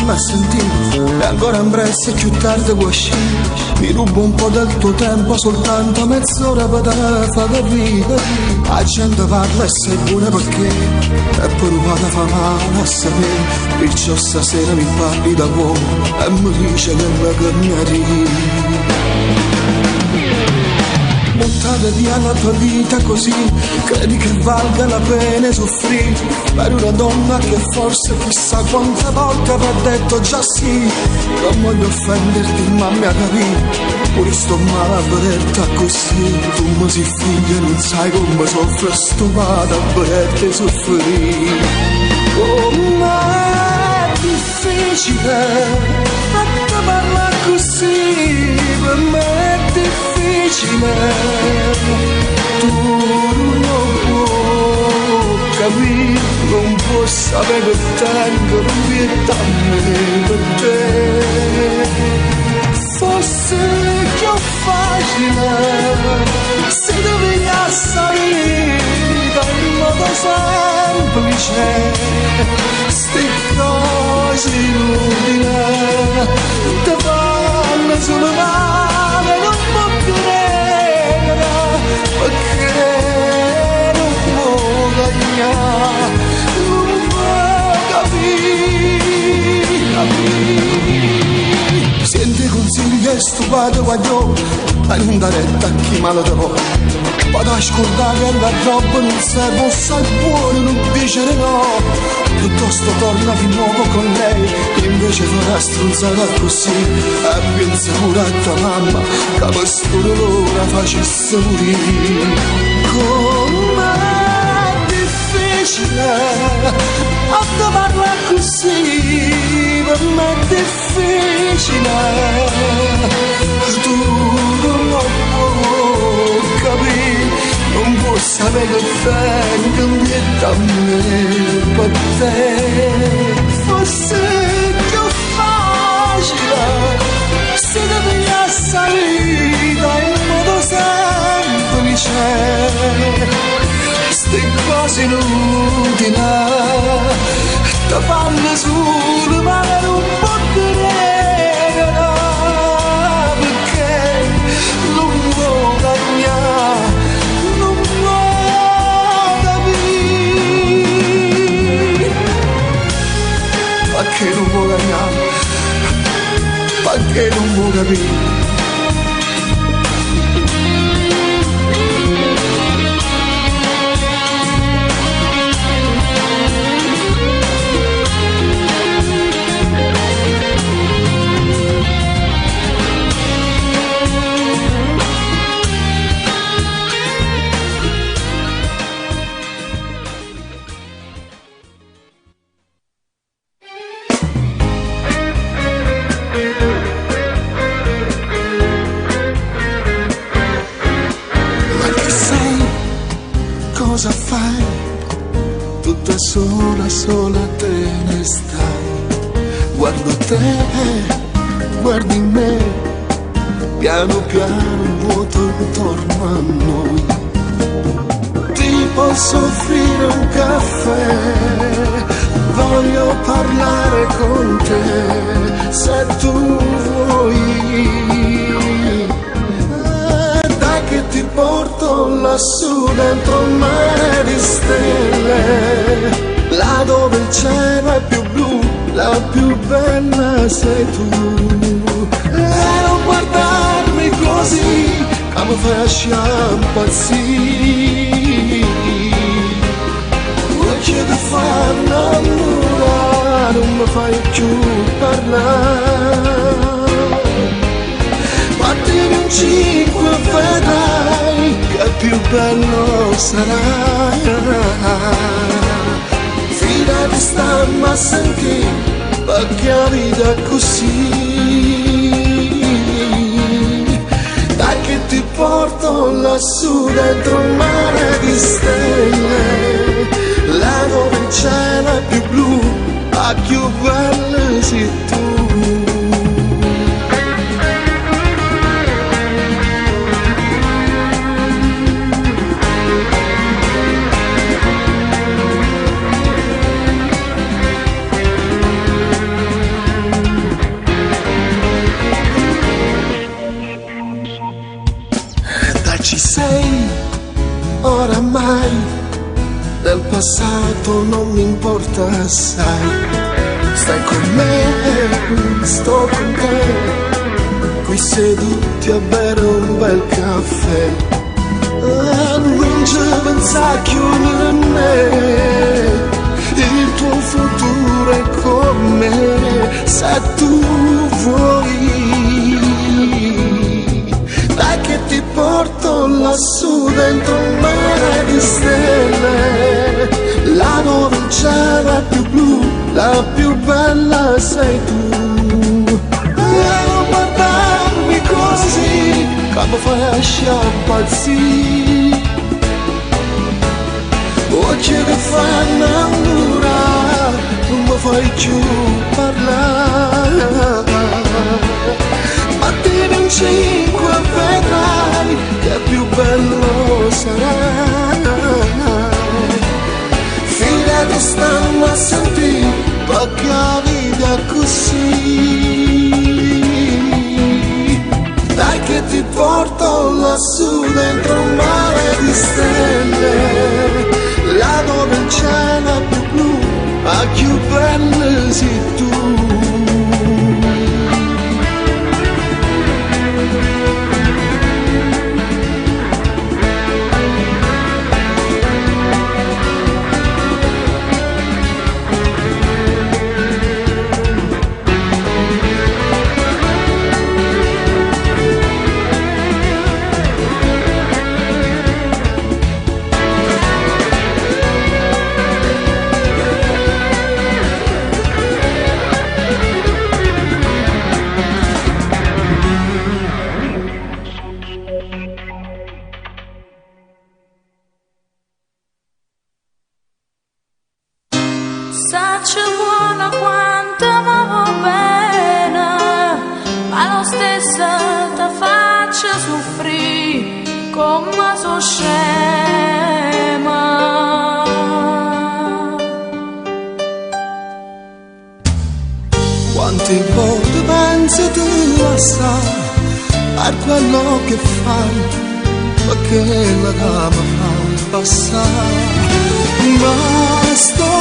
A sentire e ancora in brezza più tardi può uscire. Mi rubo un po' del tuo tempo, soltanto mezz'ora per te fa capire. La gente parla e sei buona perché è per vada fa male a sapere. Perciò stasera mi parli da uomo e mi dice che mi arrivi. Buttare via la tua vita così, credi che valga la pena soffrire per una donna che forse chissà quante volte avrà detto già sì. Non voglio offenderti ma mi ha capito, pure sto male a vederti così. Tu mi sei figlia e non sai come soffro, sto male a vederti soffrire. Com'è difficile a te parlare così, per me è difficile. Tu non puoi capire, non puoi sapere che tengo pietà per te. fosse più facile se dovevi salire in modo semplice ste cose inutili te fanno solo male non può credere perché non può guadagnare non può capire senti consigli e stupado guagliò e non dare retta a chi male te vuole vado a scordare che la roba non serve sai buono non dicere no piuttosto torna di nuovo con lei invece farà stronzata così e pensa pure a tua mamma che questo l'ora facesse morire com'è difficile a te parlare così per me è difficile tu non lo puoi capire non puoi sapere che fai cambietta a me per te forse più facile se devi salire in modo semplice ste cose inutili te fanno solo male non può credere perché non può guadagnare non può capire perché non può guadagnare perché non può capire cosa fai? Tutta sola, sola te ne stai. Guardo te, guardi me, piano piano un vuoto intorno a noi. Ti posso offrire un caffè, voglio parlare con te, se tu vuoi. Che ti porto lassù dentro un mare di stelle, là dove il cielo è più blu, la più bella sei tu. E non guardarmi così, che mi fai impazzire. Occhi ti fanno innamorare, non mi fai più parlare. Battimi un 5 e vedrai che più bello sarai. Fidati stamma a sentire perché la vita è così. Dai che ti porto lassù dentro un mare di stelle, là dove il cielo è più blu, a più bella sei tu. Ci sei, oramai, del passato non mi importa assai. Stai con me, sto con te, qui seduti a bere un bel caffè. Non ci pensa più a me, il tuo futuro è con me, se tu vuoi. Dai che ti porto lassù dentro un mare di stelle, là dove il cielo è più blu, la più bella sei tu. E non guardarmi così, che mi fai impazzire. Occhi che fanno innamorare, non mi fai più parlare. Battimi in 5 vedrai che più bello sarà. Figlia ti stanno a sentire perché la vita è così. Dai che ti porto lassù dentro un mare di stelle, là dove il cielo è più blu, ma più bella sei tu. Sacci buona quanto mi va bene, ma lo stesso ti faccio soffrire come so scema. Quante volte pensi tu assai a quello che fai, perché la cama fa passare. Ma sto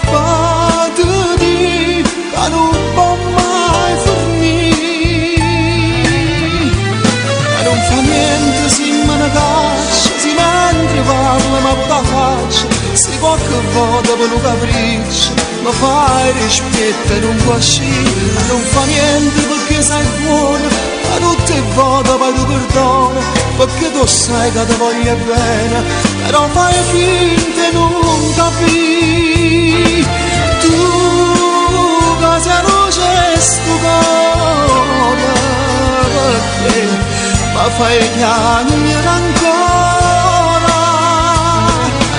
qua per dire che non può mai finire. E non fa niente se me ne caccia, se mentre parla ma la faccia, se qualche volta per un capriccio ma fai rispetto e non può uscire. Non fa niente perché sei buono, ma tutte le volte poi tu perdono, perché tu sai che ti voglio bene, però fai finta e non capi. Tu che sei luce sto cuore, perché mi fai piangere ancora.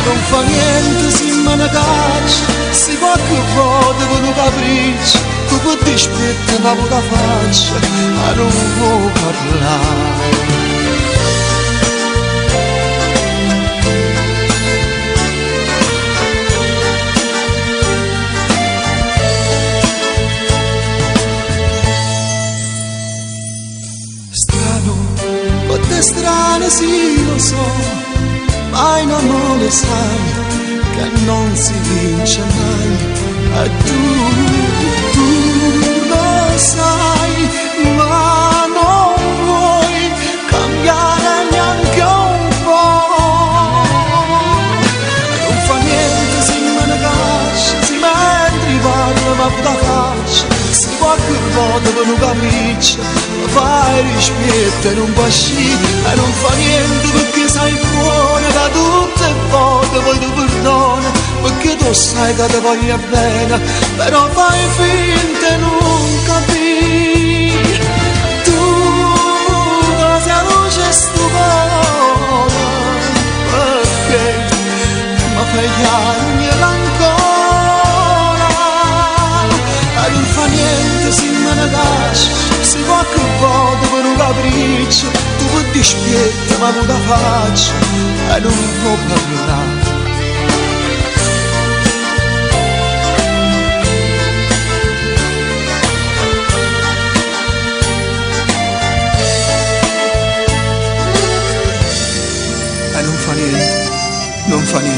Non fa niente se me ne caccia, se qualche volta per un capriccio tu per dispetto ma la faccia a non può parlare. Strano, quante strane sì lo so, ma in amore sai che non si vince mai. E tu lo sai, ma non vuoi cambiare neanche un po'. Non fa niente se me ne caccia, se mentre parla ma la faccia, se qualche volta per un capriccio fai rispetto e non può uscire. E non fa niente perché sei buona, da tutte le volte poi tu perdona, perché tu sai che ti voglio bene, però fai finta e non capi. Tu che sei luce sto cuore, perché mi fai piangere ancora. E non fa niente se me ne caccia, se qualche volta per un capriccio tu per dispetto ma non la faccia e non può parlare. E non fa niente, non fa niente.